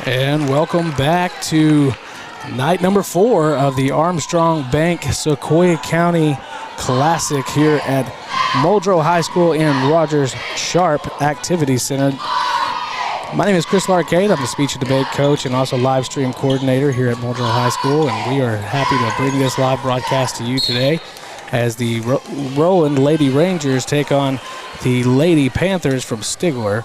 And welcome back to night number 4 of the Armstrong Bank Sequoyah County Classic here at Muldrow High School in Rogers Sharp Activity Center. My name is Chris Larcade. I'm the speech and debate coach and also live stream coordinator here at Muldrow High School, and we are happy to bring this live broadcast to you today as the Roland Lady Rangers take on the Lady Panthers from Stigler.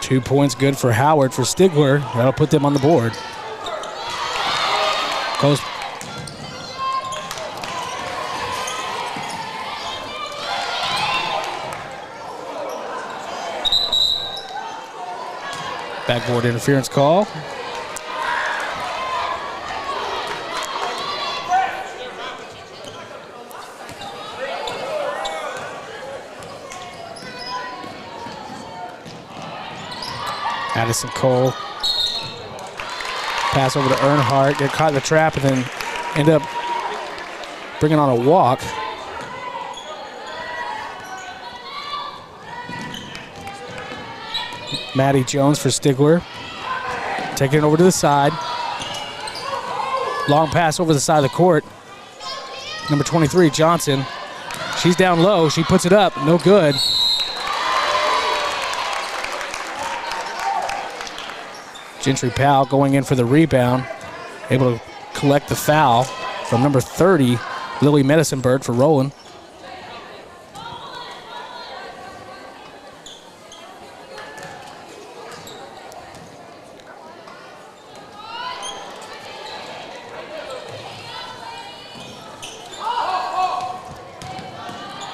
Two points good for Howard for Stigler. That'll put them on the board. Goes backboard interference call. Addison Cole. Pass over to Earnhardt. Get caught in the trap and then end up bringing on a walk. Maddie Jones for Stigler. Taking it over to the side. Long pass over the side of the court. Number 23, Johnson. She's down low. She puts it up. No good. Gentry Powell going in for the rebound. Able to collect the foul from number 30, Lily Medicine-Bird for Roland.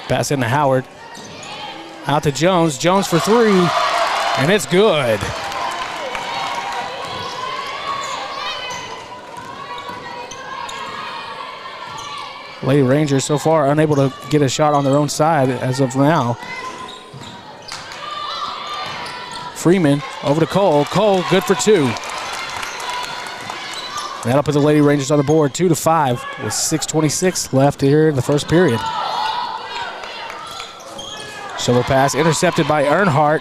Pass into Howard. Out to Jones. Jones for three, and it's good. Lady Rangers so far unable to get a shot on their own side as of now. Freeman over to Cole. Cole good for two. That'll put the Lady Rangers on the board 2-5 with 6:26 left here in the first period. Shovel pass intercepted by Earnhardt.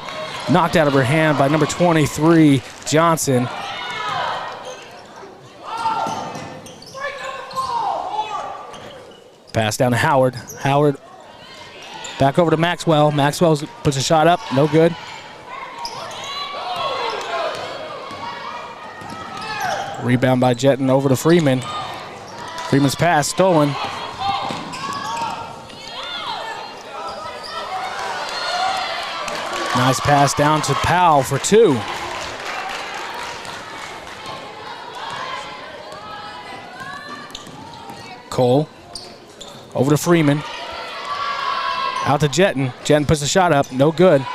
Knocked out of her hand by number 23, Johnson. Pass down to Howard. Howard back over to Maxwell. Maxwell puts a shot up. No good. Rebound by Jetton over to Freeman. Freeman's pass stolen. Nice pass down to Powell for two. Cole. Over to Freeman. Out to Jetton. Jetton puts the shot up. No good.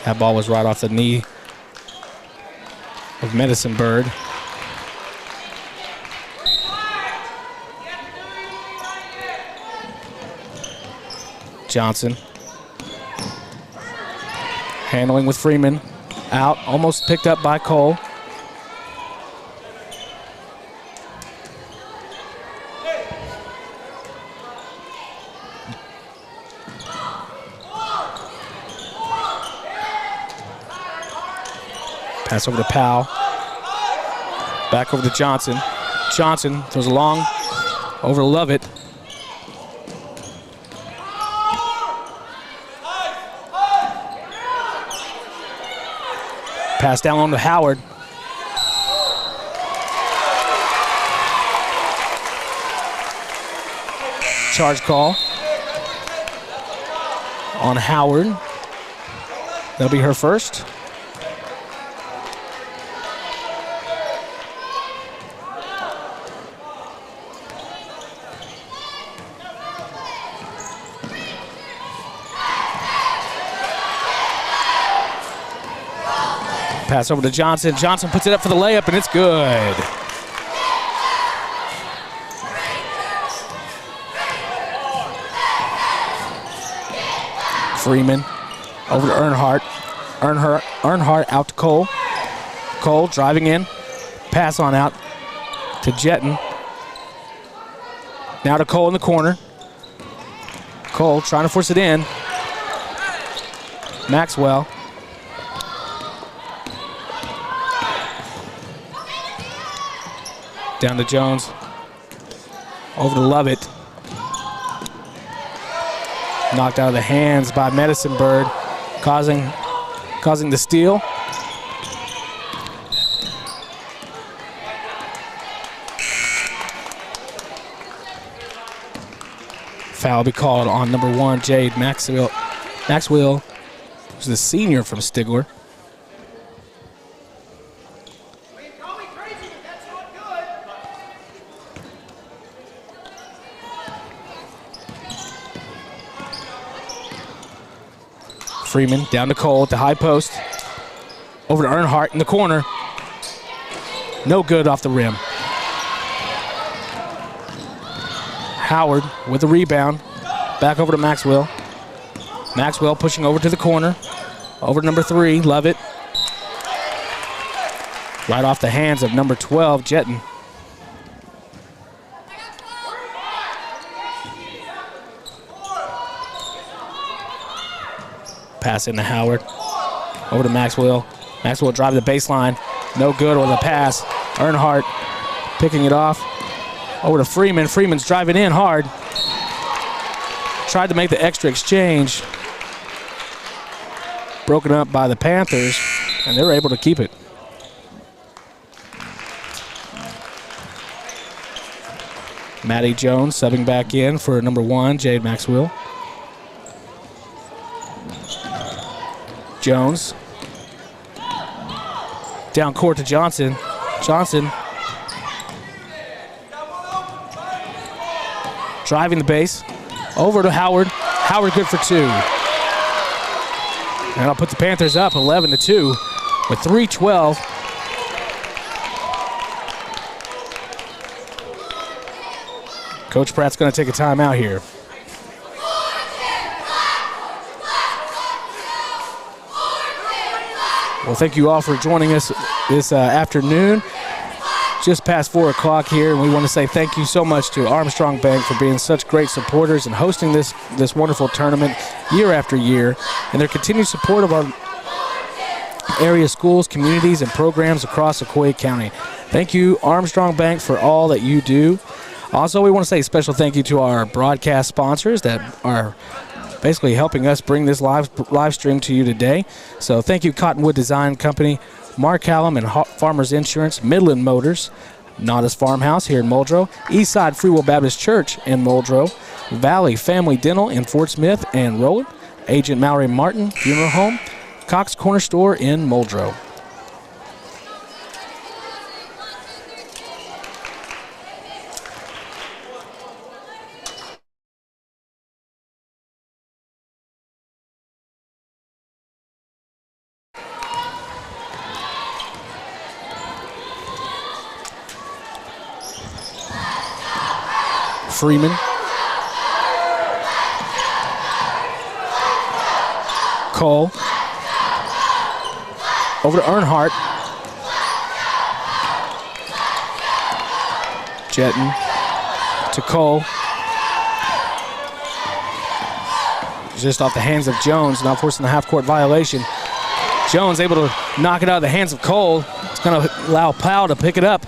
That ball was right off the knee of Medicine-Bird. Johnson. Handling with Freeman. Out, almost picked up by Cole. Pass over to Powell. Back over to Johnson. Johnson throws a long over to Lovett. Pass down on to Howard. Charge call on Howard. That'll be her first. Pass over to Johnson. Johnson puts it up for the layup, and it's good. Freeman over to Earnhardt. Earnhardt out to Cole. Cole driving in. Pass on out to Jetton. Now to Cole in the corner. Cole trying to force it in. Maxwell. Down to Jones. Over to Lovett. Knocked out of the hands by Medicine Bird, causing the steal. Foul will be called on number 1, Jade Maxwell, who's the senior from Stigler. Freeman down to Cole at the high post. Over to Earnhardt in the corner. No good off the rim. Howard with the rebound. Back over to Maxwell. Maxwell pushing over to the corner. Over to number 3, Lovett. Right off the hands of number 12, Jetton. Pass into Howard. Over to Maxwell. Maxwell driving the baseline. No good with a pass. Earnhardt picking it off. Over to Freeman. Freeman's driving in hard. Tried to make the extra exchange. Broken up by the Panthers, and they were able to keep it. Maddie Jones subbing back in for number 1, Jade Maxwell. Jones. Down court to Johnson. Johnson driving the base. Over to Howard. Howard good for 2. And I'll put the Panthers up 11-2 with 3:12. Coach Pratt's going to take a timeout here. Well, thank you all for joining us this afternoon. Just past 4 o'clock here, and we want to say thank you so much to Armstrong Bank for being such great supporters and hosting this wonderful tournament year after year, and their continued support of our area schools, communities, and programs across Sequoyah County. Thank you, Armstrong Bank, for all that you do. Also, we want to say a special thank you to our broadcast sponsors that are basically helping us bring this live stream to you today. So thank you, Cottonwood Design Company, Mark Callum and Farmers Insurance, Midland Motors, Nada's Farmhouse here in Muldrow, Eastside Free Will Baptist Church in Muldrow, Valley Family Dental in Fort Smith and Rowan, Agent Mallory Martin Funeral Home, Cox Corner Store in Muldrow. Freeman. Cole. Over to Earnhardt. Jetton to Cole. Just off the hands of Jones, now forcing the half-court violation. Jones able to knock it out of the hands of Cole. It's going to allow Powell to pick it up.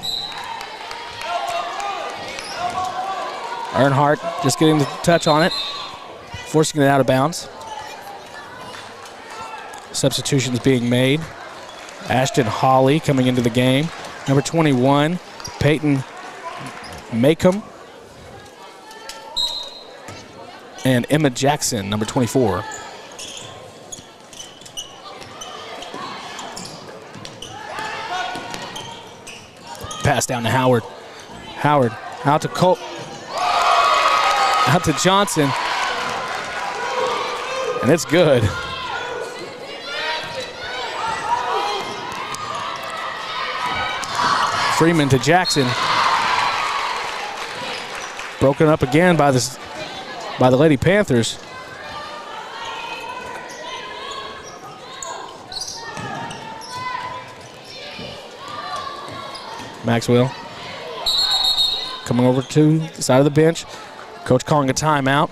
Earnhardt just getting the touch on it, forcing it out of bounds. Substitutions being made. Ashton Hawley coming into the game. Number 21, Peyton Macomb. And Emma Jackson, number 24. Pass down to Howard. Howard out to Cole. Out to Johnson. And it's good. Freeman to Jackson. Broken up again by the Lady Panthers. Maxwell coming over to the side of the bench. Coach calling a timeout.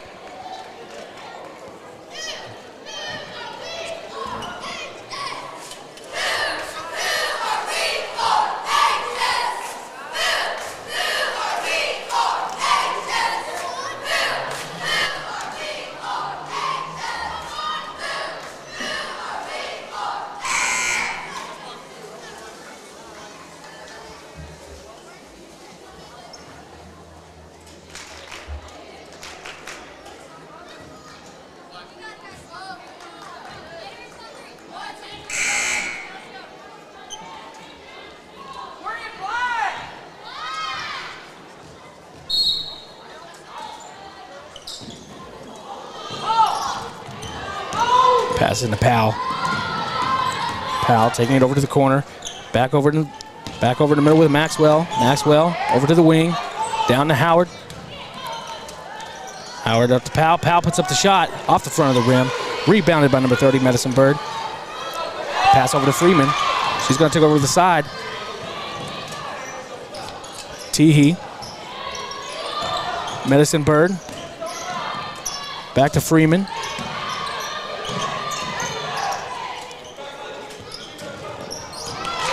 Passing to Powell. Powell taking it over to the corner. Back over to the middle with Maxwell. Maxwell over to the wing. Down to Howard. Howard up to Powell. Powell puts up the shot off the front of the rim. Rebounded by number 30, Medicine Bird. Pass over to Freeman. She's going to take over to the side. Teehee. Medicine Bird. Back to Freeman.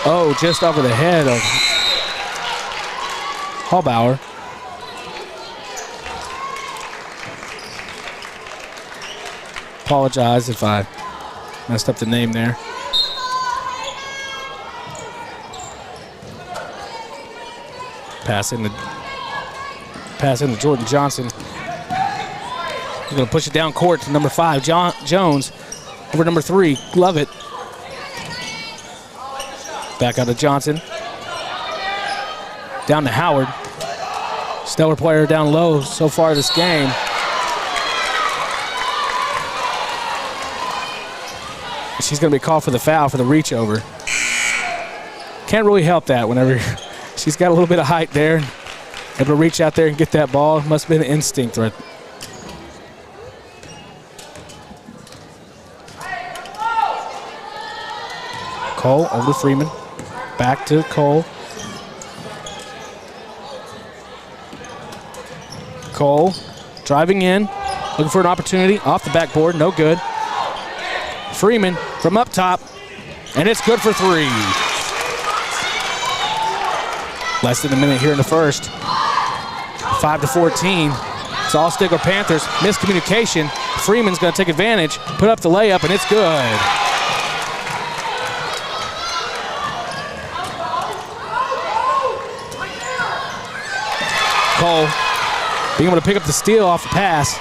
Oh, just over the head of Hallbauer. Apologize if I messed up the name there. Pass into Jordan Johnson. He's going to push it down court to number 5, Jones. Over number 3, Lovett. Back out to Johnson. Down to Howard. Stellar player down low so far this game. She's going to be called for the foul for the reach over. Can't really help that whenever she's got a little bit of height there. Able to reach out there and get that ball. Must have been an instinct right. Cole over to Freeman. Back to Cole. Cole driving in, looking for an opportunity. Off the backboard, no good. Freeman from up top, and it's good for 3. Less than a minute here in the first. 5-14. It's all Stigler Panthers. Miscommunication. Freeman's going to take advantage, put up the layup, and it's good. Cole being able to pick up the steal off the pass.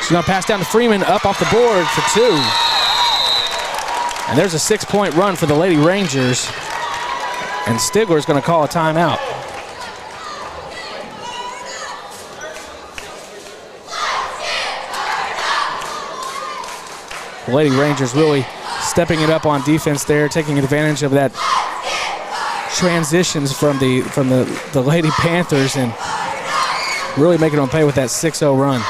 She's going to pass down to Freeman, up off the board for 2. And there's a 6-point run for the Lady Rangers. And Stigler's going to call a timeout. The Lady Rangers really stepping it up on defense there, taking advantage of that transitions from the Lady Panthers and really making them pay with that 6-0 run.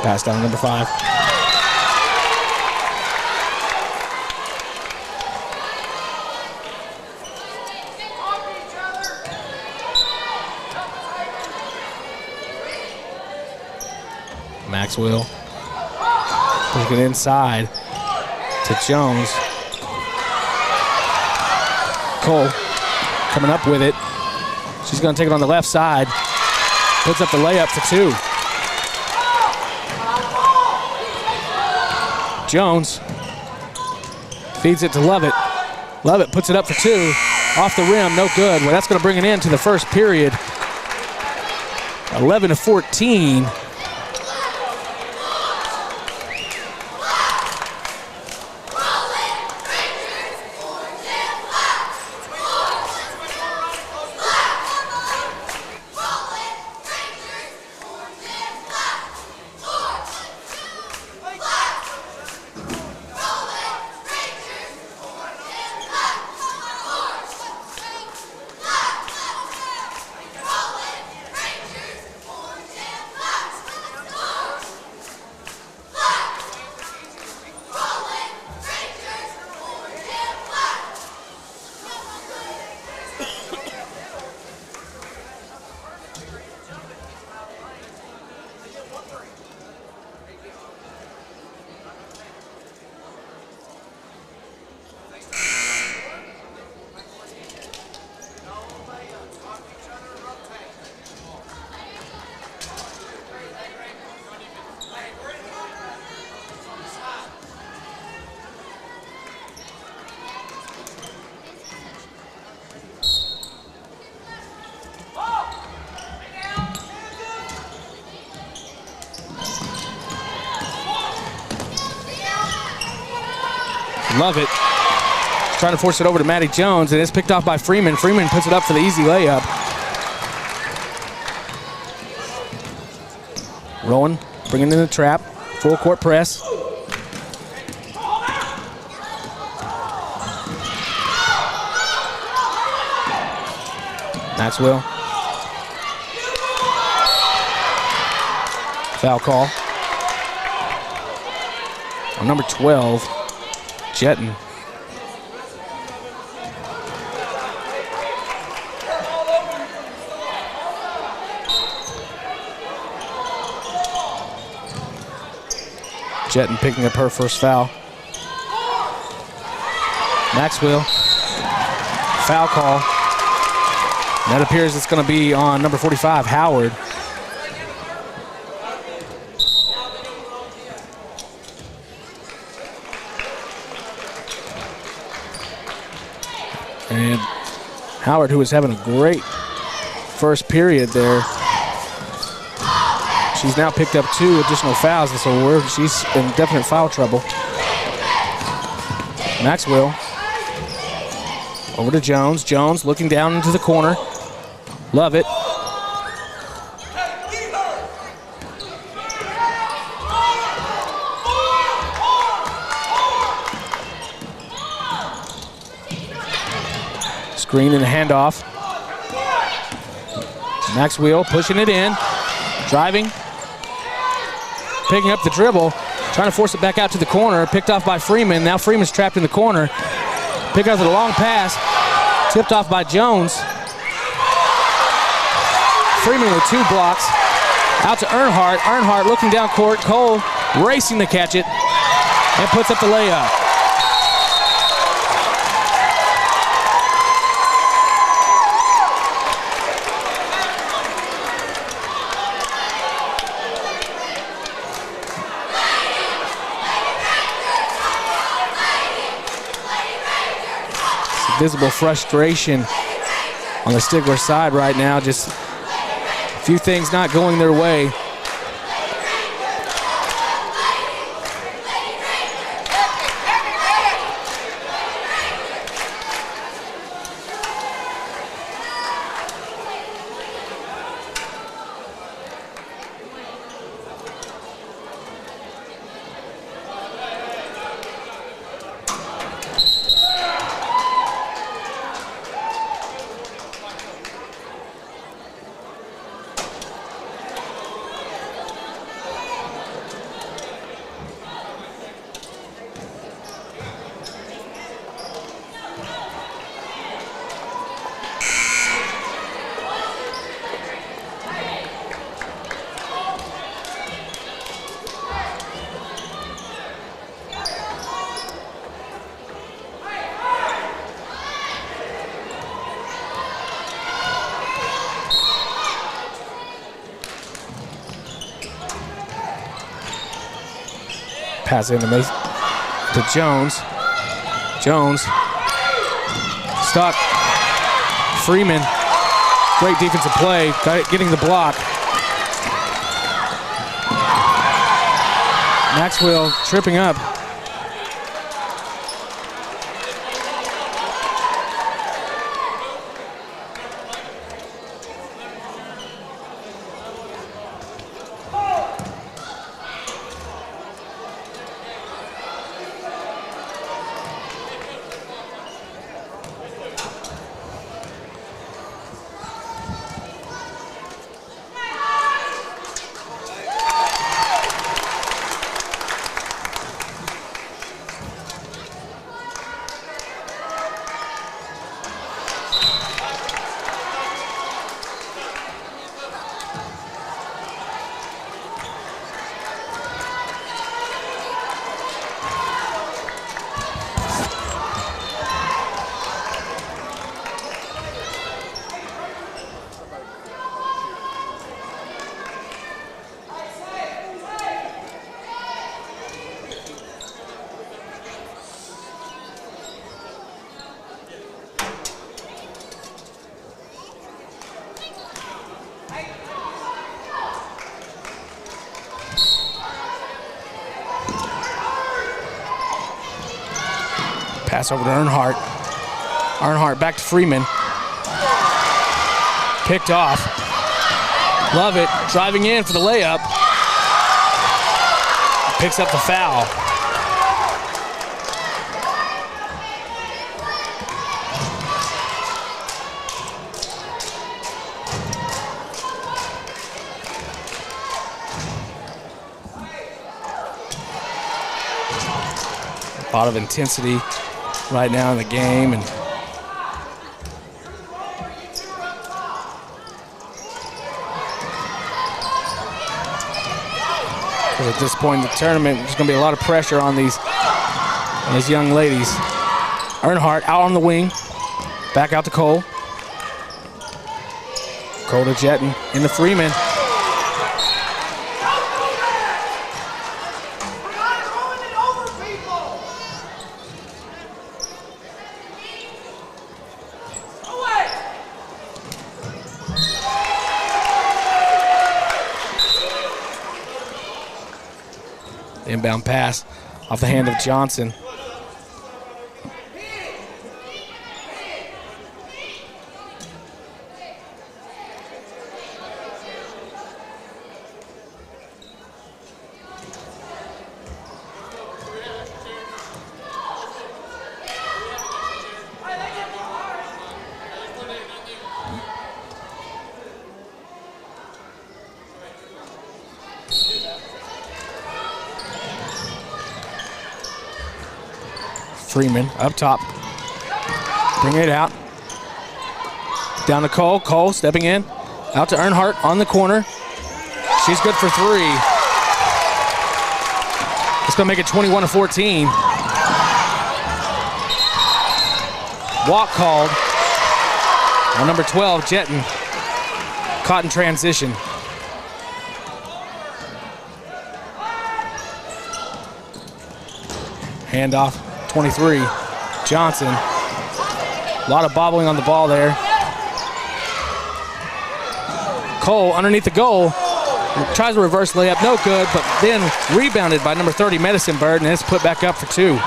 Pass down to number 5. Maxwell pushing it inside to Jones. Cole coming up with it. She's going to take it on the left side. Puts up the layup for 2. Jones feeds it to Lovett. Lovett puts it up for 2. Off the rim, no good. Well, that's going to bring it into the first period. 11-14. Love it. Trying to force it over to Maddie Jones, and it's picked off by Freeman. Freeman puts it up for the easy layup. Rowan bringing in the trap. Full court press. Maxwell. Foul call on number 12, Jetton. Jetton picking up her first foul. Maxwell. Foul call. That appears it's going to be on number 45, Howard. And Howard, who was having a great first period there, she's now picked up 2 additional fouls, and so she's in definite foul trouble. Maxwell over to Jones. Jones looking down into the corner. Love it. Screen and a handoff. Maxwell pushing it in. Driving. Picking up the dribble. Trying to force it back out to the corner. Picked off by Freeman. Now Freeman's trapped in the corner. Pick up the long pass. Tipped off by Jones. Freeman with 2 blocks. Out to Earnhardt. Earnhardt looking down court. Cole racing to catch it and puts up the layup. Visible frustration on the Stigler side right now. Just a few things not going their way. Pass into to Jones. Jones stuck. Freeman, great defensive play, getting the block. Maxwell tripping up. Pass over to Earnhardt. Earnhardt back to Freeman. Picked off. Love it. Driving in for the layup. Picks up the foul. A lot of intensity right now in the game, and at this point in the tournament, there's going to be a lot of pressure on these young ladies. Earnhardt out on the wing, back out to Cole. Cole to Jetton into Freeman. Inbound pass off the hand of Johnson. Freeman up top. Bring it out. Down to Cole. Cole stepping in. Out to Earnhardt on the corner. She's good for three. It's going to make it 21-14. Walk called on number 12, Jetton. Caught in transition. Handoff. 23, Johnson. A lot of bobbling on the ball there. Cole underneath the goal. Tries a reverse layup, no good, but then rebounded by number 30, Medicine Bird, and it's put back up for two.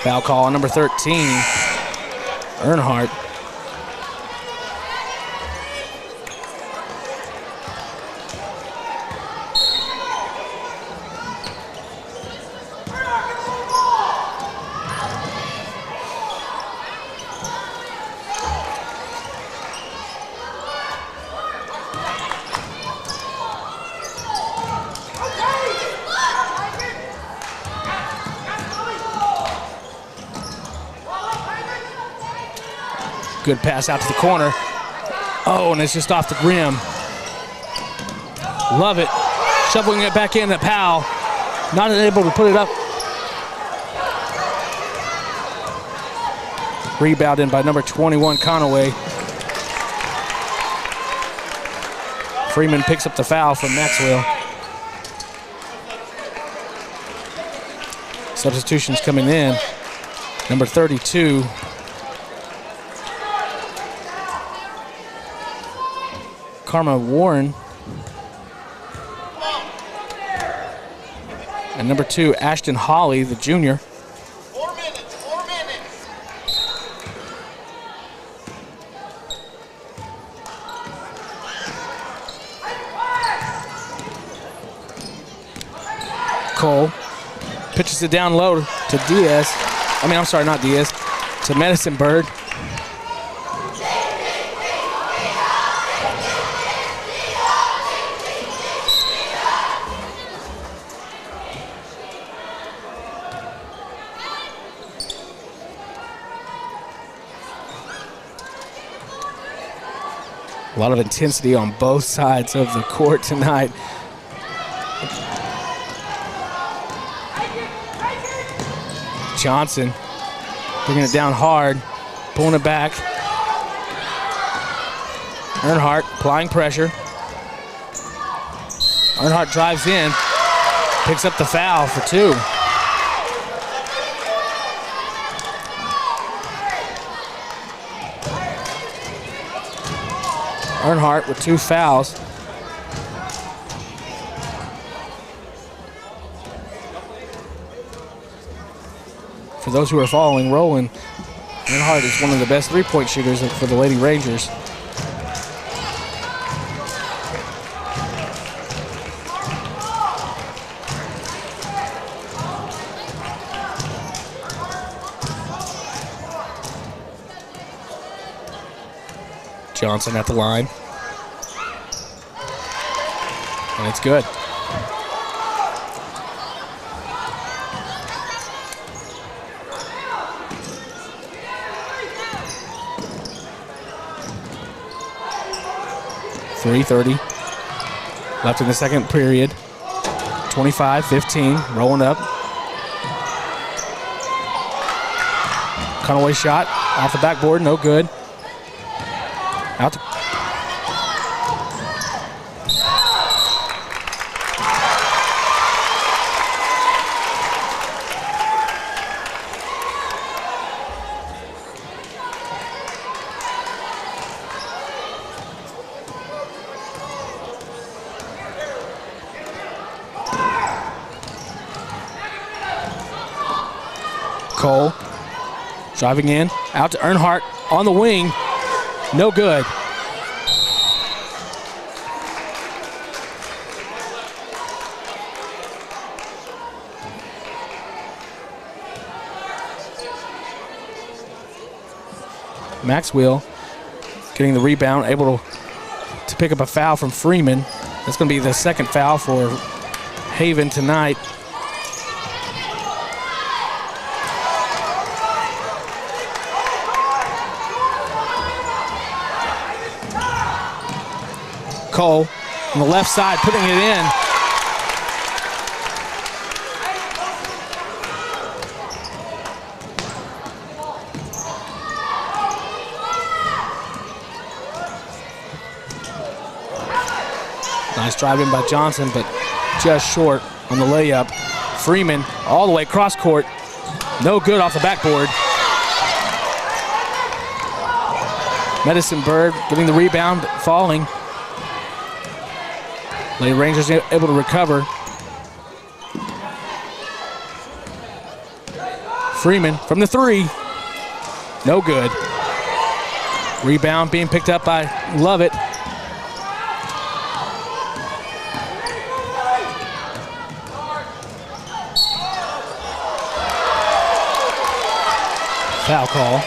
Foul call on number 13, Earnhardt. Good pass out to the corner. Oh, and it's just off the rim. Love it. Shoveling it back in to Powell. Not able to put it up. Rebound in by number 21, Conaway. Freeman picks up the foul from Maxwell. Substitutions coming in. Number 32. Karma Warren. And number 2, Ashton Hawley, the junior. 4 minutes, 4 minutes. Cole pitches it down low to Diaz. I'm sorry, not Diaz, to Medicine Bird. A lot of intensity on both sides of the court tonight. Johnson bringing it down hard, pulling it back. Earnhardt applying pressure. Earnhardt drives in, picks up the foul for 2. Earnhardt with 2 fouls. For those who are following, Roland Earnhardt is one of the best three-point shooters for the Lady Rangers. Johnson at the line. And it's good. .330 left in the second period. 25-15, rolling up. Conaway shot off the backboard, no good. Out to Cole driving in, out to Earnhardt on the wing, no good. Maxwell getting the rebound, able to pick up a foul from Freeman. That's going to be the second foul for Haven tonight. Cole on the left side, putting it in. Nice drive in by Johnson, but just short on the layup. Freeman all the way cross court. No good off the backboard. Medicine Bird getting the rebound, but falling. Lady Rangers able to recover. Freeman from the three. No good. Rebound being picked up by Lovett. Foul call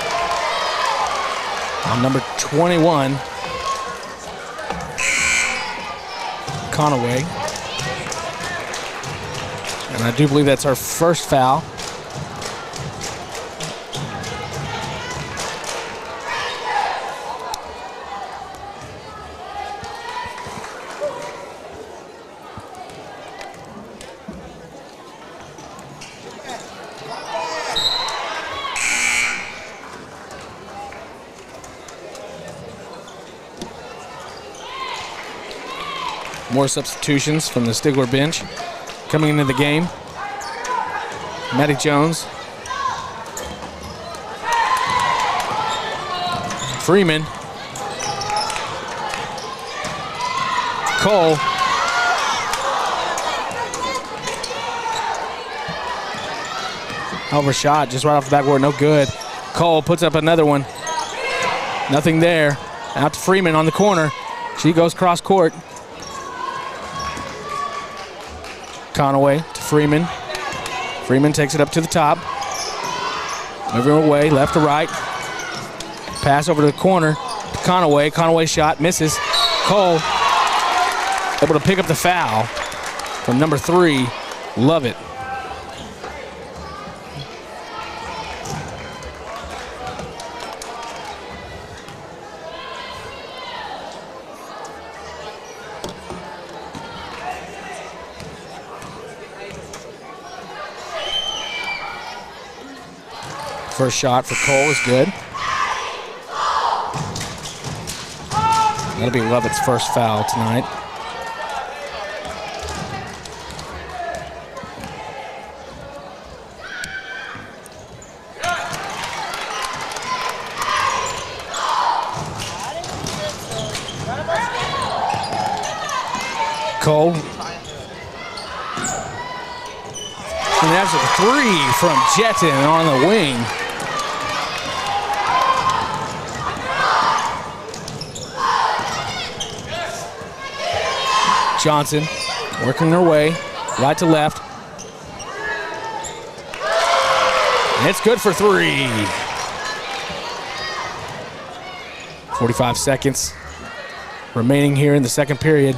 on number 21. Conaway. And I do believe that's our first foul. More substitutions from the Stigler bench coming into the game. Maddie Jones. Freeman. Cole. Overshot just right off the backboard, no good. Cole puts up another one. Nothing there. Out to Freeman on the corner. She goes cross court. Conaway to Freeman. Freeman takes it up to the top. Moving away, left to right. Pass over to the corner. Conaway. Conaway shot, misses. Cole able to pick up the foul from number 3, Lovett. First shot for Cole is good. That'll be Lovett's first foul tonight. Cole. that's a three from Jetton on the wing. Johnson working their way right to left. And it's good for three. 45 seconds remaining here in the second period.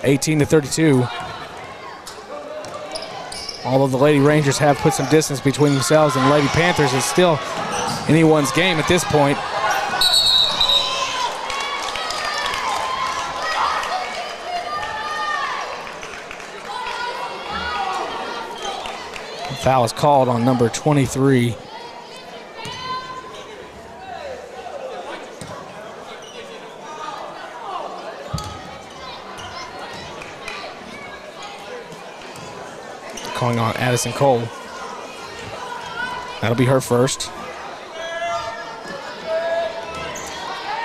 18-32. Although the Lady Rangers have put some distance between themselves and the Lady Panthers, it's still anyone's game at this point. Foul is called on number 23. Calling on Addison Cole. That'll be her first.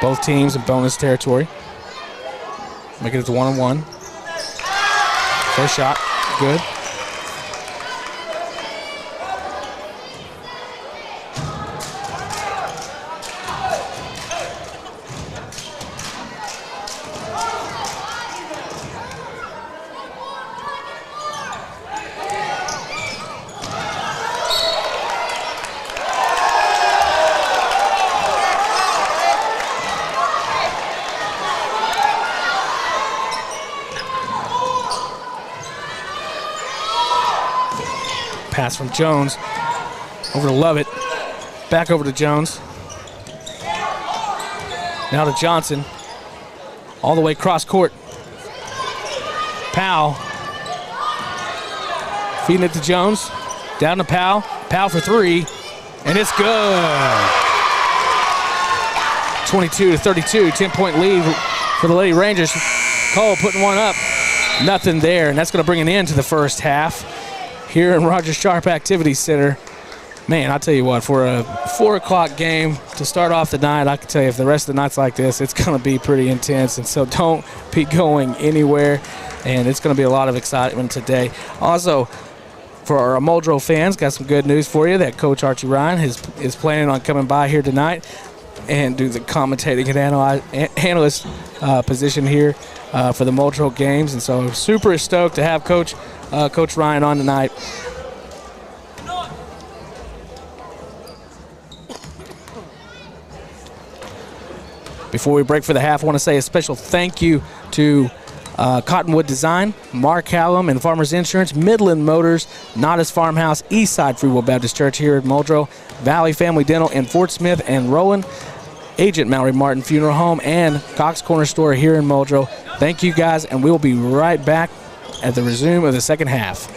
Both teams in bonus territory. Making it to 1-on-1. First shot, good. Pass from Jones over to Lovett. Back over to Jones. Now to Johnson. All the way cross court. Powell. Feeding it to Jones. Down to Powell. Powell for three. And it's good. 22-32. 10-point lead for the Lady Rangers. Cole putting one up. Nothing there. And that's going to bring an end to the first half here in Rogers Sharp Activity Center. Man, I'll tell you what, for a 4 o'clock game to start off the night, I can tell you if the rest of the night's like this, it's going to be pretty intense. And so don't be going anywhere. And it's going to be a lot of excitement today. Also, for our Muldrow fans, got some good news for you that Coach Archie Ryan is planning on coming by here tonight and do the commentating and analyst position here for the Muldrow games. And so super stoked to have Coach Ryan on tonight. Before we break for the half, I want to say a special thank you to Cottonwood Design, Mark Hallam and Farmers Insurance, Midland Motors, Nodda's Farmhouse, Eastside Free Will Baptist Church here at Muldrow, Valley Family Dental in Fort Smith and Rowan, Agent Mallory Martin Funeral Home, and Cox Corner Store here in Muldrow. Thank you guys, and we'll be right back at the resume of the second half.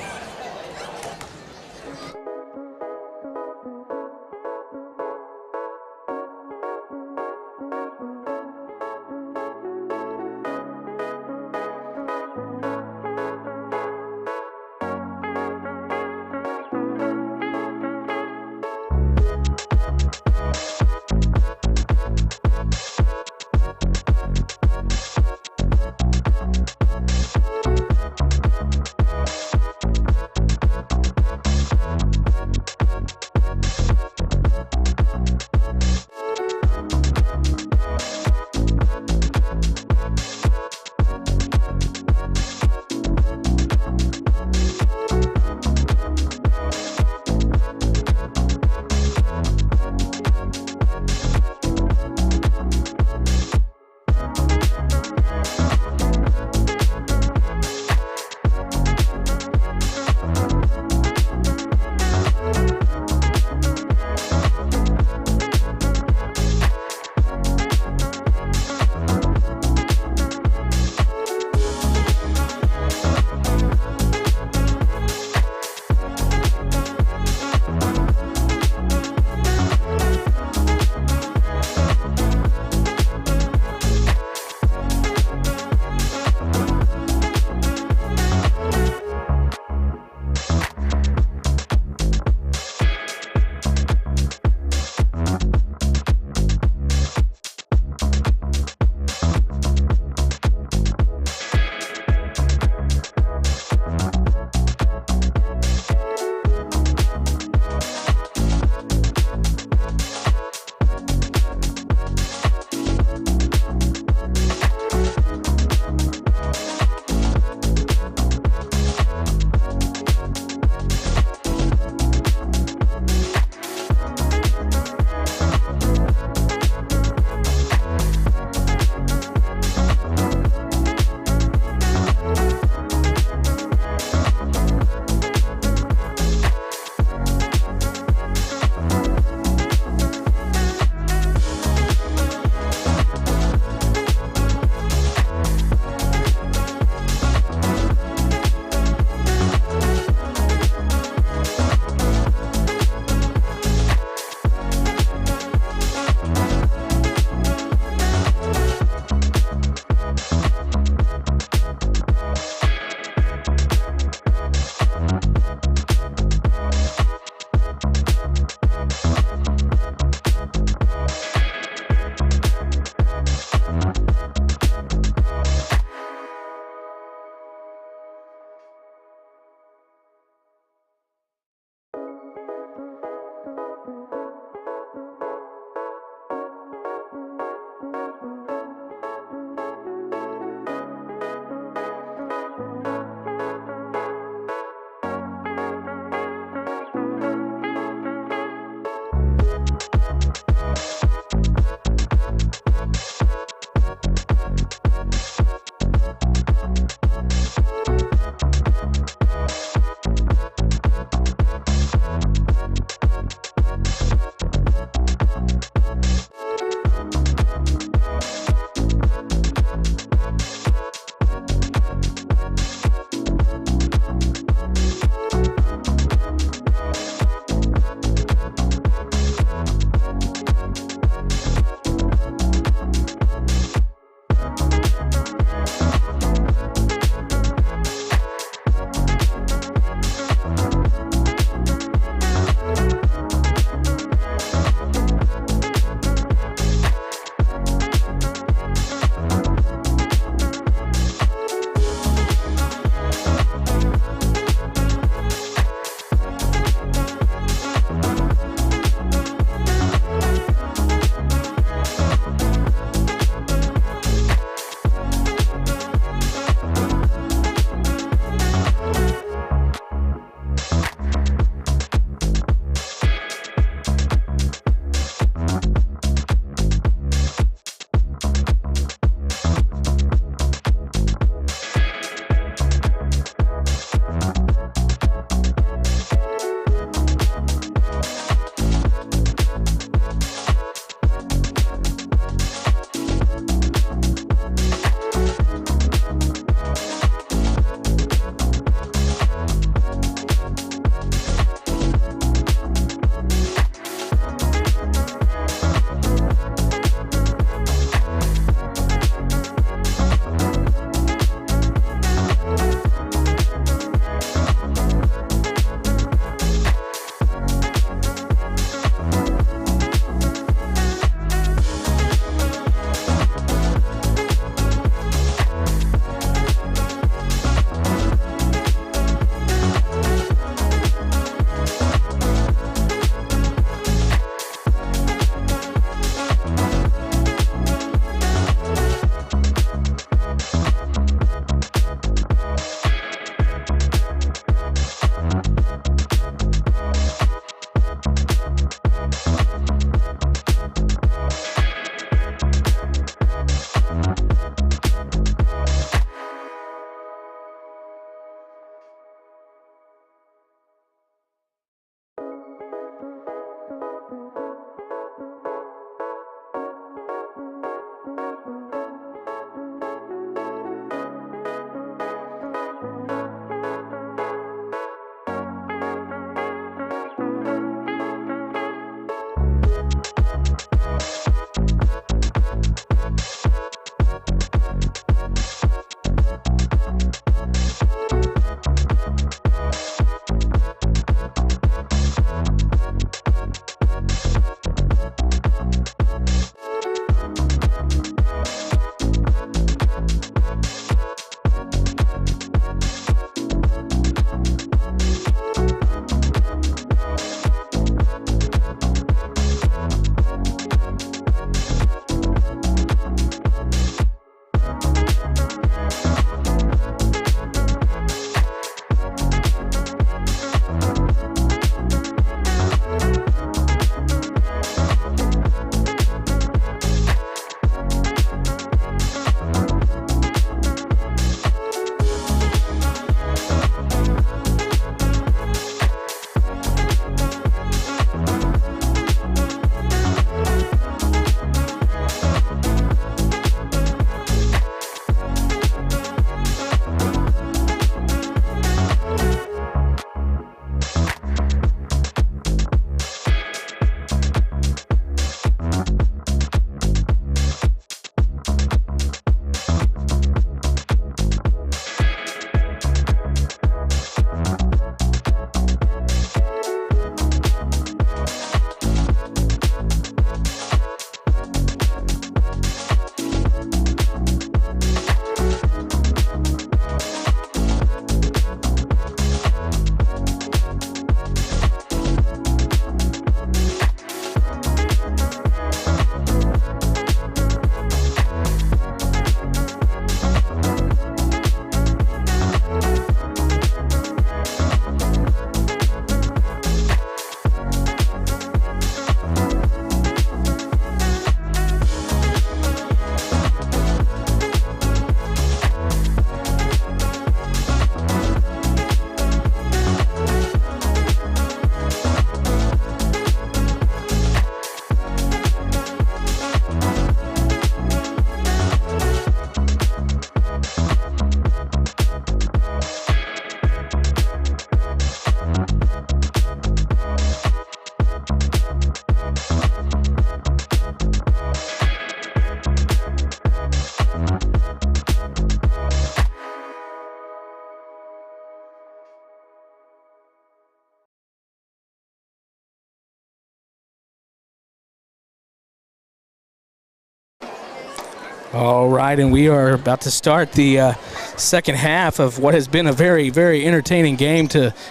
All right, and we are about to start the second half of what has been a very, very entertaining game.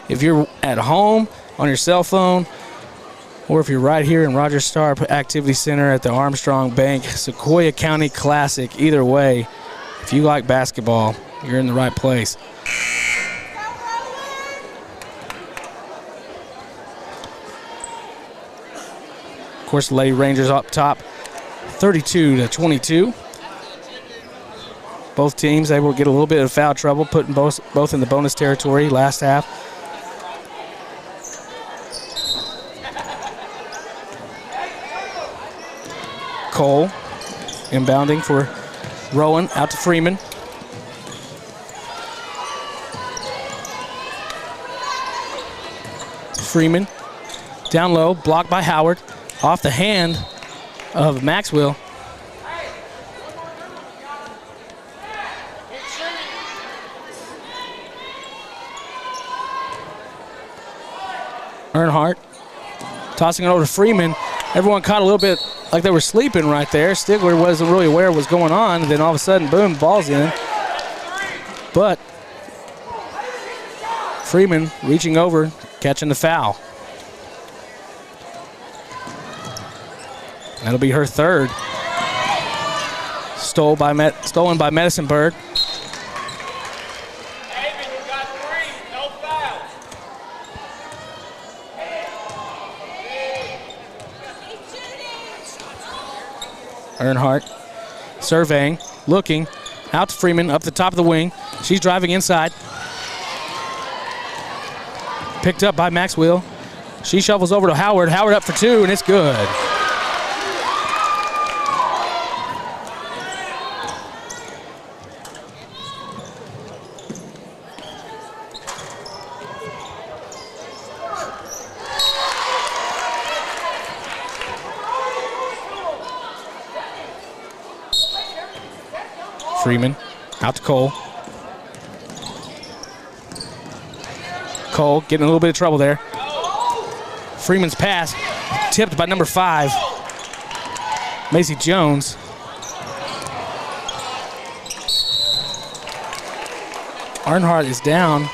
If you're at home on your cell phone, or if you're right here in Rogers Sharp Activity Center at the Armstrong Bank Sequoyah County Classic, either way, if you like basketball, you're in the right place. Of course, Lady Rangers up top, 32-22. Both teams able to get a little bit of foul trouble, putting both in the bonus territory last half. Cole inbounding for Rowan, out to Freeman. Freeman down low, blocked by Howard, off the hand of Maxwell. Earnhardt tossing it over to Freeman. Everyone caught a little bit like they were sleeping right there. Stigler wasn't really aware of what was going on. Then all of a sudden, boom, ball's in. But Freeman reaching over, catching the foul. That'll be her third. Stolen by Medicineburg. Earnhardt surveying, looking, out to Freeman, up the top of the wing. She's driving inside. Picked up by Maxwell. She shovels over to Howard. Howard up for two, and it's good. Freeman out to Cole. Cole getting a little bit of trouble there. Freeman's pass tipped by number 5, Macy Jones. Earnhardt is down.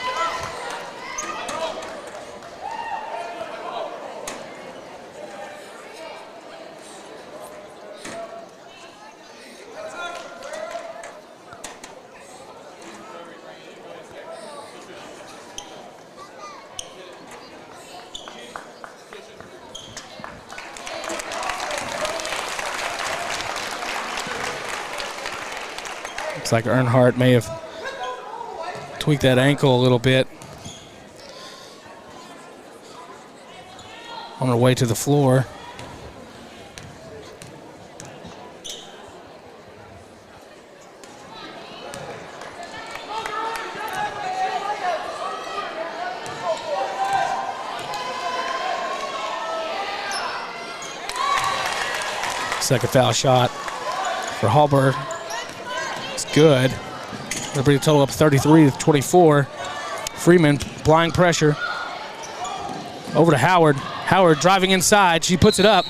Looks like Earnhardt may have tweaked that ankle a little bit on her way to the floor. Second foul shot for Hallberg. Good. That'll bring the total up 33-24. Freeman applying pressure. Over to Howard. Howard driving inside. She puts it up.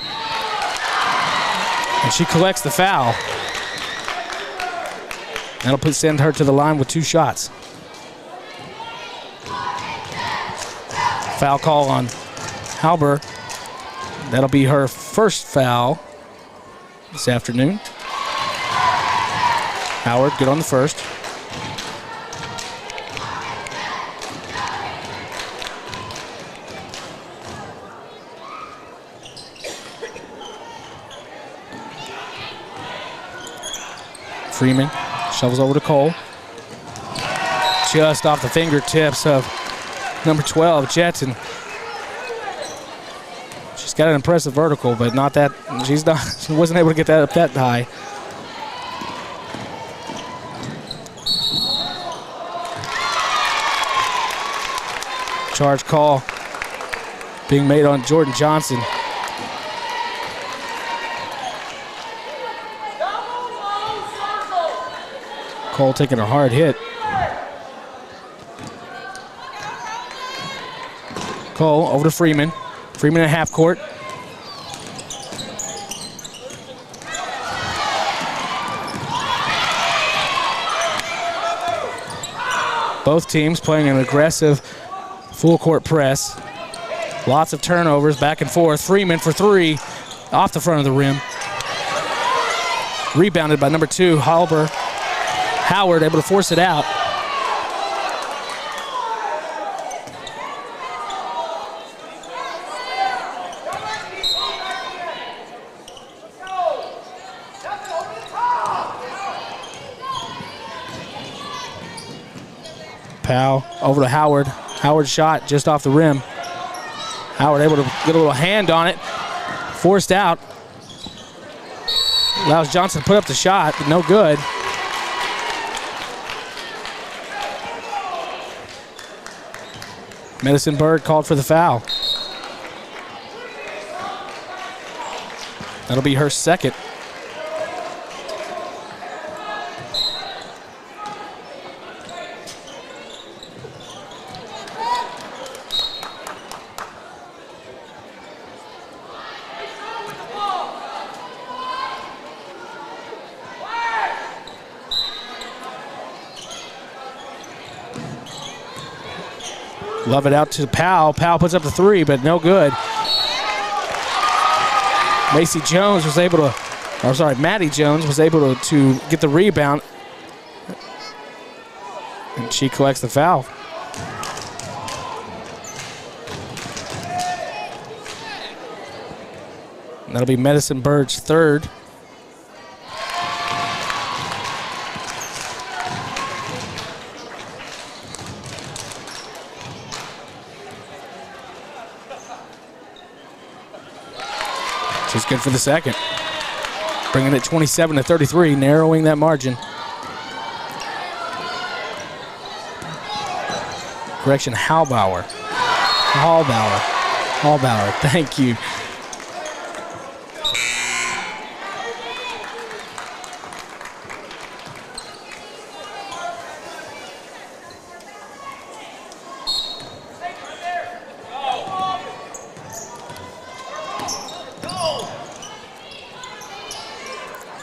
And she collects the foul. That'll send her to the line with 2 shots. Foul call on Halber. That'll be her first foul this afternoon. Howard, good on the first. Freeman shovels over to Cole. Just off the fingertips of number 12, Jetson. She's got an impressive vertical, but not that. She wasn't able to get that up that high. Charge call being made on Jordan Johnson. Cole taking a hard hit. Cole over to Freeman. Freeman at half court. Both teams playing an aggressive full court press. Lots of turnovers back and forth. Freeman for three off the front of the rim. Rebounded by number 2, Halber. Howard able to force it out. Powell over to Howard. Howard shot just off the rim. Howard able to get a little hand on it. Forced out. Allows Johnson to put up the shot, but no good. Medicine Bird called for the foul. That'll be her second. Love it out to Powell. Powell puts up the three, but no good. Maddie Jones was able to get the rebound. And she collects the foul. And that'll be Medicine Bird's third. She's good for the second. Bringing it 27-33, narrowing that margin. Correction, Hallbauer. Thank you.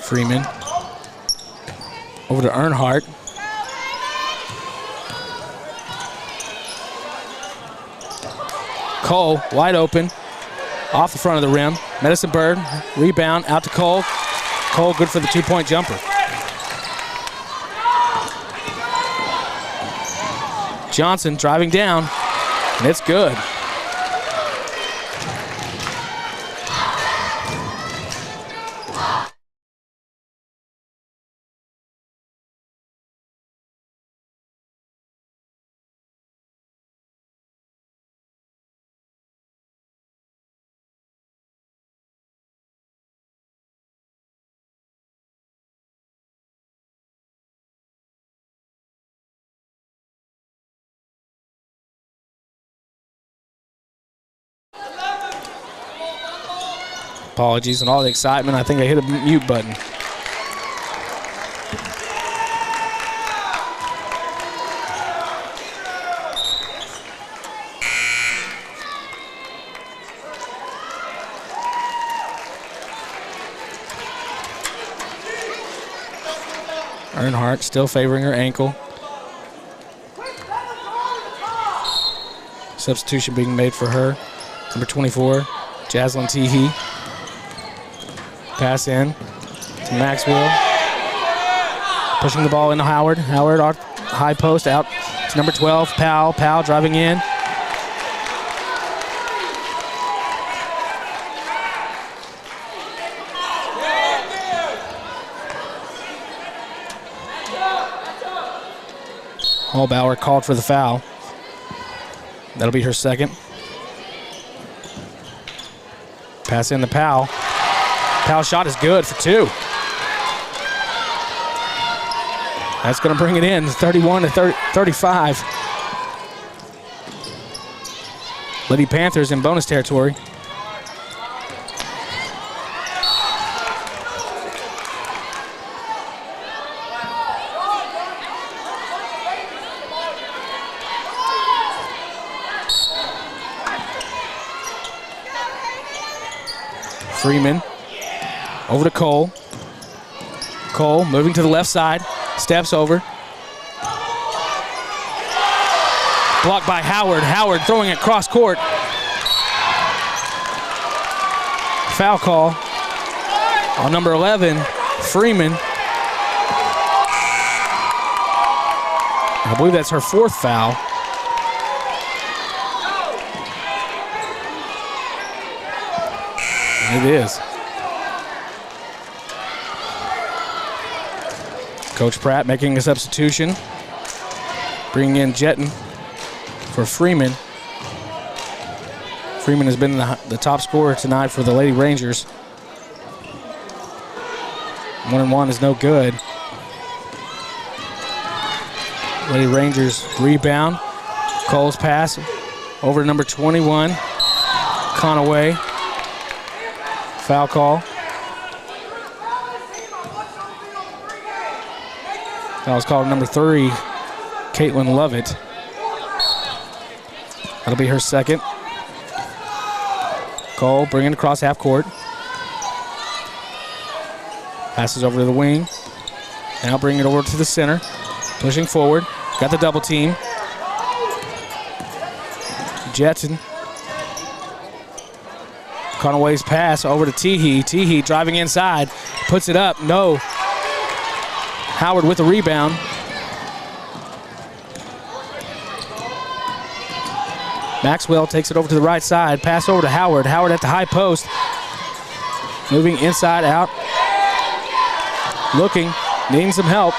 Freeman over to Earnhardt. Cole wide open off the front of the rim. Medicine Bird rebound out to Cole. Cole good for the 2-point jumper. Johnson driving down, and it's good. Apologies and all the excitement. I think I hit a mute button. Earnhardt still favoring her ankle. Substitution being made for her. Number 24, Jaslyn Teehee. Pass in to Maxwell. Pushing the ball into Howard. Howard off high post out to number 12, Powell. Powell driving in. Hallbauer called for the foul. That'll be her second. Pass in to Powell. Powell's shot is good for two. That's going to bring it in, 31-35. Lady Panthers in bonus territory. Freeman over to Cole. Cole moving to the left side, steps over. Blocked by Howard. Howard throwing it cross court. Foul call on number 11, Freeman. I believe that's her 4th foul. It is. Coach Pratt making a substitution. Bringing in Jetton for Freeman. Freeman has been the top scorer tonight for the Lady Rangers. 1-1 is no good. Lady Rangers rebound. Cole's pass over to number 21, Conaway. Foul call. That was called number 3, Caitlin Lovett. That'll be her 2nd. Cole bringing it across half court. Passes over to the wing. Now bringing it over to the center. Pushing forward. Got the double team. Jetson. Conaway's pass over to Teehee. Teehee driving inside. Puts it up. No. Howard with the rebound. Maxwell takes it over to the right side. Pass over to Howard. Howard at the high post. Moving inside out. Looking. Needing some help.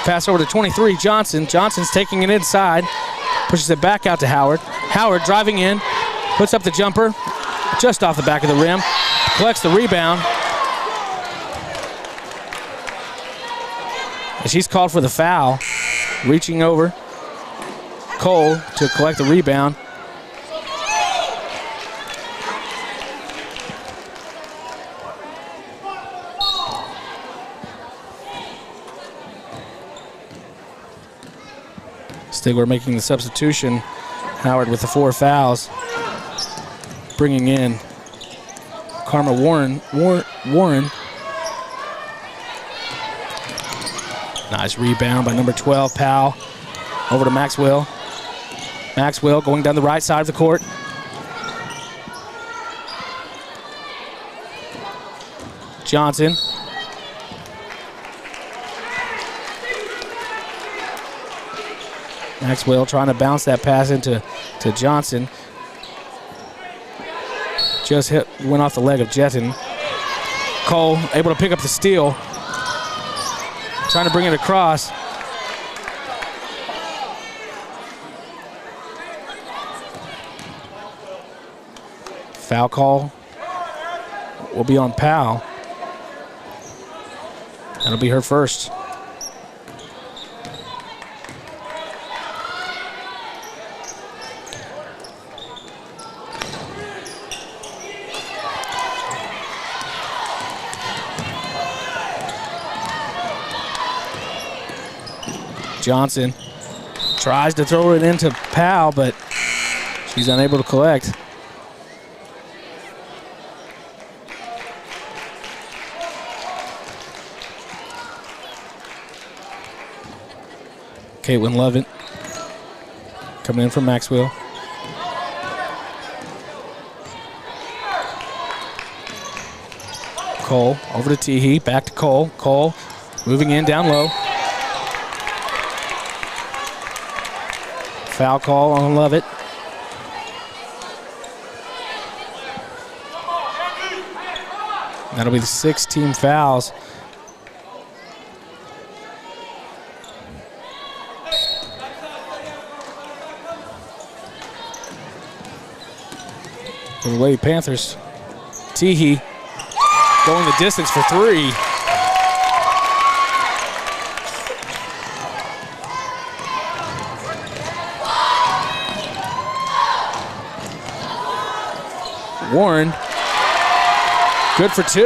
Pass over to 23, Johnson. Johnson's taking it inside. Pushes it back out to Howard. Howard driving in. Puts up the jumper. Just off the back of the rim. Collects the rebound. And she's called for the foul. Reaching over. Cole to collect the rebound. Stigler making the substitution. Howard with the 4 fouls. Bringing in Karma Warren. Nice rebound by number 12, Powell. Over to Maxwell. Maxwell going down the right side of the court. Johnson. Maxwell trying to bounce that pass into Johnson. Just went off the leg of Jetton. Cole able to pick up the steal. Trying to bring it across. Foul call will be on Powell. That'll be her first. Johnson tries to throw it into Powell, but she's unable to collect. Caitlin Lovett coming in from Maxwell. Cole over to Teehee, back to Cole. Cole moving in down low. Foul call on Lovett. That'll be the 6 team fouls. For the Lady Panthers. Teehee going the distance for 3. Warren, good for 2.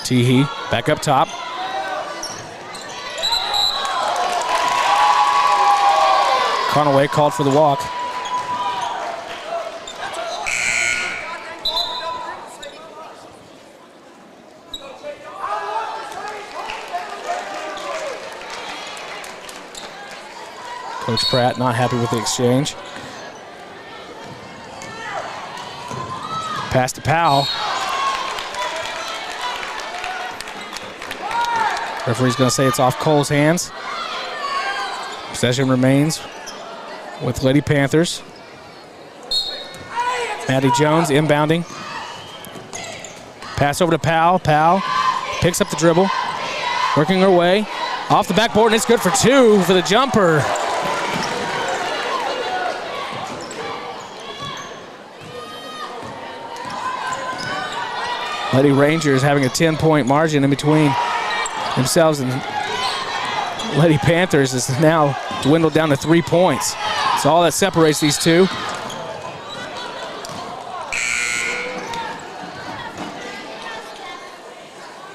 Teehee back up top. Conaway called for the walk. Coach Pratt not happy with the exchange. Pass to Powell. Referee's going to say it's off Cole's hands. Possession remains with Lady Panthers. Maddie Jones inbounding. Pass over to Powell. Powell picks up the dribble. Working her way. Off the backboard, and it's good for two for the jumper. Lady Rangers having a 10-point margin in between themselves and Lady Panthers is now dwindled down to 3 points. It's all that separates these two.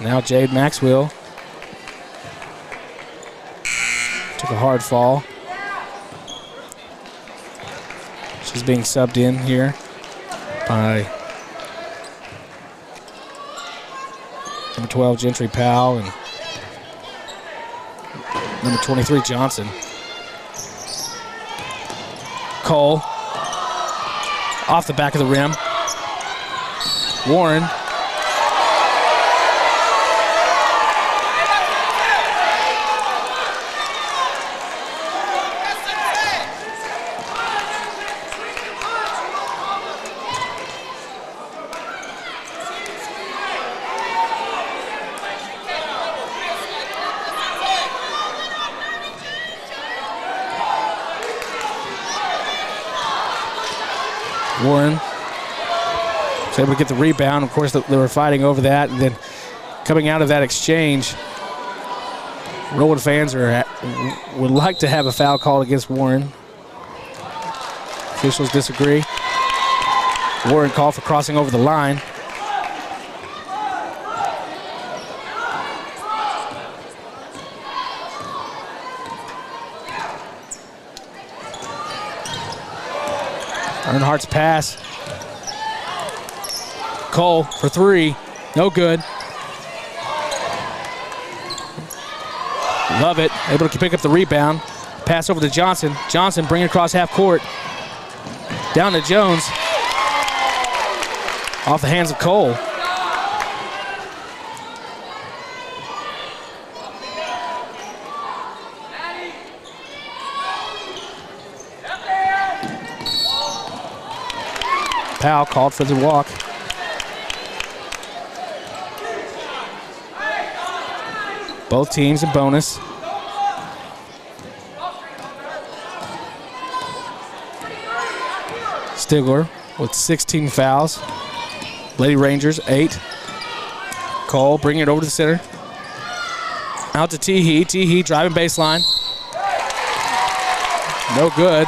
Now Jade Maxwell took a hard fall. She's being subbed in here by number 12, Gentry Powell, and number 23, Johnson. Cole, off the back of the rim. Warren. Warren was able to get the rebound. Of course, they were fighting over that. And then coming out of that exchange, Rowan fans would like to have a foul called against Warren. Officials disagree. Warren called for crossing over the line. Earnhardt's pass. Cole for three. No good. Love it. Able to pick up the rebound. Pass over to Johnson. Johnson bringing it across half court. Down to Jones. Off the hands of Cole. Powell called for the walk. Both teams in bonus. Stigler with 16 fouls. Lady Rangers, 8. Cole bringing it over to the center. Out to Teehee. Teehee driving baseline. No good,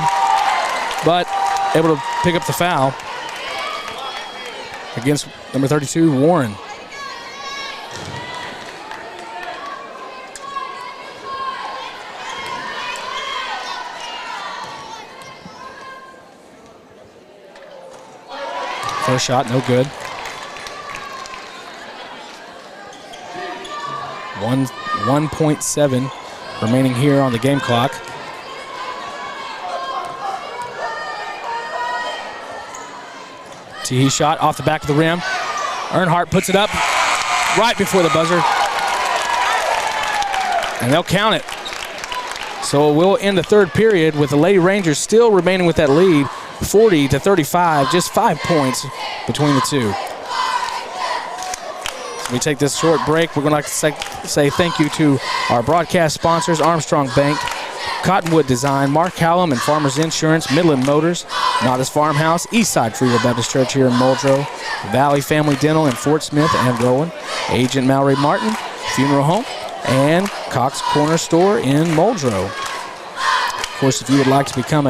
but able to pick up the foul against number 32, Warren. First shot, no good. 1.7 remaining here on the game clock. He shot off the back of the rim. Earnhardt puts it up right before the buzzer. And they'll count it. So we'll end the third period with the Lady Rangers still remaining with that lead, 40-35, just 5 points between the two. So we take this short break. We're going to say thank you to our broadcast sponsors, Armstrong Bank, Cottonwood Design, Mark Hallam and Farmers Insurance, Midland Motors, Nodda's Farmhouse, Eastside Freeway Baptist Church here in Muldrow, Valley Family Dental in Fort Smith and Rowan, Agent Mallory Martin Funeral Home, and Cox Corner Store in Muldrow. Of course, if you would like to become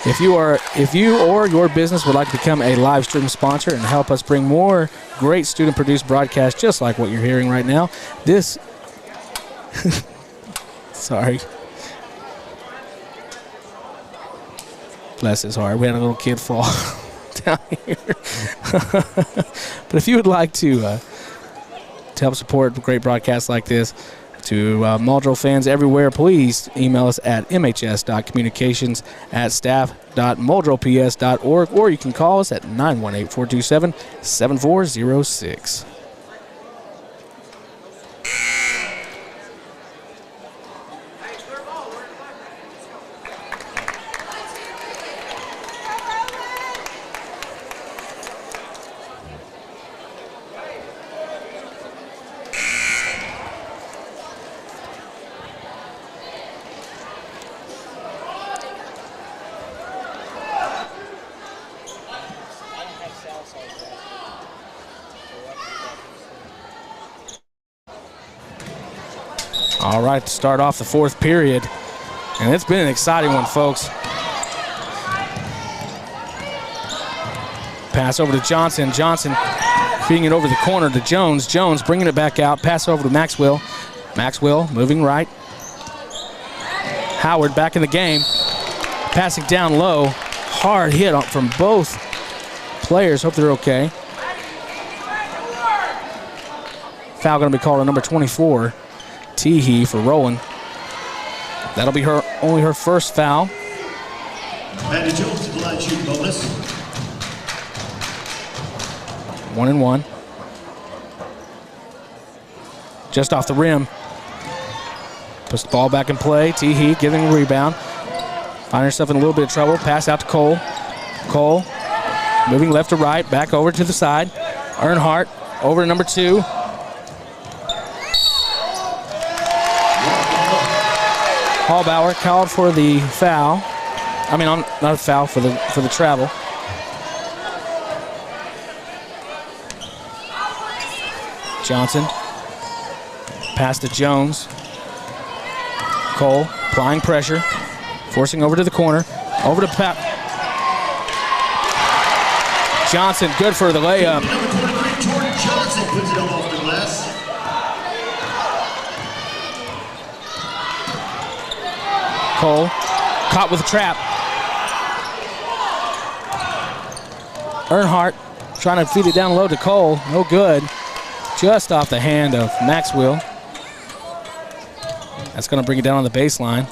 if you or your business would like to become a live stream sponsor and help us bring more great student-produced broadcasts just like what you're hearing right now, sorry. Bless his heart. We had a little kid fall down here. But if you would like to help support great broadcasts like this, to Muldrow fans everywhere, please email us at mhs.communications@staff.muldrowps.org, or you can call us at 918-427-7406. All right, to start off the fourth period, and it's been an exciting one, folks. Pass over to Johnson. Johnson feeding it over the corner to Jones. Jones bringing it back out. Pass over to Maxwell. Maxwell moving right. Howard back in the game. Passing down low. Hard hit from both players. Hope they're okay. Foul going to be called on number 24. Teehee for rolling. That'll be only her first foul. Andy Jones, blind shoot bonus. 1-1. Just off the rim. Puts the ball back in play. Teehee giving a rebound. Finding herself in a little bit of trouble. Pass out to Cole. Cole moving left to right. Back over to the side. Earnhardt over to number 2. Hallbauer called for the foul. Not a foul, for the travel. Johnson. Pass to Jones. Cole applying pressure. Forcing over to the corner. Over to Johnson, good for the layup. Number 23, Jordan Johnson puts it off the glass. Cole caught with a trap. Earnhardt trying to feed it down low to Cole. No good. Just off the hand of Maxwell. That's going to bring it down on the baseline.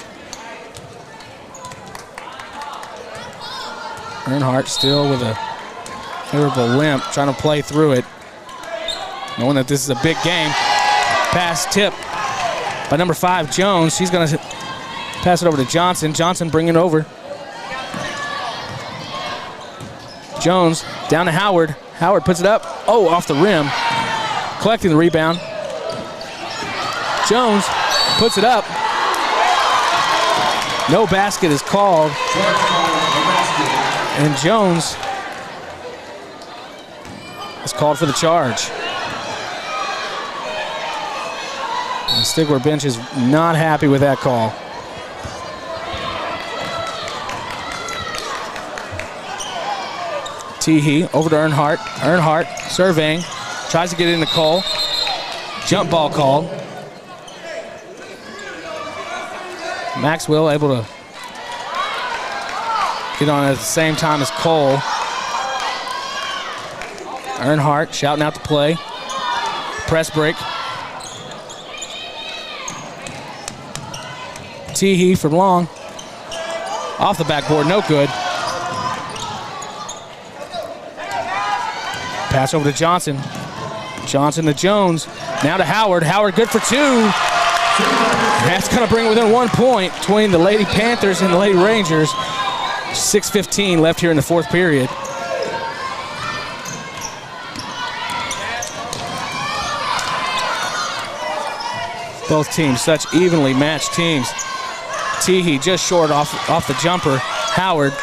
Earnhardt still with a favorable limp, trying to play through it. Knowing that this is a big game. Pass tip by number 5, Jones. She's going to pass it over to Johnson. Johnson bringing it over. Jones down to Howard. Howard puts it up. Oh, off the rim. Collecting the rebound. Jones puts it up. No basket is called. And Jones is called for the charge. And the Stigler bench is not happy with that call. Teehee over to Earnhardt. Earnhardt surveying. Tries to get into Cole. Jump ball called. Maxwell able to get on at the same time as Cole. Earnhardt shouting out the play. Press break. Teehee for long. Off the backboard, no good. Pass over to Johnson. Johnson to Jones. Now to Howard. Howard good for 2. That's going to bring it within 1 point between the Lady Panthers and the Lady Rangers. 6:15 left here in the fourth period. Both teams, such evenly matched teams. Teehee just short off the jumper. Howard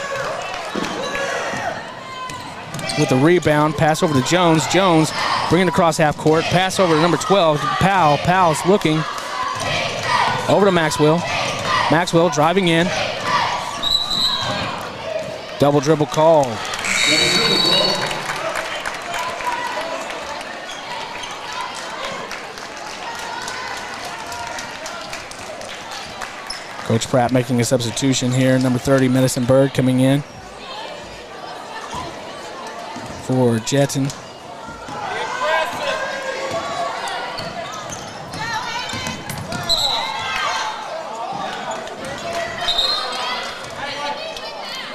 with the rebound. Pass over to Jones. Jones bringing it across half court. Pass over to number 12, Powell. Powell's looking. Over to Maxwell. Maxwell driving in. Double dribble call. Coach Pratt making a substitution here. Number 30, Medicine Bird coming in. for Jetton.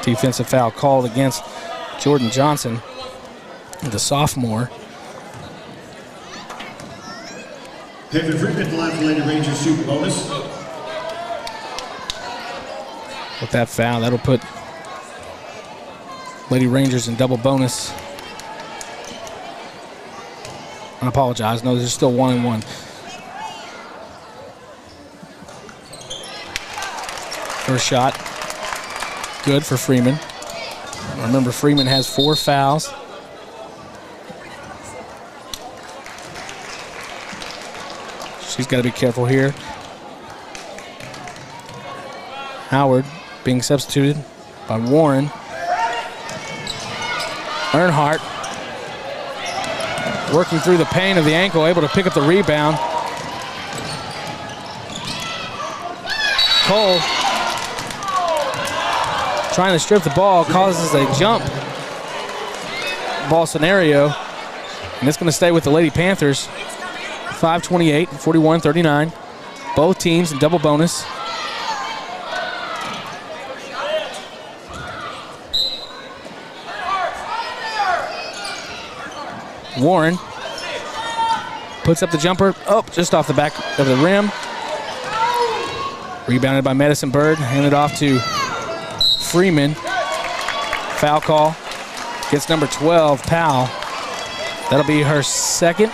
Defensive foul called against Jordan Johnson, the sophomore. David Freeman at the line for Lady Rangers shooting bonus. With that foul, that'll put Lady Rangers in double bonus. I apologize. No, there's still 1-1. First shot, good for Freeman. Remember, Freeman has 4 fouls. She's got to be careful here. Howard being substituted by Warren. Earnhardt working through the pain of the ankle, able to pick up the rebound. Cole trying to strip the ball, causes a jump ball scenario, and it's going to stay with the Lady Panthers. 5:28, 41-39. Both teams in double bonus. Warren puts up the jumper, just off the back of the rim. Rebounded by Medicine Bird, handed off to Freeman. Foul call gets number 12, Powell. That'll be her second.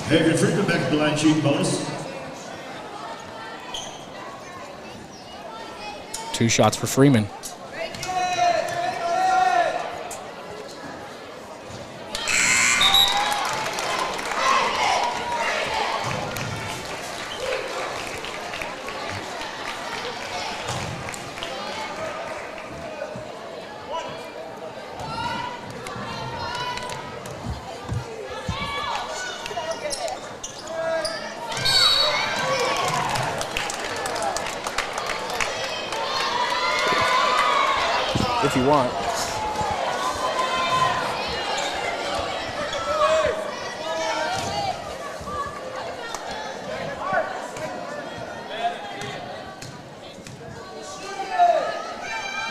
David Freeman back at the line shooting bonus. 2 shots for Freeman. If you want.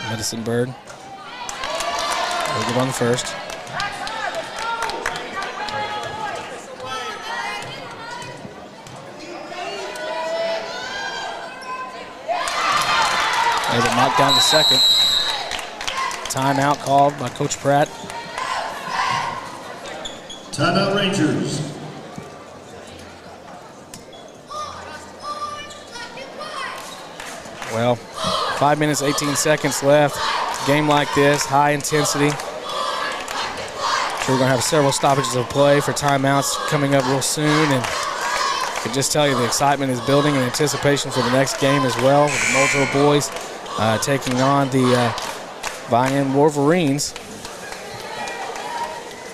Medicine Bird. We'll give on the first. Able to knock down the second. Timeout called by Coach Pratt. Timeout Rangers. Well, 5 minutes, 18 seconds left. A game like this, high intensity. Sure, we're going to have several stoppages of play for timeouts coming up real soon. And I can just tell you the excitement is building in anticipation for the next game as well, with the Muldrow boys taking on the Vian Wolverines.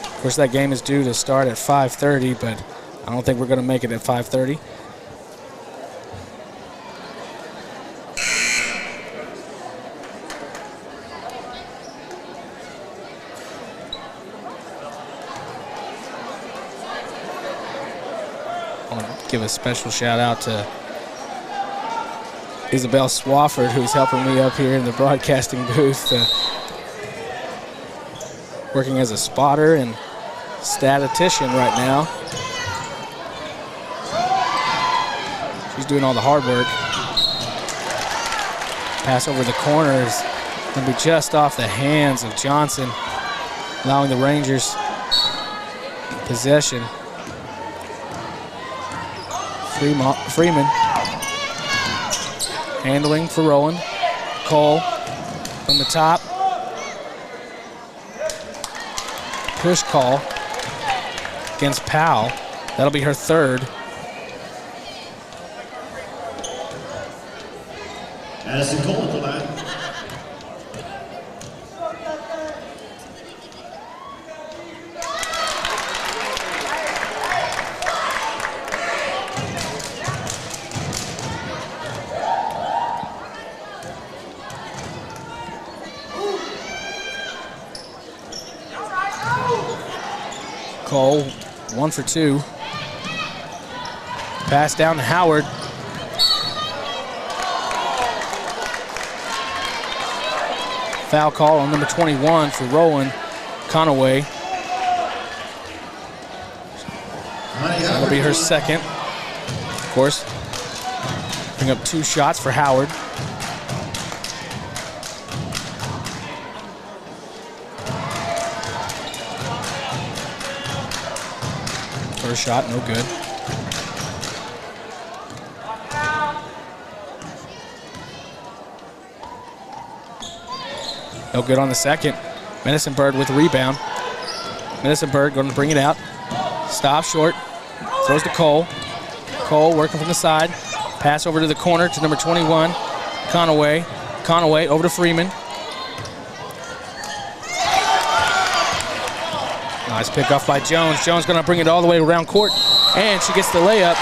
Of course, that game is due to start at 5:30, but I don't think we're going to make it at 5:30. I want to give a special shout out to Isabel Swafford, who's helping me up here in the broadcasting booth, working as a spotter and statistician right now. She's doing all the hard work. Pass over the corner is going to be just off the hands of Johnson, allowing the Rangers possession. Freeman handling for Rowan. Cole from the top. Push call against Powell. That'll be her third. Addison Cole at the line. Cole, 1 for 2. Pass down to Howard. Foul call on number 21 for Roland Conaway. That'll be her second. Of course, bring up 2 shots for Howard. First shot, no good. No good on the second. Medicine Bird with the rebound. Medicine Bird going to bring it out. Stop short. Throws to Cole. Cole working from the side. Pass over to the corner to number 21, Conaway. Conaway over to Freeman. Nice pick off by Jones. Jones going to bring it all the way around court. And she gets the layup.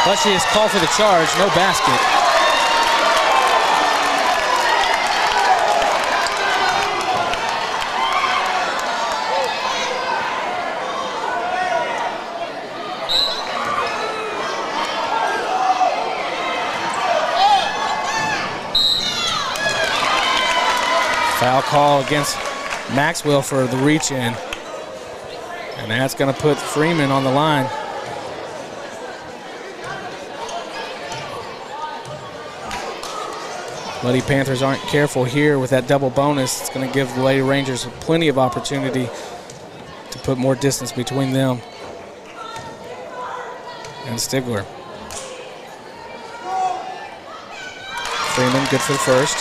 But she is called for the charge. No basket. Foul call against Maxwell for the reach in. And that's going to put Freeman on the line. Lady Panthers aren't careful here with that double bonus. It's going to give the Lady Rangers plenty of opportunity to put more distance between them and Stigler. Freeman good for the first.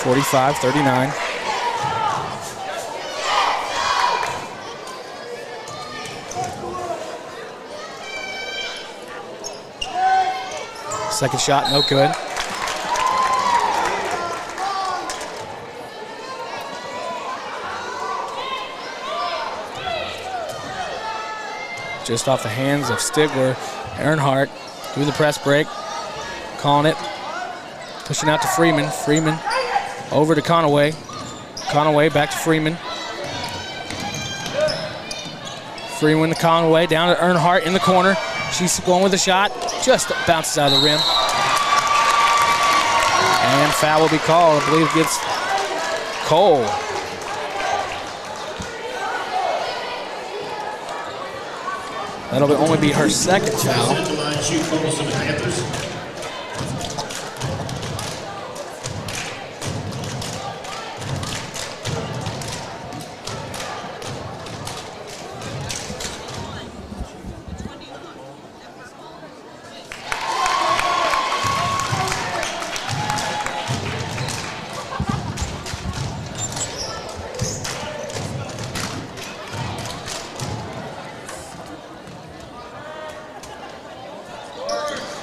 45-39. Second shot, no good. Just off the hands of Stigler. Earnhardt through the press break. Calling it. Pushing out to Freeman. Freeman over to Conaway. Conaway back to Freeman. Freeman to Conaway, down to Earnhardt in the corner. She's going with a shot, just bounces out of the rim. And foul will be called, I believe against Cole. That'll only be her second foul.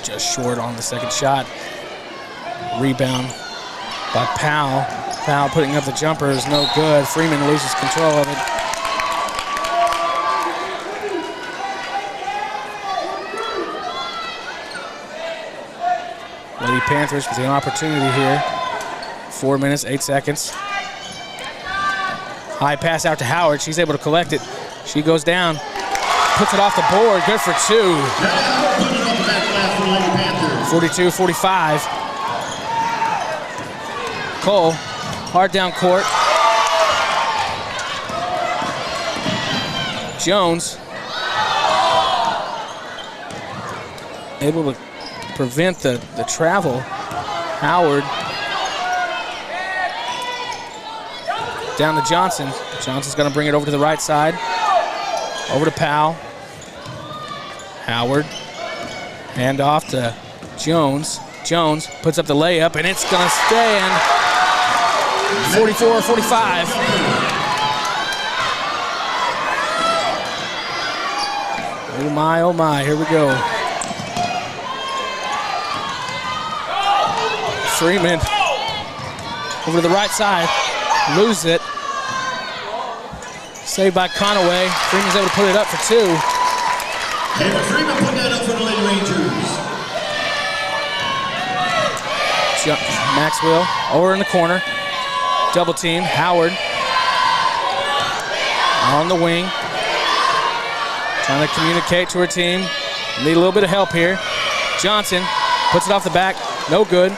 Just short on the second shot. Rebound by Powell. Powell putting up the jumper is no good. Freeman loses control of it. Lady Panthers with an opportunity here. 4 minutes, 8 seconds. High pass out to Howard. She's able to collect it. She goes down, puts it off the board. Good for 2. 42-45. Cole, hard down court. Jones able to prevent the travel. Howard down to Johnson. Johnson's going to bring it over to the right side. Over to Powell. Howard. Hand off to Jones. Jones puts up the layup, and it's going to stand. 44-45. Oh my, here we go. Freeman over to the right side, loses it. Saved by Conaway. Freeman's able to put it up for 2. And Freeman put that up for the Lady Rangers. Maxwell over in the corner. Double team. Howard on the wing. Trying to communicate to her team. Need a little bit of help here. Johnson puts it off the back. No good.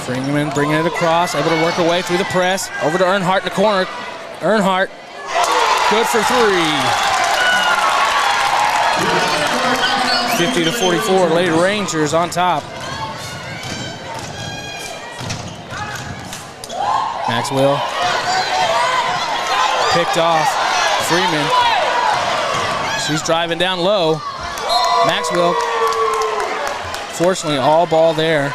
Freeman bringing it across. Able to work her way through the press. Over to Earnhardt in the corner. Earnhardt. Good for 3. 50-44. Lady Rangers on top. Maxwell. Picked off. Freeman. She's driving down low. Maxwell. Fortunately, all ball there.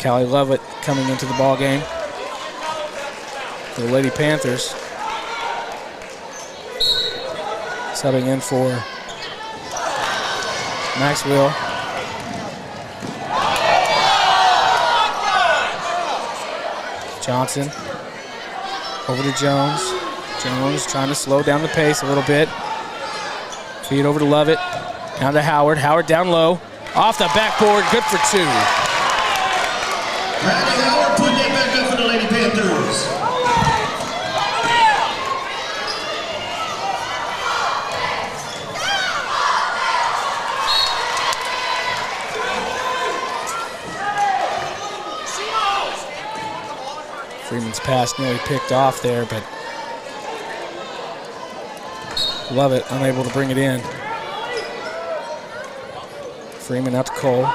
Callie Lovett coming into the ball game. The Lady Panthers. Subbing in for Maxwell. Johnson over to Jones. Jones trying to slow down the pace a little bit. Feed over to Lovett. Down to Howard. Howard down low. Off the backboard. Good for 2. Randy Howard putting it back up for the Lady Panthers. Freeman's pass nearly picked off there, but Lovett unable to bring it in. Freeman out to Cole.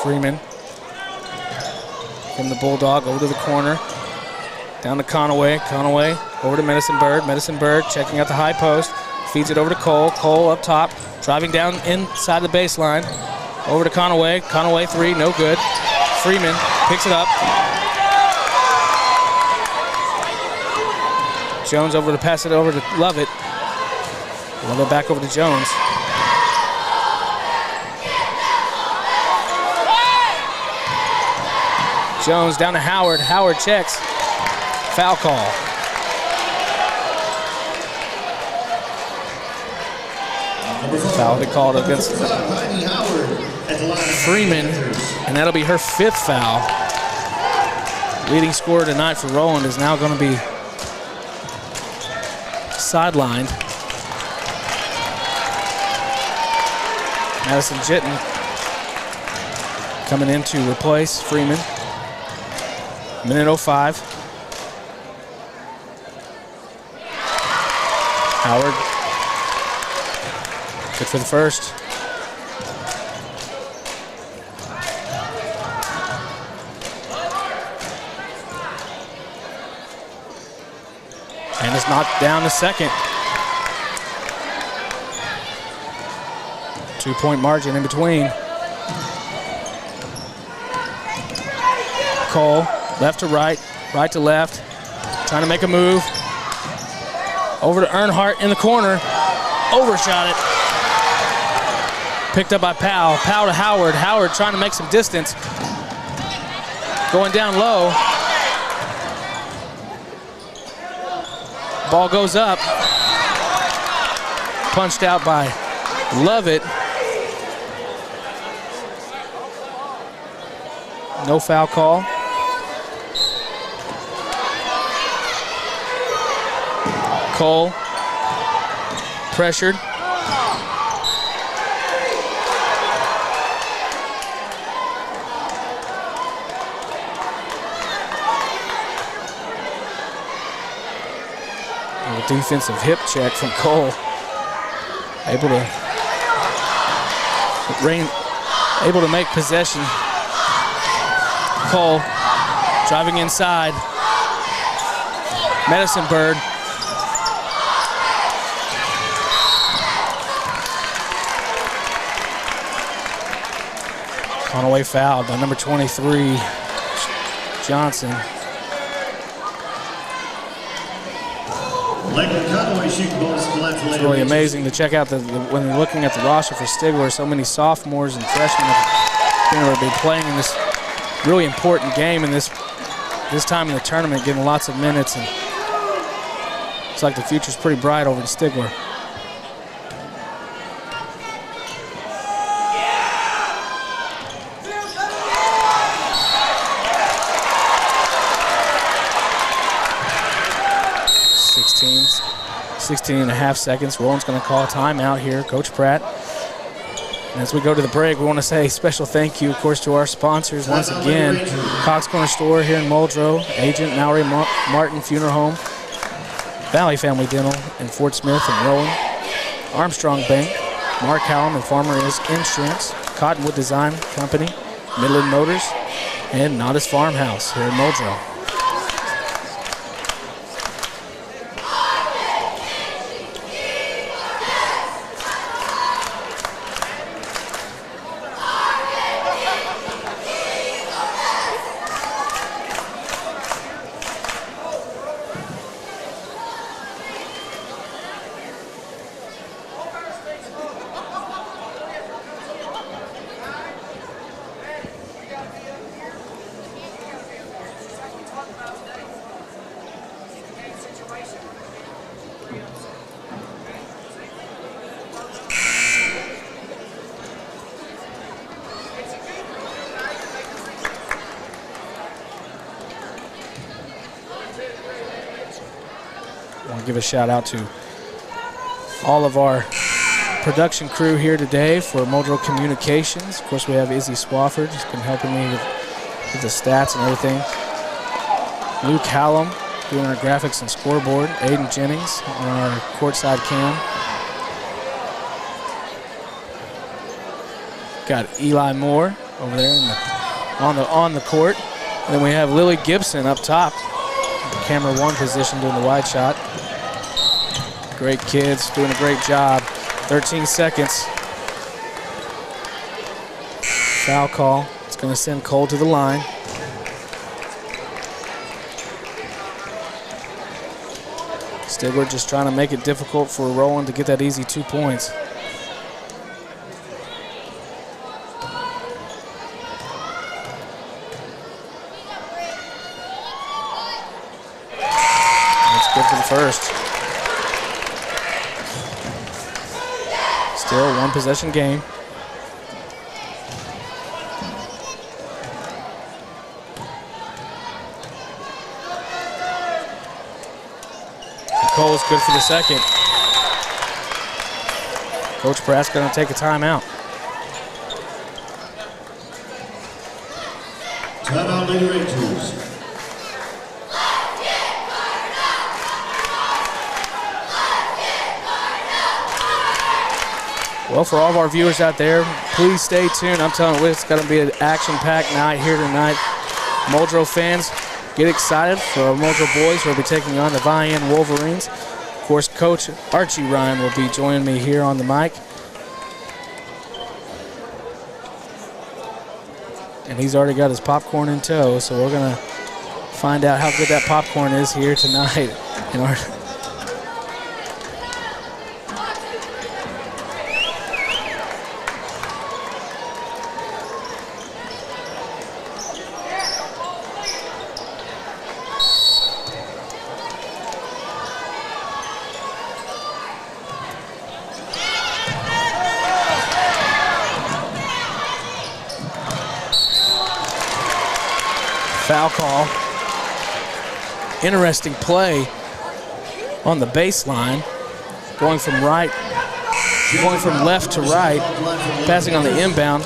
Freeman from the Bulldog over to the corner. Down to Conaway. Conaway over to Medicine Bird. Medicine Bird checking out the high post. Feeds it over to Cole. Cole up top. Driving down inside the baseline. Over to Conaway. Conaway 3, no good. Freeman picks it up. Jones over to pass it over to Lovett. Lovett back over to Jones. Jones down to Howard. Howard checks. Foul call. Foul to be called against Freeman, and that'll be her 5th foul. Leading scorer tonight for Rowland is now going to be sidelined. Madison Jitten coming in to replace Freeman. Minute 05. Howard. Good for the first. And it's knocked down the second. 2-point margin in between. Cole, left to right, right to left. Trying to make a move. Over to Earnhardt in the corner. Overshot it. Picked up by Powell. Powell to Howard. Howard trying to make some distance. Going down low. Ball goes up. Punched out by Lovett. No foul call. Cole. Pressured. A defensive hip check from Cole. Able to make possession. Cole driving inside. Medicine Bird. Conaway fouled by number 23, Johnson. It's really amazing to check out when you're looking at the roster for Stigler, so many sophomores and freshmen have been playing in this really important game in this time in the tournament, getting lots of minutes, and looks like the future's pretty bright over in Stigler. 16 and a half seconds. Roland's going to call a timeout here, Coach Pratt. And as we go to the break, we want to say a special thank you, of course, to our sponsors once again. Cox Corner Store here in Muldrow, Agent Mallory Martin Funeral Home, Valley Family Dental in Fort Smith and Rowan, Armstrong Bank, Mark Hallam and Farmer Insurance, Cottonwood Design Company, Midland Motors, and Nodis Farmhouse here in Muldrow. Give a shout out to all of our production crew here today for Muldrow Communications. Of course, we have Izzy Swafford, who's been helping me with the stats and everything. Luke Hallam doing our graphics and scoreboard. Aiden Jennings on our courtside cam. Got Eli Moore over there on the court. And then we have Lily Gibson up top, camera one position doing the wide shot. Great kids, doing a great job. 13 seconds. Foul call. It's going to send Cole to the line. Stigler just trying to make it difficult for Rowan to get that easy 2 points. That's good for the first. Still one possession game. Cole's good for the second. Coach Pratt's going to take a timeout. Timeout, Lady Rangers. Well, for all of our viewers out there, please stay tuned. I'm telling you, it's going to be an action-packed night here tonight. Muldrow fans, get excited for our Muldrow boys who will be taking on the Vian Wolverines. Of course, Coach Archie Ryan will be joining me here on the mic. And he's already got his popcorn in tow, so we're going to find out how good that popcorn is here tonight in our foul call. Interesting play on the baseline, going from left to right, passing on the inbound.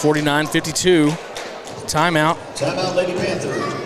.49-52, timeout. Timeout, Lady Panther.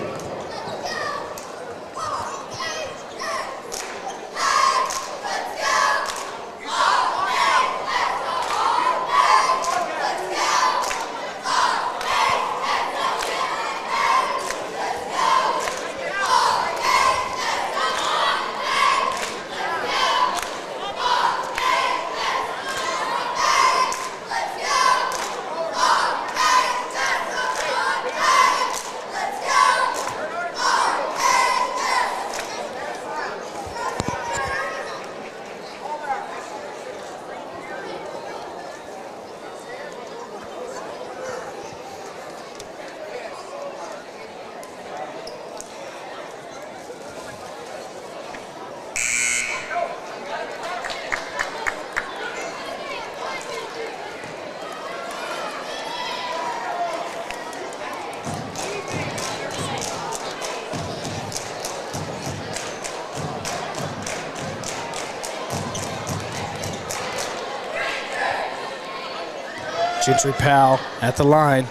Gentry Powell at the line.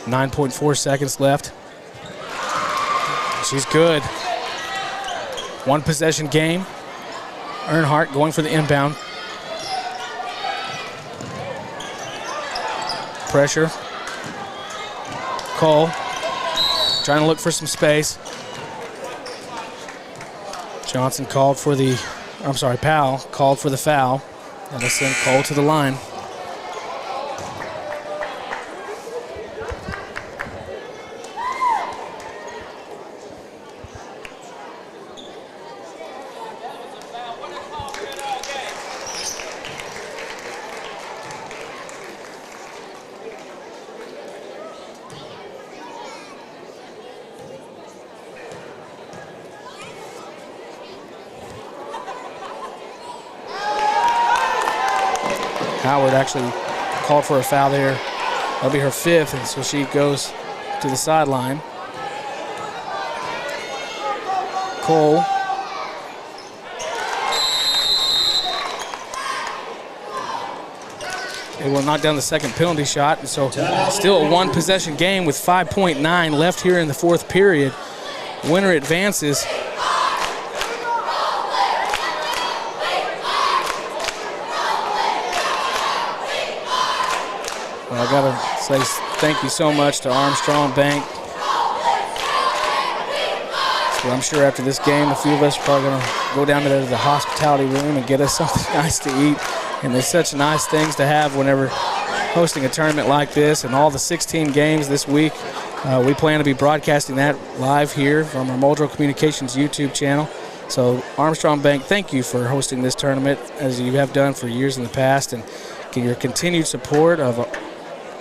9.4 seconds left. She's good. One possession game. Earnhardt going for the inbound. Pressure. Cole trying to look for some space. Johnson called for the, Powell called for the foul. That'll send Cole to the line. Howard actually called for a foul there. That'll be her 5th, and so she goes to the sideline. Cole. They will knock down the second penalty shot, and so still a one-possession game with 5.9 left here in the 4th period. Winner advances. I gotta say thank you so much to Armstrong Bank. So I'm sure after this game, a few of us are probably gonna go down to the hospitality room and get us something nice to eat. And there's such nice things to have whenever hosting a tournament like this, and all the 16 games this week. We plan to be broadcasting that live here from our Muldrow Communications YouTube channel. So Armstrong Bank, thank you for hosting this tournament as you have done for years in the past, and your continued support of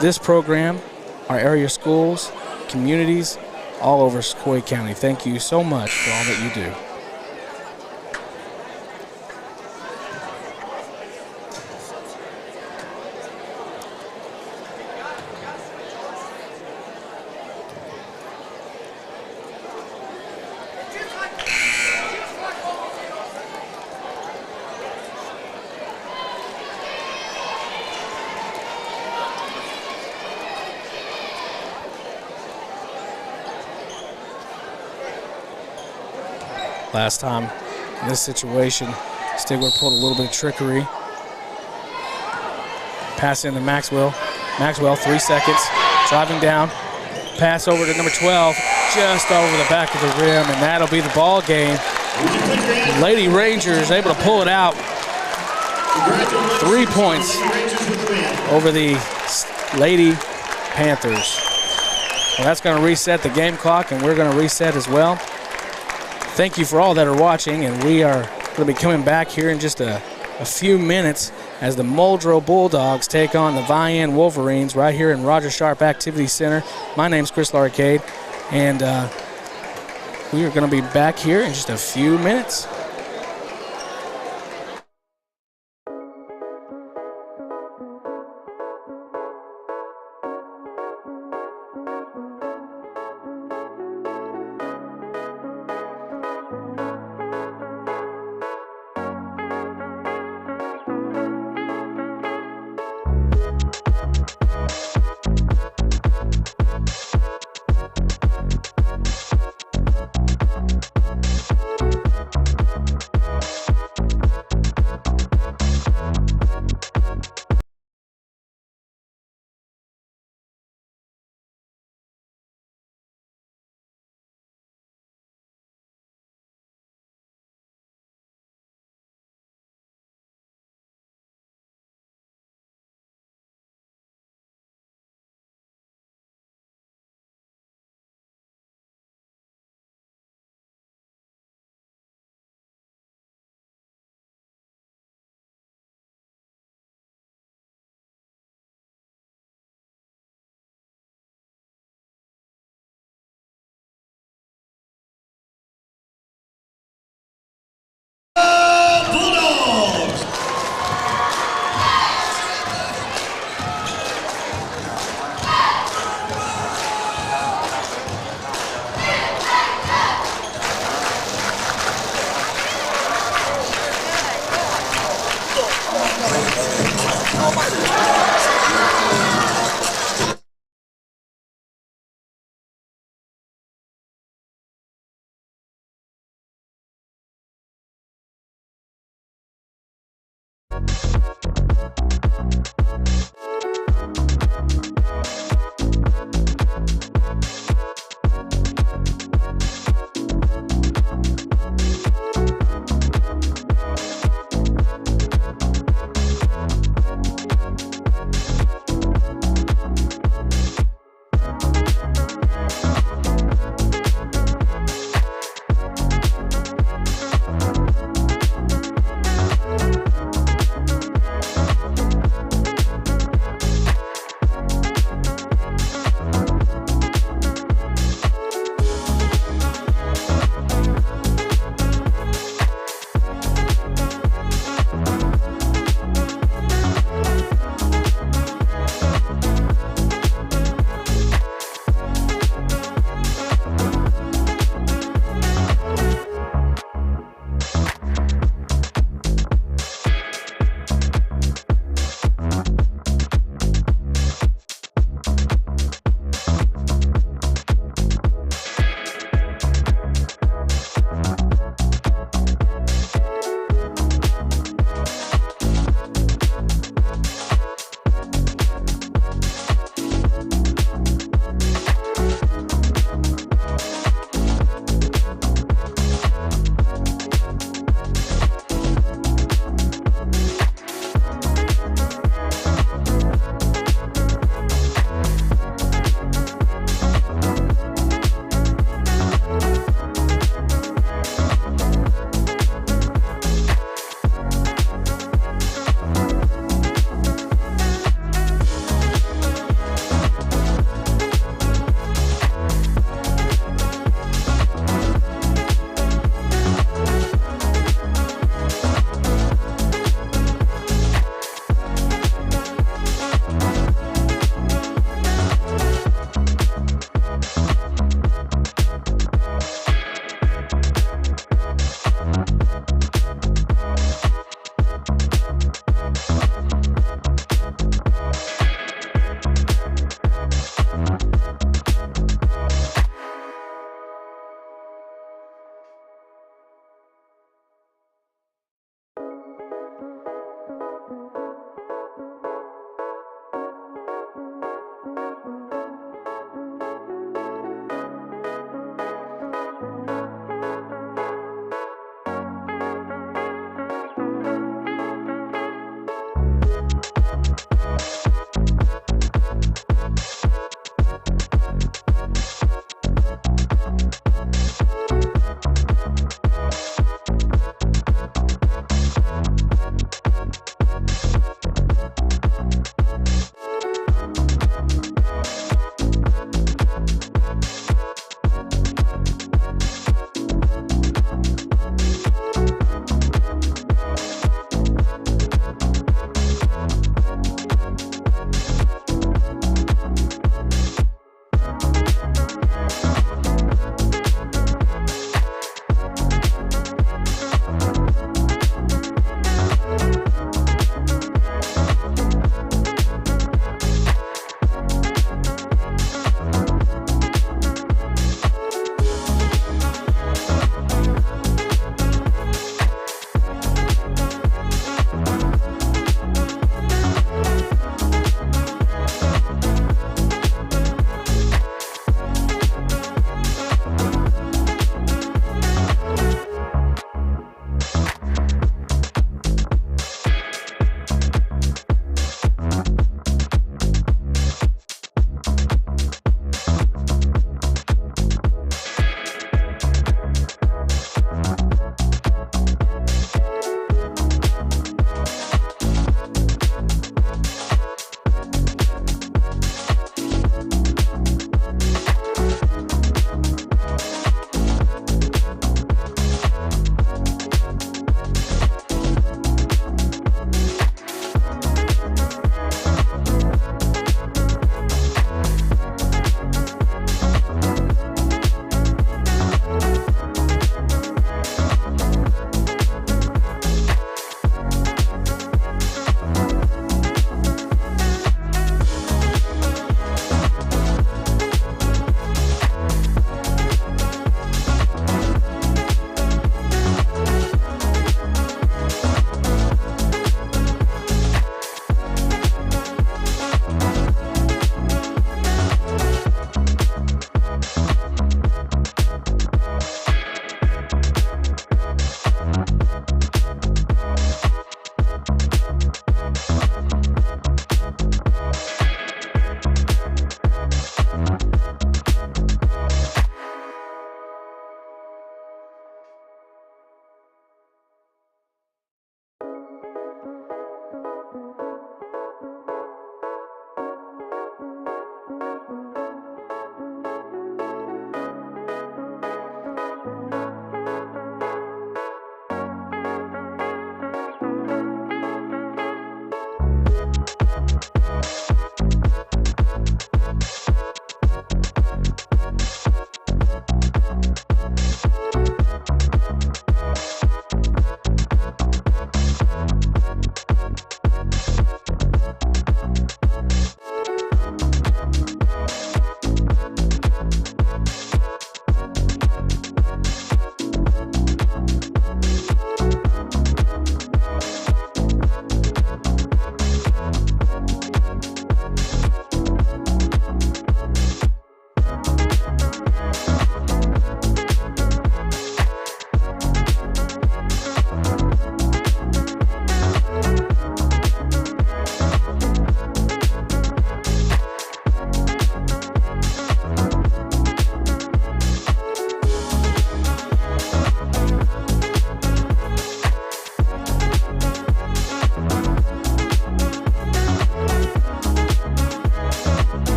this program, our area schools, communities, all over Sequoyah County. Thank you so much for all that you do. Last time in this situation, Stigler pulled a little bit of trickery. Pass into Maxwell. Maxwell, 3 seconds, driving down. Pass over to number 12, just over the back of the rim, and that'll be the ball game. Lady Rangers able to pull it out. 3 points over the Lady Panthers. Well, that's going to reset the game clock, and we're going to reset as well. Thank you for all that are watching, and we are going to be coming back here in just a few minutes as the Muldrow Bulldogs take on the Vian Wolverines right here in Roger Sharp Activity Center. My name's Chris Larcade, and we are going to be back here in just a few minutes.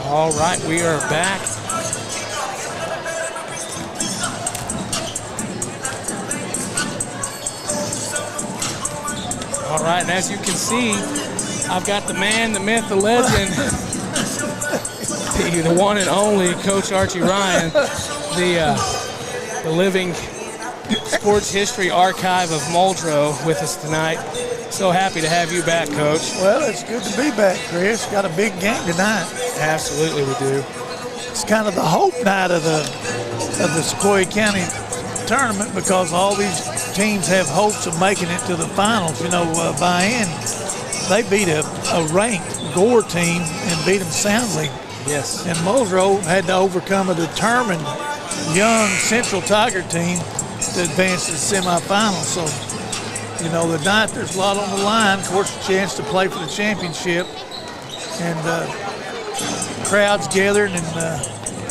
All right, we are back. All right, and as you can see, I've got the man, the myth, the legend, the one and only Coach Archie Ryan, the living sports history archive of Muldrow with us tonight. So happy to have you back, Coach. Well, it's good to be back, Chris. Got a big game tonight. Absolutely, we do. It's kind of the hope night of the Sequoyah County tournament because all these teams have hopes of making it to the finals. You know, Vian, they beat a ranked Gore team and beat them soundly. Yes. And Muldrow had to overcome a determined young Central Tiger team to advance to the semifinals. So, you know, tonight there's a lot on the line. Of course, a chance to play for the championship. And crowds gathered, and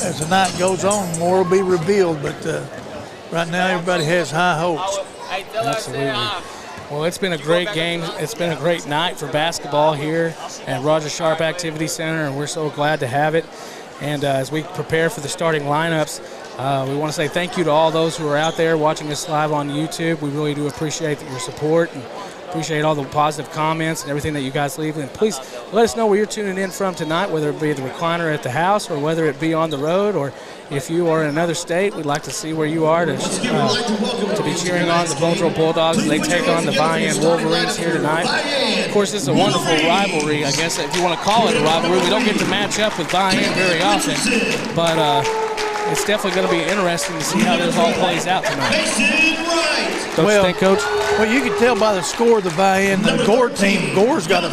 as the night goes on, more will be revealed. But right now, everybody has high hopes. Absolutely. Well, it's been a great game. It's been a great night for basketball here at Roger Sharp Activity Center, and we're so glad to have it. And as we prepare for the starting lineups, we want to say thank you to all those who are out there watching us live on YouTube. We really do appreciate your support and appreciate all the positive comments and everything that you guys leave. And please let us know where you're tuning in from tonight, whether it be the recliner at the house or whether it be on the road, or if you are in another state, we'd like to see where you are to be cheering on the Muldrow Bulldogs as they take on the Vian Wolverines here tonight. Of course, this is a wonderful rivalry, I guess, if you want to call it a rivalry. We don't get to match up with Vian very often, but it's definitely going to be interesting to see how this all plays out tonight. Don't you think, Coach? Well, you can tell by the score of the Vian, the Gore team. Gore's got a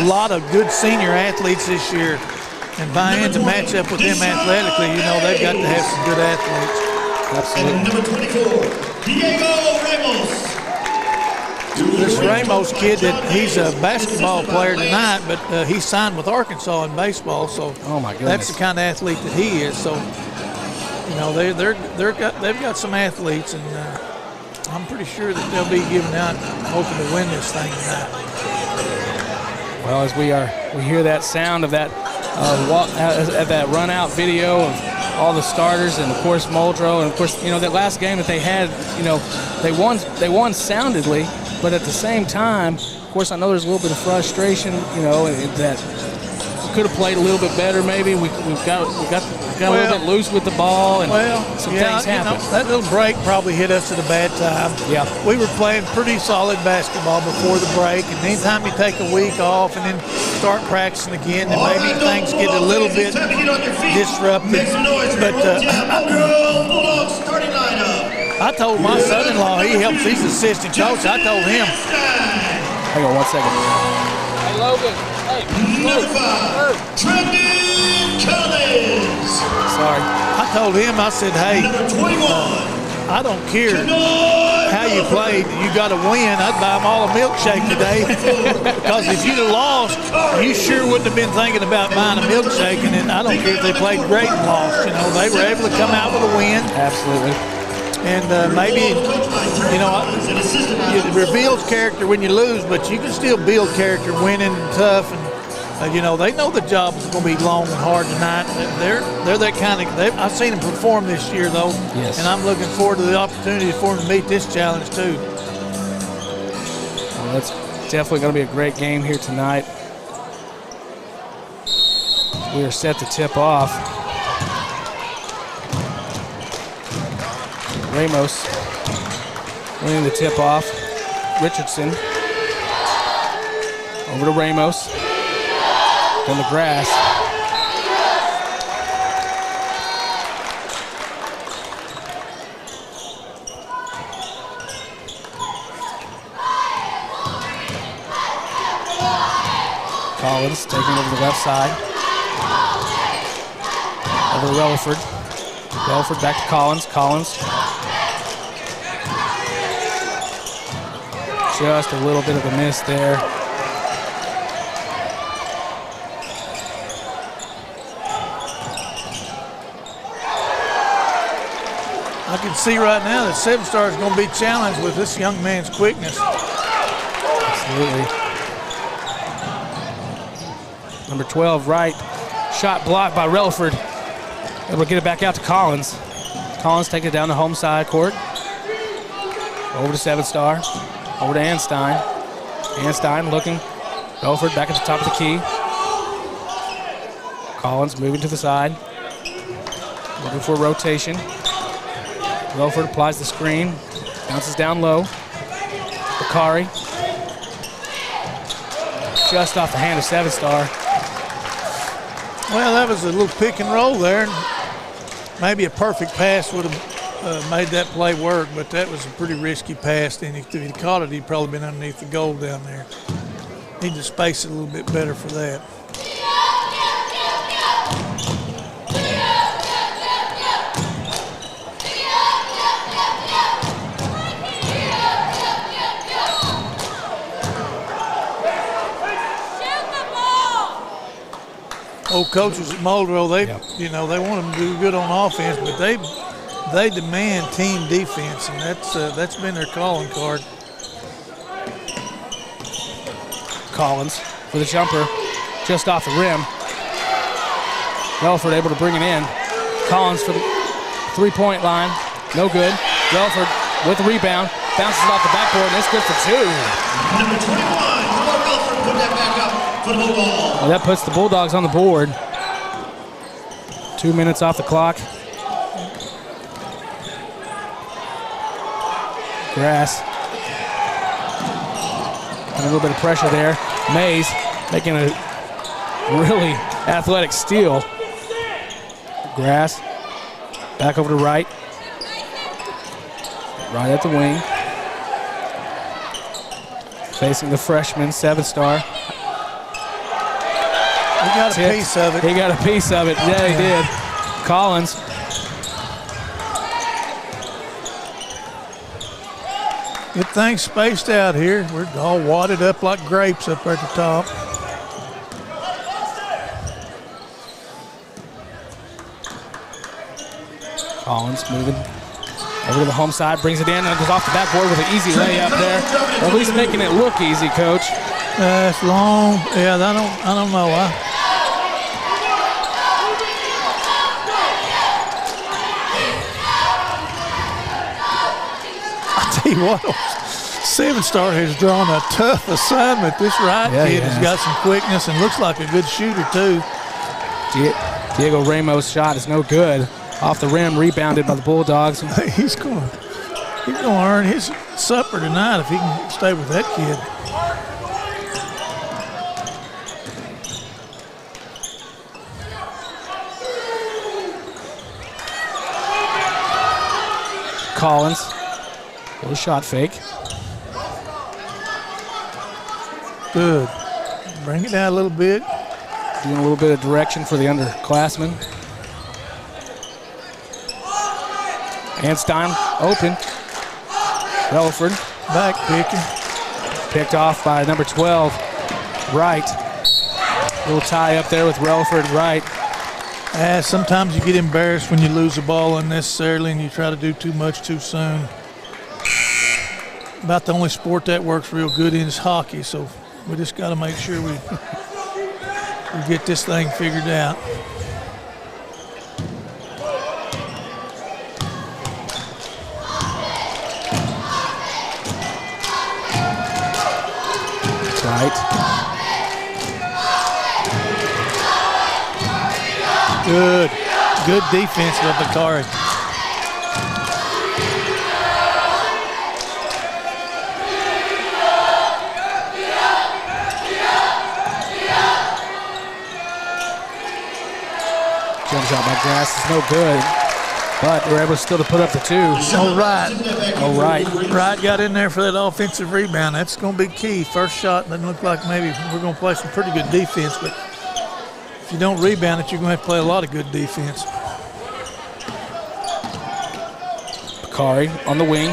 lot of good senior athletes this year. And Vian to match up with them athletically, you know, they've got to have some good athletes. Absolutely. And number 24, Diego Ramos. This Ramos kid, he's a basketball player tonight, but he signed with Arkansas in baseball, so oh my goodness, that's the kind of athlete that he is. So, you know, they've got some athletes, and I'm pretty sure that they'll be giving out, hoping to win this thing tonight. Well, as we hear that sound of that that run-out video of all the starters, and of course Muldrow, and of course, you know, that last game that they had, you know, they won soundedly, but at the same time, of course, I know there's a little bit of frustration, you know, that we could have played a little bit better. Maybe we got a little bit loose with the ball, and some things happened. You know, that little break probably hit us at a bad time. Yeah, we were playing pretty solid basketball before the break, and anytime you take a week off and then start practicing again, then maybe things get a little bit disrupted. But I told my son-in-law, he helps, he's assistant coach. I told him. Hang on 1 second. Hey, Logan. Hey, Number 5, Trendon Collins. Sorry. I told him, I said, hey, Number 21, I don't care how you played, you got to win. I'd buy them all a milkshake today. Because if you'd have lost, you sure wouldn't have been thinking about buying a milkshake. And then I don't care if they played great and lost. You know, they were able to come out with a win. Absolutely. And maybe, you know, it reveals character when you lose, but you can still build character winning and tough. And, you know, they know the job is going to be long and hard tonight. They're that kind of – I've seen them perform this year, though. Yes. And I'm looking forward to the opportunity for them to meet this challenge, too. Well, that's definitely going to be a great game here tonight. We are set to tip off. Ramos winning the tip off. Richardson over to Ramos on the grass. Collins taking over the left side. Over to Relaford. Relaford back to Collins. Collins. Just a little bit of a miss there. I can see right now that 7 Star is going to be challenged with this young man's quickness. Absolutely. Number 12, Wright, Shot blocked by Relaford. Able to get it back out to Collins. Collins takes it down the home side court. Over to 7-star. Over to Anstein. Anstein looking. Relaford back at the top of the key. Collins moving to the side. Looking for a rotation. Relaford applies the screen. Bounces down low. Bakari. Just off the hand of 7-star. Well, that was a little pick and roll there. Maybe a perfect pass would have made that play work, but that was a pretty risky pass. And if he caught it, he'd probably been underneath the goal down there. Need to space it a little bit better for that. Old coaches at Muldrow, they they want them to do good on offense, but they demand team defense, and that's been their calling card. Collins for the jumper, just off the rim. Relaford able to bring it in. Collins for the three-point line, no good. Relaford with the rebound, bounces it off the backboard, and it's good for 2. Number 21, Relaford, put that back up for the ball. Well, that puts the Bulldogs on the board. 2 minutes off the clock. Grass. And a little bit of pressure there. Mays making a really athletic steal. Grass. Back over to right. Right at the wing. Facing the freshman, 7-star. He got a piece of it. He got a piece of it. Yeah, he did. Collins. Good thing spaced out here. We're all wadded up like grapes up there at the top. Collins moving over to the home side, brings it in, and goes off the backboard with an easy layup there. Or at least making it look easy, Coach. That's long. Yeah, I don't know. I tell you what, 7-star has drawn a tough assignment. This Wright kid has got some quickness and looks like a good shooter too. Diego Ramos' shot is no good. Off the rim, rebounded by the Bulldogs. He's going to earn his supper tonight if he can stay with that kid. Collins, little shot fake. Good. Bring it down a little bit. Doing a little bit of direction for the underclassmen. Anstein open. Relaford. Back picking. Picked off by number 12, Wright. Little tie up there with Relaford and Wright. Sometimes you get embarrassed when you lose the ball unnecessarily and you try to do too much too soon. About the only sport that works real good in is hockey, so we just got to make sure we get this thing figured out. Right. Good defense by Bakari. Jump shot by Grass is no good, but we're able still to put up the 2. All right. Wright got in there for that offensive rebound. That's going to be key. First shot doesn't look like maybe we're going to play some pretty good defense, but if you don't rebound it, you're going to have to play a lot of good defense. Bakari on the wing.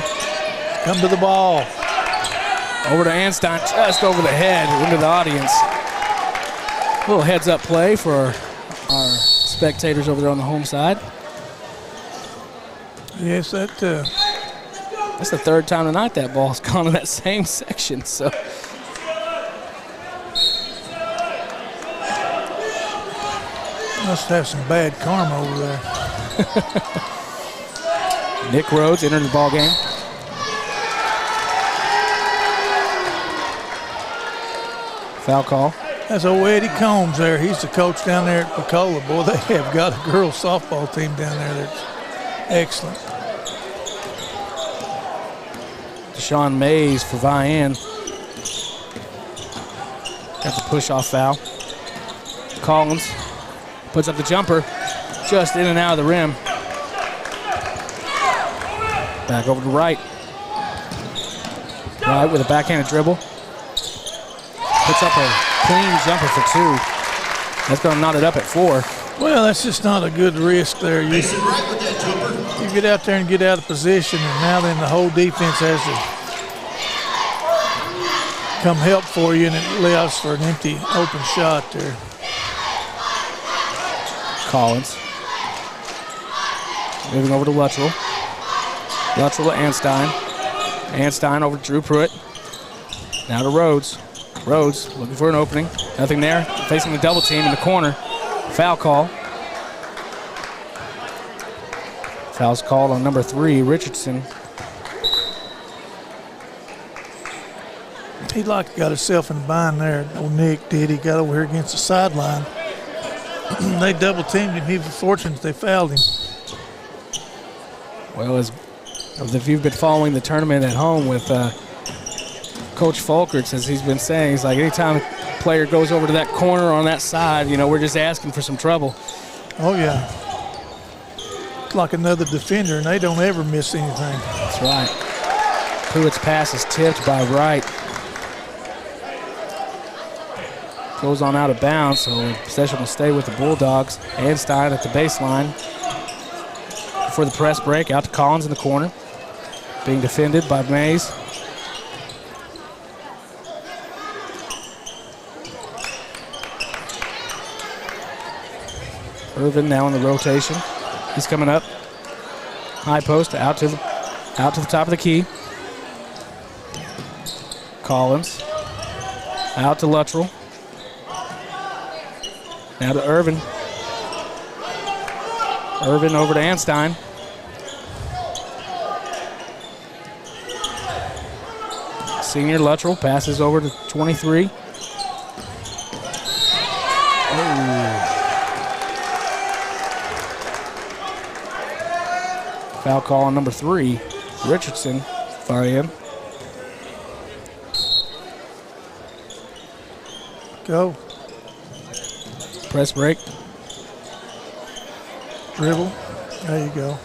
Come to the ball. Over to Anstein, just over the head into the audience. A little heads-up play for our spectators over there on the home side. Yes, that's the third time tonight that ball's gone in that same section. So Must have some bad karma over there. Nick Rhodes entered the ball game. Foul call. That's old Eddie Combs there. He's the coach down there at Pecola. Boy, they have got a girls softball team down there that's excellent. Deshaun Mays for Vian. Got the push-off foul. Collins puts up the jumper, just in and out of the rim. Back over to Wright. Wright with a backhanded dribble. Puts up a clean jumper for 2. That's going to knot it up at 4. Well, that's just not a good risk there. You get out there and get out of position, and now then the whole defense has to come help for you, and it allows for an empty open shot there. Collins. Moving over to Luttrell. Luttrell to Anstein. Anstein over to Drew Pruitt. Now to Rhodes. Rhodes looking for an opening. Nothing there. Facing the double team in the corner. Foul call. Foul's called on number 3, Richardson. He got himself in a bind there. Old Nick did. He got over here against the sideline. They double teamed him. He was fortunate they fouled him. Well, as if you've been following the tournament at home with Coach Folkerts, as he's been saying, he's like, anytime a player goes over to that corner on that side, you know, we're just asking for some trouble. Oh, yeah. It's like another defender, and they don't ever miss anything. That's right. Pruitt's pass is tipped by Wright. Goes on out of bounds, so possession will stay with the Bulldogs. Anstein at the baseline. For the press break, out to Collins in the corner. Being defended by Mays. Irvin now in the rotation. He's coming up. High post out to the top of the key. Collins. Out to Luttrell. Now to Irvin. Irvin over to Anstein. Senior Luttrell passes over to 23. Foul call on number 3, Richardson, far in. Go. Press break. Dribble. There you go.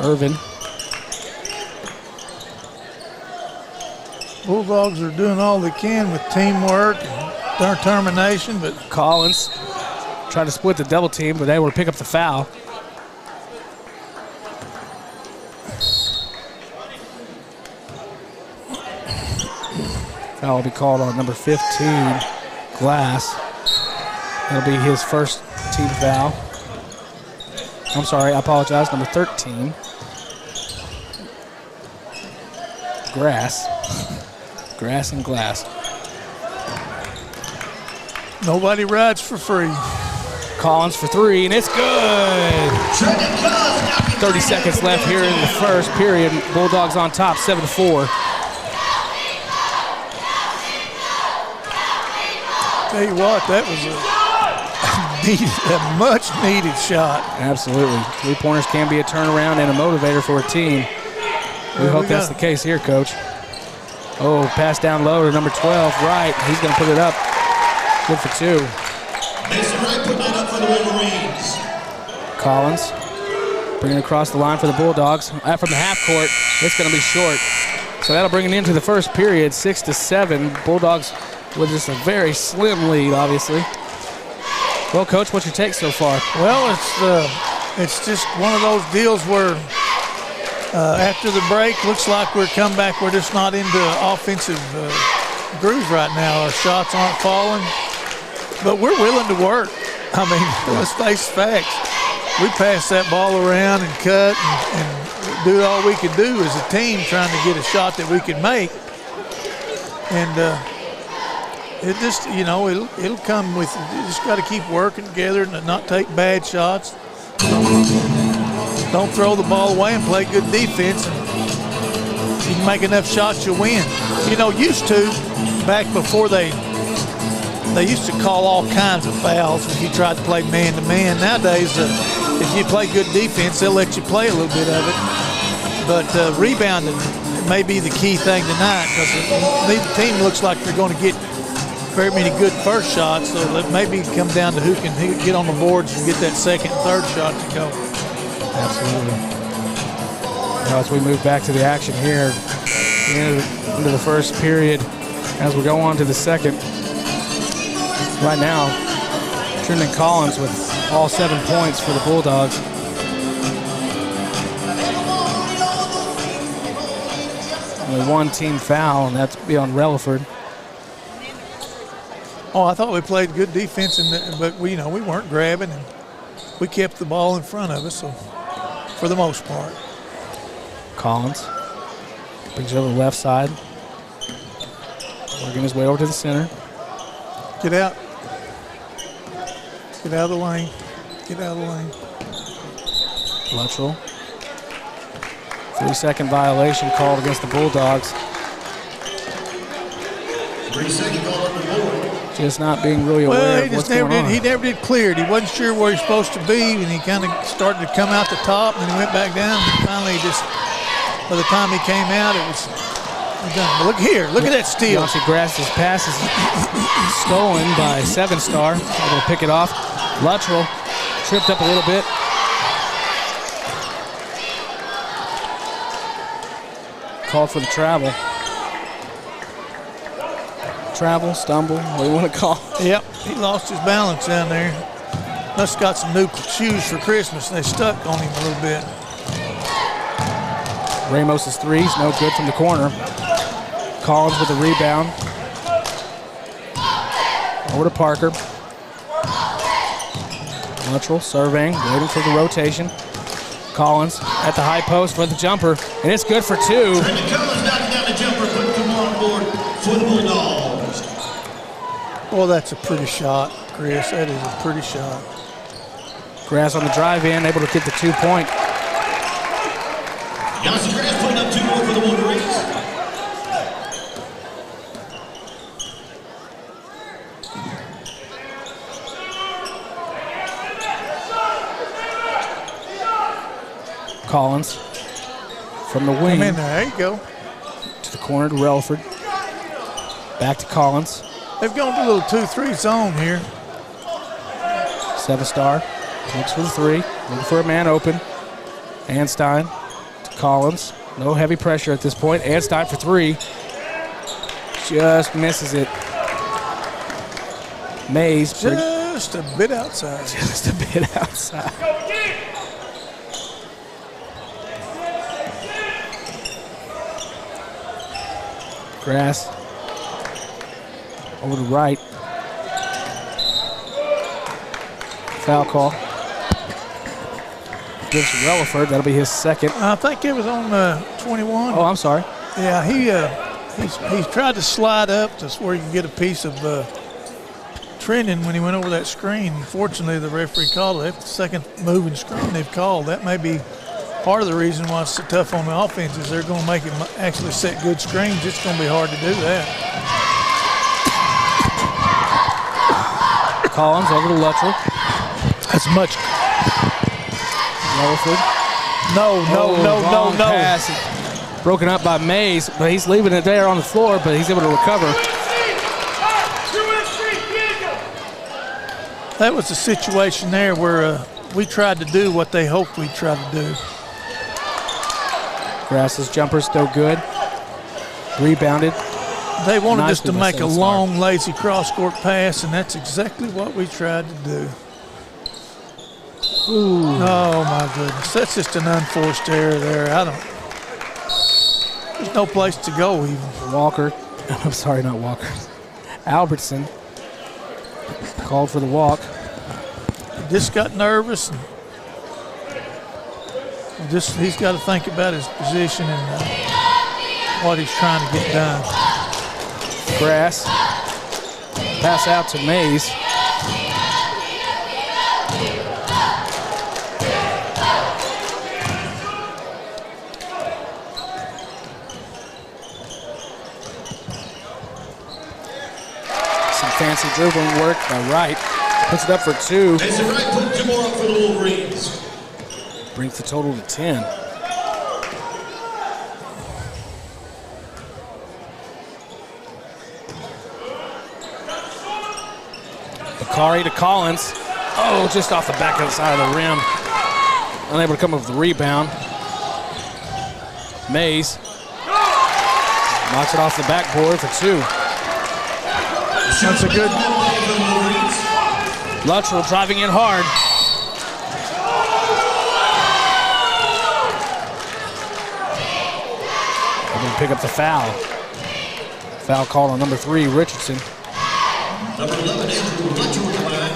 Irvin. Bulldogs are doing all they can with teamwork and determination, but Collins tried to split the double team, but able to pick up the foul. Foul will be called on number 15, Glass. That'll be his first team foul. I'm sorry, I apologize, number 13. Grass. Grass and Glass. nobody rides for free. Collins for 3, and it's good. 30 seconds left here in the first period. Bulldogs on top, 7-4. Tell you what, that was a much needed shot. Absolutely. 3-pointers can be a turnaround and a motivator for a team. We hope that's the case here, Coach. Oh, pass down low to number 12, Wright. He's going to put it up. Good for 2. Mason Wright putting it up for the Wolverines. Collins bringing it across the line for the Bulldogs. From the half court, it's going to be short. So that'll bring it into the first period, 6-7. Bulldogs with just a very slim lead, obviously. Well, Coach, what's your take so far? Well, it's just one of those deals where after the break, looks like we're come back. We're just not into offensive groove right now. Our shots aren't falling, but we're willing to work. I mean, let's face facts. we passed that ball around and cut and do all we could do as a team trying to get a shot that we could make. And it just, you know, it'll come with, you just got to keep working together and not take bad shots. Don't throw the ball away and play good defense. And you can make enough shots, you'll win. You know, used to, back before they used to call all kinds of fouls if you tried to play man-to-man. Nowadays, if you play good defense, they'll let you play a little bit of it. But rebounding may be the key thing tonight because neither team looks like they're going to get very many good first shots, so that maybe come down to who can get on the boards and get that second and third shot to go. Absolutely. Now as we move back to the action here, into the first period, as we go on to the second, right now, Trendon Collins with all 7 points for the Bulldogs. Only one team foul, and that's be on Relaford. Oh, I thought we played good defense, but we weren't grabbing, and we kept the ball in front of us, so for the most part. Collins brings it over the left side, working his way over to the center. Get out. Get out of the lane. Get out of the lane. Luttrell. 3-second violation called against the Bulldogs. 3-second call on the board. Just not being really aware of what's going on. He never did clear it. He wasn't sure where he's supposed to be, and he kind of started to come out the top, and then he went back down, and finally by the time he came out, it was done. But look here. Look at that steal. Yancey Grass's pass is stolen by 7-star. Able to pick it off. Luttrell tripped up a little bit. Called for the travel. Travel, stumble, what do you want to call it? Yep, he lost his balance down there. Must have got some new shoes for Christmas. They stuck on him a little bit. Ramos' threes, no good from the corner. Collins with the rebound. Over to Parker. Luttrell surveying, waiting for the rotation. Collins at the high post for the jumper, and it's good for two. Trendon Collins knocking down the jumper, putting 2 on board for the Bulldogs. Well, that's a pretty shot, Chris. That is a pretty shot. Grass on the drive-in, able to get the 2-point. Yancey Grass putting up 2 more for the Wolverines. Collins from the wing. Come in there. There you go. To the corner to Relaford. Back to Collins. They've gone to a little 2-3 zone here. 7-star. Looks for the 3. Looking for a man open. Anstein to Collins. No heavy pressure at this point. Anstein for 3. Just misses it. Mays. Just a bit outside. Just a bit outside. Grass over to right. Foul call against Relaford. That'll be his second. I think it was on 21. Oh, I'm sorry. Yeah, he's tried to slide up to where you can get a piece of Trendon when he went over that screen. Fortunately, the referee called it. That's the second moving screen they've called. That may be part of the reason why it's so tough on the offense is they're going to make him actually set good screens. It's going to be hard to do that. Collins over to Luttrell. That's much. Relaford. No. Pass. Broken up by Mays, but he's leaving it there on the floor, but he's able to recover. That was a situation there where we tried to do what they hoped we'd try to do. Grass's jumper still good. Rebounded. They wanted us to Nicely by make a 7-star. long, lazy cross-court pass, and that's exactly what we tried to do. Ooh. Oh, my goodness. That's just an unforced error there. There's no place to go even. Walker. I'm sorry, not Walker. Albertson called for the walk. Just got nervous and He's got to think about his position and what he's trying to get done. Grass. Pass out to Mays. Some fancy dribbling work by Wright. Puts it up for 2. Mason Wright put 2 more up for the Wolverines. Brings the total to 10. Bakari to Collins. Oh, just off the back of the side of the rim. Unable to come up with the rebound. Mays knocks it off the backboard for 2. That's a good. Luttrell driving in hard. They're going to pick up the foul. Foul called on number 3, Richardson. Number 11, Andrew Luttrell with the line.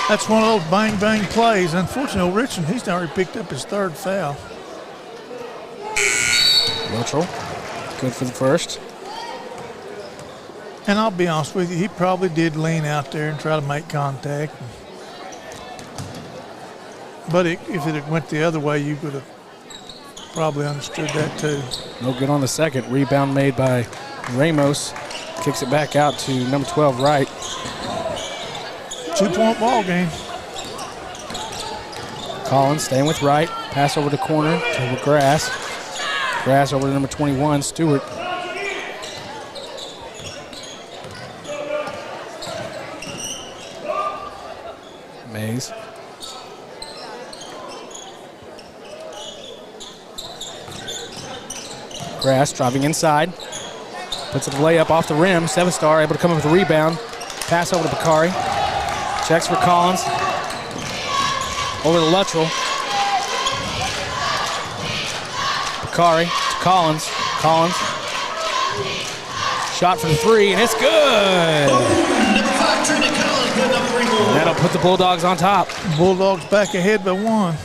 That's one of those bang-bang plays. Unfortunately, Richardson, he's already picked up his 3rd foul. Luttrell, good for the first. And I'll be honest with you, he probably did lean out there and try to make contact. But if it had went the other way, you would have probably understood that too. No good on the second. Rebound made by Ramos. Kicks it back out to number 12, Wright. 2-point ball game. Collins staying with Wright. Pass over the corner to Grass. Grass over to number 21, Stewart. Mays. Grass driving inside. Puts a layup off the rim. 7-star able to come up with a rebound. Pass over to Bakari. Checks for Collins. Over to Luttrell. Bakari to Collins. Collins. Shot for the 3, and it's good. Number 5, Trinity Collins putting up 3 more. That'll put the Bulldogs on top. Bulldogs back ahead by 1.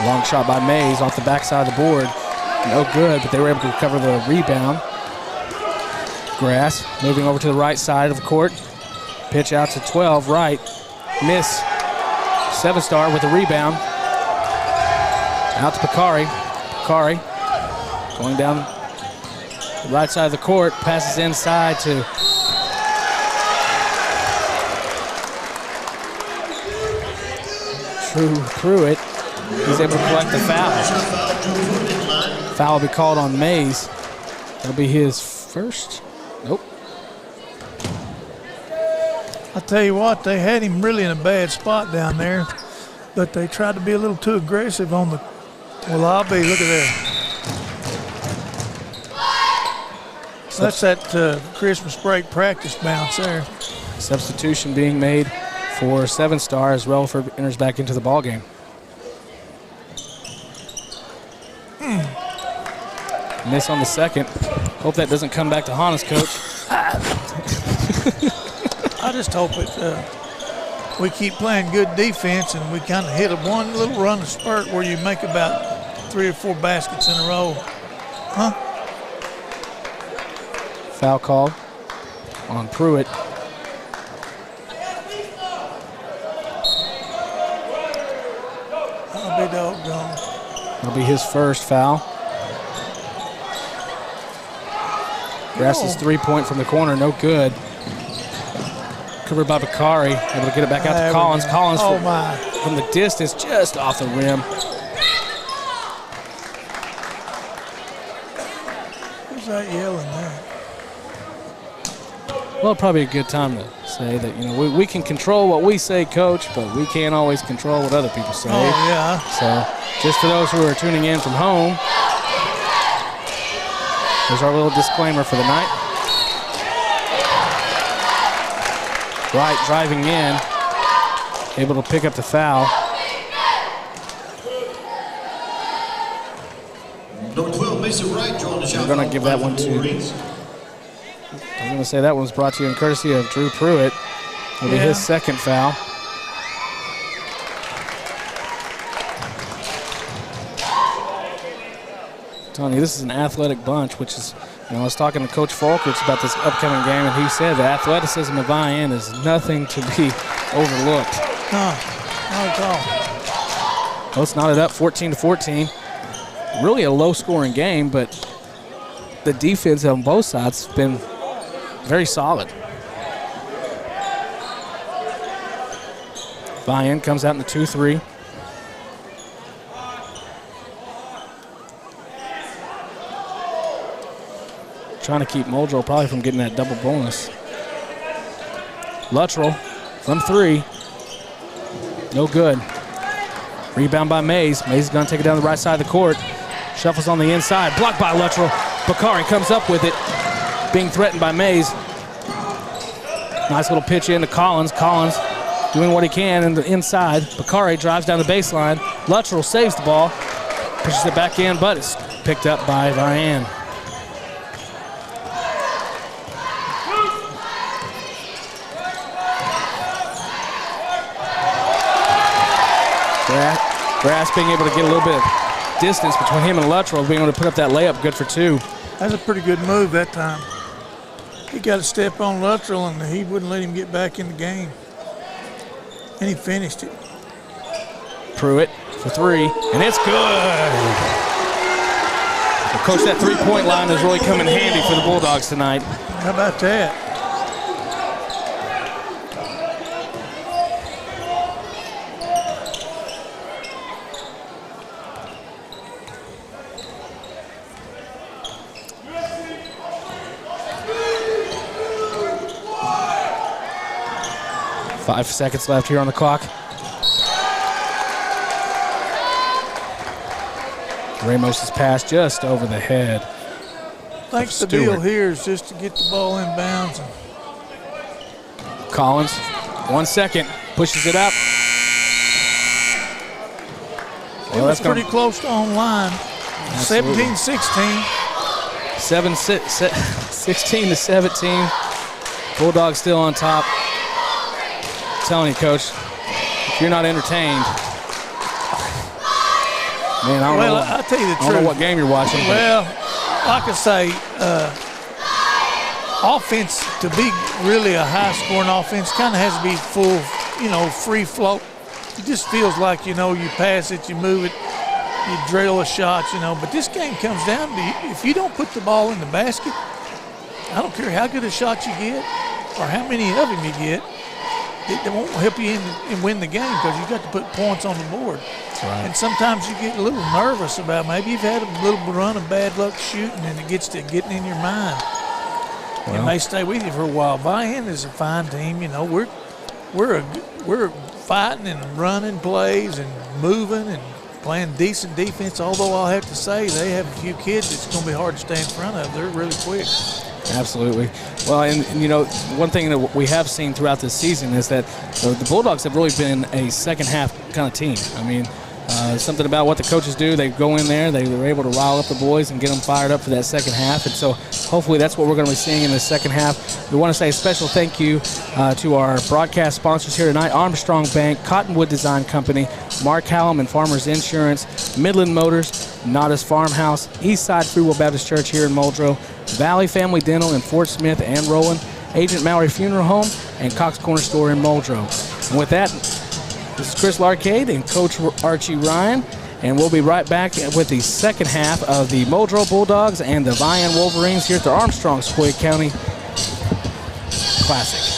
Long shot by Mays off the backside of the board. No good, but they were able to recover the rebound. Grass moving over to the right side of the court. Pitch out to 12, Wright. Miss. 7-star with the rebound. Out to Bakari. Bakari going down the right side of the court. Passes inside to Pruitt. He's able to collect the foul. Foul will be called on Mays. That'll be his first. Nope. I tell you what, they had him really in a bad spot down there, but they tried to be a little too aggressive on the. Well, I'll be. Look at that. That's that Christmas break practice bounce there. Substitution being made for 7-star as Relaford enters back into the ballgame. Miss on the second. Hope that doesn't come back to Hannes, Coach. I just hope we keep playing good defense and we kind of hit one little run of spurt where you make about 3 or 4 baskets in a row. Huh? Foul call on Pruitt. I'll be doggone. That'll be his first foul. Grass's 3-point from the corner, no good. Covered by Bakari, able to get it back out to Collins. Collins from the distance, just off the rim. Who's that yelling there? Well, probably a good time to say that, you know, we can control what we say, Coach, but we can't always control what other people say. Oh, yeah. So, just for those who are tuning in from home, here's our little disclaimer for the night. Wright driving in. able to pick up the foul. Number 12, Mason Wright, drawing the shot. We're going to give that one to. I'm going to say that one was brought to you in courtesy of Drew Pruitt. It'll be his second foul. Telling you, this is an athletic bunch, which is, I was talking to Coach Folkerts about this upcoming game, and he said the athleticism of Vian is nothing to be overlooked. No, not at all. Let's knot it up 14-14. Really a low-scoring game, but the defense on both sides has been very solid. Vian comes out in the 2-3. Trying to keep Muldrow probably from getting that double bonus. Luttrell from 3. No good. Rebound by Mays. Mays is going to take it down the right side of the court. Shuffles on the inside. Blocked by Luttrell. Bakari comes up with it. Being threatened by Mays. Nice little pitch into Collins. Collins doing what he can in the inside. Bakari drives down the baseline. Luttrell saves the ball. Pushes it back in, but it's picked up by Vian. Grass being able to get a little bit of distance between him and Luttrell, being able to put up that layup, good for 2. That's a pretty good move that time. He got a step on Luttrell, and he wouldn't let him get back in the game. And he finished it. Pruitt for 3, and it's good. Well, Coach, that three-point line has really come in handy for the Bulldogs tonight. How about that? 5 seconds left here on the clock. Ramos' pass just over the head. I think the deal here is just to get the ball in bounds. Collins, 1 second, pushes it up. It was pretty close to online. 17-16. 16-17. Bulldogs still on top. I'm telling you, Coach, if you're not entertained, man, I I'll tell you the truth. I don't know what game you're watching. Well, like I say, offense, to be really a high-scoring offense, kind of has to be full, free flow. It just feels like, you pass it, you move it, you drill a shot, But this game comes down to if you don't put the ball in the basket, I don't care how good a shot you get or how many of them you get, it won't help you in win the game because you've got to put points on the board. That's right. And sometimes you get a little nervous about maybe you've had a little run of bad luck shooting and it gets to getting in your mind. Well, it may stay with you for a while. Vian is a fine team. We're fighting and running plays and moving and playing decent defense, although I'll have to say they have a few kids that's going to be hard to stay in front of. They're really quick. Absolutely. Well, and one thing that we have seen throughout this season is that the Bulldogs have really been a second half kind of team. I mean, something about what the coaches do, they go in there, they were able to rile up the boys and get them fired up for that second half. And so hopefully that's what we're going to be seeing in the second half. We want to say a special thank you to our broadcast sponsors here tonight, Armstrong Bank, Cottonwood Design Company, Mark Hallam and Farmers Insurance, Midland Motors, Nodda's Farmhouse, Eastside Free Will Baptist Church here in Muldrow, Valley Family Dental in Fort Smith and Rowan, Agent Mallory Funeral Home, and Cox Corner Store in Muldrow. And with that, this is Chris Larcade and Coach Archie Ryan, and we'll be right back with the second half of the Muldrow Bulldogs and the Vian Wolverines here at the Armstrong Sequoyah County Classic.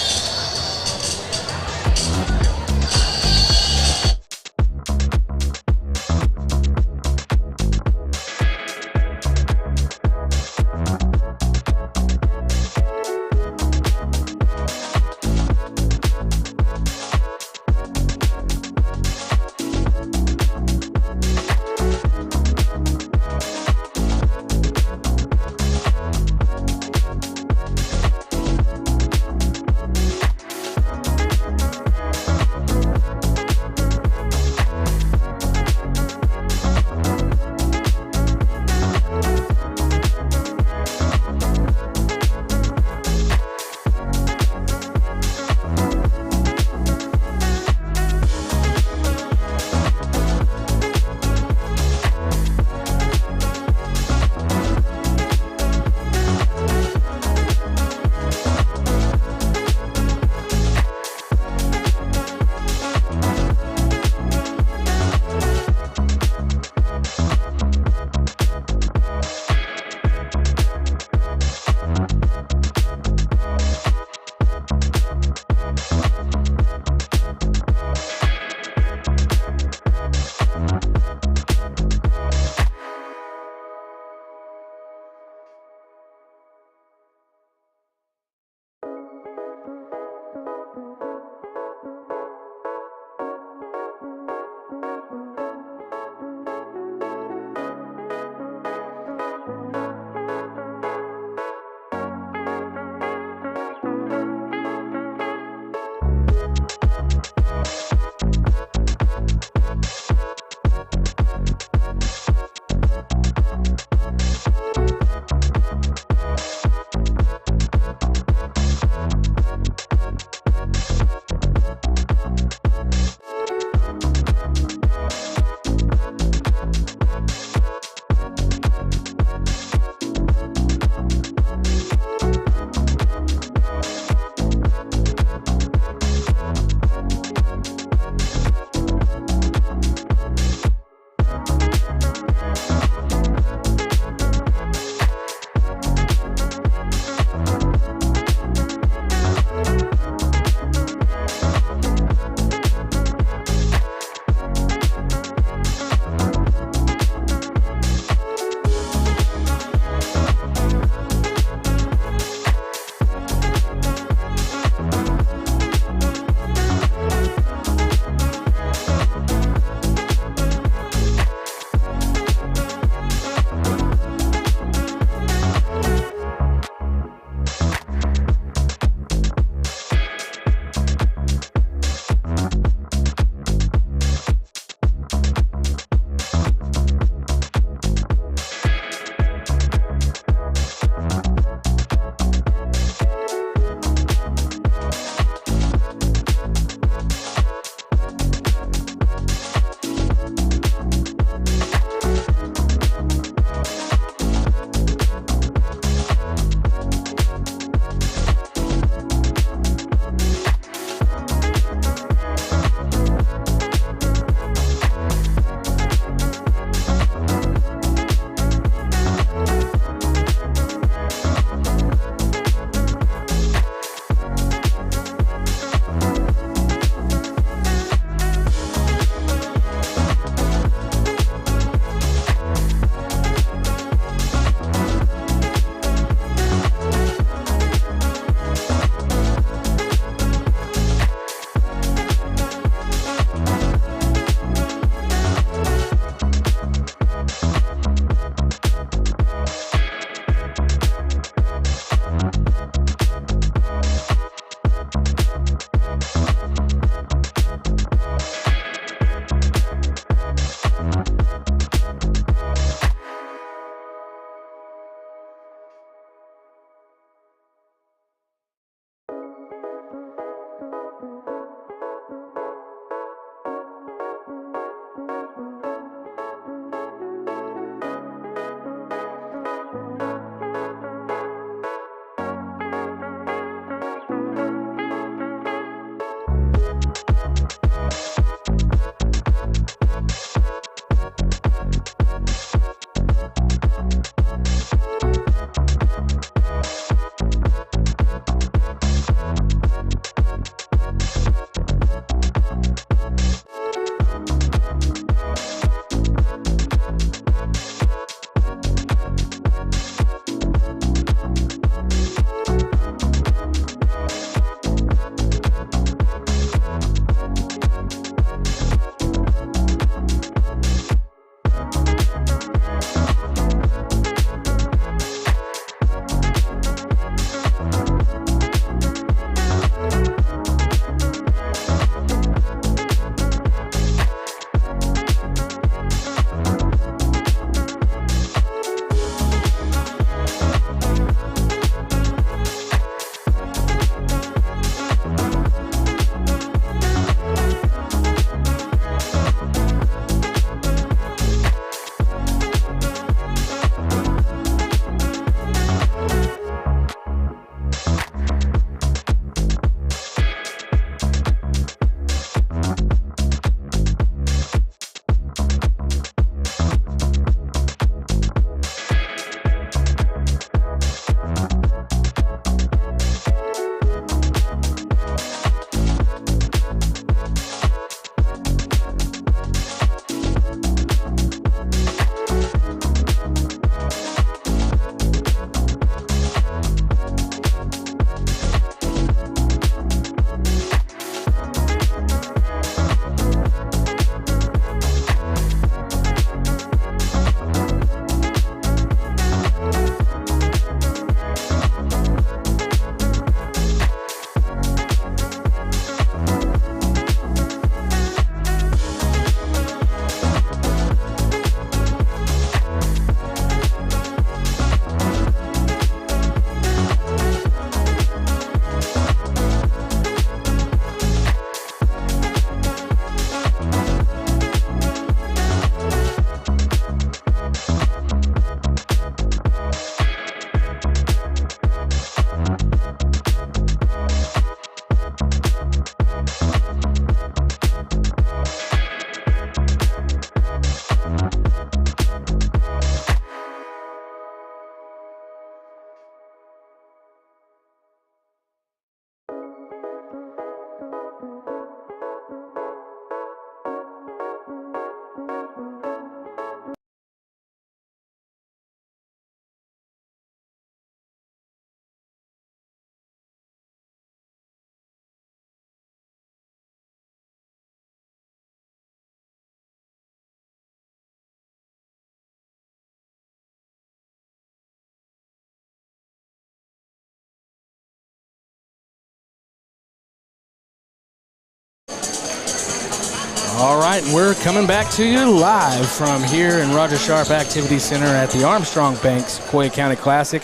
All right, and we're coming back to you live from here in Rogers Sharp Activity Center at the Armstrong Bank Sequoyah County Classic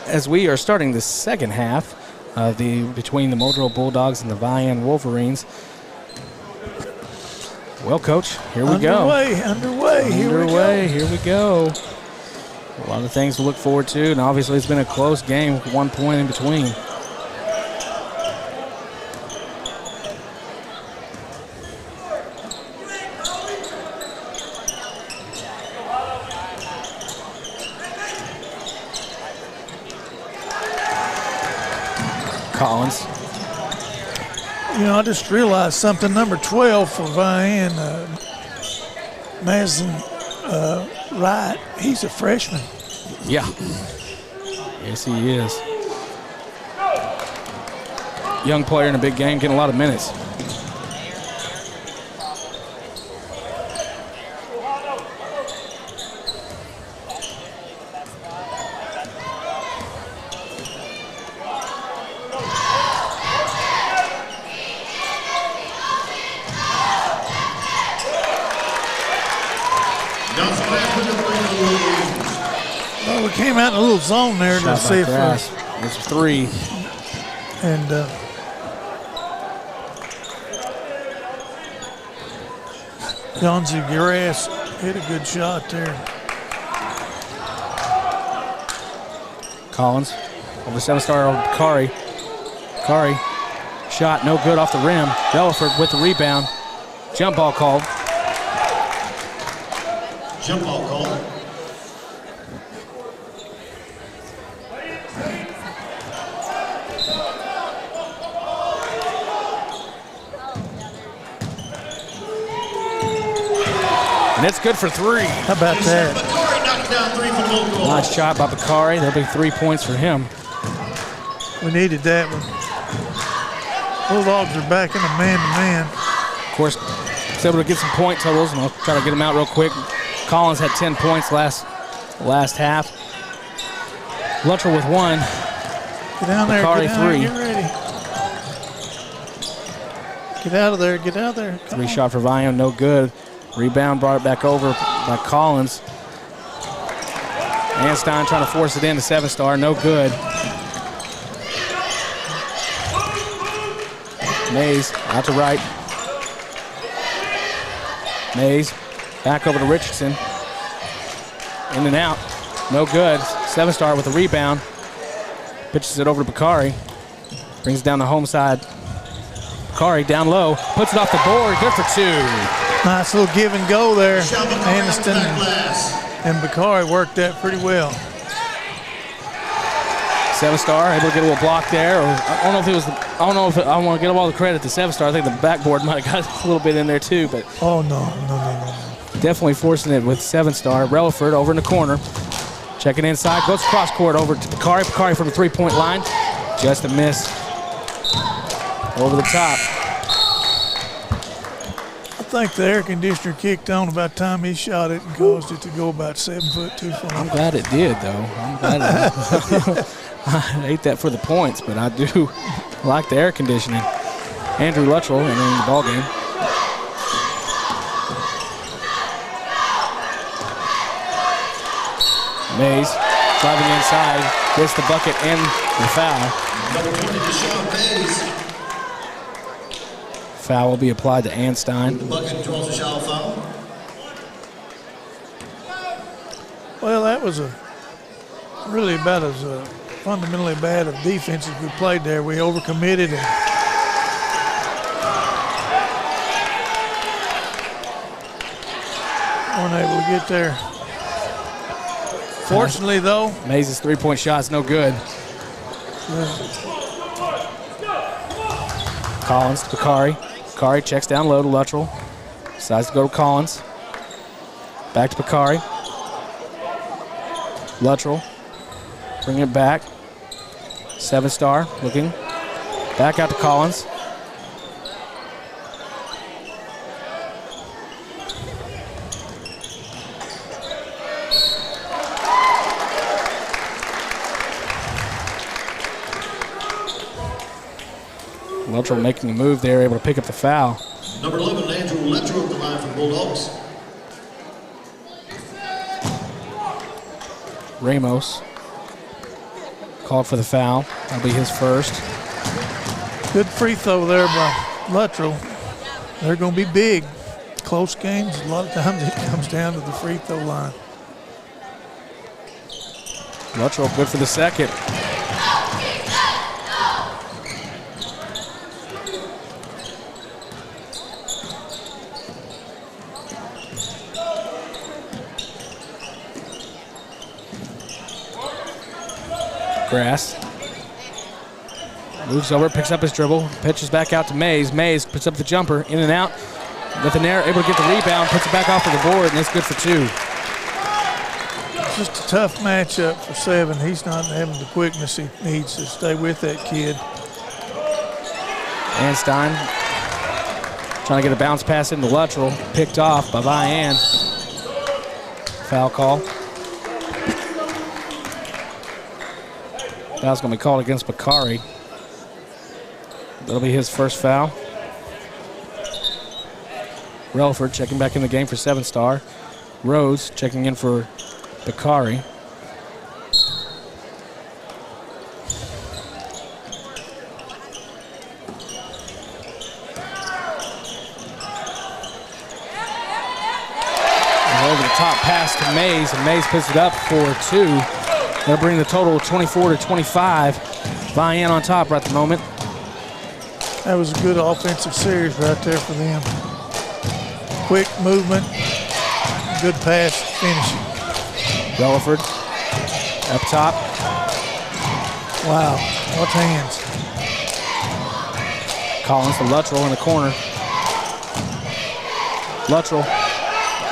as we are starting the second half of between the Muldrow Bulldogs and the Vian Wolverines. Well, Coach, here we go. Underway. Here we go. A lot of things to look forward to, and obviously it's been a close game with 1 point in between. Collins. You know, I just realized something. Number 12 for Vian, Madison Wright, he's a freshman. Yeah. Yes, he is. Young player in a big game, getting a lot of minutes. Well, we came out in a little zone there to see if it's 3. And Jonzi Grass hit a good shot there. Collins over 7-star over Kari. Kari, shot no good off the rim. Belford with the rebound. Jump ball called. Jump ball called. And it's good for 3. How about that? Knocked down 3 from the goal. Nice shot by Bakari. That'll be 3 points for him. We needed that one. Bulldogs are back in a man-to-man. Of course, was able to get some point totals, and I'll try to get them out real quick. Collins had 10 points last half. Luttrell with 1. Get down there, Bakari, get down 3. there, get ready. Get out of there, get out there. Come 3 on. shot for Vian, no good. Rebound brought it back over by Collins. Anstein trying to force it in to 7-star, no good. Mays out to right. Mays back over to Richardson. In and out, no good. 7-star with a rebound. Pitches it over to Bakari. Brings it down the home side. Bakari down low, puts it off the board, good for 2. Nice little give and go there. Aniston and Bakari worked that pretty well. 7-star able to get a little block there. Or I don't know if it was. I want to give all the credit to 7-star. I think the backboard might have got a little bit in there too, but oh no. definitely forcing it with 7-star. Relaford over in the corner, checking inside, goes cross court over to Bakari. Bakari from the 3-point line, just a miss. Over the top. I think the air conditioner kicked on about the time he shot it and caused it to go about 7 foot too far. I'm glad it did, though. I'm glad I hate that for the points, but I do like the air conditioning. Andrew Luttrell entering the ball game. Mays driving inside, gets the bucket and the foul. Foul will be applied to Anstein. The bucket draws a shallow foul. Well, that was really about as fundamentally bad of defense as we played there. We overcommitted and weren't able to get there. Fortunately, though, Mays' 3-point shot's no good. Collins to Bakari. Bakari checks down low to Luttrell. Decides to go to Collins. Back to Bakari. Luttrell. Bring it back. 7-star looking. Back out to Collins. Luttrell making a move there, able to pick up the foul. Number 11, Andrew Letro at the line for Bulldogs. Ramos called for the foul. That'll be his first. Good free throw there by Luttrell. They're going to be big. Close games, a lot of times it comes down to the free throw line. Luttrell good for the second. Grass moves over, picks up his dribble, pitches back out to Mays. Mays puts up the jumper, in and out. Nathanair able to get the rebound, puts it back off of the board, and it's good for 2. It's just a tough matchup for 7. He's not having the quickness he needs to stay with that kid. Anstein trying to get a bounce pass into Luttrell, picked off by Vian. Foul call. Foul's going to be called against Bakari. That'll be his first foul. Relaford checking back in the game for 7-star. Rhodes checking in for Bakari. And over the top pass to Mays, and Mays puts it up for 2. That'll bring the total 24-25. Vian on top right at the moment. That was a good offensive series right there for them. Quick movement, good pass, finishing. Relaford up top. Wow, what hands. Collins to Luttrell in the corner. Luttrell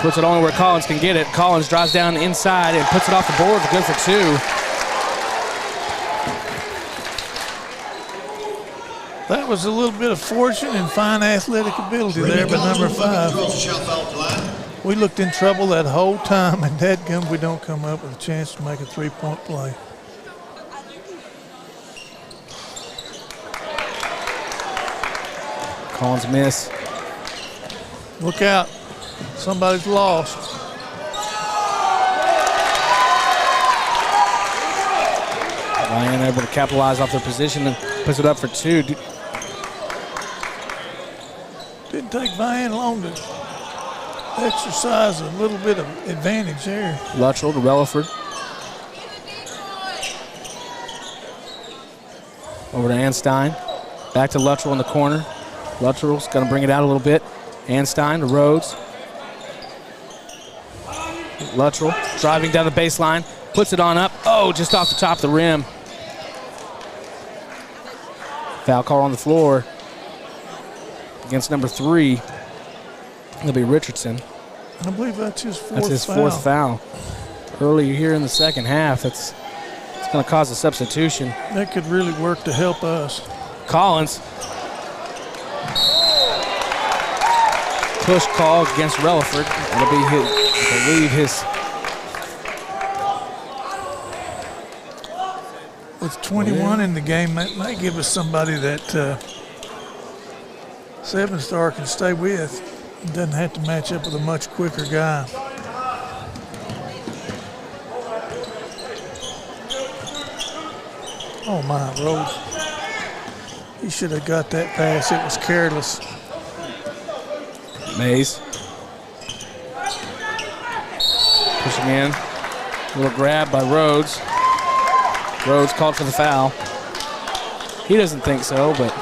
puts it only where Collins can get it. Collins drives down inside and puts it off the board. Good for 2. That was a little bit of fortune and fine athletic ability there by number 5. We looked in trouble that whole time, and dadgum, we don't come up with a chance to make a 3-point play. Collins miss. Look out. Somebody's lost. Ryan able to capitalize off their position and puts it up for 2. Didn't take Vian long to exercise a little bit of advantage there. Luttrell to Relaford. Over to Anstein. Back to Luttrell in the corner. Luttrell's going to bring it out a little bit. Anstein to Rhodes. Luttrell driving down the baseline. Puts it on up. Oh, just off the top of the rim. Foul call on the floor against number 3. It'll be Richardson. I believe that's his fourth foul. That's his fourth foul. Early here in the second half, it's going to cause a substitution. That could really work to help us. Collins. Push call against Relaford. It'll be his, I believe, his. With 21 in the game, that might give us somebody that 7-star can stay with. Doesn't have to match up with a much quicker guy. Oh my, Rhodes. He should have got that pass. It was careless. Mays. Pushing in. A little grab by Rhodes. Rhodes called for the foul. He doesn't think so, but.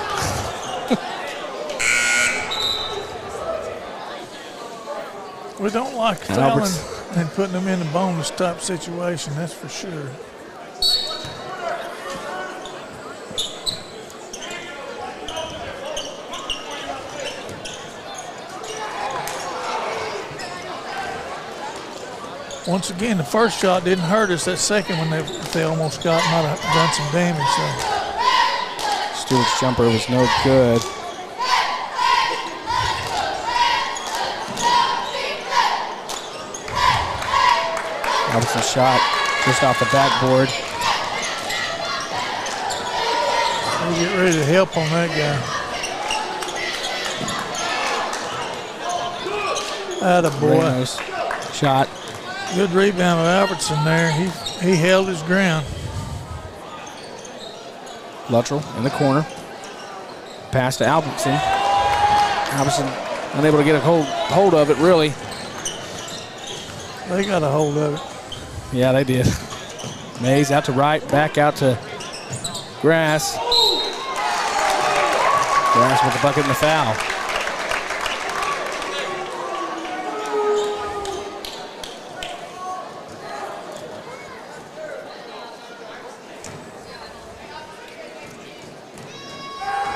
We don't like fouling and putting them in a bonus type situation, that's for sure. Once again, the first shot didn't hurt us. That second one, they almost got, might have done some damage. So. Stewart's jumper was no good. Robertson's shot just off the backboard. We'll get ready to help on that guy. Attaboy. Ramos shot. Good rebound of Albertson there. He held his ground. Luttrell in the corner. Pass to Albertson. Albertson unable to get a hold of it, really. They got a hold of it. Yeah, they did. Mays out to right, back out to Grass. Grass with the bucket and the foul.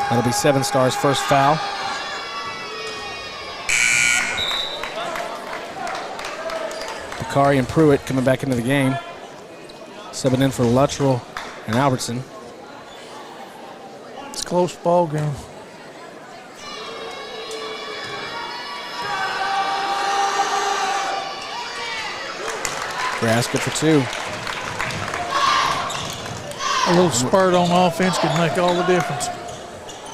That'll be 7 Stars' first foul. Bakari and Pruitt coming back into the game. Subbing in for Luttrell and Albertson. It's a close ball game. Grass good for 2. A little spurt on offense could make all the difference.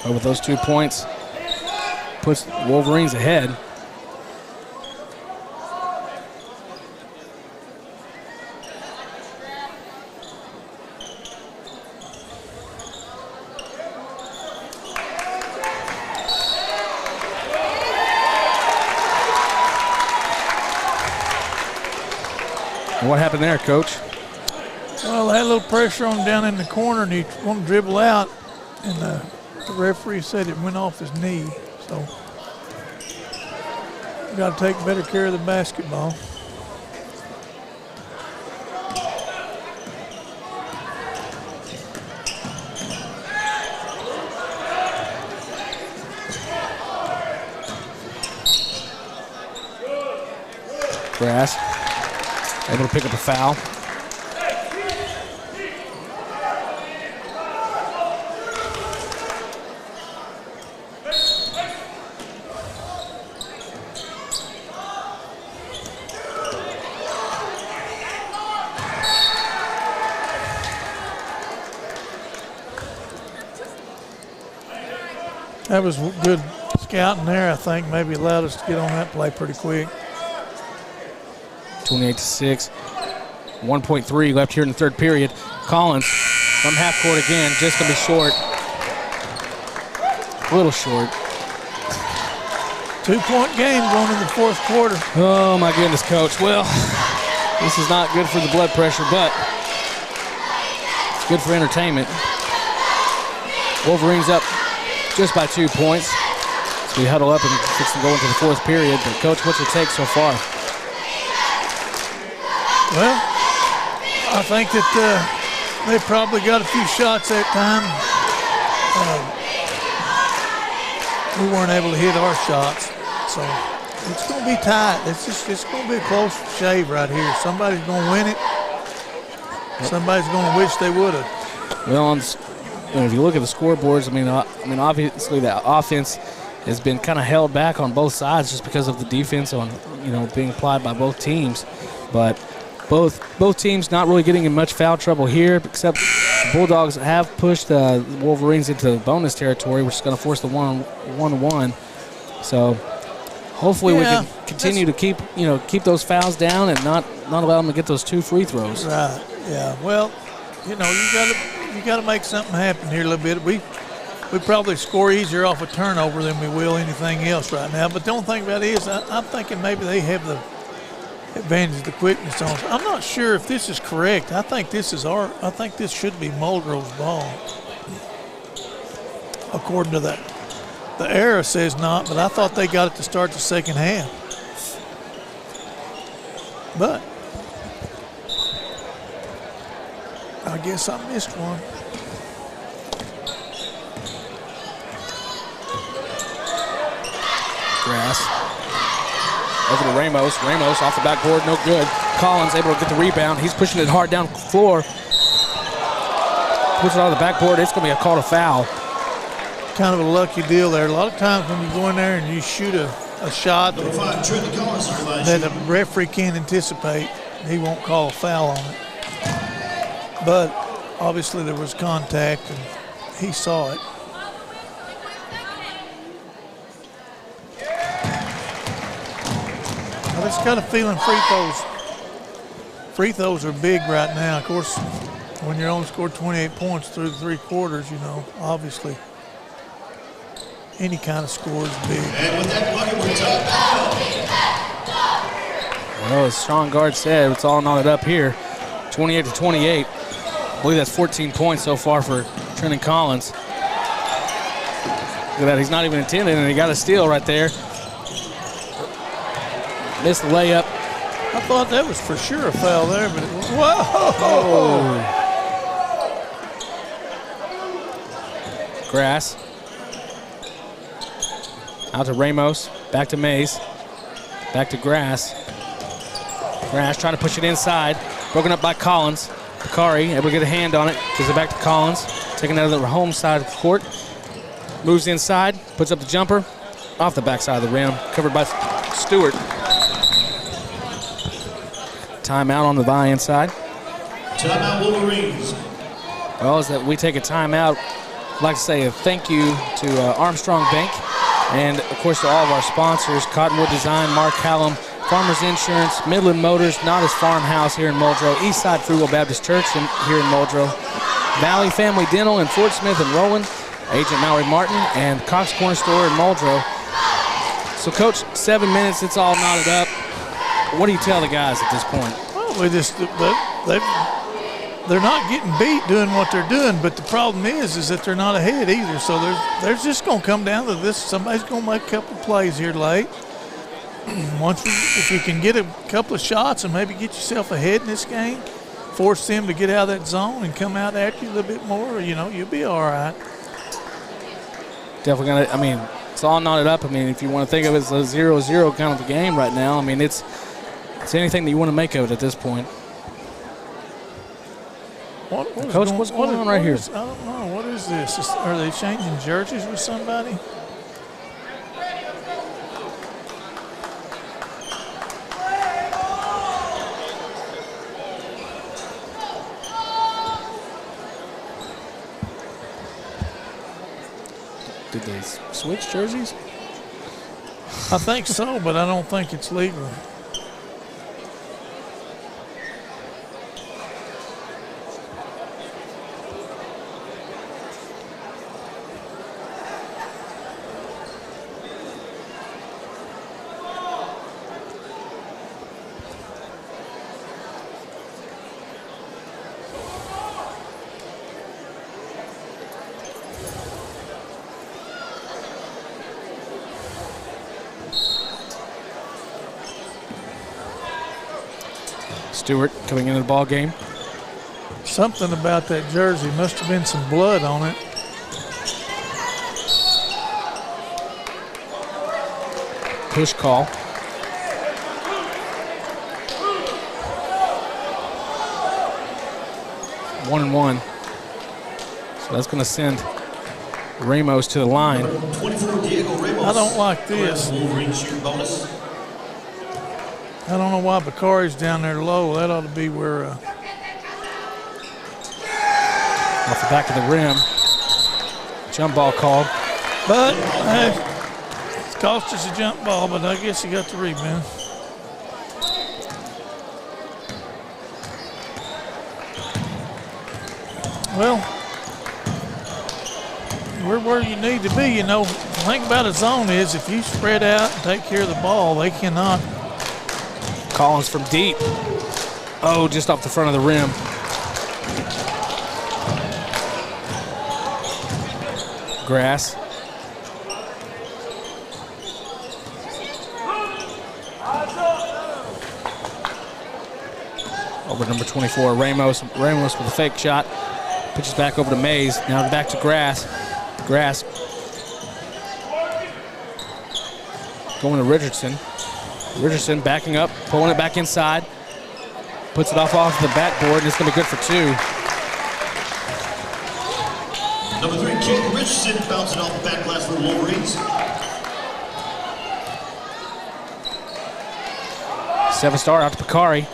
But with those 2 points, puts Wolverines ahead. What happened there, Coach? Well, they had a little pressure on him down in the corner, and he wanted to dribble out, and the referee said it went off his knee. So you got to take better care of the basketball. Grass able to pick up a foul. That was good scouting there, I think. Maybe allowed us to get on that play pretty quick. 28-6. 1.3 left here in the third period. Collins from half court again, just going to be short. A little short. 2-point game going in the fourth quarter. Oh, my goodness, Coach. Well, this is not good for the blood pressure, but it's good for entertainment. Wolverines up just by 2 points. So we huddle up and fix to go into the fourth period. But, Coach, what's your take so far? Well, I think that they probably got a few shots that time. We weren't able to hit our shots, so it's going to be tight. It's going to be a close shave right here. Somebody's going to win it. Somebody's going to wish they would have. Well, if you look at the scoreboards, I mean, obviously the offense has been kind of held back on both sides just because of the defense on, being applied by both teams, but. Both teams not really getting in much foul trouble here, except the Bulldogs have pushed the Wolverines into bonus territory, which is going to force the one-to-one. So hopefully we can continue to keep those fouls down and not allow them to get those 2 free throws. Right. Yeah. Well, you got to make something happen here a little bit. We probably score easier off a turnover than we will anything else right now. But the only thing about it is I'm thinking maybe they have the advantage of the quickness on us. I'm not sure if this is correct. I think this should be Muldrow's ball. According to the error says not, but I thought they got it to start the second half. But I guess I missed one. Grass. Over to Ramos. Ramos off the backboard, no good. Collins able to get the rebound. He's pushing it hard down the floor. Puts it on the backboard. It's going to be a call to foul. Kind of a lucky deal there. A lot of times when you go in there and you shoot a shot that the referee can't anticipate, he won't call a foul on it. But obviously there was contact and he saw it. just got a feeling free throws are big right now. Of course, when you're only scored 28 points through the 3 quarters, you know, obviously any kind of score is big. And with that bucket, we're top. Well, as Sean Guard said, it's all knotted up here. 28-28. I believe that's 14 points so far for Trenton Collins. Look at that, he's not even intending, and he got a steal right there. Missed the layup. I thought that was for sure a foul there, but it was, whoa! Oh. Grass. Out to Ramos, back to Mays, back to Grass. Grass trying to push it inside, broken up by Collins. Bakari able to get a hand on it, gives it back to Collins, taking it out of the home side of the court. Moves inside, puts up the jumper, off the backside of the rim, covered by Stewart. Timeout on the buy inside. Timeout Wolverines. Well, as that we take a timeout, I'd like to say a thank you to Armstrong Bank, and of course to all of our sponsors, Cottonwood Design, Mark Hallam, Farmers Insurance, Midland Motors, Nodda's Farmhouse here in Muldrow, Eastside Frugal Baptist Church here in Muldrow, Valley Family Dental in Fort Smith and Rowan, Agent Mallory Martin, and Cox Corner Store in Muldrow. So, Coach, 7 minutes, it's all knotted up. What do you tell the guys at this point? Well, they're not getting beat doing what they're doing, but the problem is that they're not ahead either. So there's just going to come down to this. Somebody's going to make a couple of plays here late. If you can get a couple of shots and maybe get yourself ahead in this game, force them to get out of that zone and come out after you a little bit more, you know, you'll be all right. Definitely going to, I mean, it's all knotted up. I mean, if you want to think of it as a 0-0 kind of a game right now, I mean, it's anything that you want to make of it at this point. Coach, what's going on right here? I don't know. What is this? Are they changing jerseys with somebody? Did they switch jerseys? I think so, but I don't think it's legal. Stewart coming into the ball game. Something about that jersey. Must have been some blood on it. Push call. One and one. So that's going to send Ramos to the line. 24, Diego Ramos. I don't like this. Wolverine shoot bonus. I don't know why Bakari's down there low. That ought to be where. Off the back of the rim. Jump ball called. But it's cost us a jump ball, but I guess he got the rebound. Well, we're where you need to be. You know, the thing about a zone is if you spread out and take care of the ball, they cannot. Collins from deep. Oh, just off the front of the rim. Grass. Over number 24, Ramos. Ramos with a fake shot. Pitches back over to Mays. Now back to Grass. Grass. Going to Richardson. Richardson backing up, pulling it back inside. Puts it off the backboard, and it's going to be good for two. Number 3, Keith Richardson bouncing off the back glass for the Wolverines. 7-star out to Bakari.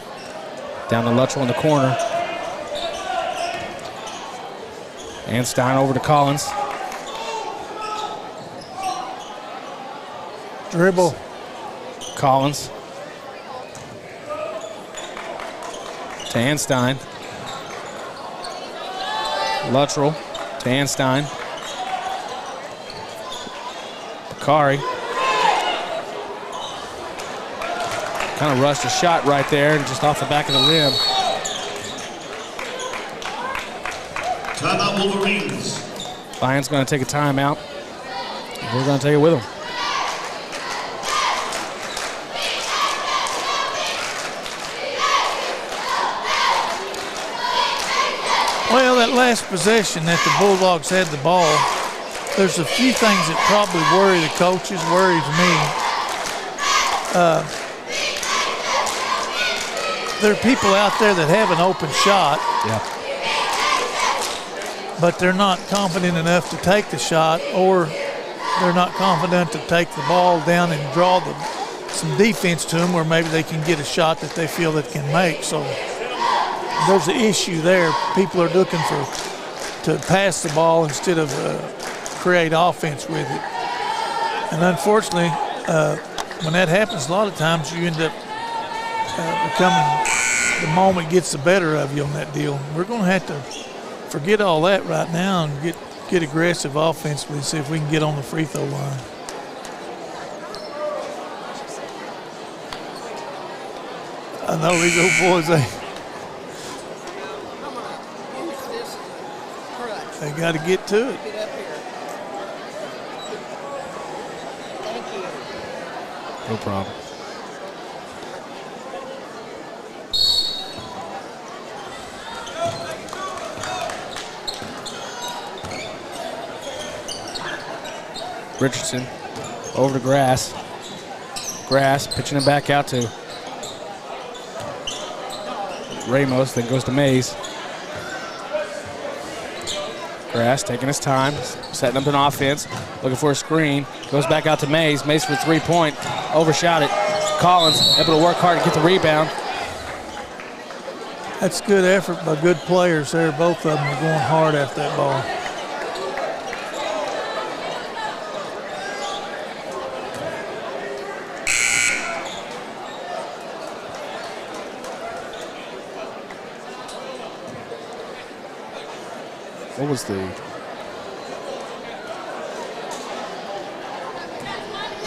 Down to Luttrell in the corner. And Stein over to Collins. Dribble. Collins to Anstein. Luttrell to Anstein. Bakari. Kind of rushed a shot right there and just off the back of the rim. Timeout Wolverines. Lions going to take a timeout. We're going to take it with them. Well, that last possession that the Bulldogs had the ball, there's a few things that probably worry the coaches, worries me. There are people out there that have an open shot, but they're not confident enough to take the shot, or they're not confident to take the ball down and draw some defense to them where maybe they can get a shot that they feel that can make. So there's an issue there. People are looking to pass the ball instead of create offense with it. And unfortunately, when that happens, a lot of times you end up the moment gets the better of you on that deal. We're going to have to forget all that right now and get aggressive offensively and see if we can get on the free throw line. I know these old boys, they got to get to it. No problem. Richardson over to Grass. Grass pitching it back out to Ramos, then goes to Mays. Grass taking his time, setting up an offense, looking for a screen, goes back out to Mays. Mays for 3-point, overshot it. Collins able to work hard to get the rebound. That's good effort by good players there. Both of them are going hard after that ball. What was the?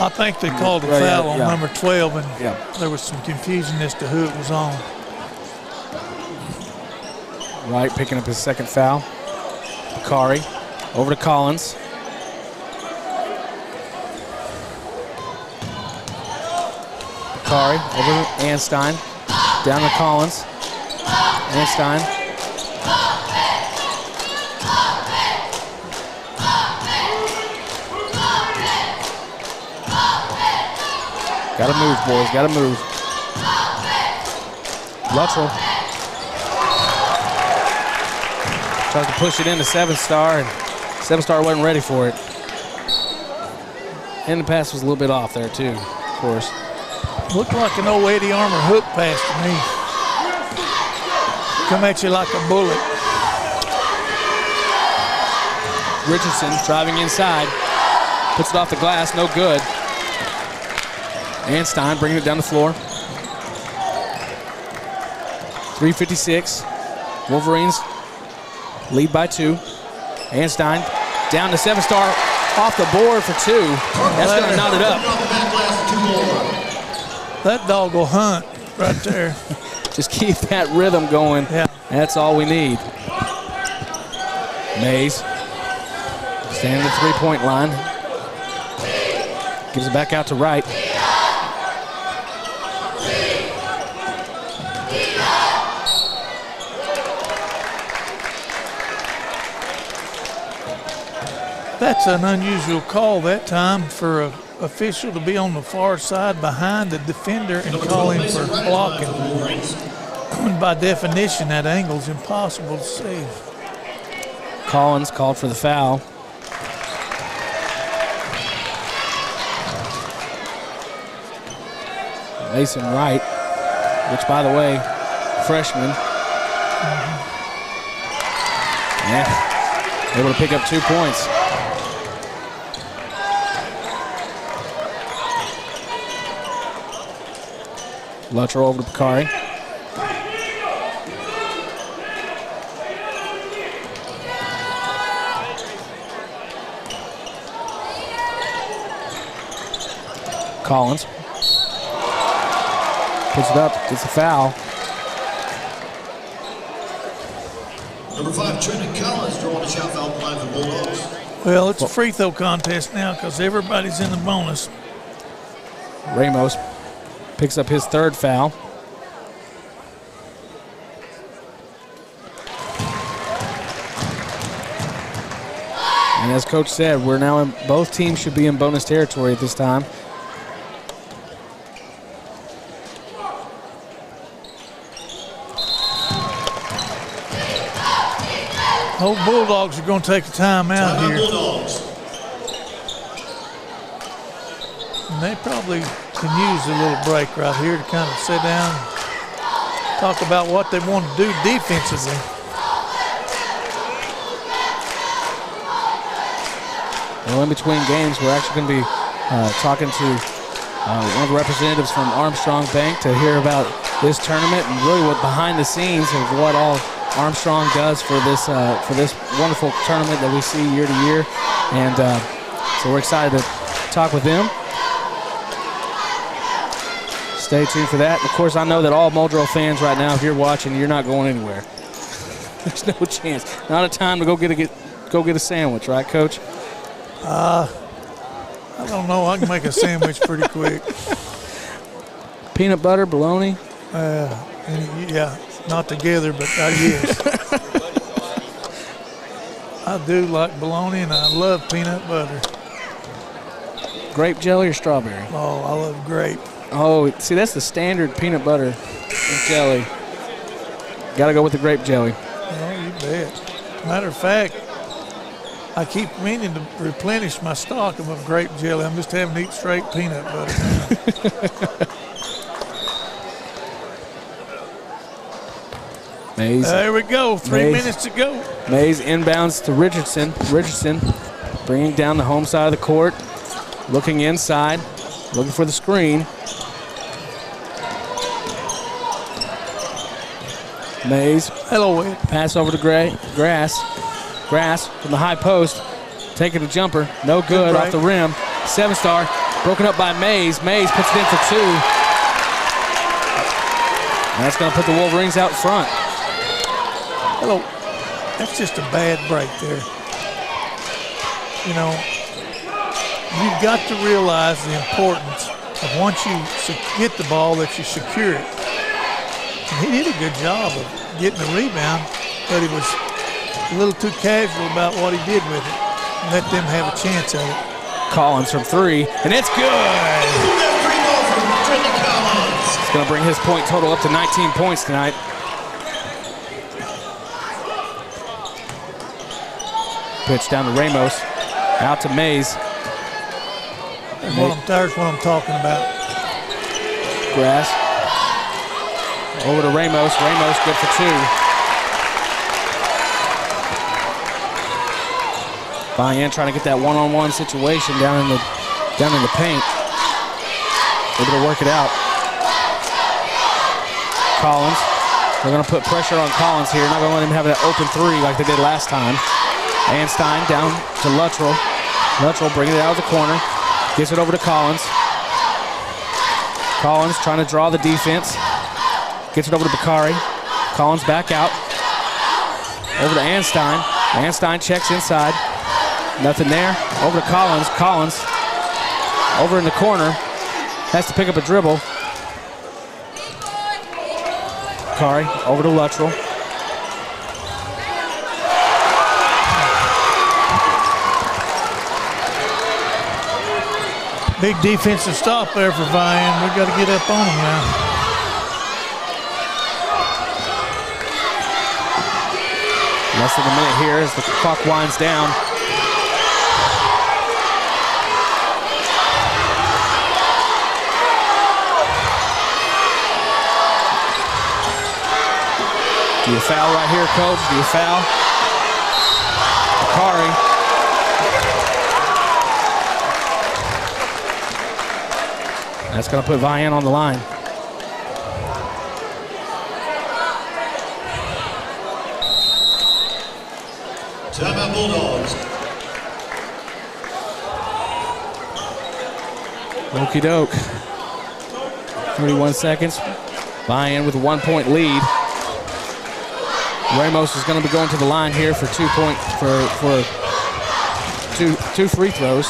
I think they called a foul on number 12, and Yeah. there was some confusion as to who it was on. Wright picking up his second foul. Bakari over to Collins. Bakari over to Anstein. Down to Collins. Anstein. Gotta move, boys, gotta move. Luttrell tries to push it into 7-star, and 7-star wasn't ready for it. And the pass was a little bit off there too, of course. Looked like an old Eddie Armour hook pass to me. Come at you like a bullet. Richardson driving inside, puts it off the glass, no good. Anstein bringing it down the floor. 3:56. Wolverines lead by 2. Anstein down to 7-star, off the board for 2. That's going to knot it up. That dog will hunt right there. Just keep that rhythm going. Yeah. That's all we need. Mays standing at the 3-point line. Gives it back out to Wright. That's an unusual call that time for an official to be on the far side behind the defender and call him for blocking. By definition, that angle's impossible to see. Collins called for the foul. Mason Wright, which, by the way, freshman. Yeah, able to pick up 2 points. Luttrell over to Bakari. Collins. Puts it up, gets a foul. Number 5, Trenton Collins, drawing a shot foul line for Bulldogs. Well, it's a free throw contest now because everybody's in the bonus. Ramos picks up his third foul. And as Coach said, we're now in, both teams should be in bonus territory at this time. Old Bulldogs are going to take a timeout here. Bulldogs. And they probably can use a little break right here to kind of sit down and talk about what they want to do defensively. Well, in between games, we're actually going to be talking to one of the representatives from Armstrong Bank to hear about this tournament and really what behind the scenes of what all Armstrong does for this wonderful tournament that we see year to year. And so we're excited to talk with them. Stay tuned for that. Of course, I know that all Muldrow fans right now, if you're watching, you're not going anywhere. There's no chance. Not a time to go get a sandwich, right, Coach? I don't know. I can make a sandwich pretty quick. Peanut butter, bologna? Yeah, not together, but yes. I do like bologna, and I love peanut butter. Grape jelly or strawberry? Oh, I love grape. Oh, see, that's the standard peanut butter and jelly. Got to go with the grape jelly. Oh, you bet. Matter of fact, I keep meaning to replenish my stock of grape jelly. I'm just having to eat straight peanut butter. Mays. There we go. 3 minutes to go. Mays inbounds to Richardson. Richardson bringing down the home side of the court. Looking inside. Looking for the screen. Mays. Hello, Ed. Pass over to Grass. Grass from the high post. Taking a jumper. No good off the rim. 7-star. Broken up by Mays. Mays puts it in for 2. And that's going to put the Wolverines out front. Hello. That's just a bad break there. You know, you've got to realize the importance of once you get the ball that you secure it. And he did a good job of getting the rebound, but he was a little too casual about what he did with it. Let them have a chance at it. Collins from 3, and it's good. It's going to bring his point total up to 19 points tonight. Pitch down to Ramos, out to Mays. There's what I'm talking about. Grass. Over to Ramos. Ramos good for 2. Bayan trying to get that one-on-one situation down in the paint. Able to work it out. Collins. They're going to put pressure on Collins here. Not going to let him have that open 3 like they did last time. Anstein down to Luttrell. Luttrell bringing it out of the corner. Gets it over to Collins. Collins trying to draw the defense. Gets it over to Bakari. Collins back out. Over to Anstein. Anstein checks inside. Nothing there. Over to Collins. Collins over in the corner. Has to pick up a dribble. Bakari over to Luttrell. Big defensive stop there for Vian. We've got to get up on him now. Less than a minute here as the clock winds down. Do you foul right here, Coach? Do you foul? Bakari. That's going to put Vian on the line. Timeout Bulldogs. Okie doke. 31 seconds. Buy-in with a 1-point lead. Ramos is going to be going to the line here for two free throws.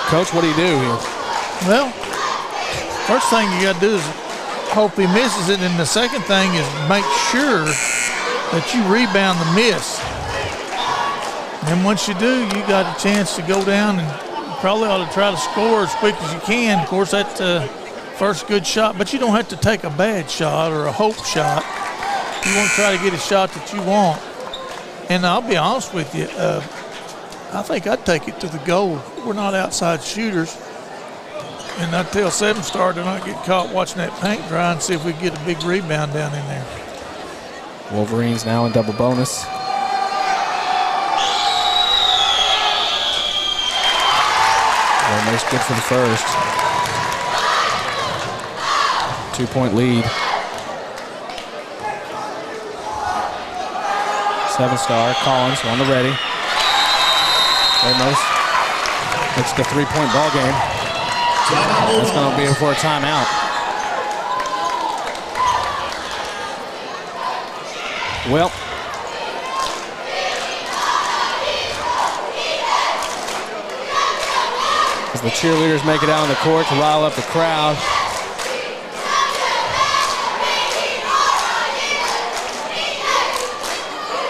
Coach, what do you do here? Well, first thing you got to do is hope he misses it, and the second thing is make sure that you rebound the miss. And once you do, you got a chance to go down and you probably ought to try to score as quick as you can. Of course, that's first good shot, but you don't have to take a bad shot or a hope shot. You want to try to get a shot that you want. And I'll be honest with you, I think I'd take it to the goal. We're not outside shooters. And I'd tell 7-Star to not get caught watching that paint dry and see if we can get a big rebound down in there. Wolverines now in double bonus. Almost good for the first. 2-point lead. 7-Star, Collins on the ready. Almost. It's the 3-point ball game. That's going to be for a timeout. Well, as the cheerleaders make it out on the court to rile up the crowd.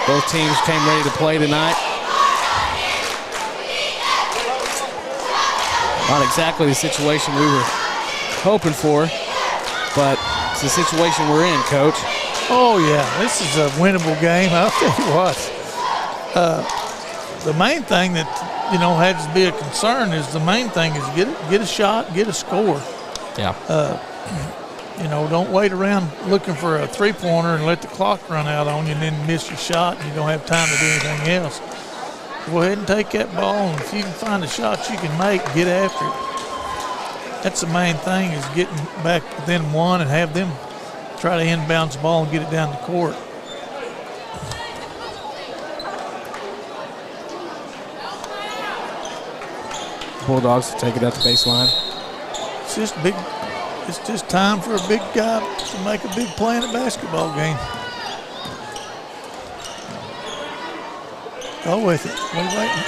Both teams came ready to play tonight. Not exactly the situation we were hoping for, but it's the situation we're in, Coach. Oh, yeah, this is a winnable game. I'll tell you what. The main thing that, has to be a concern is get a shot, get a score. Yeah. Don't wait around looking for a three-pointer and let the clock run out on you and then miss your shot and you don't have time to do anything else. Go ahead and take that ball, and if you can find a shot you can make, get after it. That's the main thing, is getting back within one and have them try to inbounds the ball and get it down the court. Bulldogs take it up the baseline. It's just time for a big guy to make a big play in a basketball game. Go with it. What are you waiting?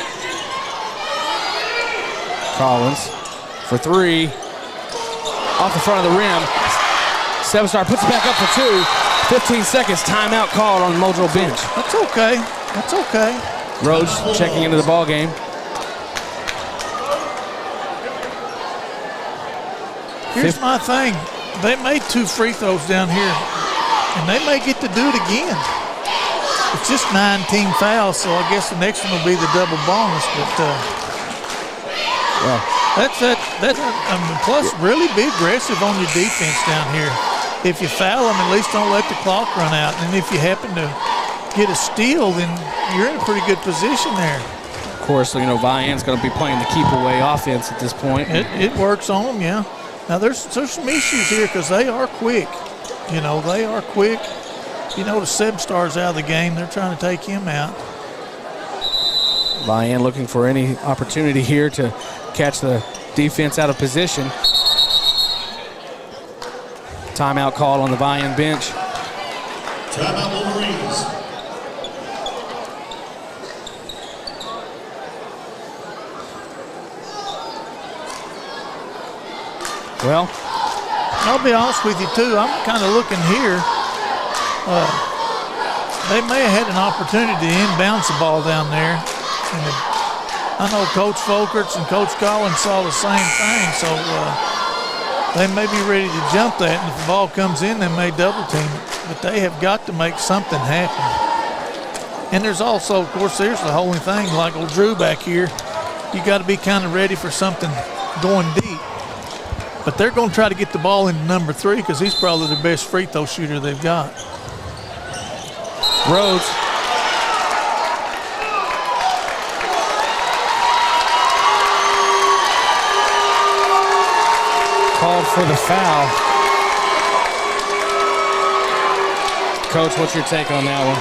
Collins for three. Off the front of the rim. 7-Star puts it back up for two. 15 seconds. Timeout called on the Muldrow bench. That's okay. That's okay. Rhodes checking into the ball game. Here's my thing. They made 2 free throws down here, and they may get to do it again. It's just 9-team fouls, so I guess the next one will be the double bonus. But plus, really be aggressive on your defense down here. If you foul them, at least don't let the clock run out. And if you happen to get a steal, then you're in a pretty good position there. Of course, Vian's going to be playing the keep-away offense at this point. It works on them, yeah. Now, there's some issues here because they are quick. They are quick. The 7-Star's out of the game. They're trying to take him out. Vian looking for any opportunity here to catch the defense out of position. Timeout called on the Vian bench. Timeout Wolverines. Well, I'll be honest with you, too. I'm kind of looking here. They may have had an opportunity to inbounce the ball down there. And I know Coach Folkerts and Coach Collins saw the same thing, so they may be ready to jump that, and if the ball comes in, they may double team it. But they have got to make something happen. And there's also, of course, there's the whole thing, like old Drew back here. You got to be kind of ready for something going deep. But they're going to try to get the ball into number 3 because he's probably the best free throw shooter they've got. Rhodes. Called for the foul. Coach, what's your take on that one?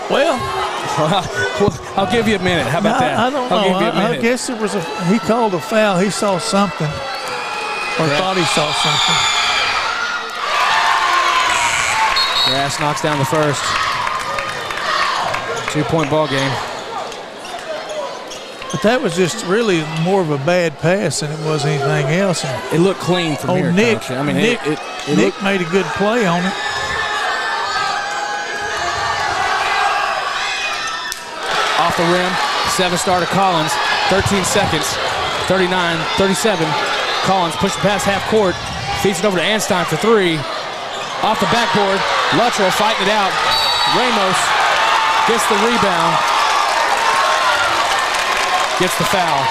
Well, Well, I'll give you a minute. How about that? I don't know. I'll give you a minute. I guess it was he called a foul. He saw something, or thought he saw something. Grass knocks down the first. 2-point ball game. But that was just really more of a bad pass than it was anything else. And It looked clean from here, Nick, Coach. I mean, Nick looked, made a good play on it. off the rim. 7-starter Collins. 13 seconds. 39, 37. Collins pushing past half court. Feeds it over to Anstein for 3. Off the backboard. Luttrell fighting it out. Ramos gets the rebound. Gets the foul.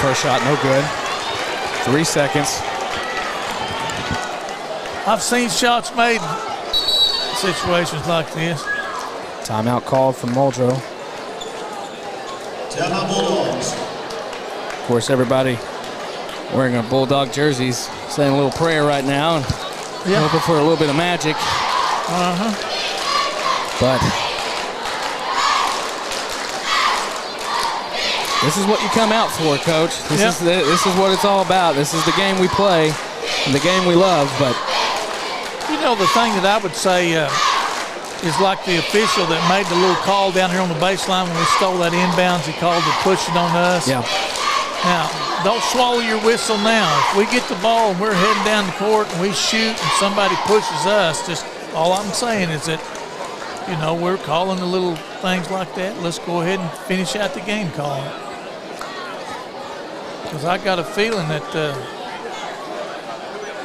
First shot, no good. 3 seconds. I've seen shots made in situations like this. Timeout called from Muldrow. Timeout Bulldogs. Of course, everybody wearing our Bulldog jerseys, saying a little prayer right now, and hoping for a little bit of magic. But this is what you come out for, Coach. This is what it's all about. This is the game we play, and the game we love. But you know, the thing that I would say is like the official that made the little call down here on the baseline when we stole that inbounds. He called it pushing on us. yeah, Now, don't swallow your whistle now. If we get the ball and we're heading down the court and we shoot and somebody pushes us, just all I'm saying is that, you know, we're calling the little things like that. Let's go ahead and finish out the game calling. Because I got a feeling that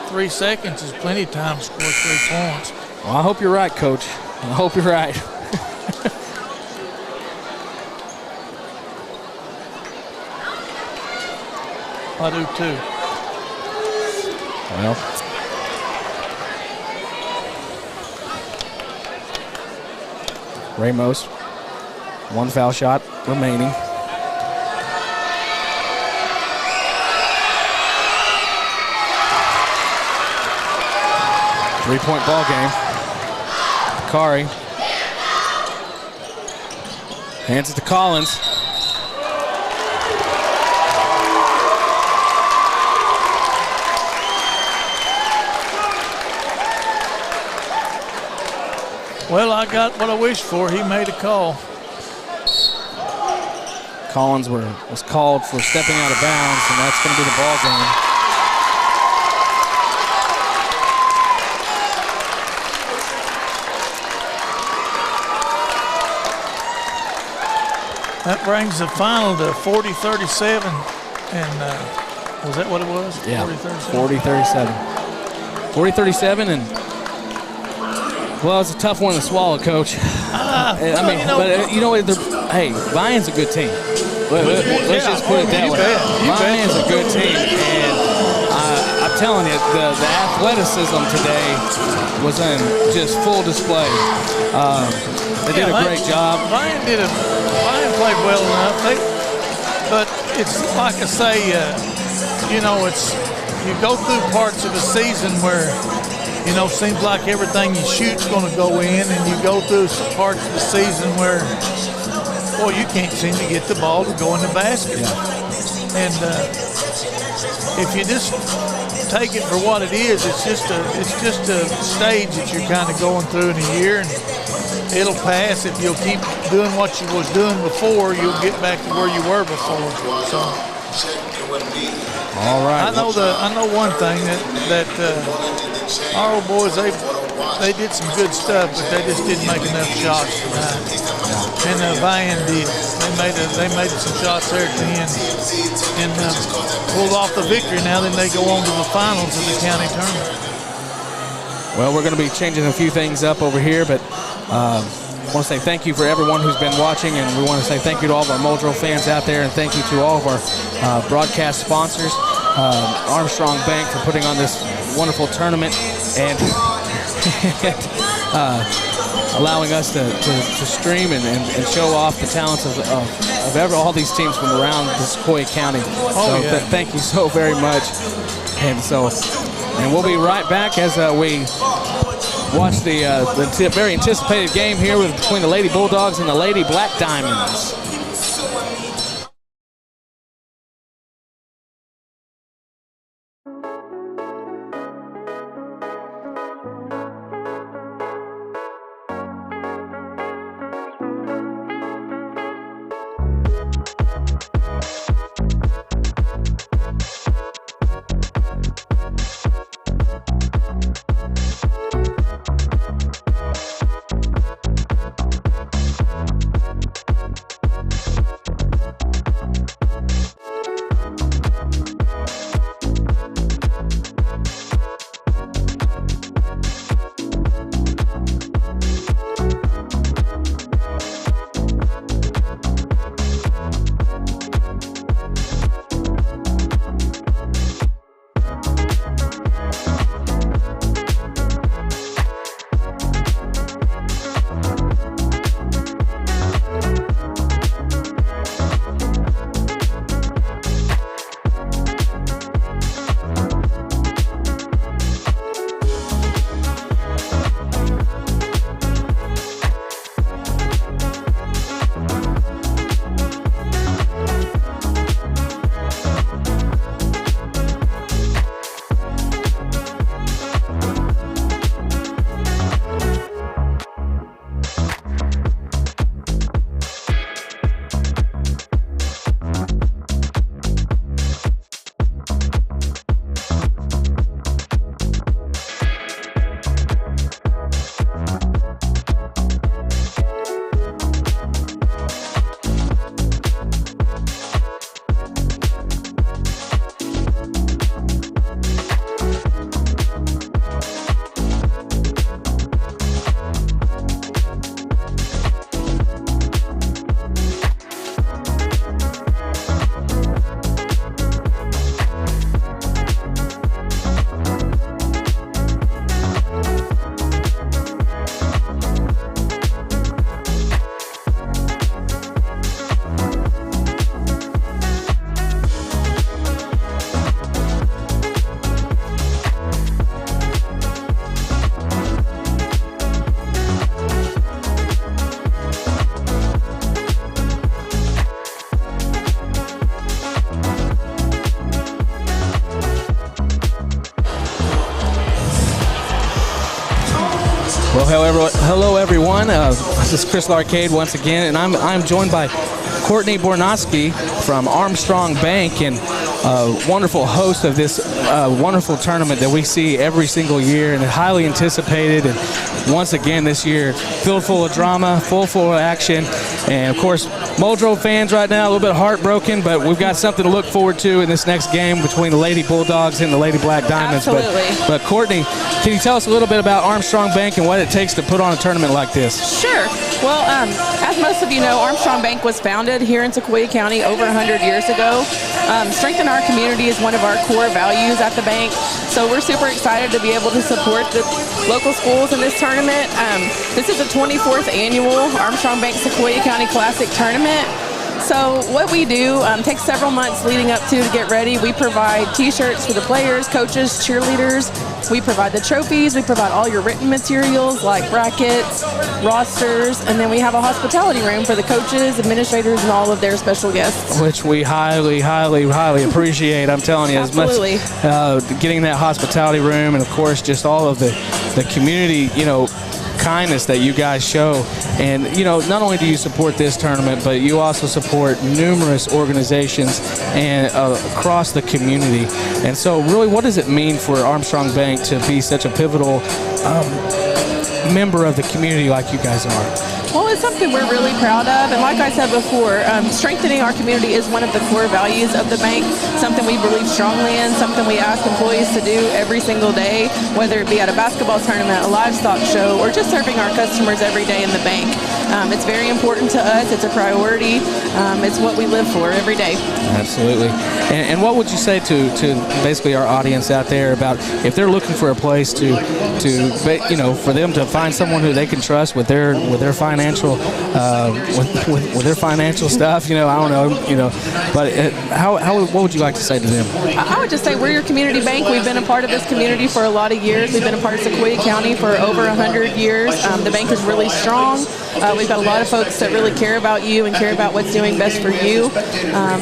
3 seconds is plenty of time to score 3 points. well, I hope you're right, Coach. I hope you're right. I do too. Well, Ramos, 1 foul shot remaining. Three-point ball game. Kari hands it to Collins. Well, I got what I wished for. He made a call. Collins was called for stepping out of bounds, and that's going to be the ball game. That brings the final to 40-37. And was that what it was? Yeah, 40-37. 40-37, and well, it's a tough one to swallow, Coach. I mean, hey, Vian's a good team. Let's just put it that way. Vian's a good team, and I'm telling you, the athleticism today was in just full display. They did a great job. Vian played well enough. But it's like I say, you go through parts of the season where, seems like everything you shoot's going to go in, and you go through some parts of the season where, boy, you can't seem to get the ball to go in the basket. Yeah. And if you just take it for what it is, it's just a stage that you're kind of going through in a year, and it'll pass. If you'll keep doing what you was doing before, you'll get back to where you were before. So, all right. I know one thing that our old boys, they did some good stuff, but they just didn't make enough shots tonight. And Vian did. They made some shots there at the end and pulled off the victory. Now then they go on to the finals of the county tournament. Well, we're going to be changing a few things up over here, but I want to say thank you for everyone who's been watching, and we want to say thank you to all of our Muldrow fans out there, and thank you to all of our broadcast sponsors, Armstrong Bank for putting on this wonderful tournament and allowing us to stream and show off the talents of all these teams from around the Sequoyah County. Thank you so very much. And we'll be right back as we watch the very anticipated game here between the Lady Bulldogs and the Lady Black Diamonds. Well, hello everyone. This is Chris Larcade once again, and I'm joined by Courtney Bornowski from Armstrong Bank, and wonderful host of this wonderful tournament that we see every single year, and highly anticipated. And once again this year, filled full of drama, full of action, and of course, Muldrow fans right now a little bit heartbroken, but we've got something to look forward to in this next game between the Lady Bulldogs and the Lady Black Diamonds. Absolutely. But Courtney, can you tell us a little bit about Armstrong Bank and what it takes to put on a tournament like this? Sure. Well, as most of you know, Armstrong Bank was founded here in Sequoyah County over 100 years ago. Strengthen our community is one of our core values at the bank. So we're super excited to be able to support the local schools in this tournament. This is the 24th annual Armstrong Bank Sequoyah County Classic Tournament. So what we do takes several months leading up to get ready. We provide t-shirts for the players, coaches, cheerleaders. We provide the trophies. We provide all your written materials like brackets, rosters, and then we have a hospitality room for the coaches, administrators, and all of their special guests. Which we highly appreciate. I'm telling you, Absolutely. As much getting that hospitality room, and of course just all of the community, kindness that you guys show. And not only do you support this tournament, but you also support numerous organizations and across the community. And so really, what does it mean for Armstrong Bank to be such a pivotal member of the community like you guys are? Well, it's something we're really proud of, and like I said before, strengthening our community is one of the core values of the bank, something we believe strongly in, something we ask employees to do every single day, whether it be at a basketball tournament, a livestock show, or just serving our customers every day in the bank. It's very important to us. It's a priority. It's what we live for every day. Absolutely. And what would you say to basically our audience out there about if they're looking for a place to for them to find someone who they can trust with their financial with their financial stuff? I don't know. But what would you like to say to them? I would just say we're your community bank. We've been a part of this community for a lot of years. We've been a part of Sequoyah County for over 100 years. The bank is really strong. We've got a lot of folks that really care about you and care about what's doing best for you.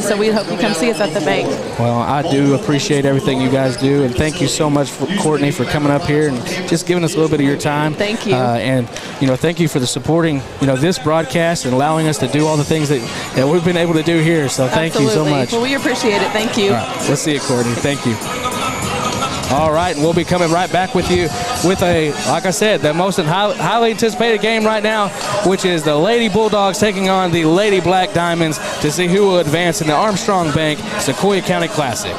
So we hope you come see us at the bank. Well, I do appreciate everything you guys do, and thank you so much, Courtney, for coming up here and just giving us a little bit of your time. Thank you. And thank you for the supporting this broadcast and allowing us to do all the things that we've been able to do here. So thank you so much. Well, we appreciate it. Thank you. All right. Let's see it, Courtney. Thank you. All right, and we'll be coming right back with you with like I said, the most highly anticipated game right now, which is the Lady Bulldogs taking on the Lady Black Diamonds to see who will advance in the Armstrong Bank Sequoyah County Classic.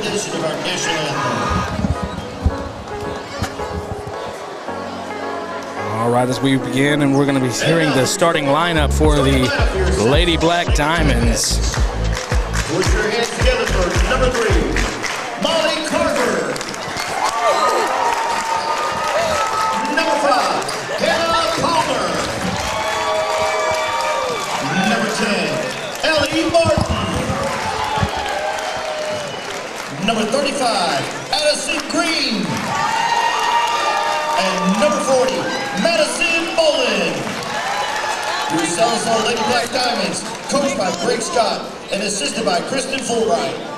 rendition of our national anthem. All right, as we begin, and we're going to be hearing the starting lineup for the Lady Black Diamonds. Put your hands together for number 3, Molly Carver. Number 5, Hannah Palmer. Number 10, Ellie Martin. Number 35, Addison Green. And number 40, Madison Bolin. Your Sallisaw Lady Black Diamonds, coached by Greg Scott and assisted by Kristen Fulbright.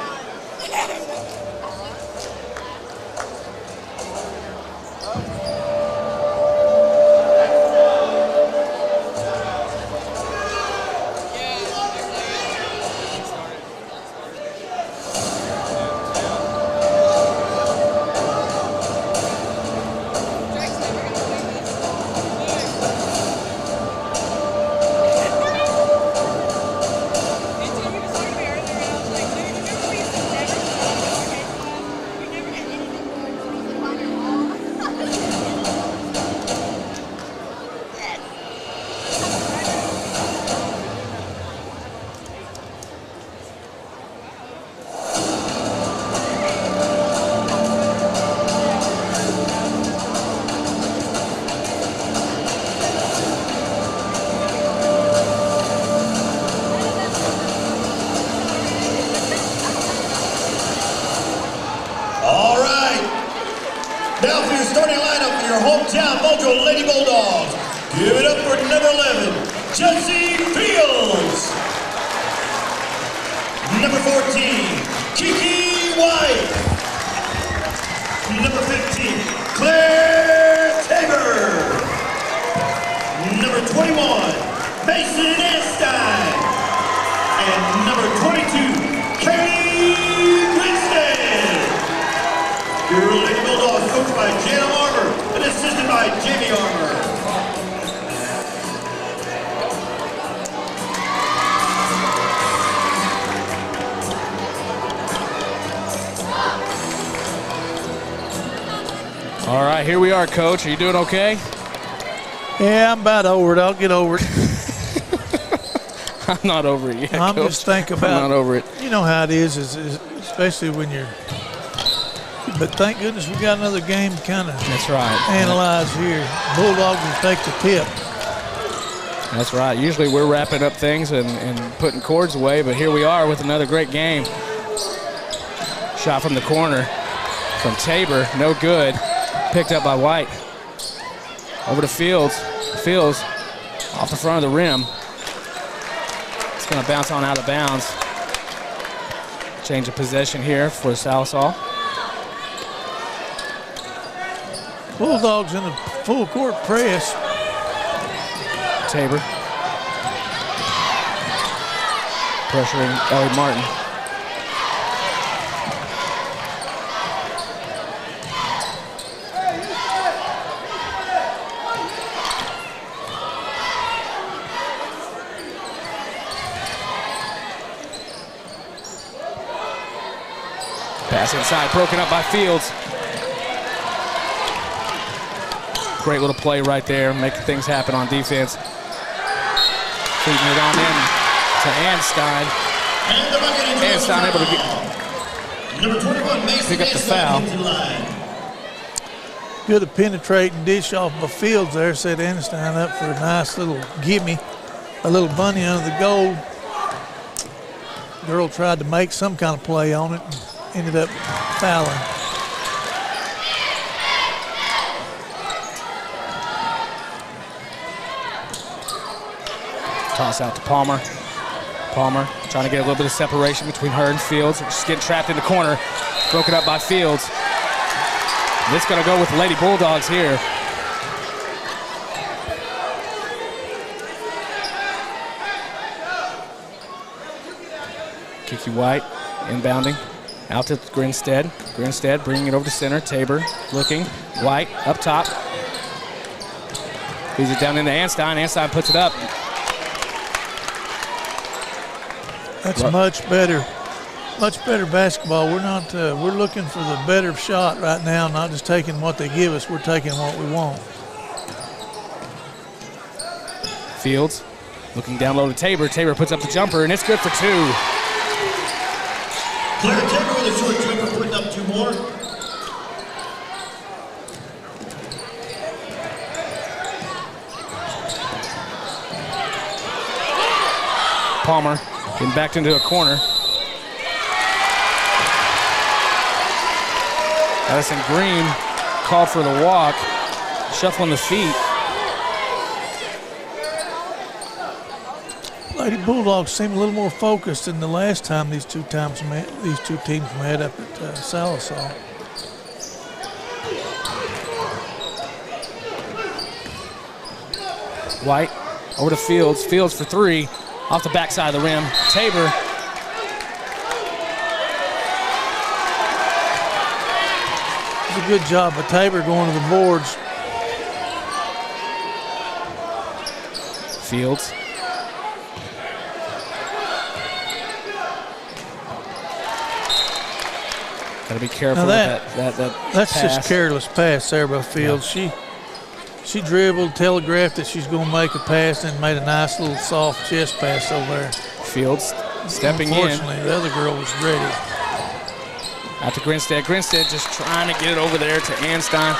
Now for your starting lineup for your hometown Mojo Lady Bulldogs. Give it up for number 11, Jesse Fields. Number 14, Kiki White. Number 15, Claire Tabor. Number 21, Mason Enstein. And number 22, Katie Winstead. Your Lady Bulldogs coached by Jana Armour and assisted by Jamie Armour. All right, here we are, Coach. Are you doing okay? Yeah, I'm about over it. I'll get over it. I'm not over it yet, I'm Coach. just thinking about. I'm not over it. You know how it is especially when you're. But thank goodness we got another game to kind of That's right. analyze here. Bulldogs will take the tip. That's right. Usually we're wrapping up things and putting cords away, but here we are with another great game. Shot from the corner from Tabor, no good. Picked up by White. Over to Fields. Fields off the front of the rim. It's going to bounce on out of bounds. Change of possession here for Sallisaw. Bulldogs in a full court press. Tabor pressuring Ellie Martin. Pass inside, broken up by Fields. Great little play right there, making things happen on defense. Feeding it on in to Anstein. Anstein able to Number 21, Mason pick up the foul. Good at penetrating dish off by Fields there. Set Anstein up for a nice little gimme. A little bunny under the goal. Girl tried to make some kind of play on it and ended up fouling. Toss out to Palmer. Palmer trying to get a little bit of separation between her and Fields. She's getting trapped in the corner. Broken up by Fields. And it's going to go with the Lady Bulldogs here. Kiki White inbounding. Out to Grinstead. Grinstead bringing it over to center. Tabor looking. White up top. Feeds it down into Anstein. Anstein puts it up. That's much better much better basketball. We're not. We're looking for the better shot right now, not just taking what they give us. We're taking what we want. Fields looking down low to Tabor. Tabor puts up the jumper, and it's good for 2. Claire Tabor with a short jumper, putting up 2 more. Palmer getting backed into a corner. Addison Green called for the walk, shuffling the feet. Lady Bulldogs seem a little more focused than the last time these two teams met up at Sallisaw. White over to Fields. Fields for 3. Off the backside of the rim. Tabor. It's a good job by Tabor going to the boards. Fields. Got to be careful with that That's pass. just careless pass there by Fields. Yeah. She dribbled, telegraphed that she's going to make a pass, and made a nice little soft chest pass over there. Fields stepping in. Unfortunately, the other girl was ready. Out to Grinstead. Grinstead just trying to get it over there to Anstein.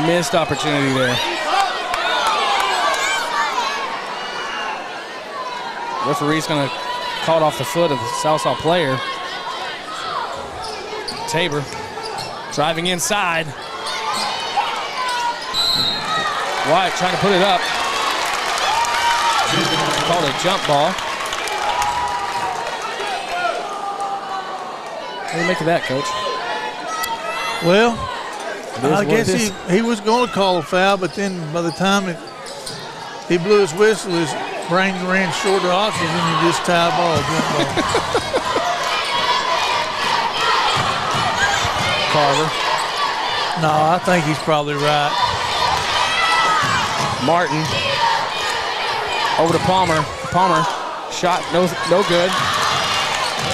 Missed opportunity there. Referee's going to call it off the foot of the Sallisaw player. Tabor driving inside. White trying to put it up. Called a jump ball. What do you make of that, Coach? Well, I guess he was going to call a foul, but then by the time he blew his whistle, his brain ran short of oxygen and he just tied ball, jump ball. Carver. No, I think he's probably right. Martin over to Palmer. Palmer shot no good.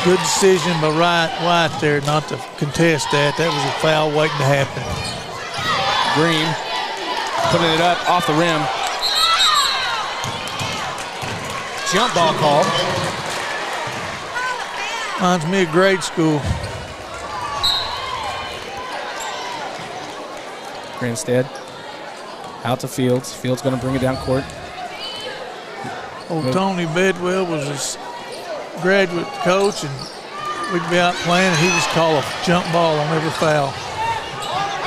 Good decision by White there not to contest that. That was a foul waiting to happen. Green putting it up off the rim. Jump ball called. Reminds me of grade school. Grinstead out to Fields. Fields going to bring it down court. Old Tony Bedwell was his graduate coach, and we'd be out playing, and he'd just call a jump ball on every foul.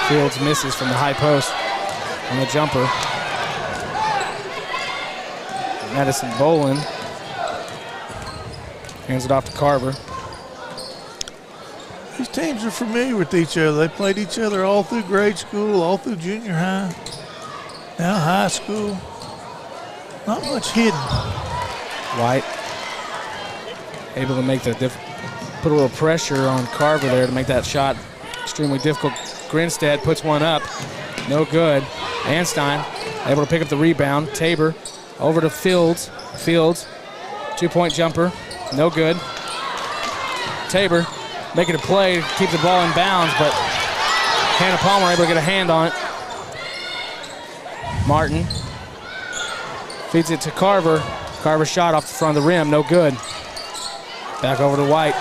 Fields misses from the high post on the jumper. Madison Bolin hands it off to Carver. These teams are familiar with each other. They played each other all through grade school, all through junior high, now high school. Not much hidden. White able to make put a little pressure on Carver there to make that shot extremely difficult. Grinstead puts one up, no good. Anstein able to pick up the rebound. Tabor over to Fields. Fields, 2-point jumper, no good. Tabor making a play to keep the ball in bounds, but Hannah Palmer able to get a hand on it. Martin feeds it to Carver. Carver shot off the front of the rim, no good. Back over to White.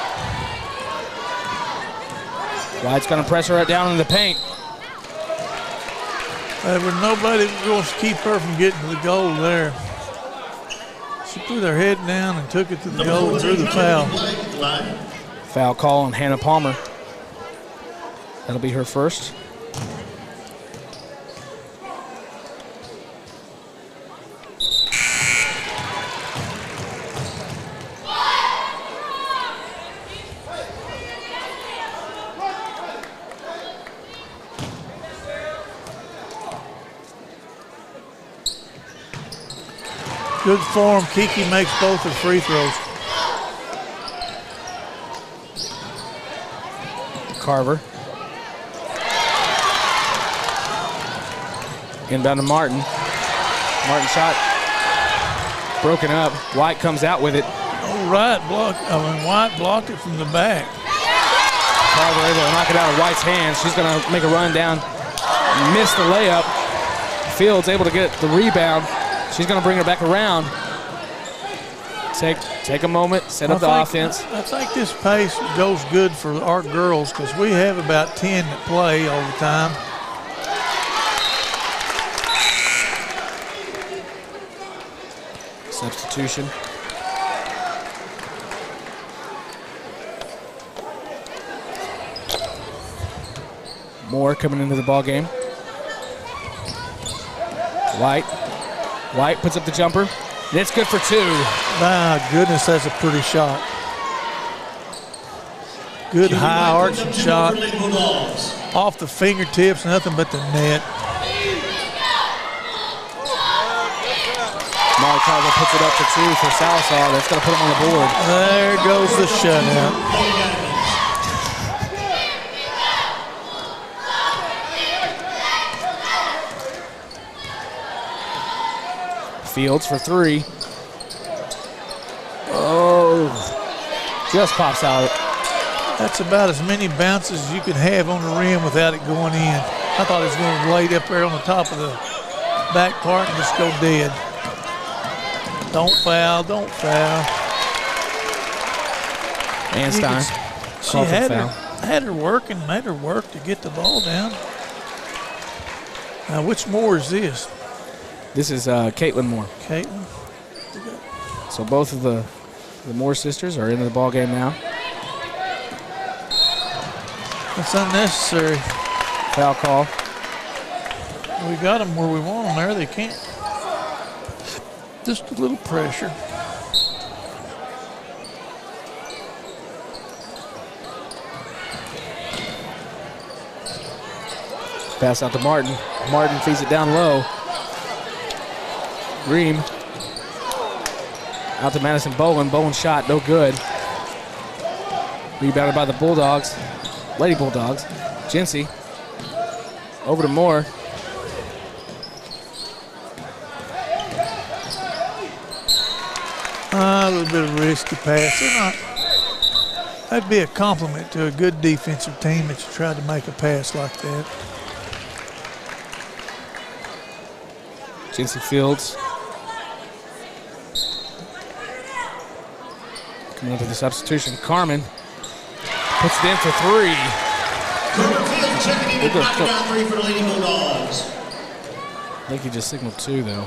White's going to pressure it down in the paint. There was nobody going to keep her from getting to the goal there. She put her head down and took it to the goal and threw the foul. Foul call on Hannah Palmer. That'll be her first. Good form. Kiki makes both her free throws. Carver. Inbound to Martin. Martin shot broken up. White comes out with it. White blocked it from the back. Carver able to knock it out of White's hands. She's going to make a run down. Missed the layup. Fields able to get the rebound. She's going to bring her back around. Take a moment, set up the offense. I think this pace goes good for our girls because we have about 10 that play all the time. Substitution. Moore coming into the ball game. White puts up the jumper. And it's good for 2. My goodness, that's a pretty shot. Good high arching shot. Off the fingertips, nothing but the net. Molly Carver puts it up for 2 for Sallisaw. That's going to put them on the board. There goes the shutout. Fields for 3. Oh, just pops out. That's about as many bounces as you can have on the rim without it going in. I thought it was going to lay up there on the top of the back part and just go dead. Don't foul, don't foul. And Stein. She had her working, made her work to get the ball down. Now, which Moore is this? This is Caitlin Moore. Caitlin. So both of the Moore sisters are into the ball game now. That's unnecessary. Foul call. We got them where we want them there. They can't. Just a little pressure. Pass out to Martin. Martin feeds it down low. Ream. Out to Madison Bowen. Bowen shot, no good. Rebounded by the Bulldogs. Lady Bulldogs. Jinsey. Over to Moore. A little bit of a risky pass. That'd be a compliment to a good defensive team that you tried to make a pass like that. Jinsey Fields. Coming up with the substitution. Carmen puts it in for 3. Fields checking in and knocking down 3 for the Lady Bulldogs. I think he just signaled 2, though.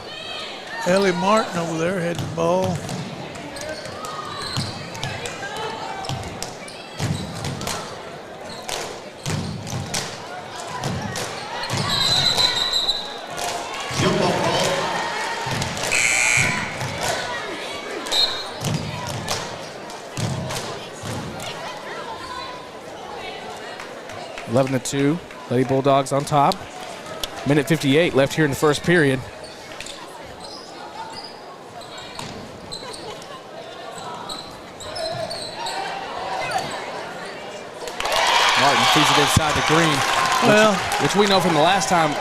Ellie Martin over there had the ball. Jump ball. 11-2. Lady Bulldogs on top. Minute 58 left here in the first period. Martin feeds it inside to Green. Which we know from the last time,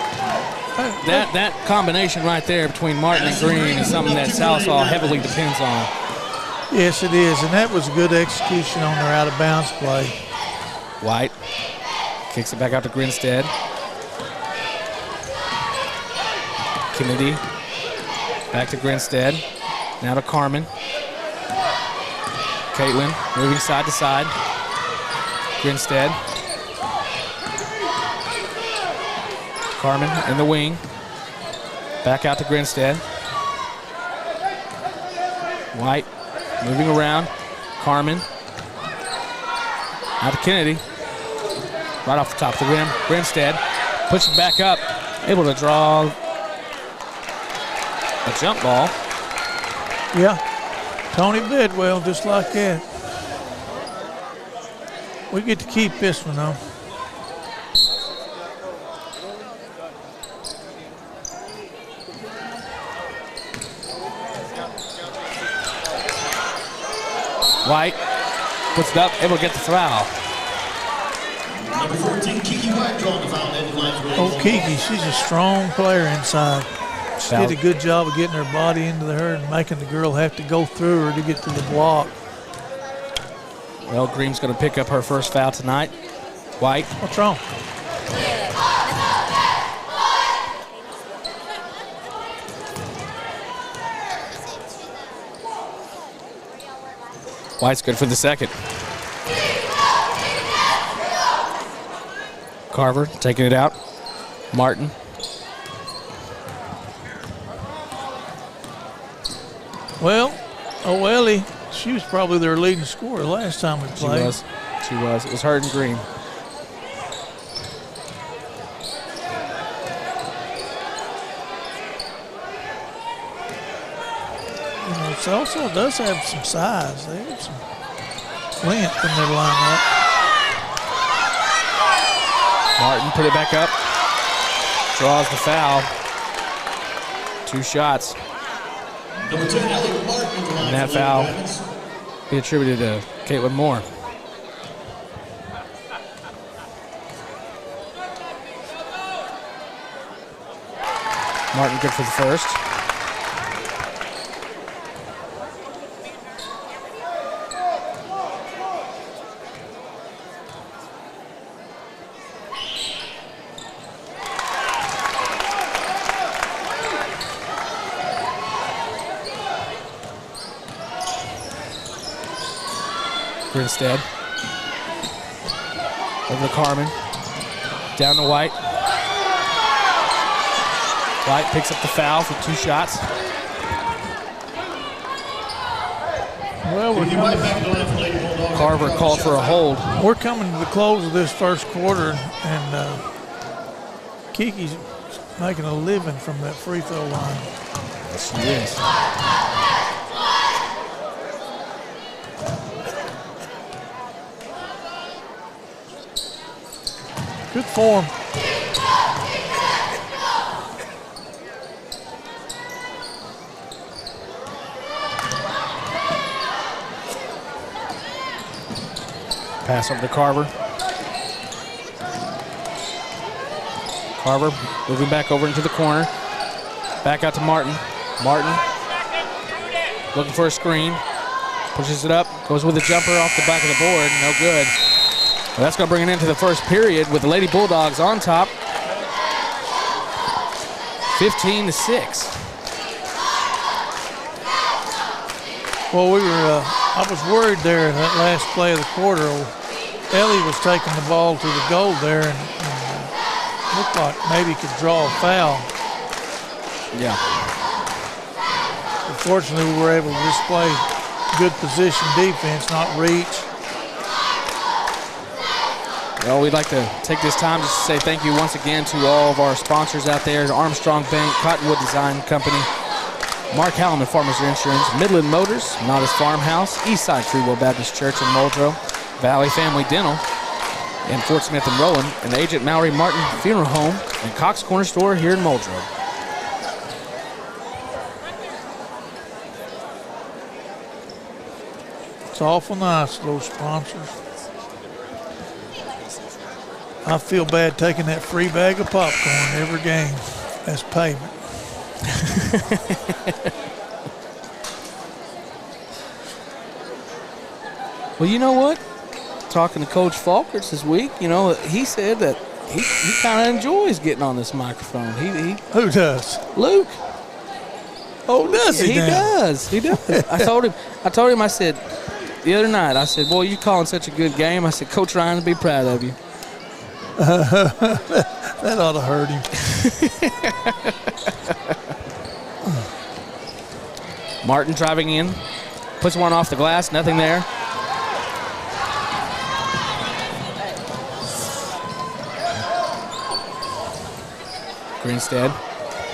that combination right there between Martin and Green is something that Sallisaw heavily depends on. Yes, it is, and that was good execution on their out-of-bounds play. White kicks it back out to Grinstead. Kennedy back to Grinstead. Now to Carmen. Caitlin moving side to side. Grinstead. Carmen in the wing. Back out to Grinstead. White moving around. Carmen. Out to Kennedy. Right off the top of the rim. Grinstead pushing back up. Able to draw a jump ball. Yeah. Tony Bidwell, just like that. We get to keep this one, though. White puts it up, able to get the foul. Number 14, Kiki White drawing the foul. Oh, Kiki, she's a strong player inside. She did a good job of getting her body into her and making the girl have to go through her to get to the block. Well, Green's going to pick up her first foul tonight. White. What's wrong? White's good for the second. Carver taking it out. Martin. Well, O'Ellie, she was probably their leading scorer last time we played. She was. It was her and Green. You know, Celso does have some size. They have some length in their lineup. Martin put it back up. Draws the foul. 2 shots. Number 10, Ellie Martin. And that foul be attributed to Caitlin Moore. Martin good for the first. Instead. Over to Carmen. Down to White. White picks up the foul for 2 shots. Well, Carver called for a hold. We're coming to the close of this first quarter, and Kiki's making a living from that free throw line. Yes, she is. Good form. Pass over to Carver. Carver moving back over into the corner. Back out to Martin. Martin looking for a screen. Pushes it up. Goes with a jumper off the back of the board. No good. Well, that's going to bring it into the first period with the Lady Bulldogs on top. 15-6. Well, I was worried there in that last play of the quarter. Ellie was taking the ball to the goal there and looked like maybe could draw a foul. Yeah. Unfortunately, we were able to display good position defense, not reach. Well, we'd like to take this time just to say thank you once again to all of our sponsors out there, Armstrong Bank, Cottonwood Design Company, Mark Hallam and Farmers Insurance, Midland Motors, Nodda's Farmhouse, Eastside Free Will Baptist Church in Muldrow, Valley Family Dental, and Fort Smith and Rowan, and Agent Mallory Martin Funeral Home, and Cox Corner Store here in Muldrow. It's awful nice, those sponsors. I feel bad taking that free bag of popcorn every game as payment. Well, you know what? Talking to Coach Falkers this week, you know, he said that he kind of enjoys getting on this microphone. Who does? Luke. Oh, does he? He does. He does. I told him, I said, the other night, I said, boy, you calling such a good game. I said, Coach Ryan will be proud of you. That ought to hurt him. Martin driving in, puts one off the glass, nothing there. Greenstead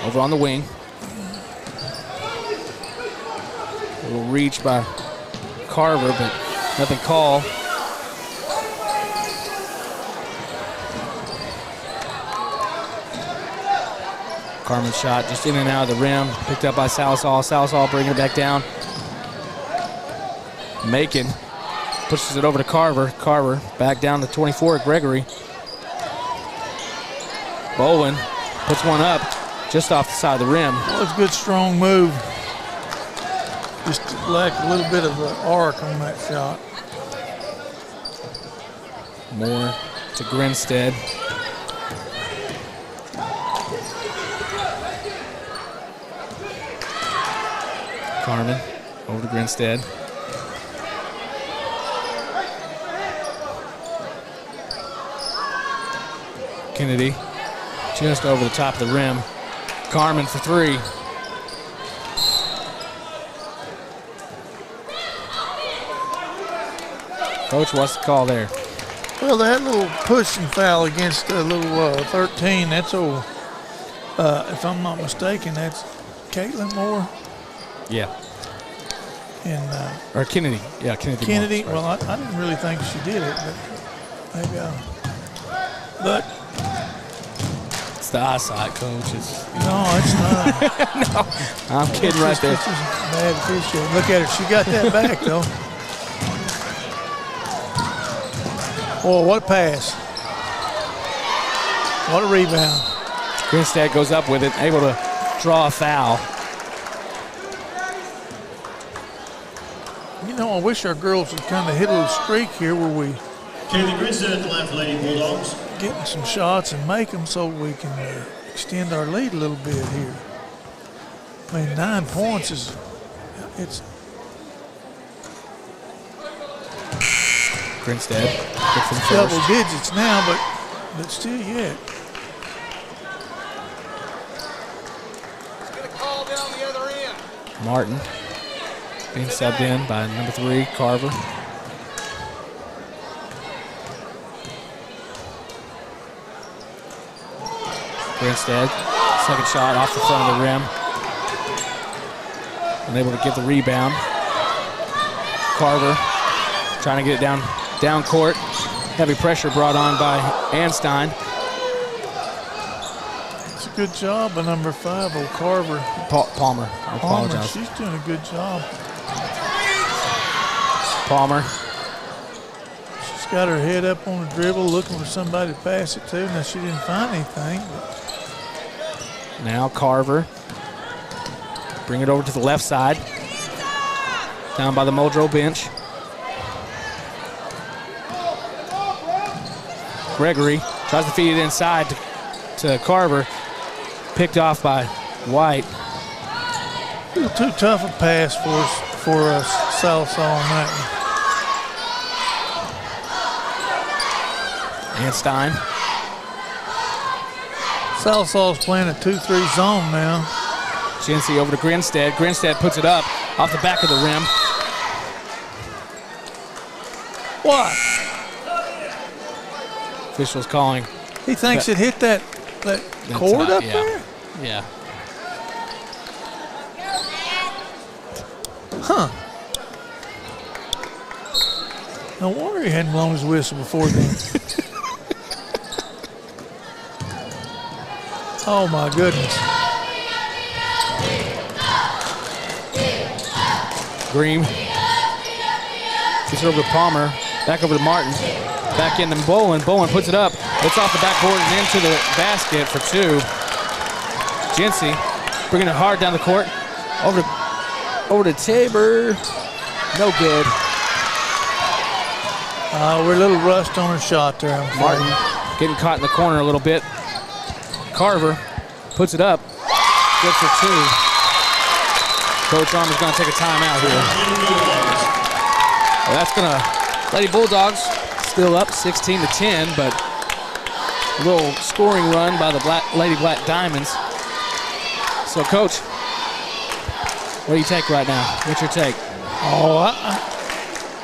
over on the wing. A little reach by Carver, but nothing called. Carmen's shot just in and out of the rim. Picked up by Salsall. Salsall bringing it back down. Macon pushes it over to Carver. Carver back down to 24. Gregory. Bowen puts one up. just off the side of the rim. Well, it's a good, strong move. Just lacked a little bit of an arc on that shot. Moore to Grinstead. Carmen over to Grinstead. Kennedy just over the top of the rim. Carmen for three. Coach, what's the call there? Well, that little pushing foul against a little 13, that's if I'm not mistaken, that's Caitlin Moore. Yeah. And or Kennedy. Yeah, Kennedy. Kennedy. Moore, well, I didn't really think she did it, but maybe but it's the eyesight, Coach. No, it's not. No, I'm kidding right there. This is bad officiating. Look at her. She got that back, though. Oh, what a pass. What a rebound. Grinstead goes up with it, able to draw a foul. You know, I wish our girls would kind of hit a little streak here where we Kaylee Grinstead at the left, Lady Bulldogs. getting some shots and make them so we can extend our lead a little bit here. I mean, 9 points is, it's Grinstead good for the double first. digits now, but still yet. Get a call down the other end. Martin being subbed in by number 3, Carver. Grinstead, second shot off the front of the rim. Unable to get the rebound. Carver trying to get it down court. Heavy pressure brought on by Anstein. It's a good job by number 5, Carver. Palmer, I apologize. She's doing a good job. Palmer. She's got her head up on the dribble looking for somebody to pass it to. Now, she didn't find anything. Now Carver. Bring it over to the left side. Down by the Muldrow bench. Gregory tries to feed it inside to Carver. Picked off by White. A little too tough a pass for us, Salsa on that one. Anstein. Salsa's playing a 2-3 zone now. Jinsey over to Grinstead. Grinstead puts it up off the back of the rim. What? Officials calling. He thinks it hit that cord up yeah. there? Yeah. Huh. No wonder he hadn't blown his whistle before then. Oh, my goodness. Green. Gets it over to Palmer. Back over to Martin. Back into Bolin. Bolin puts it up. It's off the backboard and into the basket for 2. Jinsey bringing it hard down the court. Over to Tabor. No good. We're a little rushed on a shot there. Martin getting caught in the corner a little bit. Carver puts it up. Good for 2. Coach Arm is going to take a timeout here. Well, that's going to Lady Bulldogs still up 16-10, but a little scoring run by the Lady Black Diamonds. So, Coach, what do you take right now? What's your take? Oh,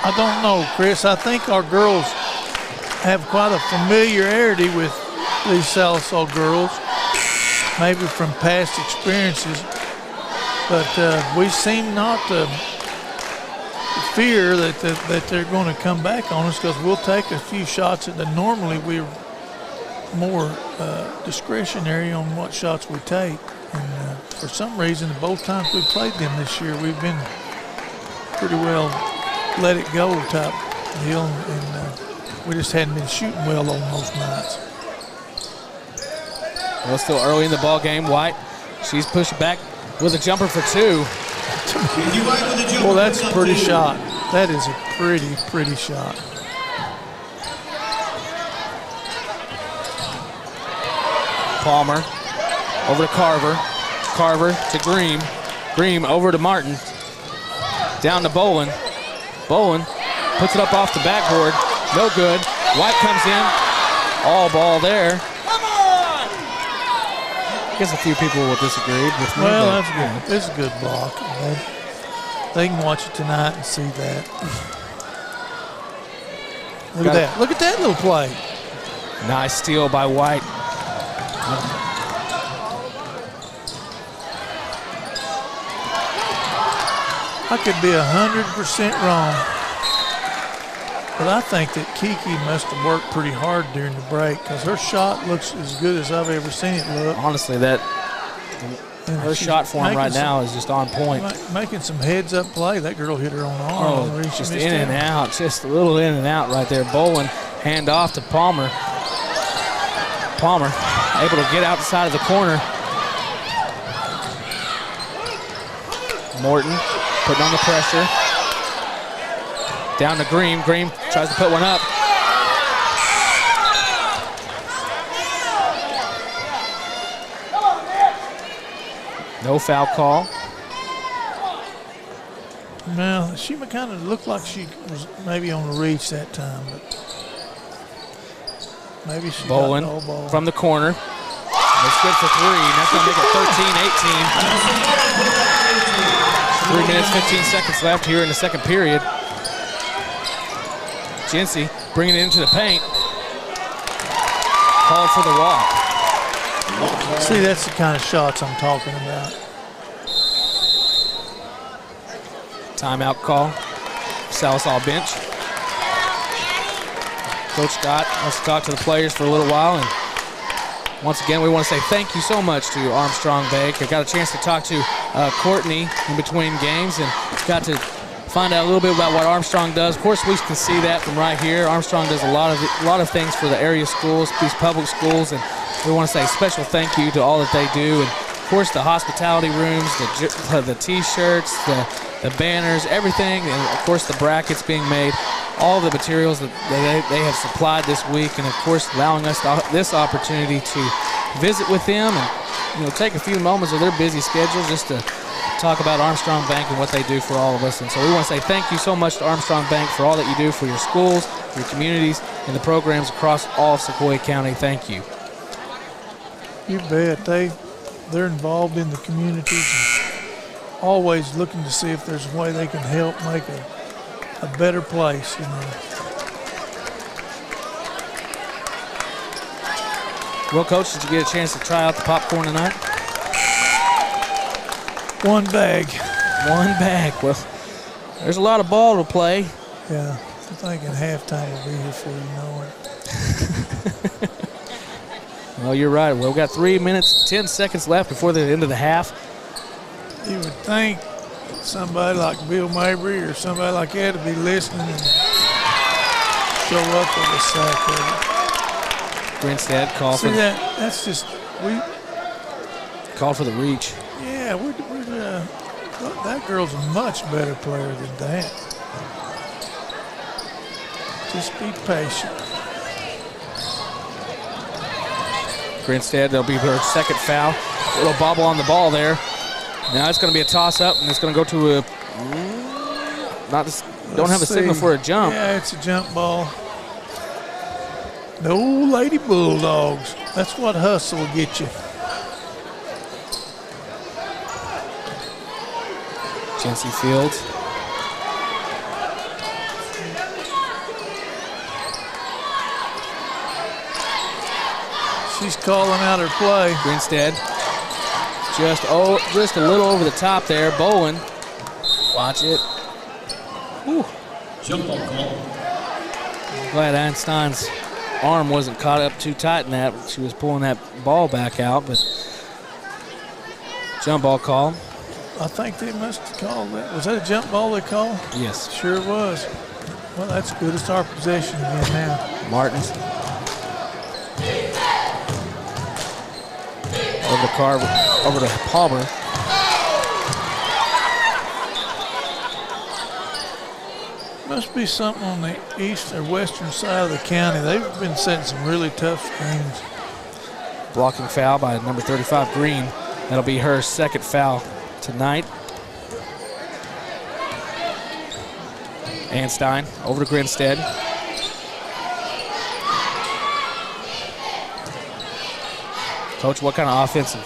I don't know, Chris. I think our girls have quite a familiarity with these Salsa girls, maybe from past experiences. But we seem not to fear that they're going to come back on us, because we'll take a few shots that normally we're more discretionary on what shots we take. And for some reason, both times we played them this year, we've been pretty well let it go type deal, and we just hadn't been shooting well on those nights. Well, still early in the ball game. White She's pushed back with a jumper for 2. Well, that's a pretty shot. That is a pretty shot. Palmer over to Carver. Carver to Green. Green over to Martin. Down to Bolin. Bolin puts it up off the backboard. No good. White comes in. All ball there. I guess a few people will disagree with me. Well, that's good. It's a good block. They can watch it tonight and see that. Look at that. Look at that little play. Nice steal by White. I could be 100% wrong, but I think that Kiki must have worked pretty hard during the break because her shot looks as good as I've ever seen it look. Honestly, her shot form right now is just on point. Making some heads-up play. That girl hit her own arm. Oh, just in and out. Just a little in and out right there. Bolin, hand off to Palmer. Palmer able to get outside of the corner. Morton putting on the pressure. Down to Green. Green tries to put one up. No foul call. No, she kind of looked like she was maybe on the reach that time, but maybe she got no ball. From the corner. It's good for 3. That's going to make it 13-18. 3 minutes, 15 seconds left here in the second period. Jinsey bringing it into the paint. Called for the walk. See, that's the kind of shots I'm talking about. Timeout call. Salisal bench. Coach Scott wants to talk to the players for a little while. And once again, we want to say thank you so much to Armstrong Bank. I got a chance to talk to Courtney in between games and got to find out a little bit about what Armstrong does. Of course, we can see that from right here. Armstrong does a lot of things for the area schools, these public schools, and we want to say a special thank you to all that they do. And of course, the hospitality rooms, the T-shirts, the banners, everything, and of course the brackets being made, all the materials that they have supplied this week, and of course allowing us this opportunity to visit with them and take a few moments of their busy schedule just to talk about Armstrong Bank and what they do for all of us. And so we want to say thank you so much to Armstrong Bank for all that you do for your schools, your communities, and the programs across all of Sequoyah County. Thank you. You bet. They're involved in the communities and always looking to see if there's a way they can help make a better place. Well, Coach, did you get a chance to try out the popcorn tonight? One bag. One bag. Well, there's a lot of ball to play. Yeah, I'm thinking halftime will be here before you know it. Well, you're right. Well, we've got 3 minutes, 10 seconds left before the end of the half. You would think somebody like Bill Mabry or somebody like that would be listening and show up with a sack of it. Grinstead called for that's just called for the reach. Yeah, that girl's a much better player than that. Just be patient. Grinstead, there'll be her second foul. A little bobble on the ball there. Now it's going to be a toss-up, and it's going to go to a don't have a signal for a jump. Yeah, it's a jump ball. No Lady Bulldogs. That's what hustle will get you. Jinsey Fields. She's calling out her play. Grinstead. Just a little over the top there. Bowen. Watch it. Whew. Jump ball call. Glad Einstein's arm wasn't caught up too tight in that. She was pulling that ball back out, but jump ball call. I think they must have called that. Was that a jump ball they called? Yes. Sure was. Well, that's good. It's our possession again now. Martins. Over to Carver, over to Palmer. Must be something on the east or western side of the county. They've been setting some really tough screens. Blocking foul by number 35, Green. That'll be her second foul tonight. Anstein over to Grinstead. Coach, what kind of offensive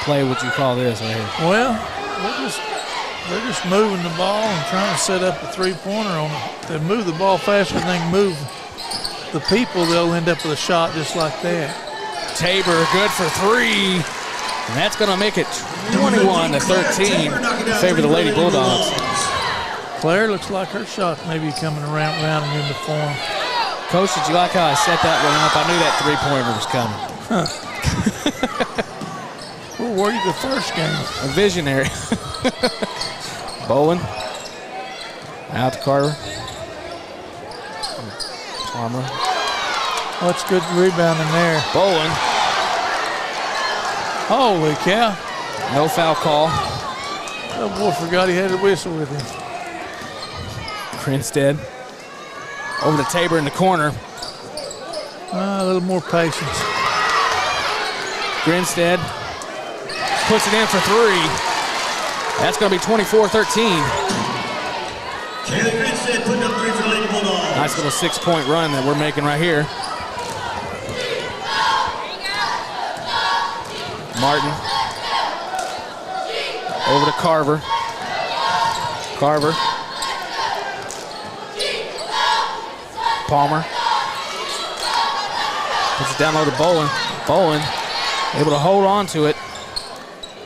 play would you call this right here? Well, they're just moving the ball and trying to set up a three-pointer on it. If they move the ball faster than they can move the people, they'll end up with a shot just like that. Tabor good for three. And that's going to make it 21-13 in favor of the Lady Bulldogs. Claire looks like her shot may be coming around rounding into form. Coach, did you like how I set that one up? I knew that three-pointer was coming. Where were you the first game? A visionary. Bowen. Out to Carter. Palmer. Oh, that's good rebounding there. Bowen. Holy cow. No foul call. That boy forgot he had a whistle with him. Grinstead. Over to Tabor in the corner. A little more patience. Grinstead puts it in for three. That's going to be 24-13. Kaylee Grinstead putting up three for the Lady Bulldogs. Nice little 6-point run that we're making right here. Martin. Over to Carver. Carver. Palmer. Puts it down low to Bowen. Bowen able to hold on to it.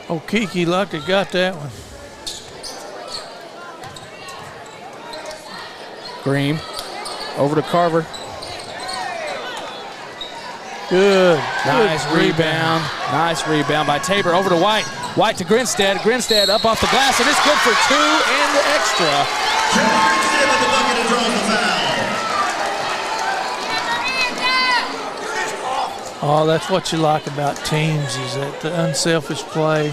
Oh, Kiki Lucker got that one. Green. Over to Carver. Good. Nice rebound. Nice rebound by Tabor. Over to White. White to Grinstead. Grinstead up off the glass, and it's good for two and the extra. Kaylee Grinstead with the bucket and draws the foul. Oh, that's what you like about teams, is that the unselfish play.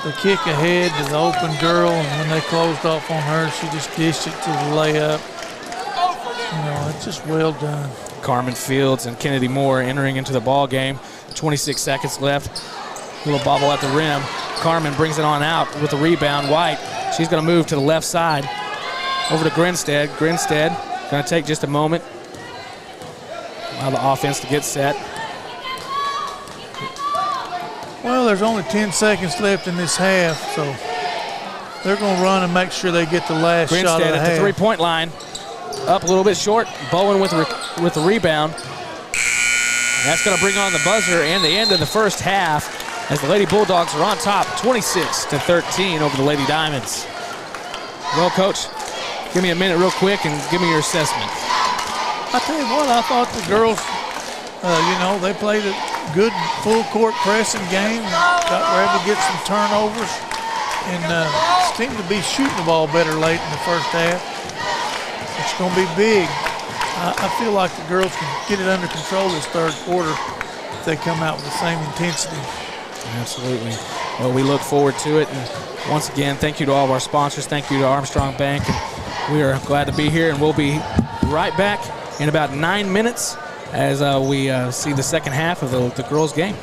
They kick ahead to the open girl, and when they closed off on her, she just dished it to the layup. You know, it's just well done. Carmen Fields and Kennedy Moore entering into the ball game. 26 seconds left. Little bobble at the rim. Carmen brings it on out with the rebound. White, she's going to move to the left side. Over to Grinstead. Grinstead going to take just a moment. Allow the offense to get set. Well, there's only 10 seconds left in this half, so they're going to run and make sure they get the last shot of the Grinstead at the three-point line. Up a little bit short. Bowen with the rebound. And that's going to bring on the buzzer and the end of the first half as the Lady Bulldogs are on top, 26-13 over the Lady Diamonds. Well, Coach, give me a minute real quick and give me your assessment. I tell you what, I thought the girls, they played a good full-court pressing game, were able to get some turnovers, and seemed to be shooting the ball better late in the first half. It's going to be big. I feel like the girls can get it under control this third quarter if they come out with the same intensity. Absolutely. Well, we look forward to it. And once again, thank you to all of our sponsors. Thank you to Armstrong Bank. And we are glad to be here, and we'll be right back in about 9 minutes as we see the second half of the girls' game.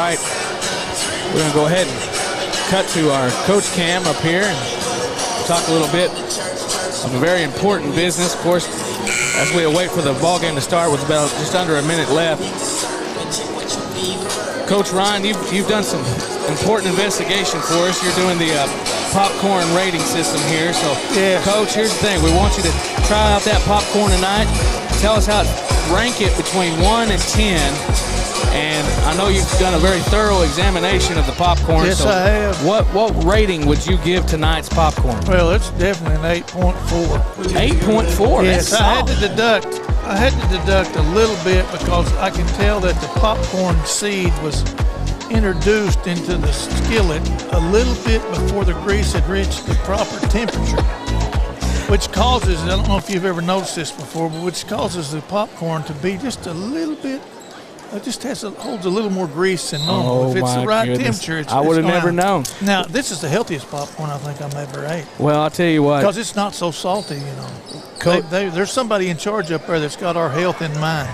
right, we're going to go ahead and cut to our coach cam up here and talk a little bit of a very important business. Of course, as we await for the ball game to start with about just under a minute left. Coach Ryan, you've done some important investigation for us. You're doing the popcorn rating system here. So, yes. Coach, here's the thing. We want you to try out that popcorn tonight. Tell us how to rank it between 1 and 10. And I know you've done a very thorough examination of the popcorn. Yes, so I have. What rating would you give tonight's popcorn? Well, it's definitely an 8.4. 8.4? Yes, I had to deduct a little bit because I can tell that the popcorn seed was introduced into the skillet a little bit before the grease had reached the proper temperature, which causes, I don't know if you've ever noticed this before, but which causes the popcorn to be just a little bit, it just holds a little more grease than normal. Oh, if it's the my right goodness. temperature, I would have never gonna- known. Now, this is the healthiest popcorn I think I've ever ate. Well, I'll tell you what. Because it's not so salty, you know. There's somebody in charge up there that's got our health in mind.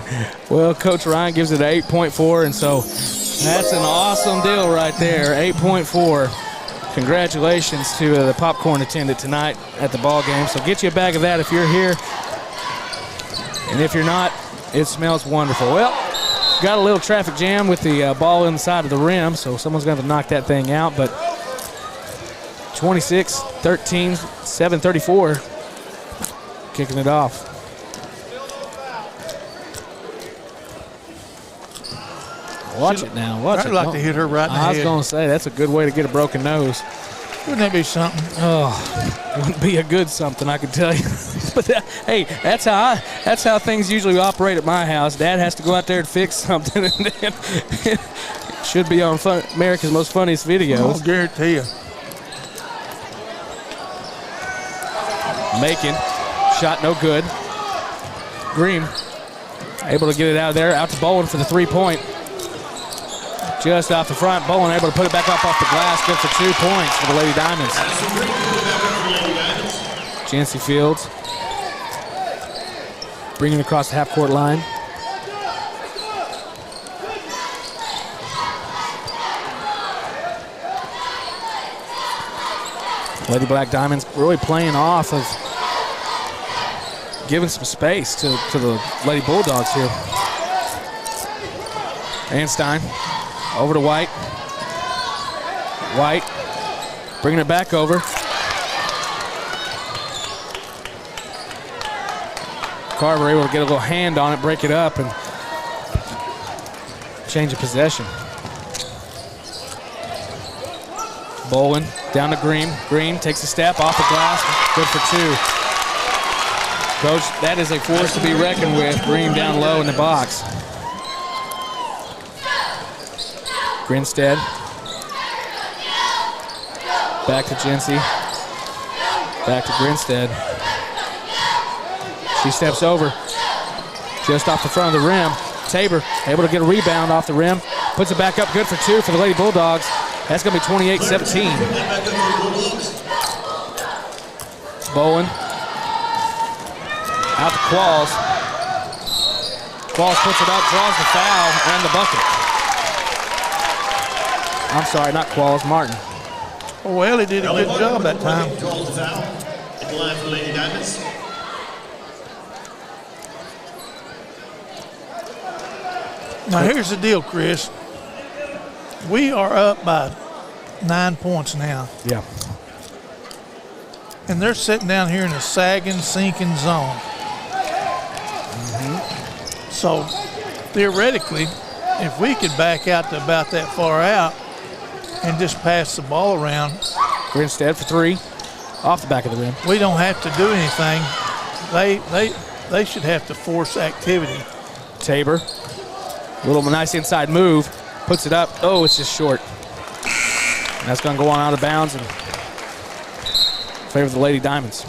Well, Coach Ryan gives it an 8.4, and so that's an awesome deal right there, 8.4. Congratulations to the popcorn attendant tonight at the ball game. So get you a bag of that if you're here. And if you're not, it smells wonderful. Well, got a little traffic jam with the ball inside of the rim, so someone's going to have to knock that thing out. But 26-13, 7:34, kicking it off. Watch it now. Watch it. I'd like to hit her right in the head. I was going to say, that's a good way to get a broken nose. Wouldn't that be something? Oh, it wouldn't be a good something, I can tell you. But hey, that's how things usually operate at my house. Dad has to go out there and fix something, and then it should be on America's Most Funniest Videos. I'll guarantee you. Macon, shot no good. Green, able to get it out of there, out to Bowen for the 3-point. Just off the front, Bowen able to put it back up off the glass. Good for 2 points for the Lady Diamonds. Jancy Fields bringing it across the half-court line. Lady Black Diamonds really playing off of giving some space to the Lady Bulldogs here. Anstein over to White. White bringing it back over. Carver able to get a little hand on it, break it up, and change of possession. Bolin down to Green. Green takes a step off the glass. Good for 2. Coach, that is a force to be reckoned with. Green down low in the box. Grinstead. Back to Jency. Back to Grinstead. She steps over. Just off the front of the rim. Tabor able to get a rebound off the rim. Puts it back up. Good for 2 for the Lady Bulldogs. That's going to be 28-17. Bowen. Out to Qualls. Qualls puts it up, draws the foul, and the bucket. I'm sorry, not Qualls, Martin. Oh, well, he did a good job that time. Draws the foul at the line for Lady Diamonds. Now, here's the deal, Chris. We are up by 9 points now. Yeah. And they're sitting down here in a sagging, sinking zone. So, theoretically, if we could back out to about that far out and just pass the ball around. Grinstead for 3, off the back of the rim. We don't have to do anything. They should have to force activity. Tabor, a little nice inside move, puts it up. Oh, it's just short. And that's going to go on out of bounds and favor the Lady Diamonds.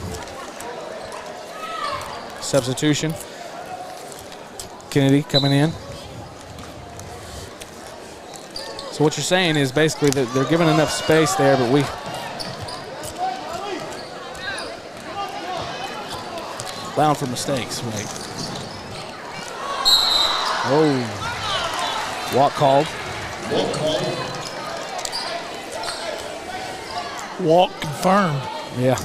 Substitution. Kennedy coming in. So what you're saying is basically that they're giving enough space there, but we allowing for mistakes, right? Oh, walk called. Walk call. Walk confirmed. Yeah.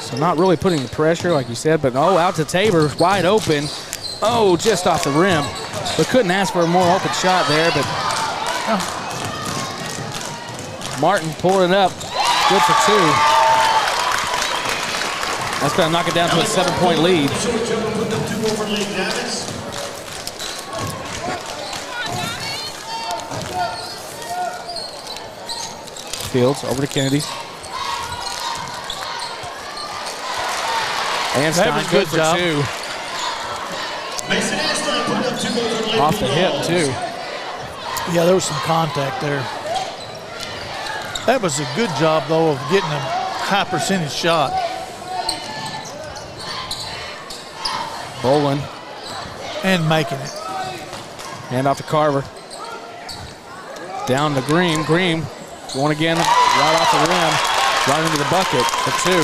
So not really putting the pressure, like you said, but out to Tabor, wide open. Oh, just off the rim. But couldn't ask for a more open shot there, but Martin pulling it up. Good for 2. That's going to knock it down to a 7-point lead. Short jumper putting up 2 more for Lady Diamonds. Fields over to Kennedy. Einstein good for job. 2. Mason Einstein putting up 2 more for Lady Off the hip, Bulldogs. too. Yeah, there was some contact there. That was a good job, though, of getting a high percentage shot. Bowling. And making it. Hand off to Carver. Down to Green. Green going again right off the rim. Right into the bucket for 2.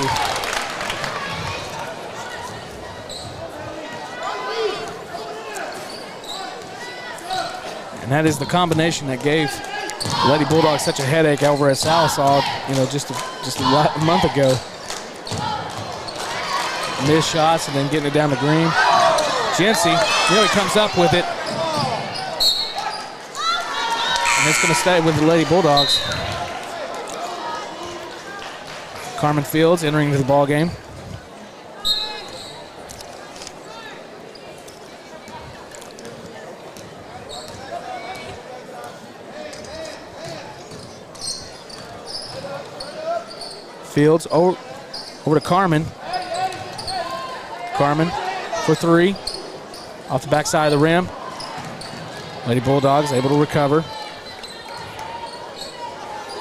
And that is the combination that gave Lady Bulldogs such a headache over at Salisaw, just a month ago. Missed shots and then getting it down to Green. Jency really comes up with it. And it's going to stay with the Lady Bulldogs. Carmen Fields entering into the ball game. Fields over to Carmen. Carmen for 3. Off the backside of the rim. Lady Bulldogs able to recover.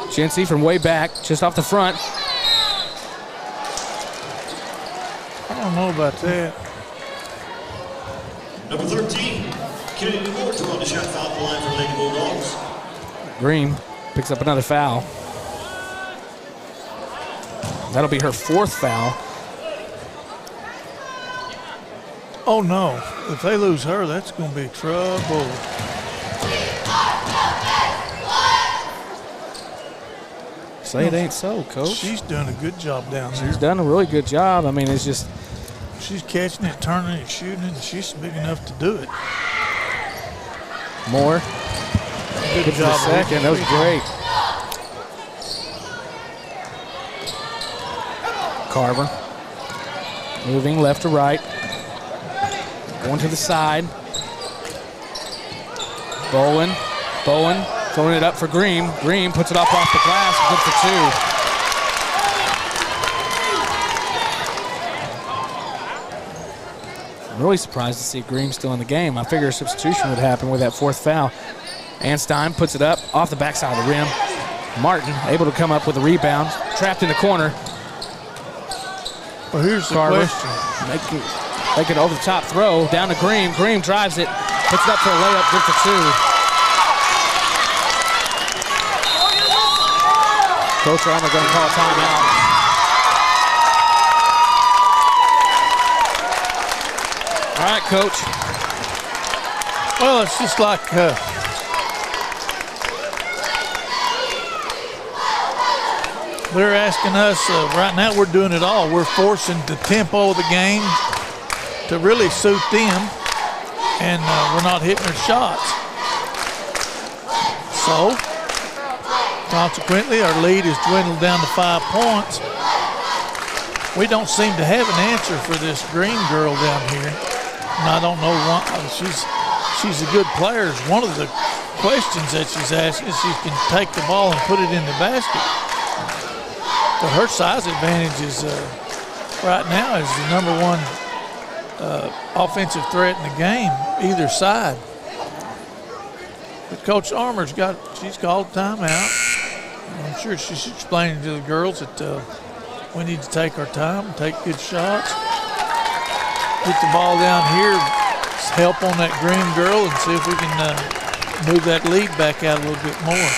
Jency from way back, just off the front. I don't know about that. Number 13, Kennedy Moore to run the shot foul at the line for Lady Bulldogs. Green picks up another foul. That'll be her 4th foul. Oh, no. If they lose her, that's going to be trouble. Say it ain't so, Coach. She's doing a good job down there. She's done a really good job. I mean, it's just... She's catching it, turning it, shooting it, and she's big enough to do it. Moore. Good job. Second. That was great. Carver. Moving left to right. Going to the side. Bowen throwing it up for Green. Green puts it off the glass. Good for 2. I'm really surprised to see Green still in the game. I figured a substitution would happen with that 4th foul. Einstein puts it up off the backside of the rim. Martin able to come up with a rebound. Trapped in the corner. Well, here's the Carver question. making over the top throw down to Green. Green drives it, puts it up for a layup, good for 2. Coach Armour going to call a timeout. All right, Coach. Well, it's just like they're asking us, right now we're doing it all. We're forcing the tempo of the game to really suit them, and we're not hitting their shots. So, consequently, our lead is dwindled down to 5 points. We don't seem to have an answer for this Green girl down here. And I don't know why. She's a good player. One of the questions that she's asking is she can take the ball and put it in the basket. But her size advantage is right now is the #1 offensive threat in the game, either side. But Coach Armour's she's called a timeout. I'm sure she's explaining to the girls that we need to take our time and take good shots. Get the ball down here, help on that Green girl, and see if we can move that lead back out a little bit more.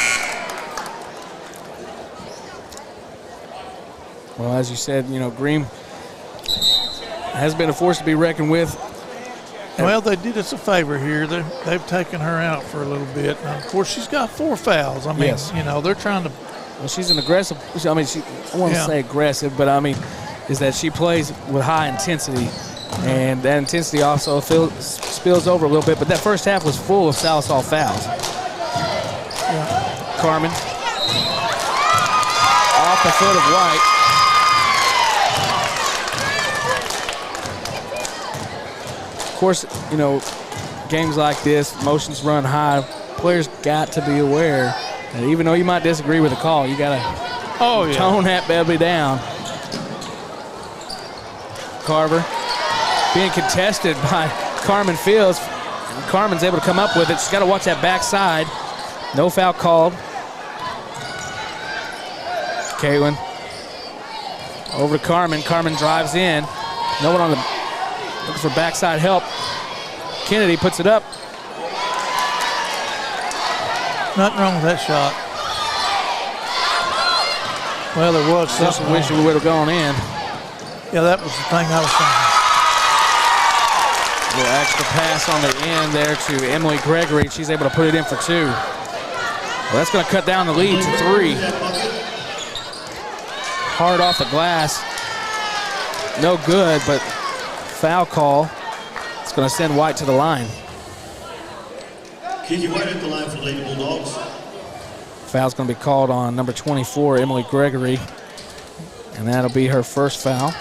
Well, as you said, Green has been a force to be reckoned with. Well, they did us a favor here. They've taken her out for a little bit. Now, of course, she's got 4 fouls. I mean, Yes. they're trying to. Well, she's an aggressive. I mean, I want to say aggressive, but I mean, is that she plays with high intensity, and that intensity also spills over a little bit. But that first half was full of Salisal fouls. Yeah. Carmen off the foot of White. Of course, games like this, motions run high. Players got to be aware that even though you might disagree with the call, you got to tone that baby down. Carver being contested by Carmen Fields. And Carmen's able to come up with it. She's got to watch that backside. No foul called. Caitlin over to Carmen. Carmen drives in. No one on the looking for backside help. Kennedy puts it up. Nothing wrong with that shot. Well, there was Just something. wish we would have gone in. Yeah, that was the thing I was thinking. A little extra pass on the end there to Emily Gregory. She's able to put it in for 2. Well, that's going to cut down the lead to 3. Hard off the glass. No good, but foul call. It's going to send White to the line. Kiki White at the line for Lady Bulldogs. Foul's going to be called on number 24, Emily Gregory. And that'll be her first foul.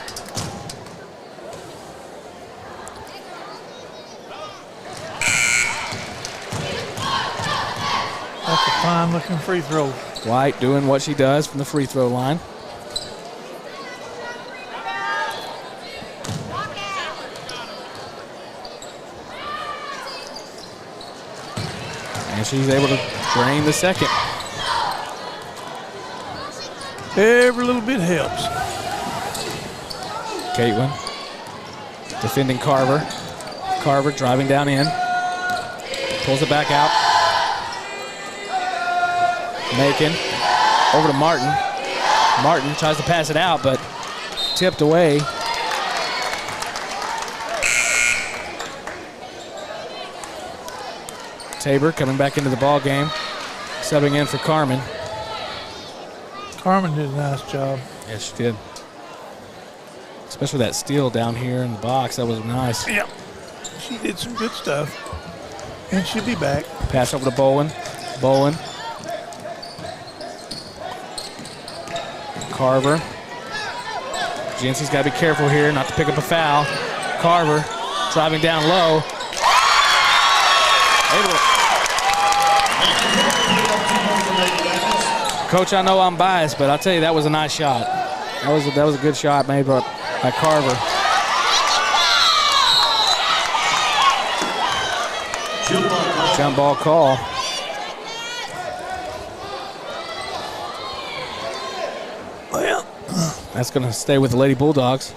That's a fine-looking free throw. White doing what she does from the free throw line. And she's able to drain the second. Every little bit helps. Caitlin defending Carver. Carver driving down in. Pulls it back out. Macon over to Martin. Martin tries to pass it out, but tipped away. Tabor coming back into the ball game, subbing in for Carmen. Carmen did a nice job. Yes, she did. Especially that steal down here in the box. That was nice. Yeah. She did some good stuff. And she'll be back. Pass over to Bolin. Bolin. Carver. Jensen's got to be careful here not to pick up a foul. Carver driving down low. Coach, I know I'm biased, but I'll tell you that was a nice shot. That was a good shot made by Carver. Jump ball call. Well, that's going to stay with the Lady Bulldogs.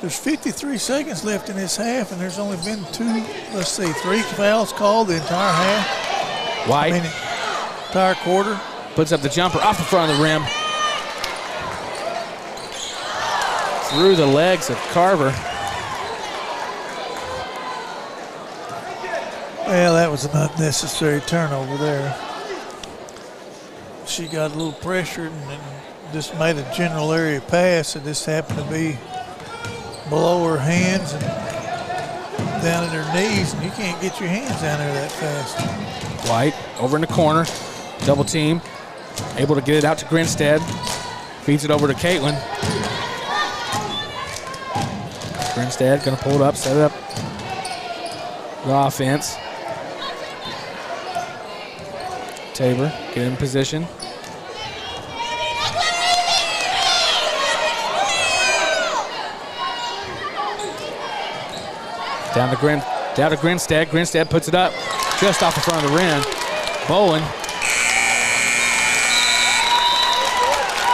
There's 53 seconds left in this half, and there's only been 3 fouls called the entire half. White. Entire quarter. Puts up the jumper off the front of the rim. Through the legs of Carver. Well, that was an unnecessary turnover there. She got a little pressured and just made a general area pass. It just happened to be below her hands and down at her knees, and you can't get your hands down there that fast. White over in the corner, double team, able to get it out to Grinstead, feeds it over to Caitlin. Grinstead gonna pull it up, set it up. The offense. Tabor, get in position. Down to Grinstead. Grinstead puts it up just off the front of the rim. Bolin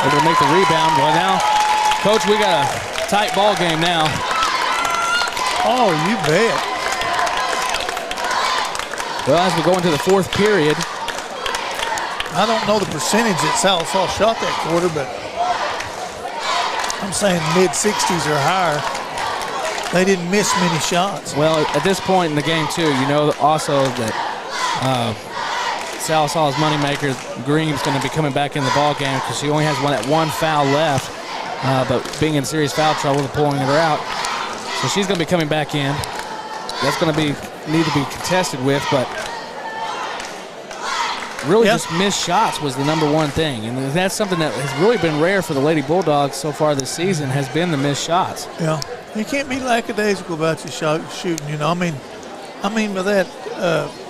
able to make the rebound. Well, now, Coach, we got a tight ball game now. Oh, you bet. Well, as we go into the fourth period. I don't know the percentage that Salisal shot that quarter, but I'm saying mid-60s or higher. They didn't miss many shots. Well, at this point in the game, too, you know also that Salisol's moneymaker, Green's going to be coming back in the ball game because she only has one foul left, but being in serious foul trouble, they're pulling her out. So she's going to be coming back in. That's going to need to be contested with, but really just missed shots was the number one thing. And that's something that has really been rare for the Lady Bulldogs so far this season, has been the missed shots. Yeah. You can't be lackadaisical about your shooting, you know. I mean by that,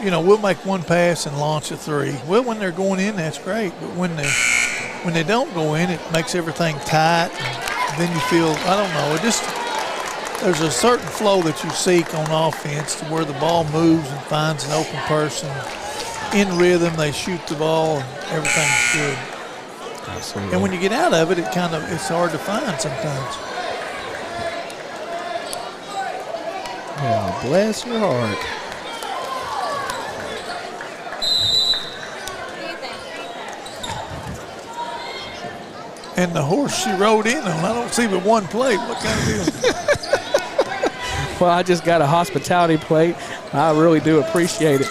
you know, we'll make one pass and launch a three. Well, when they're going in, that's great. But when they don't go in, it makes everything tight. And then you feel, I don't know, there's a certain flow that you seek on offense to where the ball moves and finds an open person. In rhythm, they shoot the ball, and everything's good. Absolutely. And when you get out of it, it's hard to find sometimes. Oh, bless your heart. And the horse she rode in on, I don't see but one plate. What kind of deal? Well, I just got a hospitality plate. I really do appreciate it.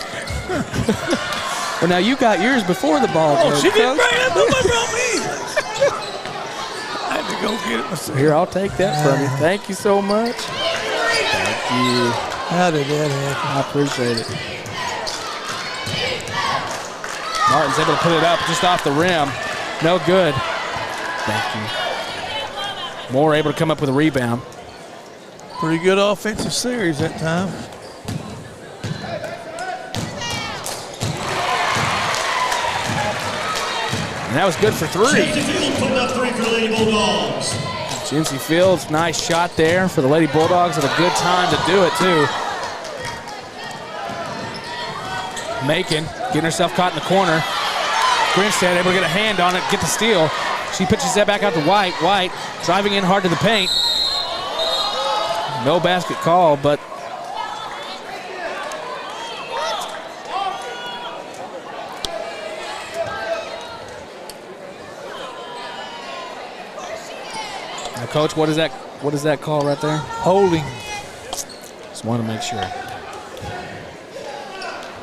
Well, now you got yours before the ball. Oh, she didn't bring it. Nobody brought me. I had to go get it myself. Here, I'll take that from you. Thank you so much. Thank you. How did that happen? I appreciate it. Martin's able to put it up just off the rim. No good. Thank you. Moore able to come up with a rebound. Pretty good offensive series that time. And that was good for three. Chelsea Field putting up three for the Lady Bulldogs. Jinsey Fields, nice shot there for the Lady Bulldogs at a good time to do it, too. Macon getting herself caught in the corner. Grinstead able to get a hand on it, get the steal. She pitches that back out to White. White driving in hard to the paint. No basket call, but now, Coach, what is that call right there? Holding. Just want to make sure.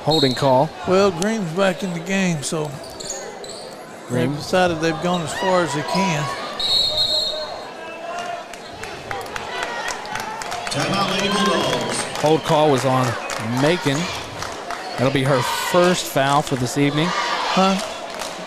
Holding call. Well, Green's back in the game, so they've decided they've gone as far as they can. Timeout, Lady Bulldogs. Hold call was on Macon. That'll be her first foul for this evening. Huh?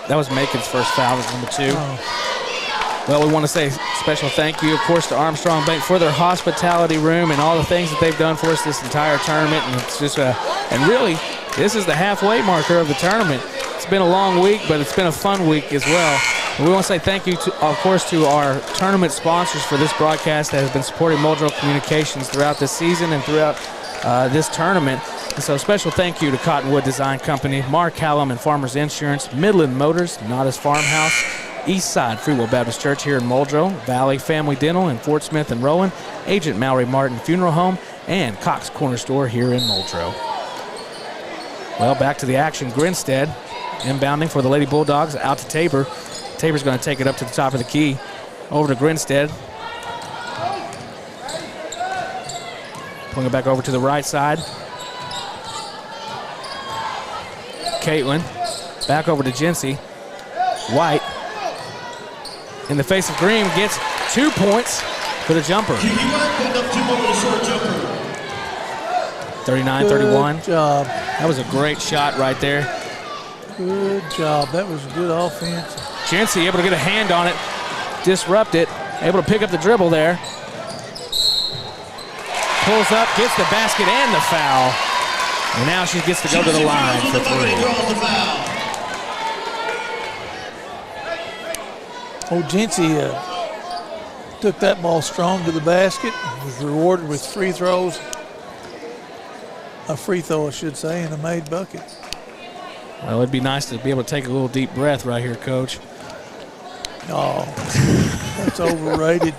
That was Macon's first foul, was number 2. Oh. Well, we want to say special thank you, of course, to Armstrong Bank for their hospitality room and all the things that they've done for us this entire tournament. And it's just and really, this is the halfway marker of the tournament. It's been a long week, but it's been a fun week as well. And we want to say thank you, of course, to our tournament sponsors for this broadcast that has been supporting Muldrow Communications throughout this season and throughout this tournament. And so special thank you to Cottonwood Design Company, Mark Callum and Farmers Insurance, Midland Motors, Nodda's Farmhouse, Eastside Free Will Baptist Church here in Muldrow, Valley Family Dental in Fort Smith and Rowan, Agent Mallory Martin Funeral Home, and Cox Corner Store here in Muldrow. Well, back to the action. Grinstead inbounding for the Lady Bulldogs out to Tabor. Tabor's going to take it up to the top of the key. Over to Grinstead. Pulling it back over to the right side. Caitlin. Back over to Jinsey. White. In the face of Green, gets 2 points for the jumper. 39-31. Good job. That was a great shot right there. Good job. That was good offense. Jinsey able to get a hand on it, disrupt it, able to pick up the dribble there. Pulls up, gets the basket and the foul. And now she gets to go to the line for 3. Oh, Jinsey took that ball strong to the basket, was rewarded with free throws. A free throw, I should say, and a made bucket. Well, it'd be nice to be able to take a little deep breath right here, Coach. Oh, that's overrated.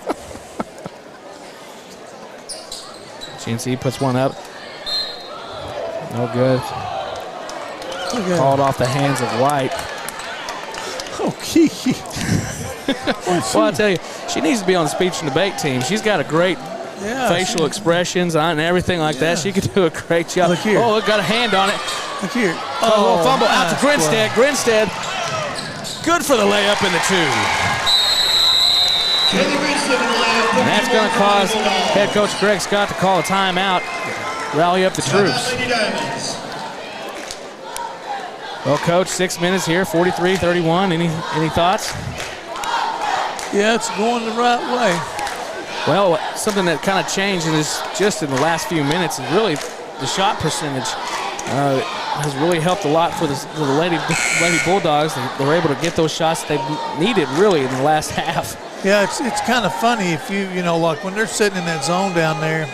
Jinsey puts one up. No good. Okay. Called off the hands of White. Oh, Kiki. Well, I'll tell you, She needs to be on the speech and debate team. She's got a great facial expressions and everything like that. She could do a great job. Look here. Oh, it got a hand on it. Look here. A little fumble out to Grinstead. Grinstead, good for the layup in the 2. And that's going to cause head coach Greg Scott to call a timeout, rally up the troops. Well, Coach, 6 minutes here, 43-31. Any thoughts? Yeah, it's going the right way. Well, something that kind of changed just in the last few minutes is really the shot percentage has really helped a lot for the Lady Bulldogs. They were able to get those shots they needed really in the last half. Yeah, it's kind of funny if you know, like when they're sitting in that zone down there,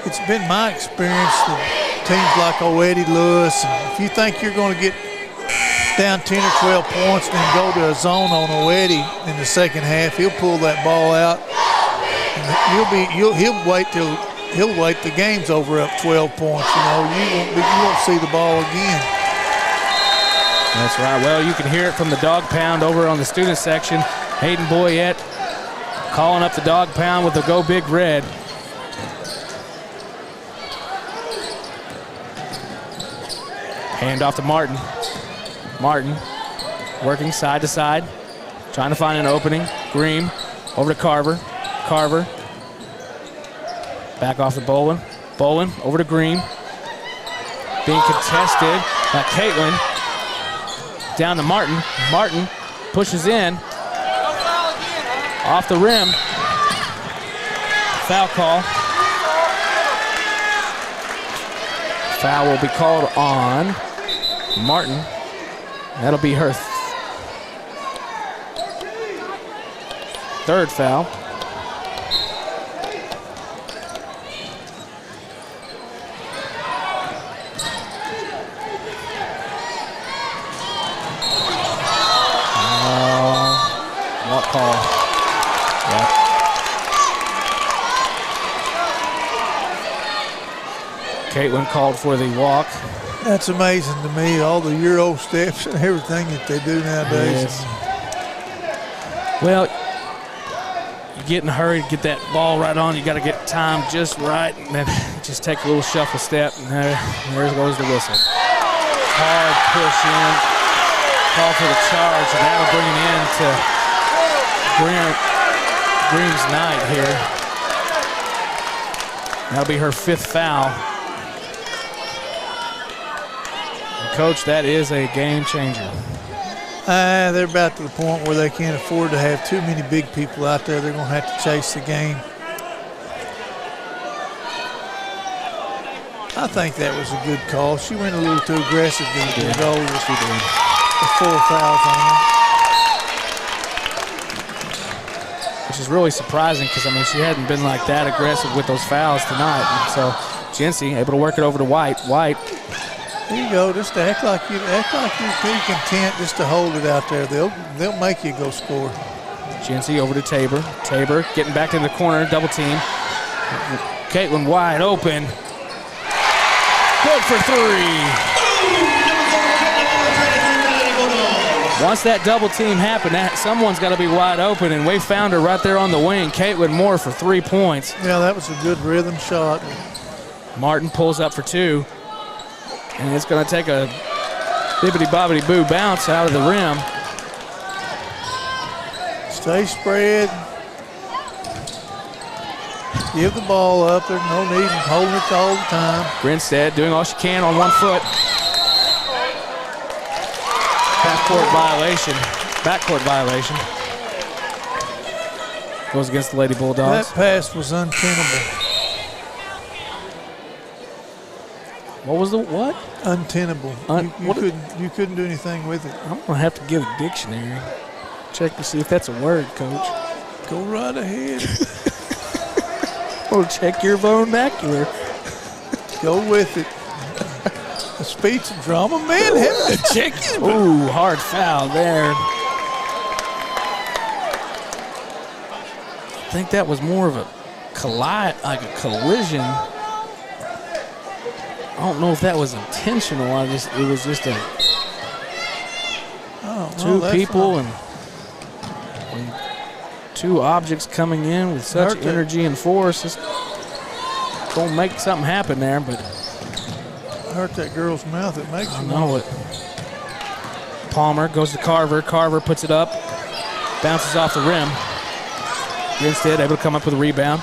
it's been my experience that teams like Eddie Lewis, if you think you're going to get down 10 or 12 points and then go to a zone on Eddie in the second half, he'll pull that ball out. And he'll wait the game's over up 12 points. You know, you won't see the ball again. That's right. Well, you can hear it from the dog pound over on the student section. Hayden Boyette calling up the dog pound with the Go Big Red. Hand off to Martin. Martin working side to side, trying to find an opening. Green over to Carver. Carver back off to Bolin. Bolin over to Green. Being contested by Caitlin. Down to Martin. Martin pushes in. Off the rim. Foul call. Foul will be called on Martin. That'll be her third foul. What call? Yep. Caitlin called for the walk. That's amazing to me, all the Euro steps and everything that they do nowadays. Yes. Well, you get in a hurry to get that ball right on. You got to get time just right, and then just take a little shuffle step, and there goes the whistle. Hard push in, call for the charge, and that'll bring it in to Green's night here. That'll be her 5th foul. Coach, that is a game changer. They're about to the point where they can't afford to have too many big people out there. They're going to have to chase the game. I think that was a good call. She went a little too aggressive to the goal. She did. The 4 fouls on her. Which is really surprising because, I mean, she hadn't been like that aggressive with those fouls tonight. And so, Jency able to work it over to White. White. There you go. Just act like you're pretty content just to hold it out there. They'll make you go score. Jency over to Tabor. Tabor getting back in the corner, double team. Caitlin wide open. Good for 3. Once that double team happened, someone's got to be wide open, and we found her right there on the wing. Caitlin Moore for 3 points. Yeah, that was a good rhythm shot. Martin pulls up for 2. And it's going to take a bibbity-bobbity-boo bounce out of the rim. Stay spread. Give the ball up. There's no need in holding it all the time. Grinstead doing all she can on 1 foot. Backcourt violation. Goes against the Lady Bulldogs. That pass was untenable. What was the what? Untenable. You couldn't do anything with it. I'm gonna have to get a dictionary. Check to see if that's a word, Coach. Go right ahead. Or check your vernacular. Go with it. A speech and drama man having to check his. Ooh, hard foul there. I think that was more of a collision. I don't know if that was intentional. It was just two people, and Two objects coming in with such energy and force. It's going to make something happen there, but hurt that girl's mouth. It makes you know it. Palmer goes to Carver. Carver puts it up, bounces off the rim. Grinstead able to come up with a rebound.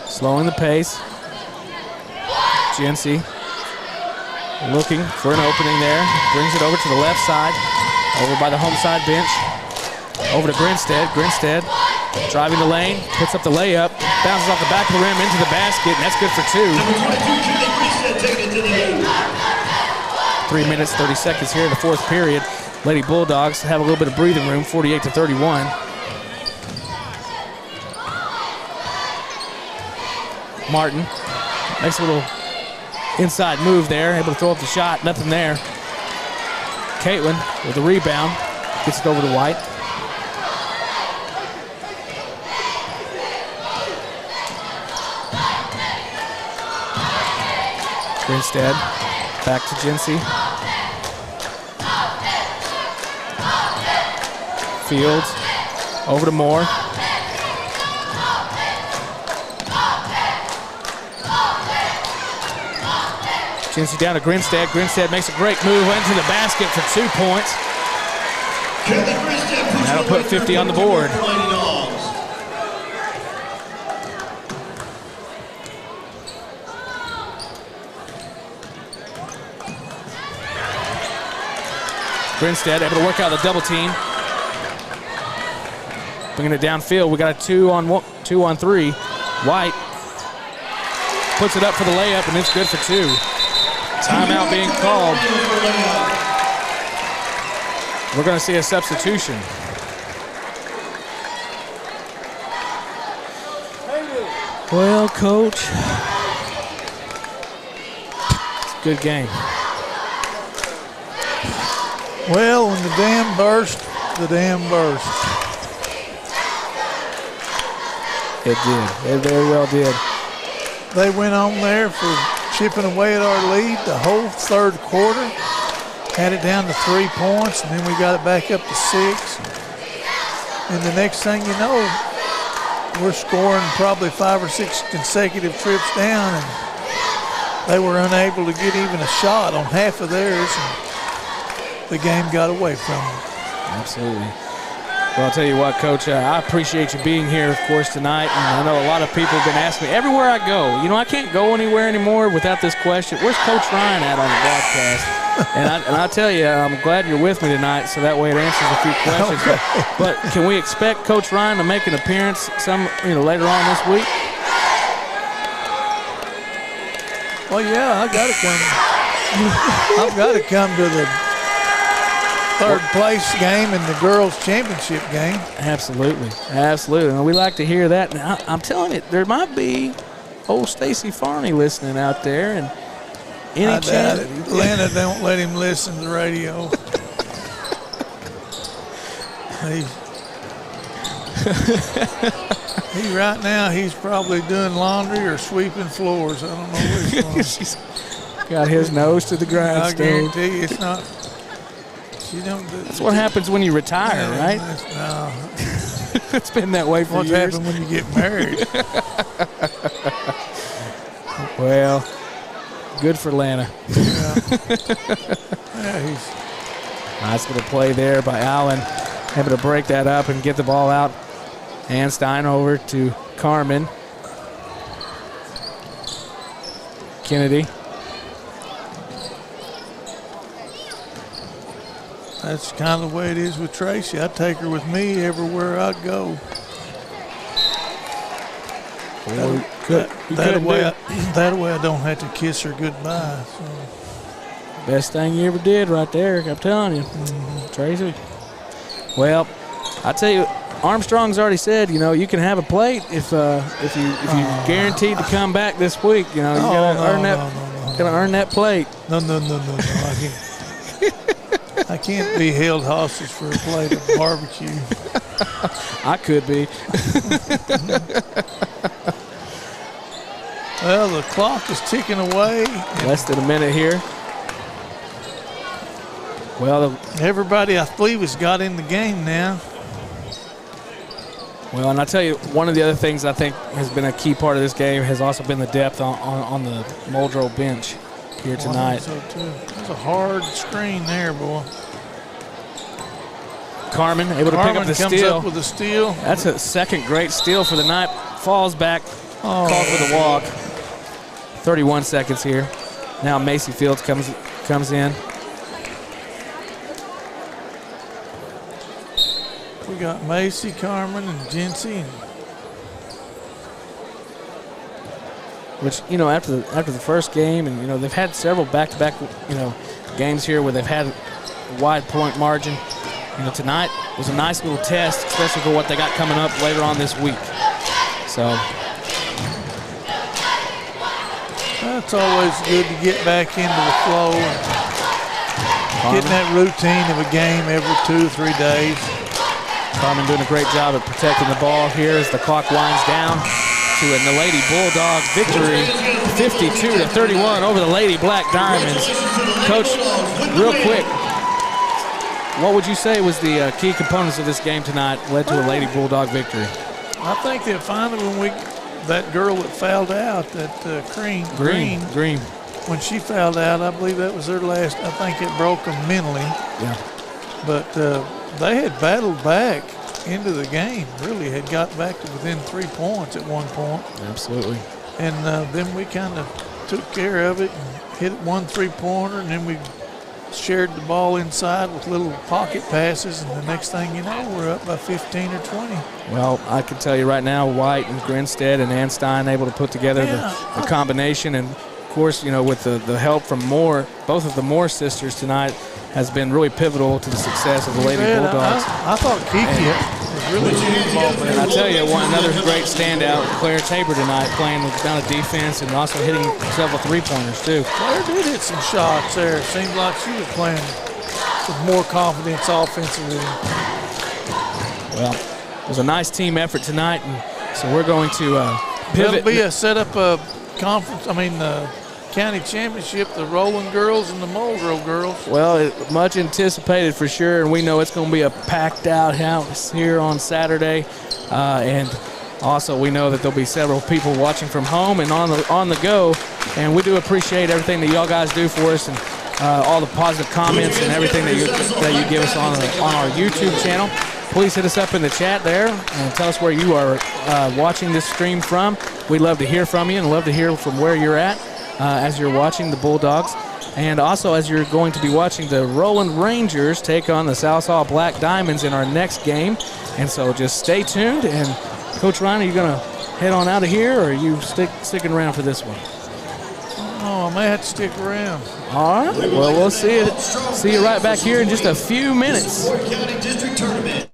Slowing the pace. Jency looking for an opening there. Brings it over to the left side. Over by the home side bench. Over to Grinstead. Grinstead driving the lane. Puts up the layup. Bounces off the back of the rim into the basket, and that's good for two. 3 minutes, 30 seconds here in the fourth period. Lady Bulldogs have a little bit of breathing room, 48-31. Martin makes a little inside move there, able to throw up the shot, nothing there. Caitlin with the rebound, gets it over to White. Grinstead back to Jency. Fields over to Moore. Jency down to Grinstead. Grinstead makes a great move into the basket for 2 points. And that'll put 50 on the board. Grinstead able to work out the double team. Bringing it downfield. We got a 2-on-3. White puts it up for the layup, and it's good for two. Timeout being called. We're going to see a substitution. Well, Coach, it's a good game. Well, when the dam burst, the dam burst. It did. It very well did. They went on there for chipping away at our lead the whole third quarter. Had it down to 3 points, and then we got it back up to 6. And the next thing you know, we're scoring probably 5 or 6 consecutive trips down, and they were unable to get even a shot on half of theirs, and the game got away from them. Absolutely. Well, I'll tell you what, Coach, I appreciate you being here, of course, tonight. And I know a lot of people have been asking me everywhere I go. You know, I can't go anywhere anymore without this question. Where's Coach Ryan at on the broadcast? and I tell you, I'm glad you're with me tonight, so that way it answers a few questions. Okay. But can we expect Coach Ryan to make an appearance later on this week? Well, yeah, I've got to come. I've got to come to the third place game and the girls' championship game. Absolutely, absolutely. And we like to hear that. Now, I'm telling you, there might be old Stacy Farney listening out there, and any I doubt chance. it. Atlanta don't let him listen to the radio. He right now he's probably doing laundry or sweeping floors. I don't know which one. She's got his nose to the I grindstone. guarantee you it's not. That's what happens when you retire, right? No. It's been that way for What's years. happened when you get married? Well, good for Lana. Yeah, Nice little play there by Allen. Able to break that up and get the ball out. Hanstein over to Carmen. Kennedy. That's kind of the way it is with Tracy. I take her with me everywhere I go. That way I don't have to kiss her goodbye. So. Best thing you ever did right there, I'm telling you. Tracy. Well, I tell you, Armstrong's already said, you can have a plate if you're guaranteed to come back this week. You gotta earn that plate. No. I can't. I can't be held hostage for a plate of barbecue. I could be. Well, the clock is ticking away. Less than a minute here. Well, everybody, I believe, has got in the game now. Well, and I tell you, one of the other things I think has been a key part of this game has also been the depth on the Muldrow bench here tonight. So too. That's a hard screen there, boy. Carmen able to pick up the comes steal. Up with a steal. That's a second great steal for the night. Falls back, called for the walk. 31 seconds here. Now Macy Fields comes in. We got Macy, Carmen, and Jency. Which, you know, after the first game, and, you know, they've had several back-to-back, you know, games here where they've had a wide point margin. You know, tonight was a nice little test, especially for what they got coming up later on this week. So that's always good to get back into the flow. Getting that routine of a game every 2 or 3 days. Carmen doing a great job of protecting the ball here as the clock winds down to a Lady Bulldog victory, 52-31 over the Lady Black Diamonds. Coach, real quick, what would you say was the key components of this game tonight led to a Lady Bulldog victory? I think that finally when that girl that fouled out, that Green, when she fouled out, I believe that was their last. I think it broke them mentally. Yeah. But they had battled back into the game, really had got back to within 3 points at one point. Absolutely. And then we kind of took care of it and hit 1 3-pointer, and then we shared the ball inside with little pocket passes, and the next thing you know, we're up by 15 or 20. Well, I can tell you right now, White and Grinstead and Anstein able to put together the combination, and of course, you know, with the help from both of the Moore sisters tonight has been really pivotal to the success of the Lady Bulldogs. I thought Kiki was really shooting the ball. And I tell you, another great standout, Claire Tabor tonight, playing with down a defense and also hitting several 3-pointers too. Claire did hit some shots there. It seemed like she was playing with more confidence offensively. Well, it was a nice team effort tonight, and so we're going to pivot. That'll be a set up a conference. County championship, the Rowland girls and the Muldrow girls. Well, much anticipated for sure, and we know it's going to be a packed out house here on Saturday. And also we know that there'll be several people watching from home and on the go. And we do appreciate everything that y'all guys do for us, and all the positive comments and everything that you give us on our YouTube channel. Please hit us up in the chat there and tell us where you are watching this stream from. We'd love to hear from you and love to hear from where you're at. As you're watching the Bulldogs, and also as you're going to be watching the Rowland Rangers take on the Southall Black Diamonds in our next game. And so just stay tuned. And Coach Ryan, are you going to head on out of here, or are you sticking around for this one? Oh, I may have to stick around. All right. Well, we'll see you right back here in just a few minutes. County District Tournament.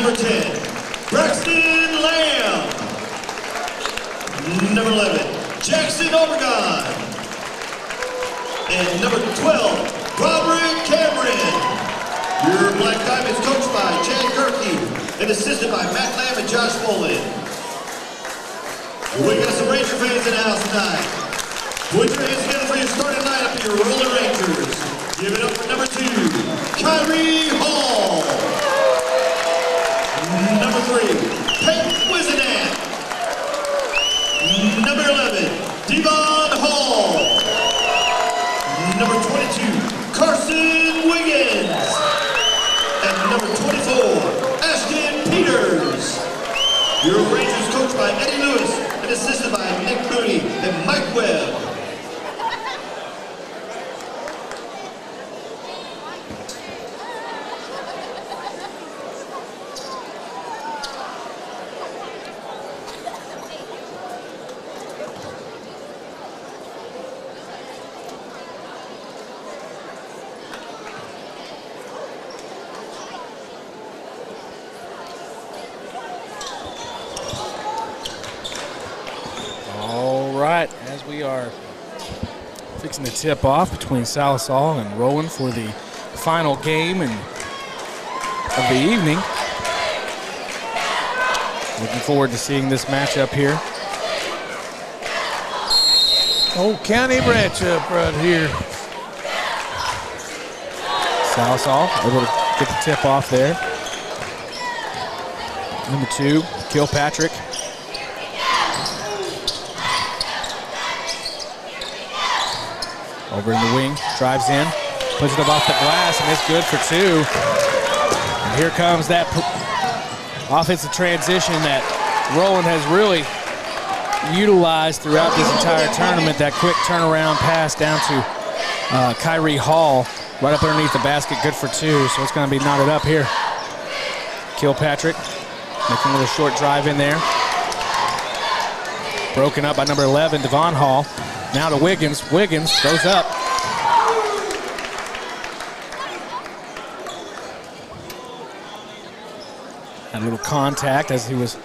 Number 10, Braxton Lamb. Number 11, Jackson Obregon. And number 12, Robert Cameron. Your Black Diamonds coached by Chad Gerke and assisted by Matt Lamb and Josh Foley. We got some Ranger fans in the house tonight. Put your hands together for your starting lineup of your Rolling Rangers. Give it up for number 2, Kyrie Hall. Number 3, Peyton Wizenant. Number 11, Devon Hall. Number 22, Carson Wiggins. And number 24, Ashton Peters. Your Rangers coached by Eddie Lewis and assisted by Nick Mooney and Mike Webb. As we are fixing the tip off between Salisal and Rowan for the final game of the evening. Looking forward to seeing this matchup here. Old county matchup right here. Salisal able to get the tip off there. Number 2, Kilpatrick. Over in the wing, drives in, puts it up off the glass, and it's good for 2. And here comes that offensive transition that Rowan has really utilized throughout this entire tournament. That quick turnaround pass down to Kyrie Hall, right up underneath the basket, good for 2. So it's going to be knotted up here. Kilpatrick making a little short drive in there. Broken up by number 11, Devon Hall. Now to Wiggins. Wiggins goes up. Had a little contact as he was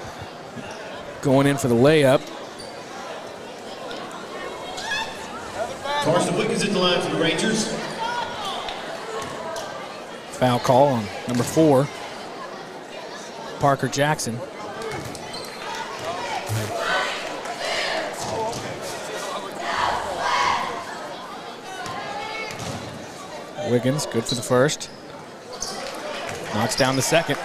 going in for the layup. Carson Wiggins at the line for the Rangers. Foul call on number 4, Parker Jackson. Wiggins, good for the first. Knocks down the second.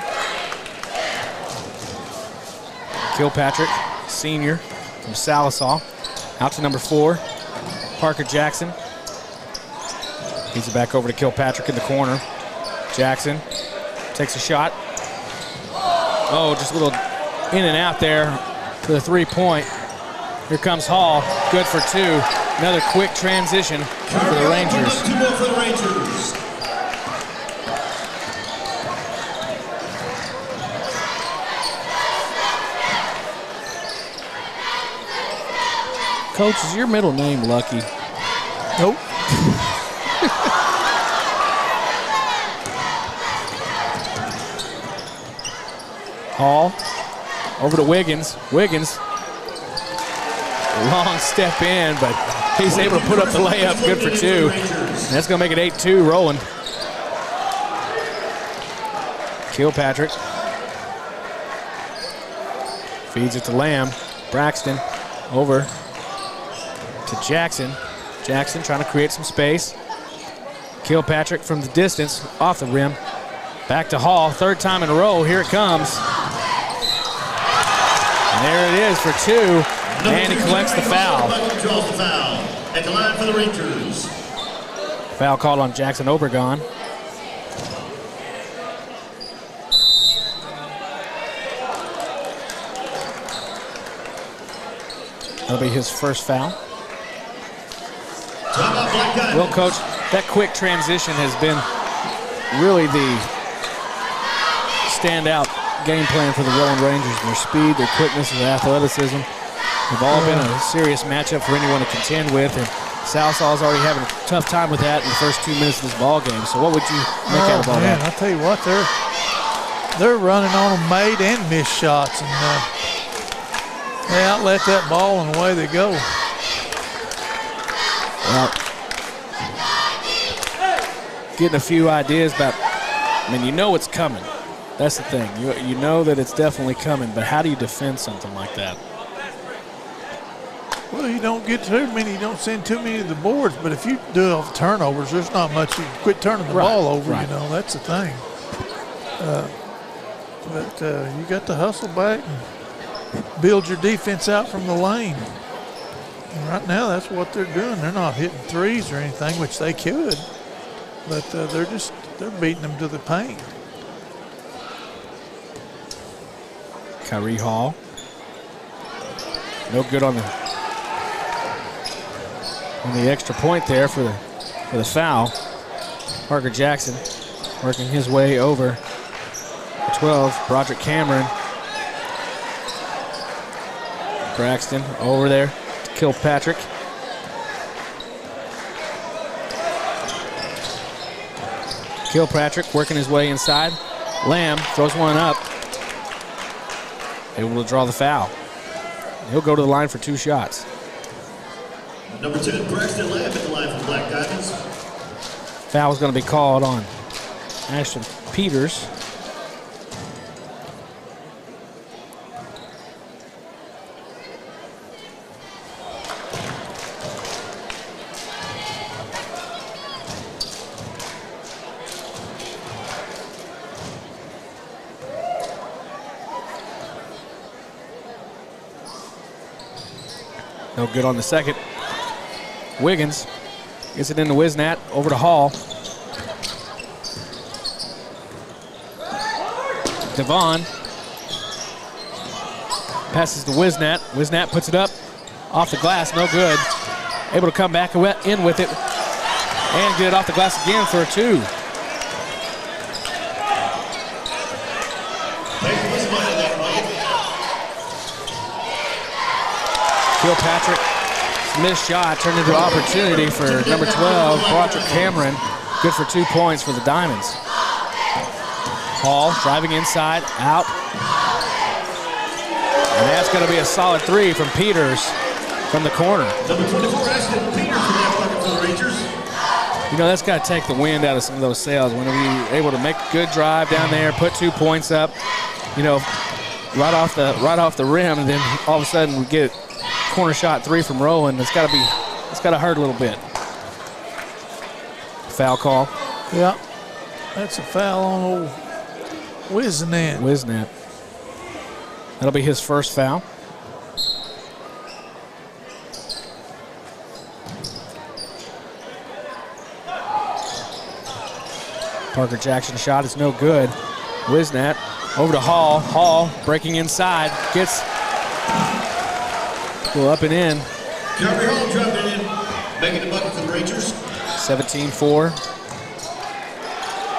Kilpatrick, senior from Salisal. Out to number 4, Parker Jackson. Feeds it back over to Kilpatrick in the corner. Jackson takes a shot. Oh, just a little in and out there for the 3-point. Here comes Hall, good for 2. Another quick transition for the Rangers. 2 more for the Rangers. Coach, is your middle name Lucky? Nope. Hall over to Wiggins. Wiggins, long step in, but he's able to put up the layup, good for 2. And that's going to make it 8-2 Rowan. Kilpatrick feeds it to Lamb. Braxton over to Jackson. Jackson trying to create some space. Kilpatrick from the distance, off the rim. Back to Hall, 3rd time in a row. Here it comes. And there it is for 2. And he collects the foul. Draws the foul at the line for the Rangers. Foul called on Jackson Obregon. That'll be his first foul. Well, Coach, that quick transition has been really the standout game plan for the Rowan Rangers. Their speed, their quickness, their athleticism have all been a serious matchup for anyone to contend with. And Salisal's already having a tough time with that in the first 2 minutes of this ball game. So what would you make out of all that? I'll tell you what, they're running on them made and missed shots, and they outlet that ball and away they go. Well, getting a few ideas about, I mean, you know it's coming. That's the thing. You know that it's definitely coming, but how do you defend something like that? Well, you don't get too many, you don't send too many to the boards, but if you do it off turnovers, there's not much. You quit turning the ball over, you know, that's the thing. But you got to hustle back and build your defense out from the lane. And right now, that's what they're doing. They're not hitting threes or anything, which they could, but they're beating them to the paint. Kyrie Hall. No good on the extra point there for the foul. Parker Jackson working his way over the 12. Broderick Cameron. Braxton over there to Kilpatrick. Kilpatrick working his way inside. Lamb throws one up. Able to draw the foul. He'll go to the line for 2 shots. Number 10, Braxton Lamb at the line for the Black Diamonds. Foul's going to be called on Ashton Peters. No good on the second. Wiggins gets it into Wisnat, over to Hall. Devon passes to Wisnat. Wisnat puts it up off the glass, no good. Able to come back in with it and get it off the glass again for a 2. Kilpatrick, missed shot, turned into an opportunity for number 12, Broderick Cameron. Good for 2 points for the Diamonds. Hall driving inside, out. And that's going to be a solid 3 from Peters from the corner. Number 24, Ashton Peters from the Athletic Rangers. You know, that's got to take the wind out of some of those sails. When we're able to make a good drive down there, put 2 points up, you know, right off the rim, and then all of a sudden we get corner shot 3 from Rowan. It's got to hurt a little bit. Foul call. Yeah, that's a foul on old Wisnat. That'll be his first foul. Parker Jackson shot is no good. Wisnat over to Hall. Hall breaking inside, gets up and in. Kyrie Hall dropping in, making the bucket for the Rangers. 17-4.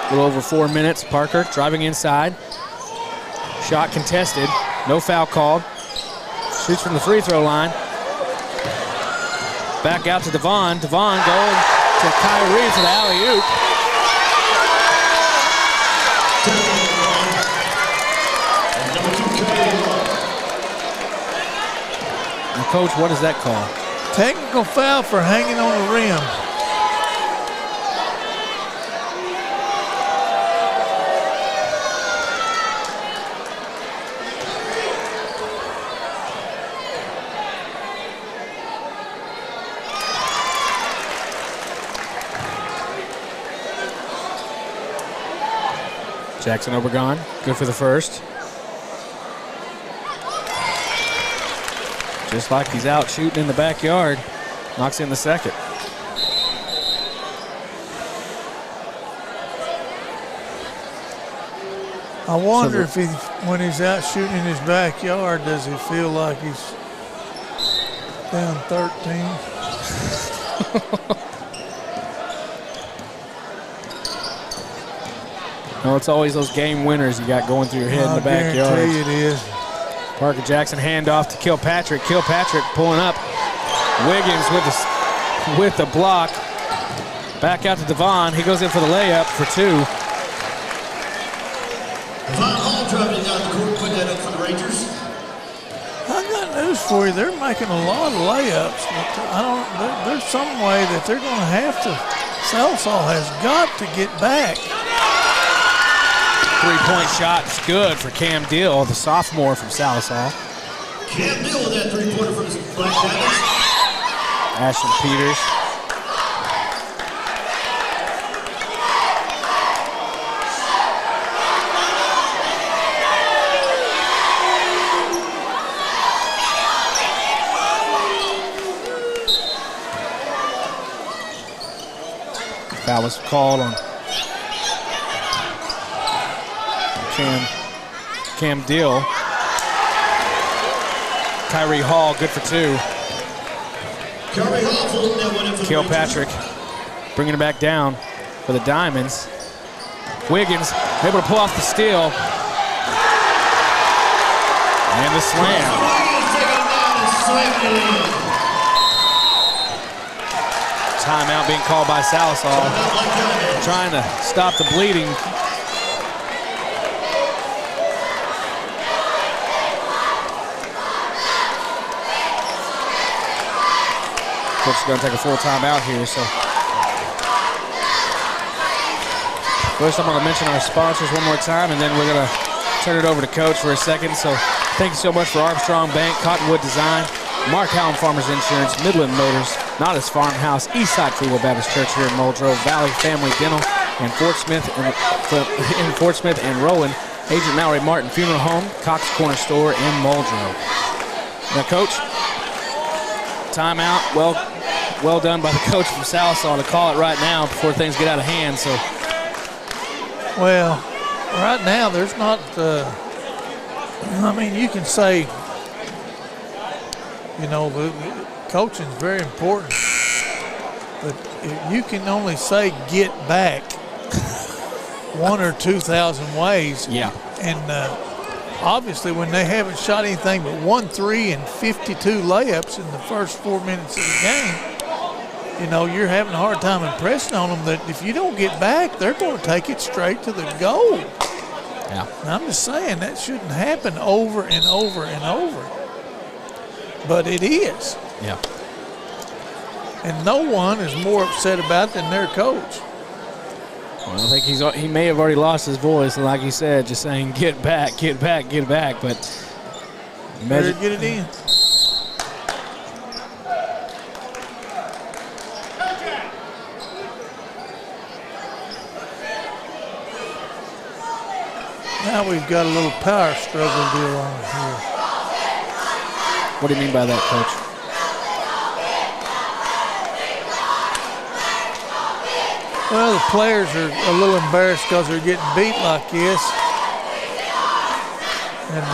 A little over 4 minutes. Parker driving inside. Shot contested. No foul called. Shoots from the free throw line. Back out to Devon. Devon going to Kyrie for the alley-oop. And Coach, what is that call? Technical foul for hanging on the rim. Jackson Obregon, good for the first. Just like he's out shooting in the backyard, knocks in the second. I wonder if when he's out shooting in his backyard, does he feel like he's down 13? No, it's always those game winners you got going through your head in the backyard. I guarantee it is. Parker Jackson handoff to Kilpatrick. Kilpatrick pulling up. Wiggins with the block. Back out to Devon. He goes in for the layup for 2. Von Hall driving down the court, put that up for the Rangers. I got news for you. They're making a lot of layups. But there's some way that they're going to have to. Salsall has got to get back. Three-point shot is good for Cam Deal, the sophomore from Salsall. Cam Deal with that three-pointer from his Black Diamonds. Ashton Peters. Foul was called on Cam Deal. Kyrie Hall, good for two. Kyrie Hall holding that one in for the Kilpatrick bringing it back down for the Diamonds. Wiggins able to pull off the steal. And the slam. Wiggins taking it down and slamming it in. Timeout being called by Salsall. Trying to stop the bleeding. Coach is going to take a full timeout here. So first, I'm going to mention our sponsors one more time, and then we're going to turn it over to Coach for a second. So thank you so much for Armstrong Bank, Cottonwood Design, Mark Hallam Farmers Insurance, Midland Motors, Nodda's Farmhouse, Eastside Freewell Baptist Church here in Muldrow, Valley Family Dental, and Fort Smith and Rowan, Agent Mallory Martin Funeral Home, Cox Corner Store in Muldrow. Now, Coach, timeout. Well done by the coach from Salsall to call it right now before things get out of hand. So, well, right now there's not. I mean, you can say, you know, the coaching is very important, but if you can only say get back 1,000 or 2,000 ways. yeah. And obviously, when they haven't shot anything but 1 3 and 52 layups in the first 4 minutes of the game, you know, you're having a hard time impressing on them that if you don't get back, they're going to take it straight to the goal. Yeah. And I'm just saying that shouldn't happen over and over and over. But it is. Yeah. And no one is more upset about it than their coach. Well, I think he may have already lost his voice, like you said, just saying get back, get back, get back. But better get it in. Now we've got a little power struggle deal on here. What do you mean by that, Coach? Well, the players are a little embarrassed because they're getting beat like this. And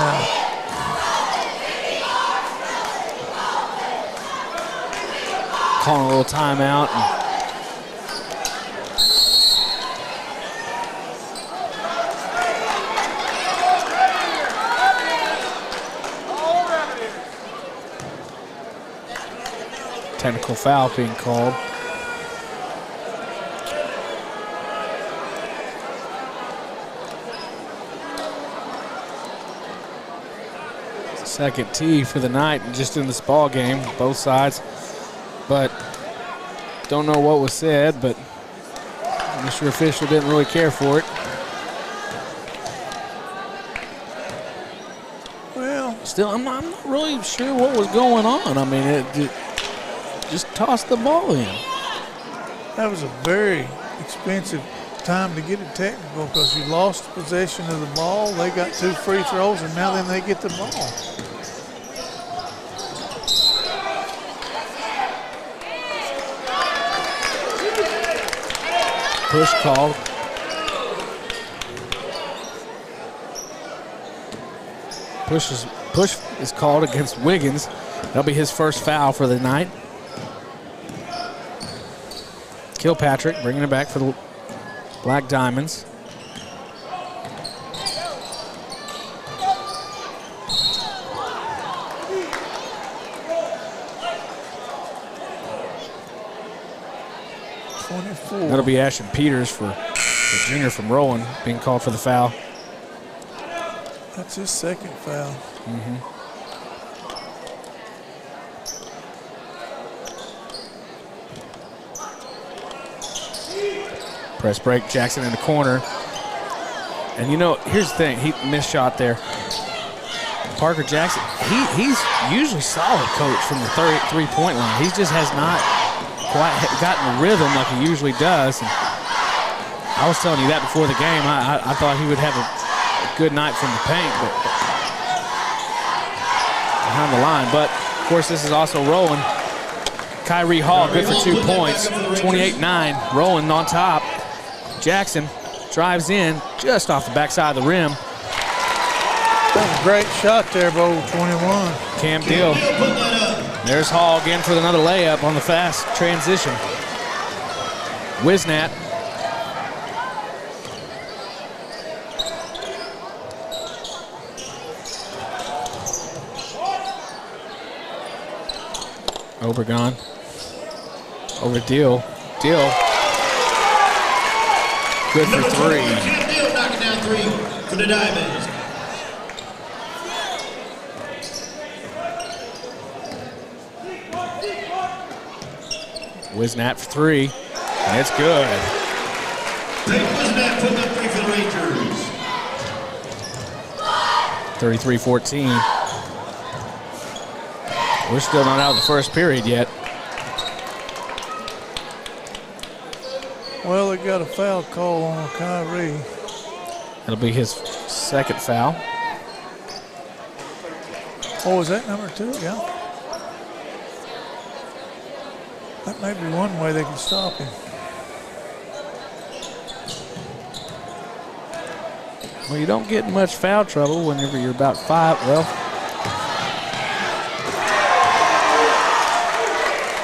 calling a little timeout. Technical foul being called. Second tee for the night, just in this ball game, both sides. But don't know what was said, but Mr. Official didn't really care for it. well, Still, I'm not really sure what was going on. I mean, it just tossed the ball in. that was a very expensive time to get it technical because you lost possession of the ball. They got 2 free throws, and now then they get the ball. Push called. Push is called against Wiggins. That'll be his first foul for the night. Kilpatrick bringing it back for the Black Diamonds. .24. That'll be Ashton Peters for the junior from Rowan being called for the foul. That's his second foul. Press break, Jackson in the corner. And you know, here's the thing, he missed shot there. Parker Jackson, he's usually solid, coach, from the three-point line. He just has not quite gotten the rhythm like he usually does. And I was telling you that before the game. I thought he would have a good night from the paint, but behind the line. But of course, this is also rolling. Kyrie Hall, good for 2 points, 28-9, rolling on top. Jackson drives in just off the backside of the rim. That was a great shot there, Bo, 21. Cam Deal. There's Hall again for another layup on the fast transition. Wisnat. Obregon. Over Deal. Deal. Good for three. Deal knocking down three for the Diamonds. Wisnat for three, and it's good. Wisnat putting up three for the Rangers. 33-14. We're still not out of the first period yet. Well, they got a foul call on Kyrie. That'll be his second foul. Oh, is that number 2? Yeah. That may be one way they can stop him. Well, you don't get in much foul trouble whenever you're about 5. Well,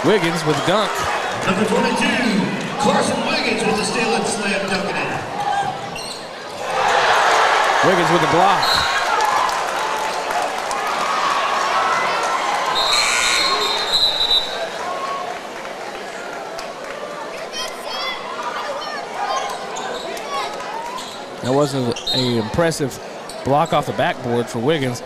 Wiggins with the dunk. Number 22, Carson Wiggins with the steal and slam dunking it. Wiggins with the block. That wasn't an impressive block off the backboard for Wiggins.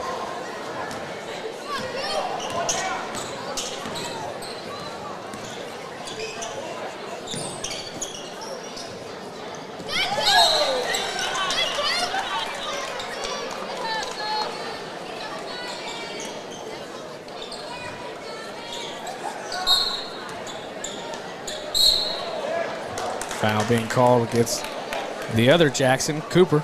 Foul being called against the other Jackson, Cooper.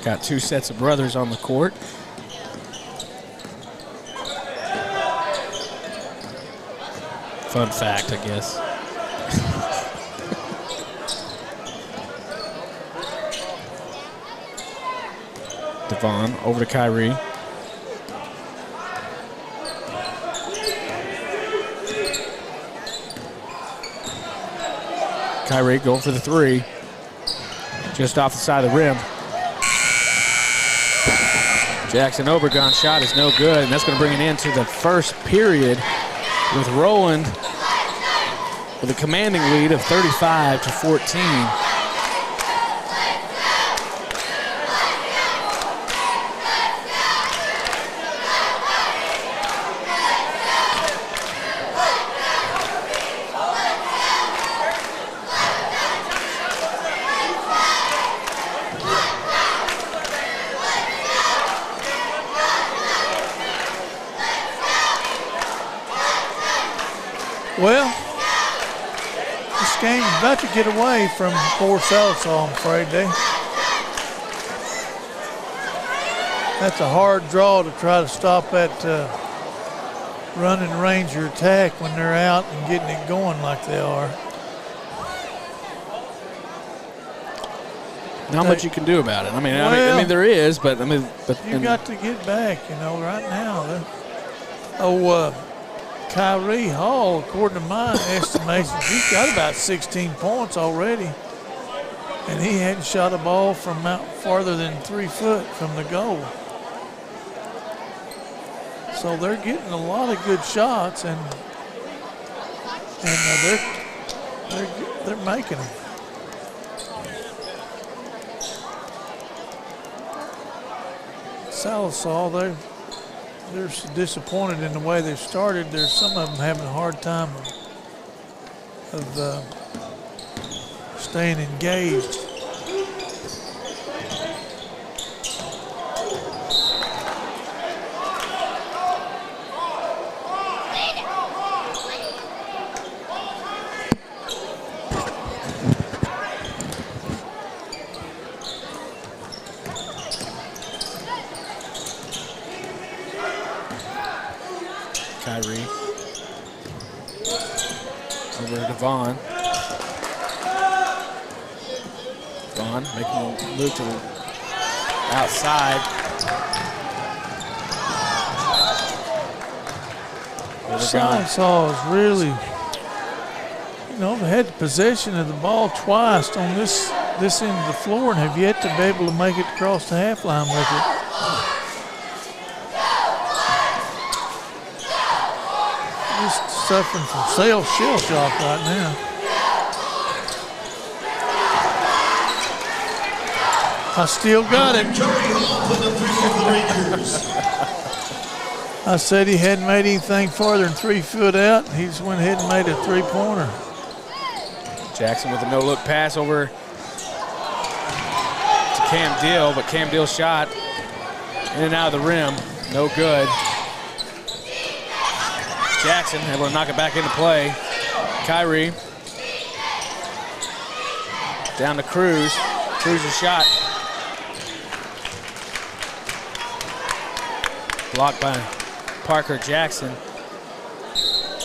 Got 2 sets of brothers on the court. Fun fact, I guess. Devon over to Kyrie. Kyrie going for the 3. Just off the side of the rim. Jackson Obregon shot is no good, and that's going to bring it into the first period with Rowland with a commanding lead of 35-14. Well, this game's about to get away from Fort Sallisaw, I'm afraid. That's a hard draw to try to stop that running Ranger attack when they're out and getting it going like they are. Not much you can do about it. I mean, there is, but you got to get back, right now. Kyrie Hall, according to my estimations, he's got about 16 points already. And he hadn't shot a ball from out farther than 3 foot from the goal. So they're getting a lot of good shots, and they're making them. Sallisaw, they're disappointed in the way they've started. There's some of them having a hard time of staying engaged. Kyrie. Over to Vaughn. Vaughn making a move to the outside. Sallisaw is really, had possession of the ball twice on this end of the floor and have yet to be able to make it across the half line with it. Just suffering from shell shock right now. I still got him. I said he hadn't made anything farther than 3 foot out. He just went ahead and made a 3-pointer. Jackson with a no-look pass over to Cam Deal, but Cam Deal shot in and out of the rim. No good. Jackson able to knock it back into play. Kyrie down to Cruz. Cruz's shot. Blocked by Parker Jackson.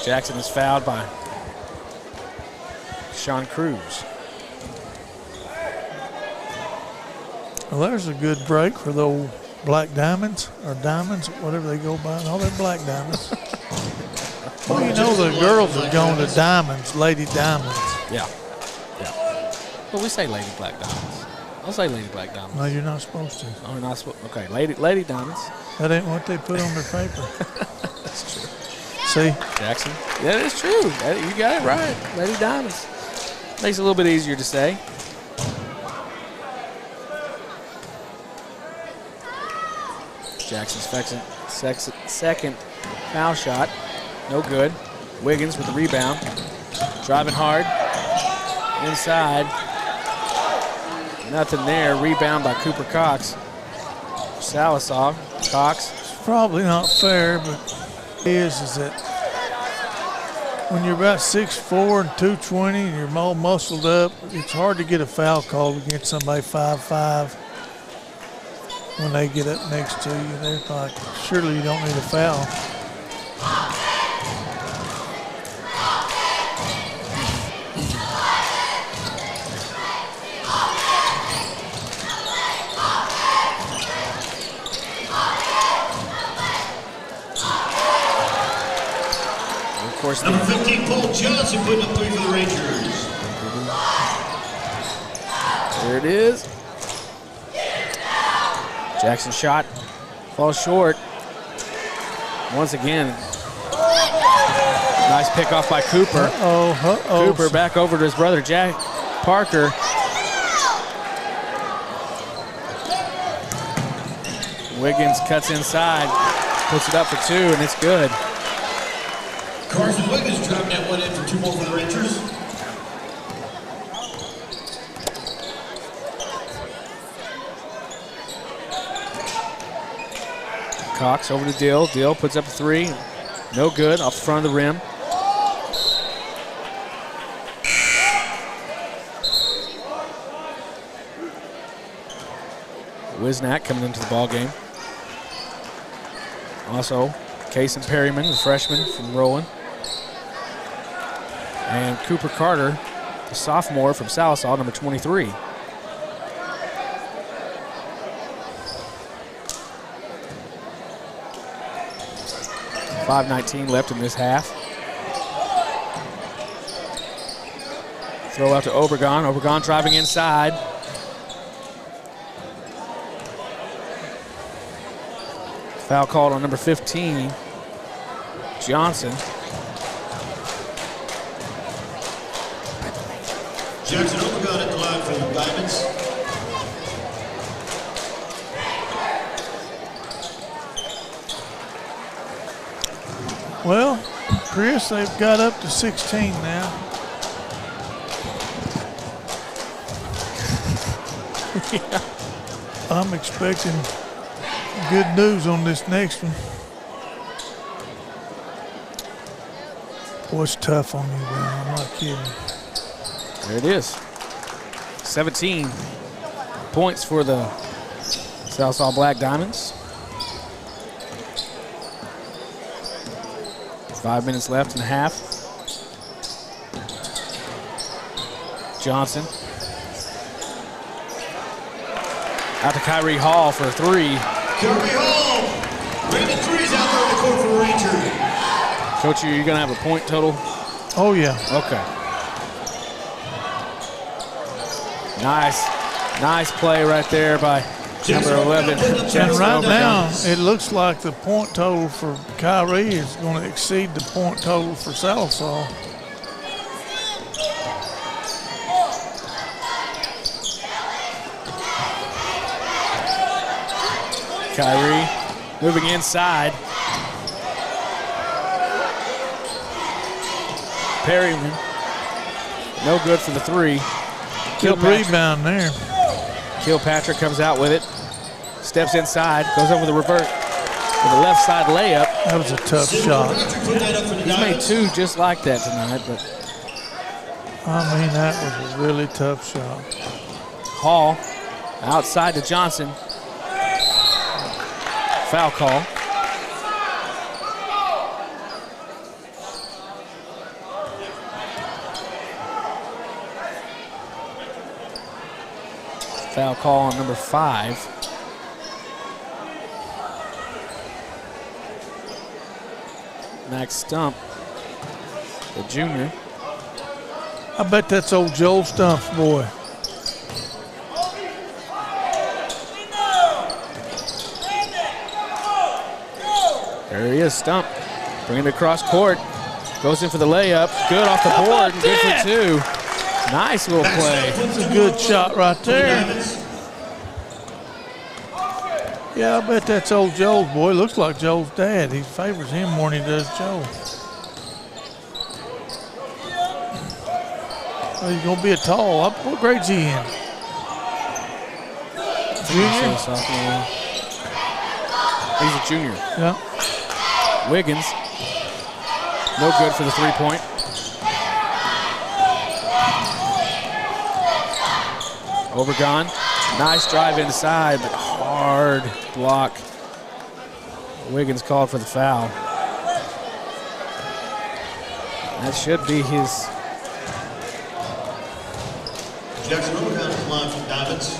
Jackson is fouled by Sean Cruz. Well, there's a good break for the old Black Diamonds, or Diamonds, whatever they go by. No, they're Black Diamonds. Well, the girls are going to Diamonds, Lady Diamonds. Yeah. Well, we say Lady Black Diamonds. I'll say Lady Black Diamonds. No, you're not supposed to. Oh, we're not supposed. Okay, Lady Diamonds. That ain't what they put on their paper. That's true. See? Jackson. Yeah, that is true. You got it right. Lady Diamonds. Makes it a little bit easier to say. Jackson's second foul shot. No good. Wiggins with the rebound. Driving hard. Inside. Nothing there. Rebound by Cooper Cox. Sallisaw. Cox. It's probably not fair, but it is that when you're about 6'4" and 220 and you're all muscled up, it's hard to get a foul called against somebody 5'5". When they get up next to you, they're like, surely you don't need a foul. Of course, number 15, Paul Johnson putting up 3 for the Rangers. There it is. Jackson shot falls short. Once again, nice pick off by Cooper. Cooper back over to his brother, Jack Parker. Wiggins cuts inside, puts it up for 2, and it's good. Carson Wiggins driving that one in for 2 more for the Rangers. Cox over to Dill. Dill puts up a 3. No good, off the front of the rim. Wisnack coming into the ball game. Also, Kason Perryman, the freshman from Rowan. And Cooper Carter, the sophomore from Sallisaw, number 23. .5:19 left in this half. Throw out to Obregon. Obregon driving inside. Foul called on number 15, Johnson. Jackson Overgone at the line for the Diamonds. Well, Chris, they've got up to 16 now. Yeah. I'm expecting good news on this next one. Boy, it's tough on you, man. I'm not kidding. There it is. 17 points for the Southall Black Diamonds. 5 minutes left in the half. Johnson. Out to Kyrie Hall for a three. Kyrie Hall, bringing the threes out there on the court for Ranger. Coach, are you going to have a point total? Oh, yeah. Okay. Nice play right there by number 11. And right now, it looks like the point total for Kyrie is going to exceed the point total for Sallisaw. Kyrie moving inside. Perryman, no good for the three. Good rebound there. Kilpatrick comes out with it. Steps inside, goes over the revert with a left side layup. That was a tough shot. He's made two just like that tonight, but I mean, that was a really tough shot. Hall outside to Johnson. Foul call. Foul call on number 5. Max Stump, the junior. I bet that's old Joel Stump's boy. There he is, Stump. Bringing it across court. Goes in for the layup. Good off the board and good for two. Nice little play. That's a good shot right there. Yeah, I bet that's old Joel's boy. Looks like Joel's dad. He favors him more than he does Joel. Well, he's going to be a tall. What grade's he in? Junior? Sophomore. He's a junior. Yeah. Wiggins. No good for the three-point. Overgone. Nice drive inside, but hard block. Wiggins called for the foul. That should be his. Jackson Overgone at the line for Diamonds.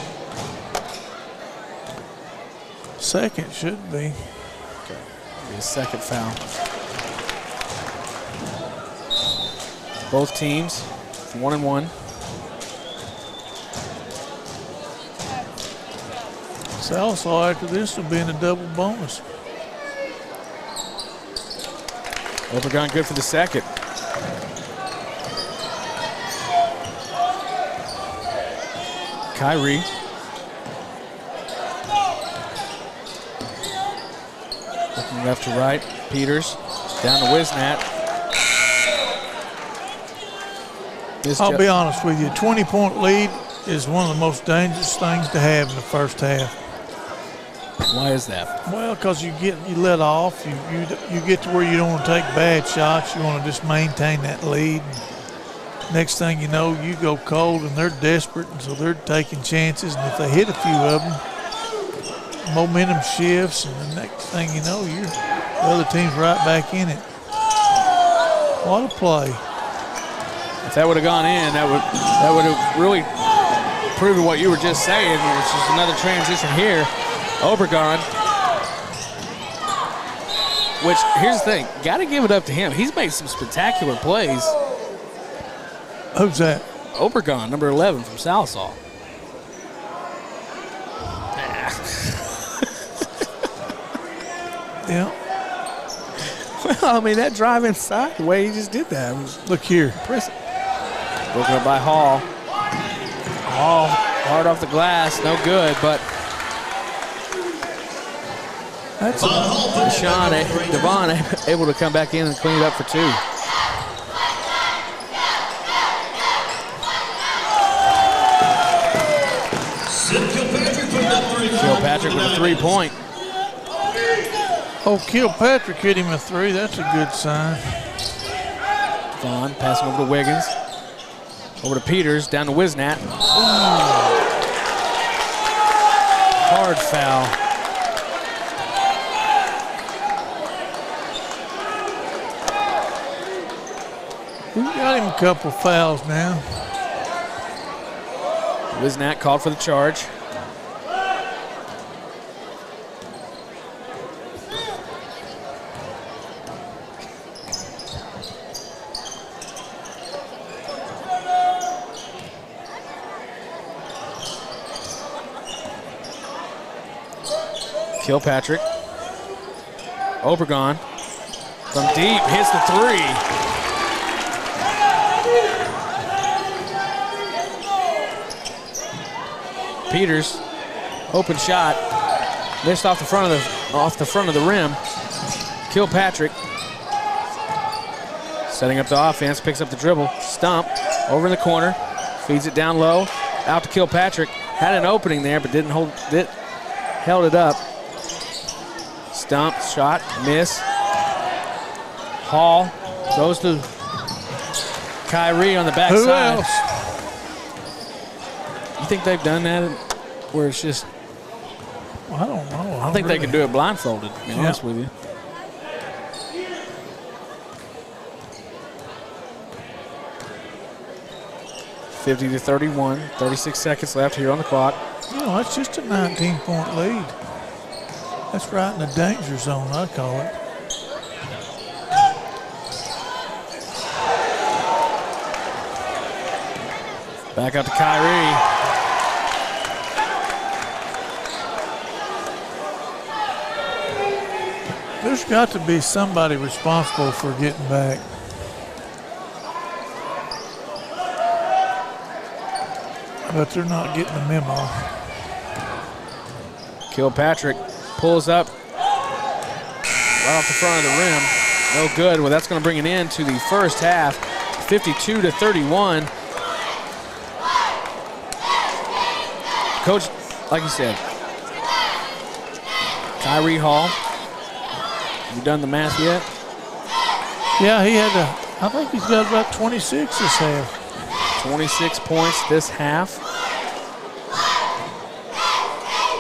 Second should be. His second foul. Both teams 1-1. Sallisaw after this will be in a double bonus. Overgone good for the second. Kyrie. Looking left to right. Peters down to Wisnat. I'll be honest with you, 20-point lead is one of the most dangerous things to have in the first half. Why is that? Well, because you let off, you get to where you don't want to take bad shots. You want to just maintain that lead. Next thing you know, you go cold, and they're desperate, and so they're taking chances. And if they hit a few of them, momentum shifts, and the next thing you know, the other team's right back in it. What a play! If that would have gone in, that would have really proven what you were just saying, which is another transition here. Overgone. Which, here's the thing, got to give it up to him. He's made some spectacular plays. Who's that? Overgone, number 11 from Sallisaw. Yeah. Well, I mean, that drive inside, the way he just did that was Look here. impressive. Broken up by Hall. Hall hard off the glass, no good, but That's Devon able to come back in and clean it up for 2. Kilpatrick with a 3-point. Oh, Kilpatrick hit him a 3. That's a good sign. Vaughn passing over to Wiggins. Over to Peters, down to Wisnat. Hard foul. We got him a couple fouls now. Wisnat called for the charge. Kilpatrick. Obregon from deep hits the 3. Peters, open shot, missed off the front of the rim. Kilpatrick setting up the offense, picks up the dribble, Stump over in the corner, feeds it down low, out to Kilpatrick. Had an opening there, but didn't hold it. Held it up. Stump, shot, miss. Hall goes to Kyrie on the backside. Who else? You think they've done that where it's just, I don't know. I think they can do it blindfolded, to be honest with you. (50-31), 36 seconds left here on the clock. You know, that's just a 19-point lead. That's right in the danger zone, I call it. Back out to Kyrie. There's got to be somebody responsible for getting back. But they're not getting the memo. Kilpatrick pulls up right off the front of the rim. No good. Well, that's going to bring it into the first half. 52-31. Coach, like you said, Kyrie Hall. Have you done the math yet? Yeah, he had I think he's got about 26 this half. 26 points this half.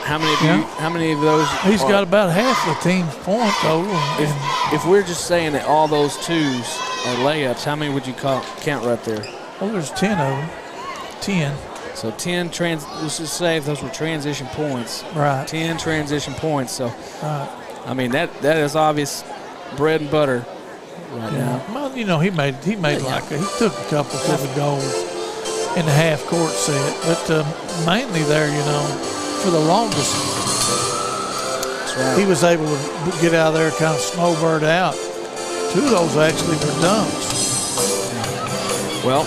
How many of those? He's got about half the team's point total. If we're just saying that all those twos are layups, how many would you count right there? Well, there's 10 of them. 10. So 10 let's just say if those were transition points. Right. 10 transition points. So, right. I mean, that is obvious bread and butter right now. Well, you know, he made he took a couple to the goals in the half court set, but mainly there, you know, for the longest, that's right. He was able to get out of there, kind of snowbird out. 2 of those actually were dunks. Well,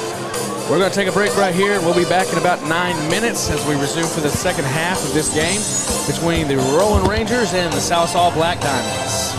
we're going to take a break right here. We'll be back in about 9 minutes as we resume for the second half of this game between the Rowan Rangers and the Southall Black Diamonds.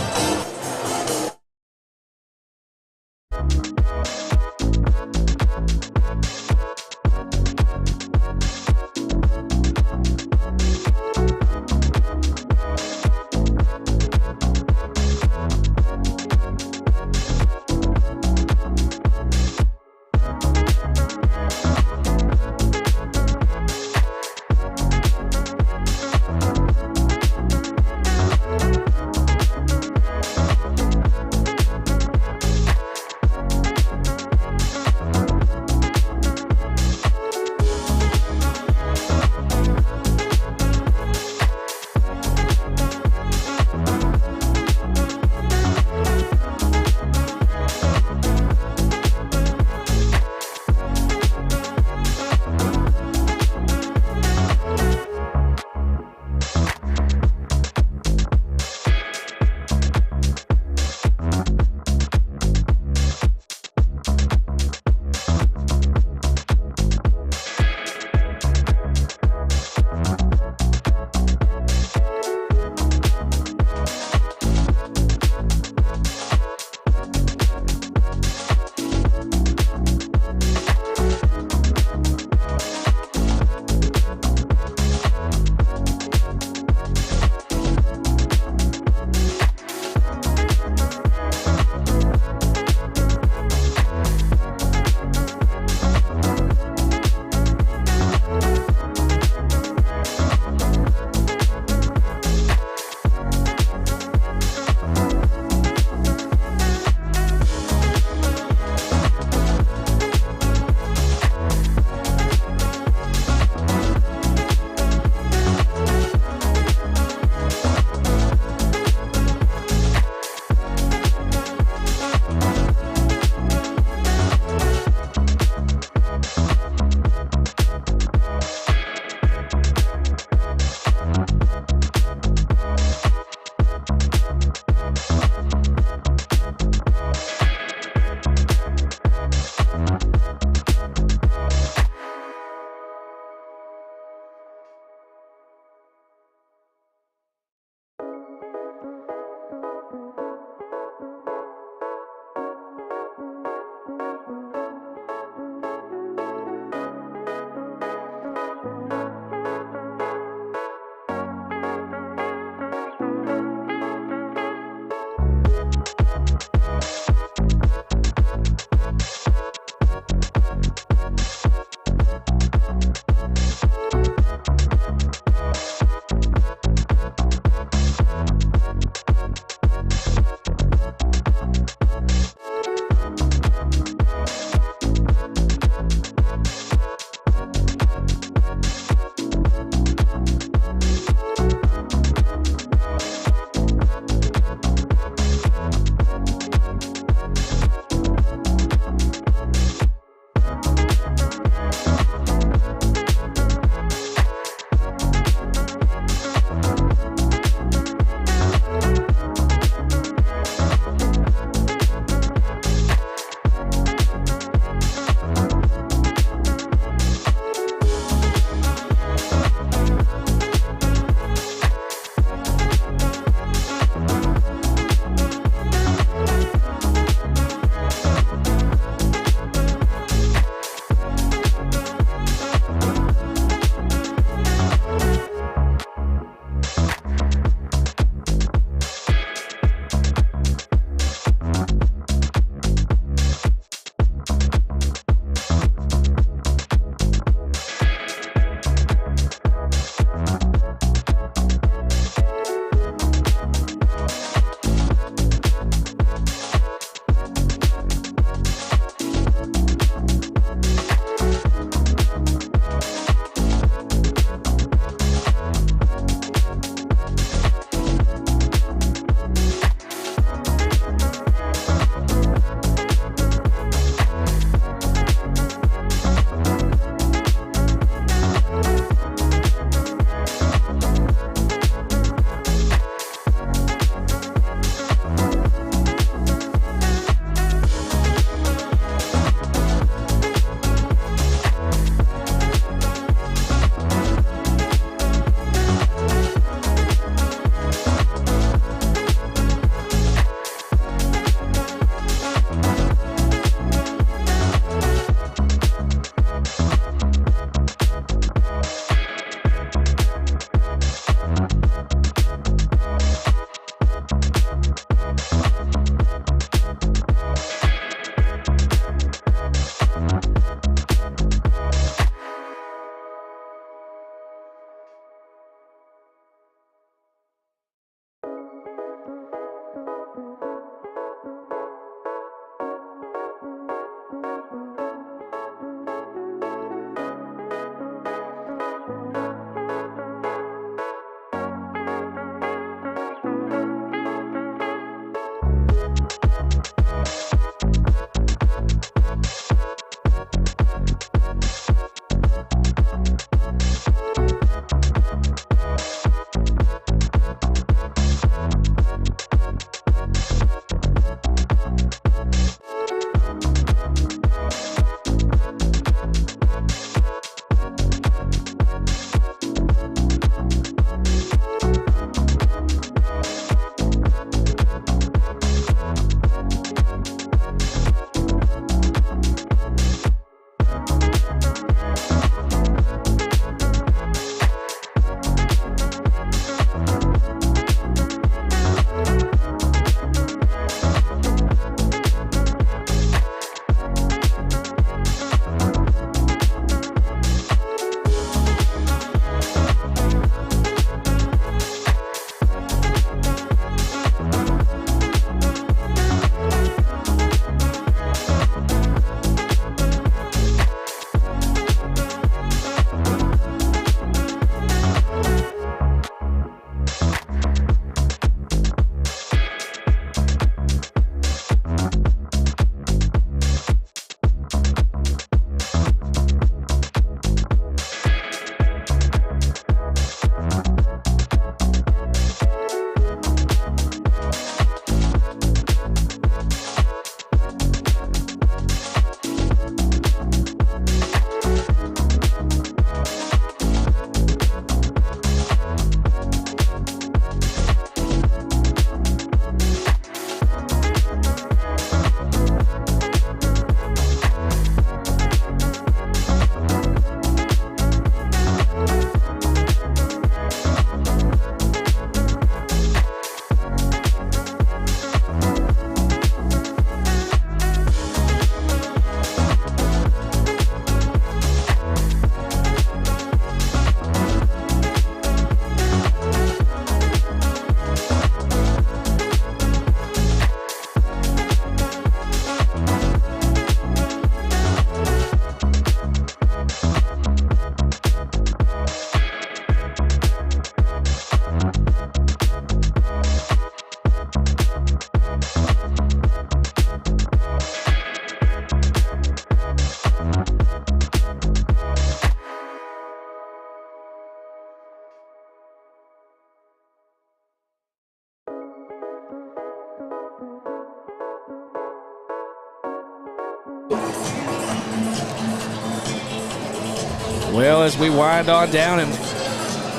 Well, as we wind on down and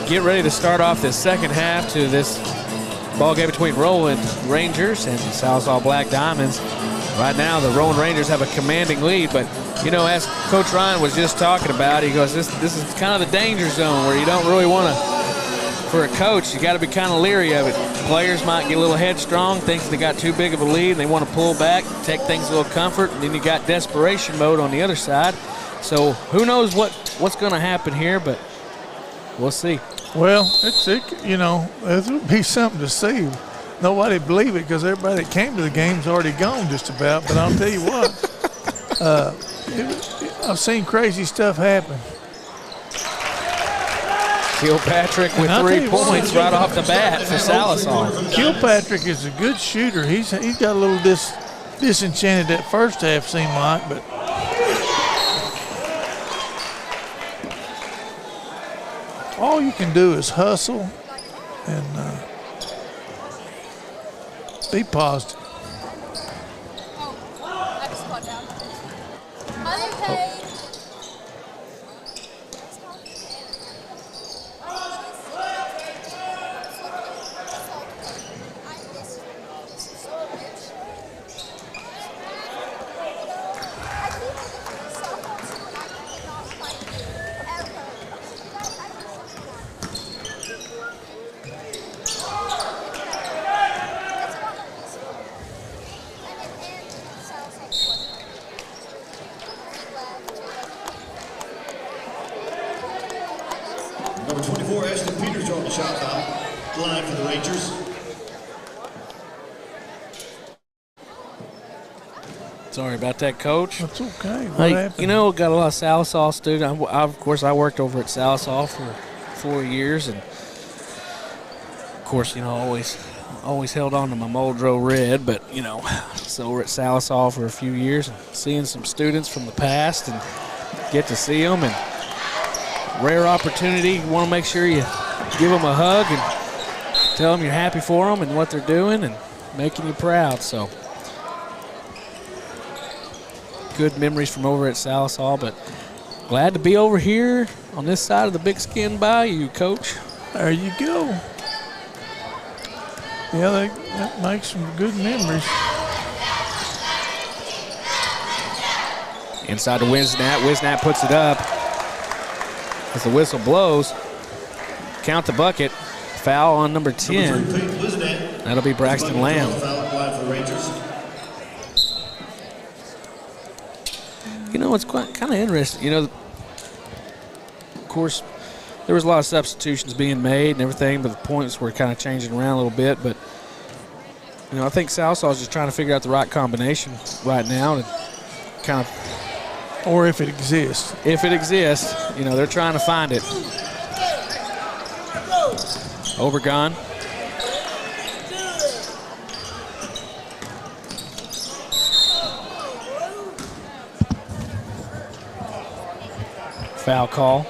get ready to start off this second half to this ball game between Roland Rangers and Sallisaw Black Diamonds. Right now, the Roland Rangers have a commanding lead, but you know, as Coach Ryan was just talking about, he goes, this is kind of the danger zone where you don't really want to, for a coach, you got to be kind of leery of it. Players might get a little headstrong, think they got too big of a lead, and they want to pull back, take things a little comfort, and then you got desperation mode on the other side. So who knows what's going to happen here, but we'll see. Well, it would be something to see. Nobody believe it because everybody that came to the game's already gone just about. But I'll tell you what, I've seen crazy stuff happen. Kilpatrick with 3 points right off the bat for Sallisaw. Kilpatrick is a good shooter. He's got a little disenchanted that first half, seemed like, but all you can do is hustle and be positive. Number 24, Ashton Peters on the shot foul line for the Rangers. Sorry about that, Coach. That's okay. What Hey, happened? you know, got a lot of Sallisaw students. Of course, I worked over at Sallisaw for 4 years, and of course, you know, always held on to my Muldrow red. But you know, so we're at Sallisaw for a few years, and seeing some students from the past, and get to see them, and rare opportunity. You want to make sure you give them a hug and tell them you're happy for them and what they're doing and making you proud. So good memories from over at Sallisaw, but glad to be over here on this side of the Big Skin Bayou, Coach. There you go. Yeah, that makes some good memories. Inside to Wisnat. Wisnat puts it up. As the whistle blows, count the bucket. Foul on number 10. That'll be Braxton Lamb. You know, it's kind of interesting. You know, of course, there was a lot of substitutions being made and everything, but the points were kind of changing around a little bit. But, you know, I think Sallisaw is just trying to figure out the right combination right now to kind of. Or if it exists. If it exists, you know, they're trying to find it. Overgone. Foul call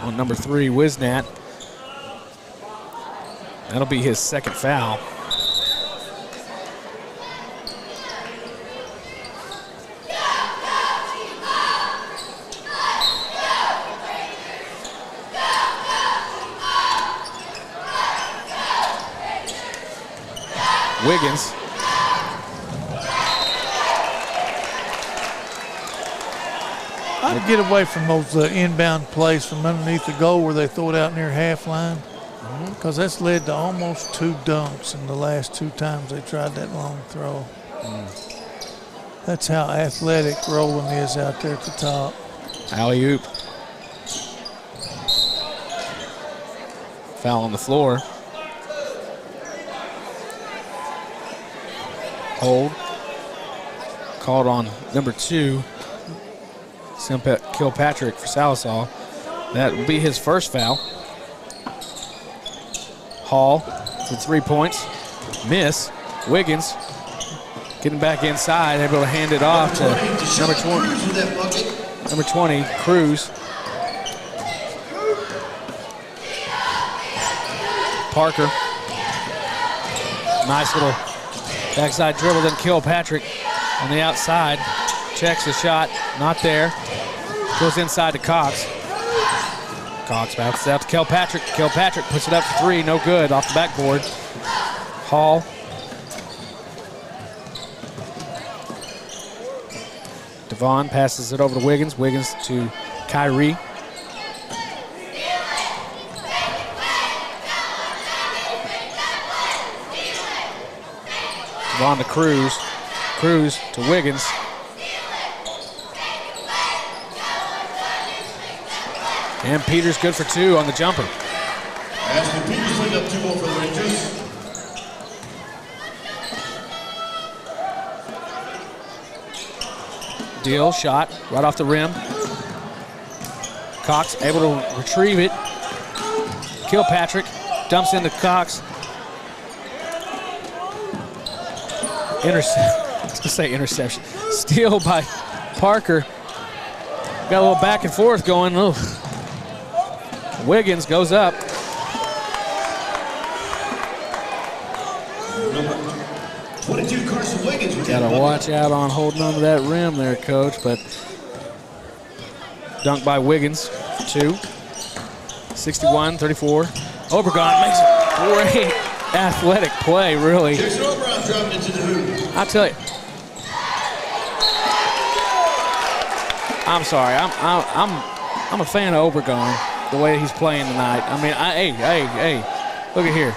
on number 3, Wisnat. That'll be his second foul. Wiggins. I'd get away from those inbound plays from underneath the goal where they throw it out near half line, because that's led to almost 2 dunks in the last 2 times they tried that long throw. That's how athletic Roland is out there at the top. Alley-oop. Foul on the floor. Hold. Called on number 2, Kilpatrick for Sallisaw. That will be his first foul. Hall for 3 points. Miss. Wiggins getting back inside, able to hand it off to number 20. Number 20, Cruz. Parker. Nice little backside dribble, then Kilpatrick on the outside. Checks the shot, not there. Goes inside to Cox. Cox bounces out to Kilpatrick. Kilpatrick puts it up for three. No good. Off the backboard. Hall. Devon passes it over to Wiggins. Wiggins to Kyrie. Devon to Cruz. Cruz to Wiggins. And Peters good for two on the jumper. Ashton Peters putting up 2 more for the Rangers. Deal, shot, right off the rim. Cox able to retrieve it. Kilpatrick dumps into Cox. I was gonna say interception. Steal by Parker. Got a little back and forth going. Ooh. Wiggins goes up. Number 22, Carson Wiggins. Got to watch out on holding on to that rim there, Coach. But dunk by Wiggins, 2. 61-34. Obregon makes a great athletic play, really. Jason Obregon dropped into the hoop. I'll tell you. I'm sorry. I'm a fan of Obregon, the way he's playing tonight. I mean, hey, look at here.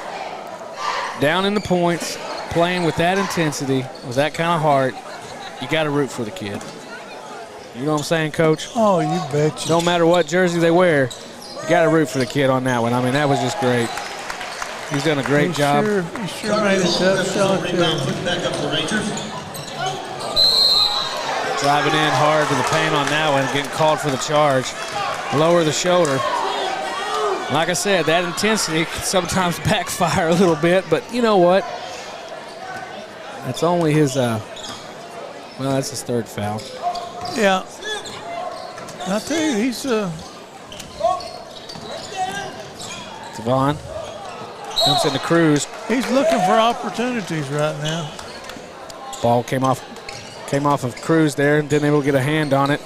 Down in the points, playing with that intensity, with that kind of heart, you got to root for the kid. You know what I'm saying, Coach? Oh, you betcha. No matter what jersey they wear, you got to root for the kid on that one. I mean, that was just great. He's done a great job. He sure made a tough shot Rebound, there. put back up for Rangers. Driving in hard to the paint on that one, getting called for the charge. Lower the shoulder. Like I said, that intensity can sometimes backfire a little bit, but you know what? That's only his, well, that's his 3rd foul. Yeah. I tell you, he's Devon dumps into Cruz. he's looking for opportunities right now. Ball came off of Cruz there and didn't able to get a hand on it,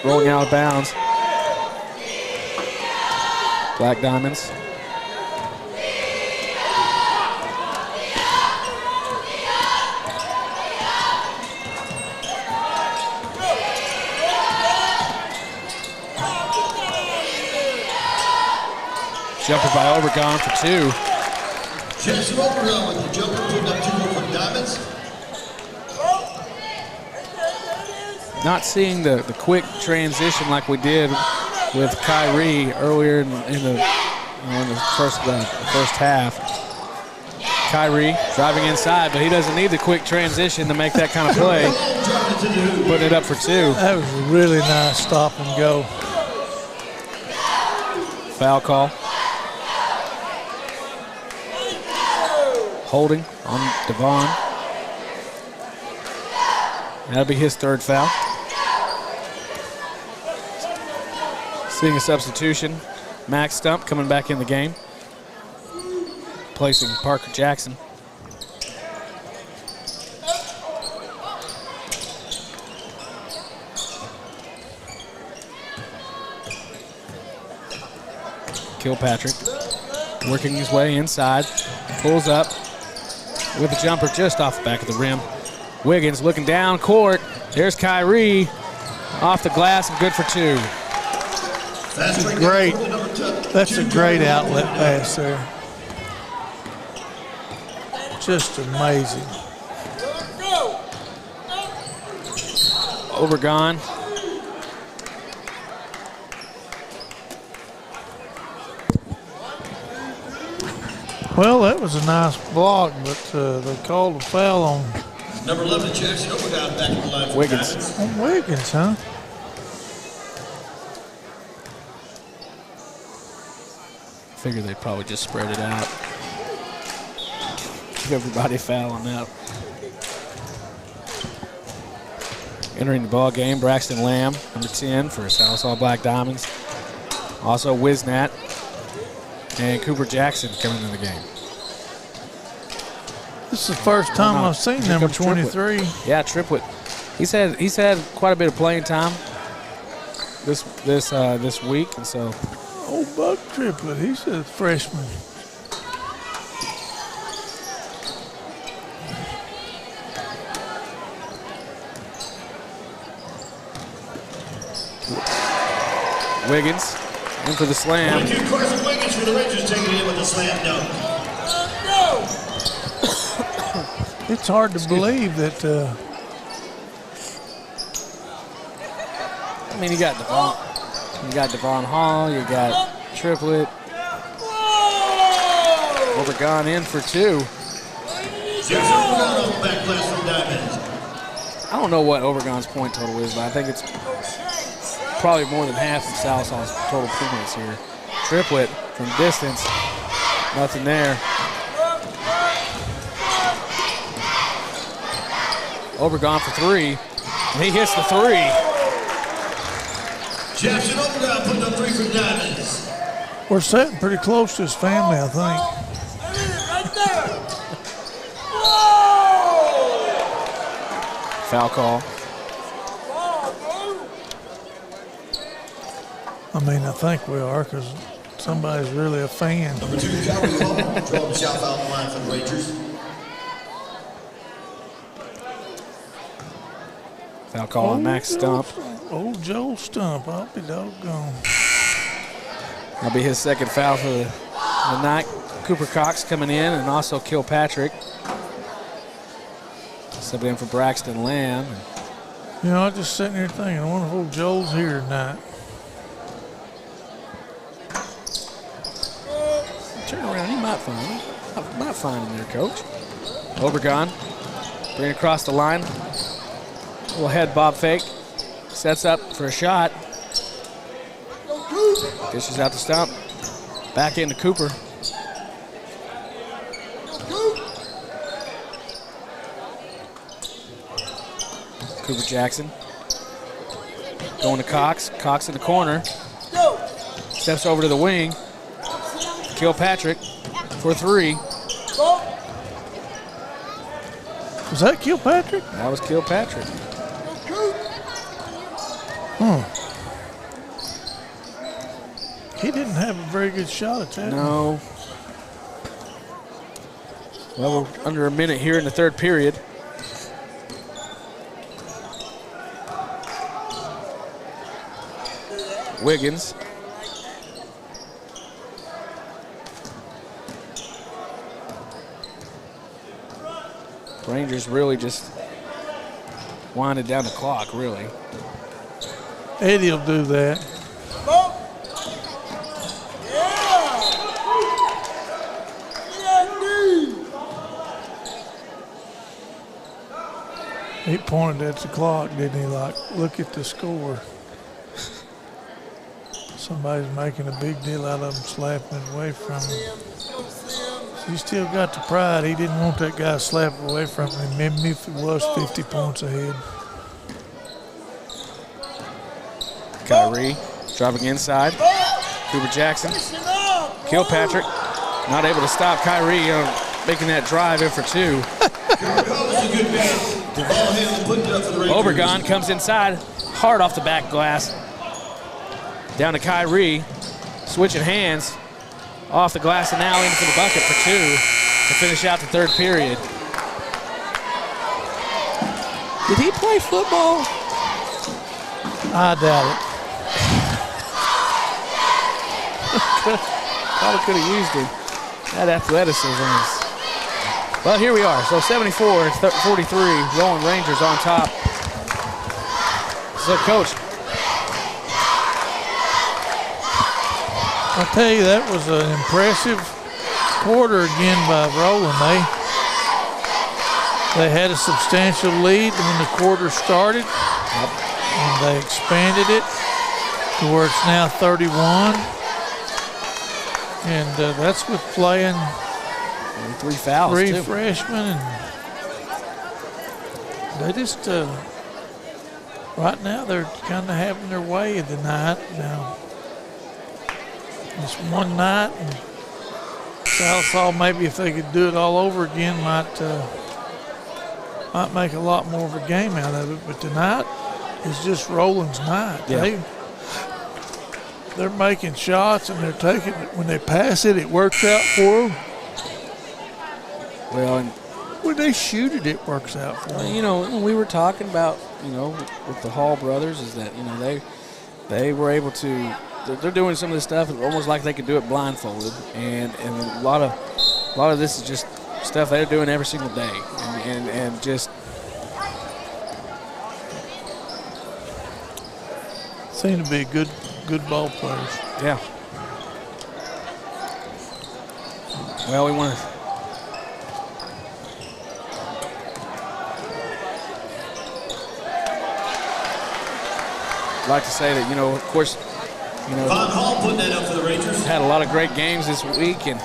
rolling out of bounds. Black Diamonds. Jumper by Obregon for 2. Jason Obregon with the jumper, putting up 2 more for the Diamonds. Not seeing the quick transition like we did with Kyrie earlier in the first half. Kyrie driving inside, but he doesn't need the quick transition to make that kind of play. Putting it up for 2. That was a really nice stop and go. Foul call. Holding on Devon. That'll be his 3rd foul. Seeing a substitution. Max Stump coming back in the game. Placing Parker Jackson. Kilpatrick working his way inside. Pulls up with a jumper just off the back of the rim. Wiggins looking down court. There's Kyrie off the glass and good for 2. Great. That's a great outlet pass there. Just amazing. Obregon. Well, that was a nice block, but they called a foul on Number 11, Jackson Obregon back in the line for Wiggins. the Diamonds. on Wiggins, huh? Figure they'd probably just spread it out. Give everybody a foul on that. Entering the ball game, Braxton Lamb, number 10 for Southall Black Diamonds. Also Wisnat and Cooper Jackson coming in the game. This is the first time I've seen Here number comes Triplett. 23. Yeah, Triplett. He's had quite a bit of playing time. this week, and so. Old Buck Triplett, he's a freshman. Wiggins in for the slam. 22 Carson Wiggins for the Rangers taking it in with the slam dunk. It's hard to believe that. I mean, you got Devon Hall, you got Triplett. Obregon in for 2. I don't know what Obregon's point total is, but I think it's probably more than half of Salsaw's total points here. Triplett from distance, nothing there. Obregon for 3, and he hits the 3. Jefferson Obregon putting up 3 for Diamonds. We're sitting pretty close to his family, I think. Foul call. I mean, I think we are because somebody's really a fan. Number 2, Calvin Hall, drawing the shot foul line for the Rangers. Foul call on Max Stump. Old Joel Stump, I'll be doggone. That'll be his second foul for the night. Cooper Cox coming in, and also Kilpatrick. Subbing in for Braxton Lamb. You know, I'm just sitting here thinking, I wonder if old Joel's here tonight. Turn around, he might find him. Might find him there, Coach. Obregon, bring it across the line. Little head bob fake. Sets up for a shot. Dishes out the stump. Back into Cooper. Cooper Jackson. Going to Cox. Cox in the corner. Steps over to the wing. Kilpatrick for 3. Was that Kilpatrick? That was Kilpatrick. He didn't have a very good shot at that. No. Well, we're under a minute here in the third period. Wiggins. Rangers really just winded down the clock, really. Eddie will do that. He pointed at the clock, didn't he? Like, look at the score. Somebody's making a big deal out of him, slapping it away from him. He still got the pride. He didn't want that guy slapped away from him, even if it was 50 points ahead. Kyrie dropping inside. Cooper Jackson. Kilpatrick not able to stop Kyrie making that drive in for 2. Obregon comes inside, hard off the back glass. Down to Kyrie, switching hands. Off the glass and now in for the bucket for 2 to finish out the third period. Did he play football? I doubt it. Probably could have used him. That athleticism is. Well, here we are. So 74-43, Rolling Rangers on top. So, Coach. I'll tell you, that was an impressive quarter again by Roland. They had a substantial lead when the quarter started, and they expanded it to where it's now 31. And that's with playing 3 fouls, 3 too. freshmen. And they just, right now, they're kind of having their way of the night now. Just one night, and Salsaw maybe if they could do it all over again might make a lot more of a game out of it. But tonight is just Roland's night. Yeah. they're making shots and they're taking it. When they pass it, it works out for them. Well, and When they shoot it, it works out for them. you know, when we were talking about, you know, with the Hall brothers, is that, you know, they were able to. They're doing some of this stuff almost like they could do it blindfolded, and a lot of this is just stuff they're doing every single day, and just Seem to be good ball players. yeah. Well, we want to. Like to say that, you know, of course, you know, Von Hall putting that up for the Rangers. had a lot of great games this week, and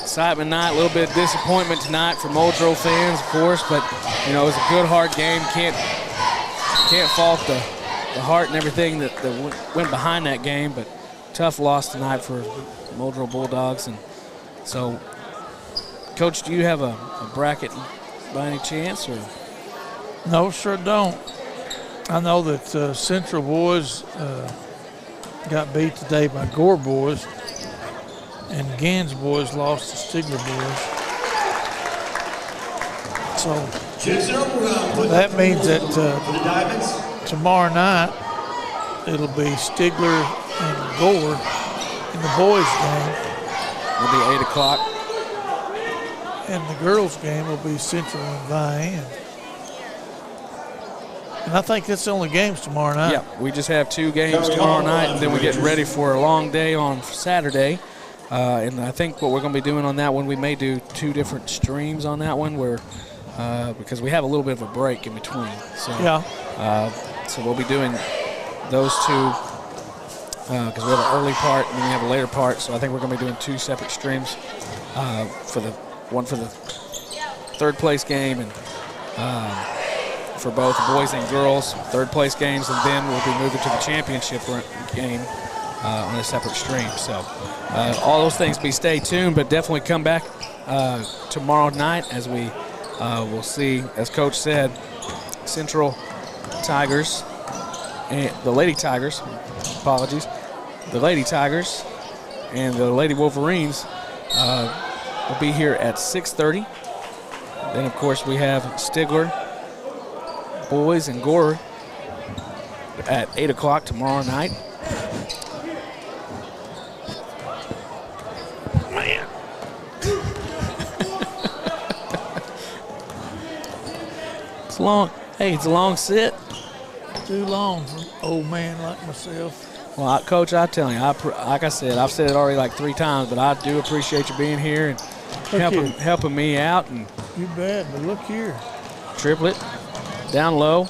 excitement night, a little bit of disappointment tonight for Muldrow fans, of course, but, you know, it was a good, hard game. Can't fault the heart and everything that went behind that game, but tough loss tonight for Muldrow Bulldogs. And so, Coach, do you have a bracket by any chance? Or No, sure don't. I know that Central boys got beat today by Gore boys, and Gans boys lost to Stigler boys. So that means that For the Diamonds. tomorrow night it'll be Stigler and Gore in the boys' game, it'll be 8 o'clock. and the girls' game will be Central and Vian. And I think that's the only games tomorrow night. Yeah, we just have 2 games tomorrow night, and then we get ready for a long day on Saturday. And I think what we're going to be doing on that one, we may do 2 different streams on that one, where because we have a little bit of a break in between. So Yeah. so we'll be doing those 2 because we have an early part and then we have a later part. So I think we're going to be doing 2 separate streams for the third place game and for both boys and girls, third place games, and then we'll be moving to the championship game on a separate stream. So all those things, stay tuned, but definitely come back tomorrow night as we will see, as Coach said, Central Tigers and the Lady Tigers, the Lady Tigers and the Lady Wolverines will be here at 6:30. Then, of course, we have Stigler boys and Gore at 8 o'clock tomorrow night. Man. It's long. Hey, it's a long sit. Too long for an old man like myself. Well, Coach, I tell you, like I said, I've said it already like 3 times, but I do appreciate you being here and helping me out. And You bet, but look here. triplet down low,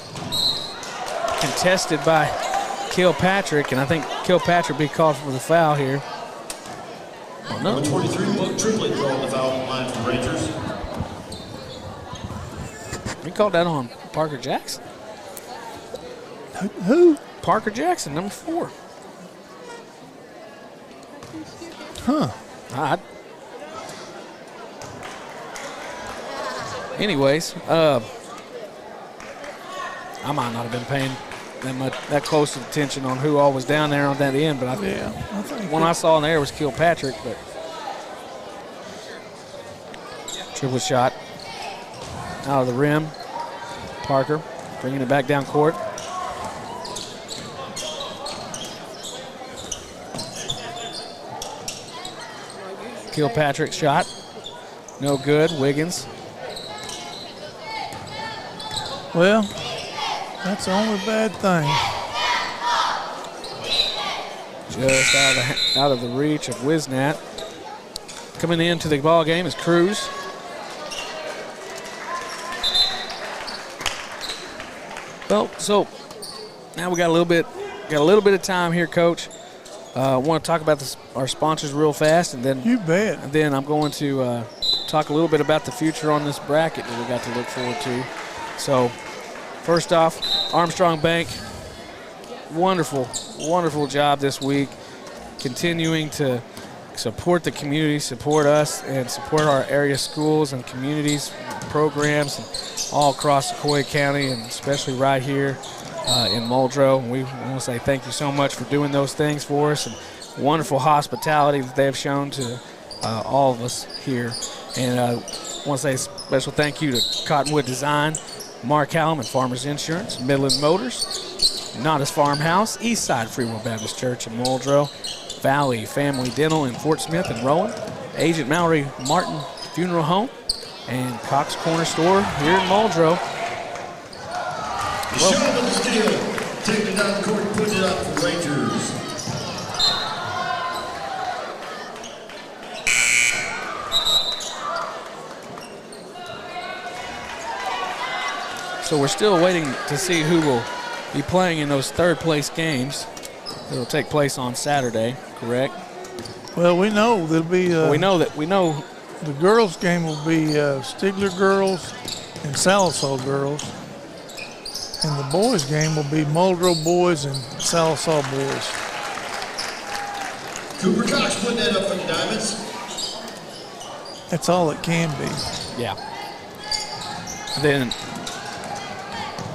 contested by Kilpatrick, and I think Kilpatrick be called for the foul here. Oh, no. Number 23, Buck Triplet drawing the foul line for the Rangers. He called that on Parker Jackson. Who? Parker Jackson, number 4. Huh. Anyways, I might not have been paying that close attention on who all was down there on that end, but I think one I saw in there was Kilpatrick. But triple shot out of the rim. Parker bringing it back down court. Kilpatrick shot, no good. Wiggins. Well, that's the only bad thing. Just out of the reach of Wisnat. Coming into the ball game is Cruz. Well, so now we got a little bit of time here, Coach. I want to talk about our sponsors real fast, and then You bet. And then I'm going to talk a little bit about the future on this bracket that we got to look forward to. So, first off, Armstrong Bank, wonderful, wonderful job this week, continuing to support the community, support us, and support our area schools and communities, programs, and all across Sequoyah County, and especially right here in Muldrow. And we want to say thank you so much for doing those things for us and wonderful hospitality that they have shown to all of us here. And I want to say a special thank you to Cottonwood Design, Mark Hallam and Farmers Insurance, Midland Motors, Nodda's Farmhouse, Eastside Free Will Baptist Church in Muldrow, Valley Family Dental in Fort Smith and Rowan, Agent Mallory Martin Funeral Home, and Cox Corner Store here in Muldrow. Show them the skill. Taking it down the court and putting it up for Rangers. So we're still waiting to see who will be playing in those third-place games. It'll take place on Saturday, correct? Well, we know there'll be. We know the girls' game will be Stigler girls and Salisaw girls, and the boys' game will be Muldrow boys and Salisaw boys. Cooper Cox putting that up for the Diamonds. That's all it can be. Yeah. Then,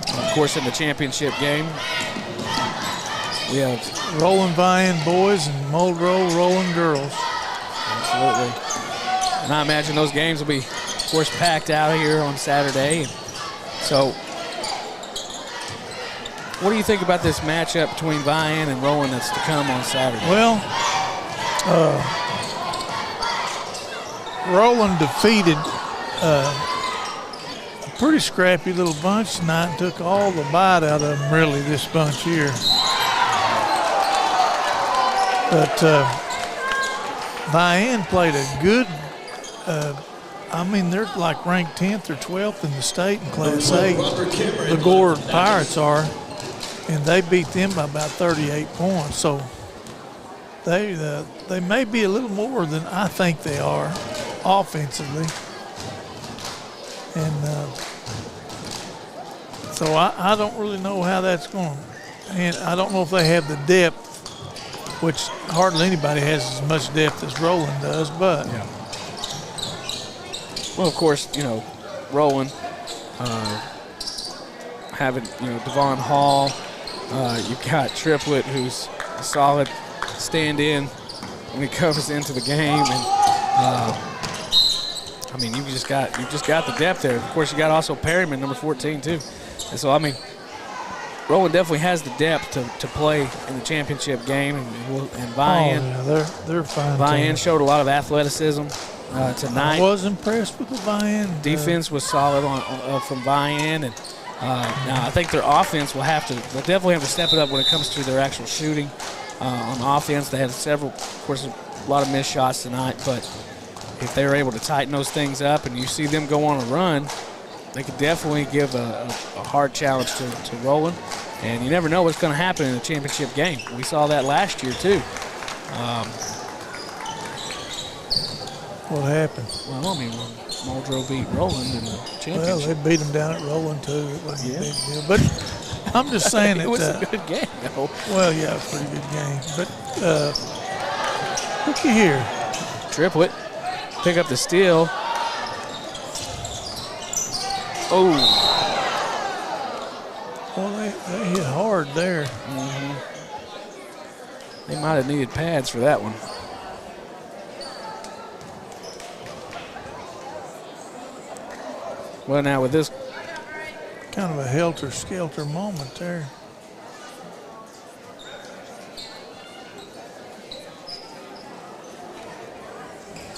of course, in the championship game, we have Roland Vian boys and Muldrow Roland girls. absolutely. And I imagine those games will be, of course, packed out here on Saturday. So, what do you think about this matchup between Vian and Roland that's to come on Saturday? Well, Roland defeated a pretty scrappy little bunch tonight and took all the bite out of them, really, this bunch here. But Vian played a good, they're like ranked 10th or 12th in the state in Class A. The Gore Pirates are, and they beat them by about 38 points. So they may be a little more than I think they are offensively. And so I don't really know how that's going. And I don't know if they have the depth, which hardly anybody has as much depth as Roland does, but. Yeah. Well, of course, Roland having, Devon Hall. You've got Triplett, who's a solid stand-in when he comes into the game. And, you've just got the depth there. Of course, you got also Perryman, number 14, too. And so, Roland definitely has the depth to play in the championship game, and Vian. Oh, yeah, they're fine. Vian showed a lot of athleticism tonight. I was impressed with the Vian. Defense was solid from Vian, and now I think their offense they'll definitely have to step it up when it comes to their actual shooting on offense. They had several, of course, a lot of missed shots tonight, but if they were able to tighten those things up and you see them go on a run, they could definitely give a hard challenge to Roland. And you never know what's going to happen in a championship game. We saw that last year, too. What happened? Well, Muldrow beat Roland in the championship. Well, they beat them down at Roland, too. It wasn't a big deal. But I'm just saying it was a good game, though. Well, yeah, it was a pretty good game. But looky here. Triplett pick up the steal. Oh. Well, they hit hard there. Mm-hmm. They might have needed pads for that one. Well, now with this. Kind of a helter-skelter moment there.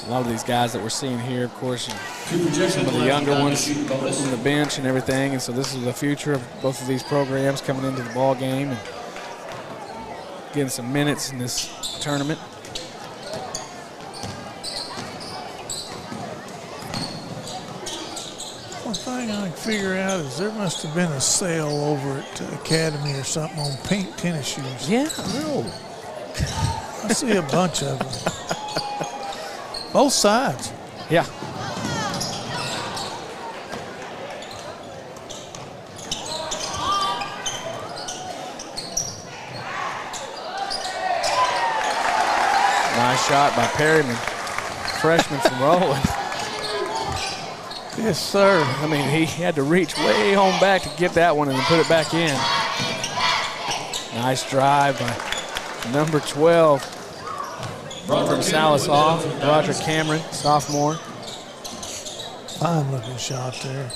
A lot of these guys that we're seeing here, of course, some of the younger ones on the bench and everything, and so this is the future of both of these programs coming into the ball game and getting some minutes in this tournament. One thing I can figure out is there must have been a sale over at Academy or something on pink tennis shoes. Yeah, I know. I see a bunch of them. Both sides. Yeah. Nice shot by Perryman, freshman from Roland. Yes, sir. He had to reach way home back to get that one and then put it back in. Nice drive by number 12 from Salisaw, Roger Cameron, sophomore. Fine looking shot there.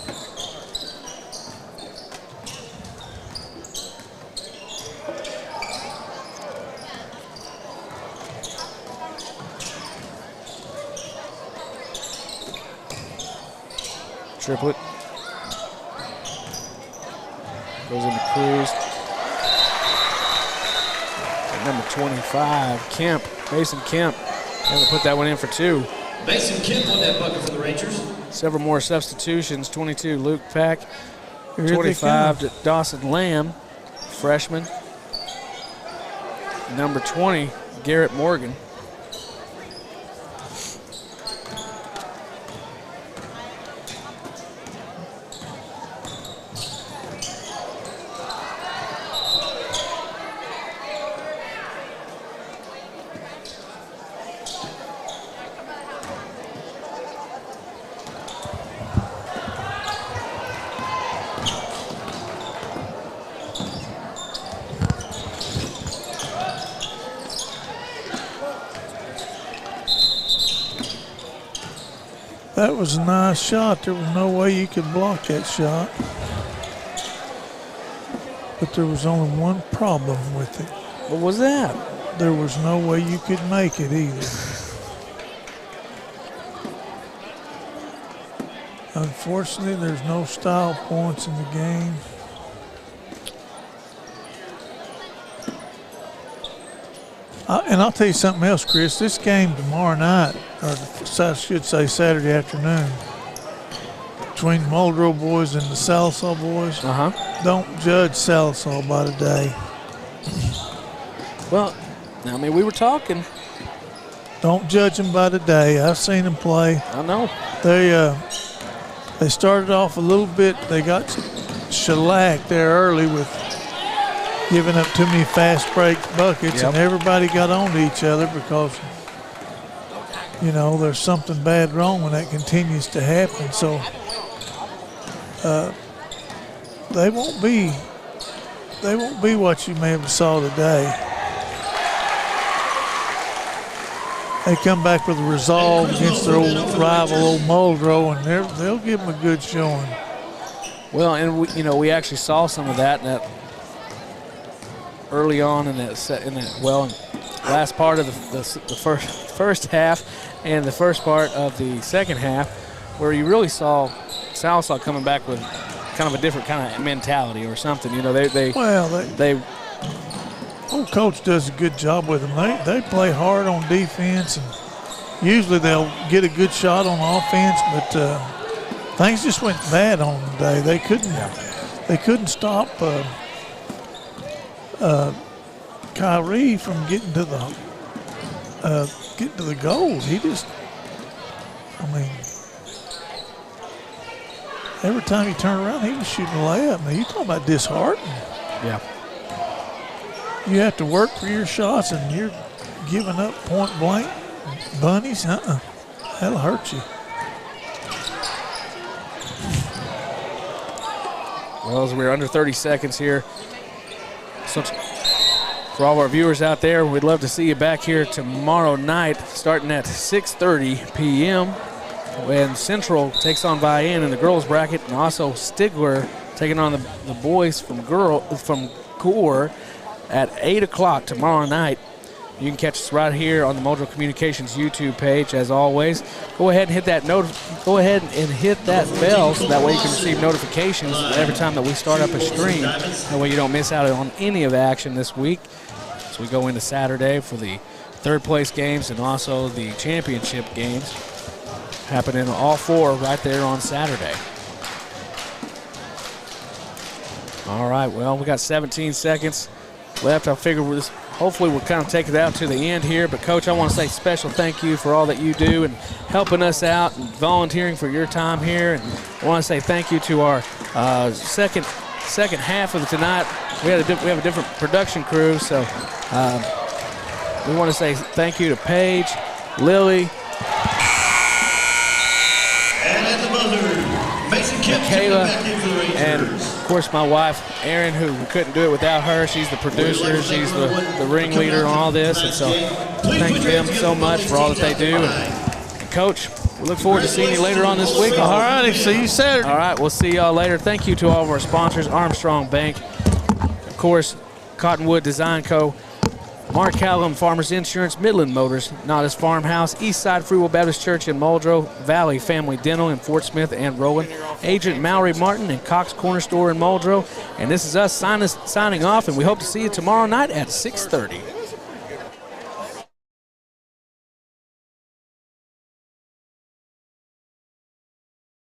Triplet. Goes into Cruz. And number 25, Kemp, Mason Kemp, able to put that one in for 2. Mason Kemp on that bucket for the Rangers. Several more substitutions. 22, Luke Pack. Here they 25, come. Dawson Lamb, freshman. Number 20, Garrett Morgan. That was a nice shot. There was no way you could block that shot. But there was only one problem with it. What was that? There was no way you could make it either. Unfortunately, there's no style points in the game. And I'll tell you something else, Chris. This game tomorrow night, or I should say Saturday afternoon, between the Muldrow boys and the Salisaw boys, don't judge Salisaw by the day. Well, I mean, we were talking. Don't judge them by the day. I've seen them play. I know. They started off a little bit. They got shellacked there early with giving up too many fast break buckets, and everybody got on to each other because, you know, there's something bad wrong when that continues to happen. So they won't be what you may have saw today. They come back with a resolve against their old rival, old Muldrow, and they'll give them a good showing. Well, and we actually saw some of that early on in that last part of the first half and the first part of the second half, where you really saw Salisaw coming back with kind of a different kind of mentality or something. You know, they old coach does a good job with them. They play hard on defense, and usually they'll get a good shot on offense, but things just went bad on them today. They couldn't stop Kyrie from getting to the goal. He just, every time he turned around, he was shooting a layup. Now, you talking about disheartening. Yeah. You have to work for your shots, and you're giving up point blank bunnies. That'll hurt you. Well, as we're under 30 seconds here, so for all of our viewers out there, we'd love to see you back here tomorrow night, starting at 6:30 p.m. when Central takes on Vian in the girls bracket, and also Stigler taking on the boys from Gore at 8 o'clock tomorrow night. You can catch us right here on the Muldrow Communications YouTube page. As always, go ahead and hit that bell so that way you can receive notifications every time that we start up a stream. That way you don't miss out on any of the action this week. So we go into Saturday for the third place games and also the championship games happening all four right there on Saturday. All right, well, we got 17 seconds left. I figure hopefully we'll kind of take it out to the end here. But, Coach, I want to say special thank you for all that you do and helping us out and volunteering for your time here. And I want to say thank you to our second half of tonight. We have a different production crew, so we want to say thank you to Paige, Lily. And at the buzzer, Mason Kemp. Michaela, and of course my wife, Erin, who we couldn't do it without her. She's the producer, she's the ringleader on all this, and so thank them so much for all that they do. And Coach, we look forward to seeing you later on this week. All righty, see you Saturday. All right, we'll see y'all later. Thank you to all of our sponsors, Armstrong Bank, of course, Cottonwood Design Co., Mark Callum Farmers Insurance, Midland Motors, Nodda's Farmhouse, Eastside Free Will Baptist Church in Muldrow, Valley Family Dental in Fort Smith and Rowan, Agent Mallory Martin and Cox Corner Store in Muldrow. And this is us signing off, and we hope to see you tomorrow night at 6:30.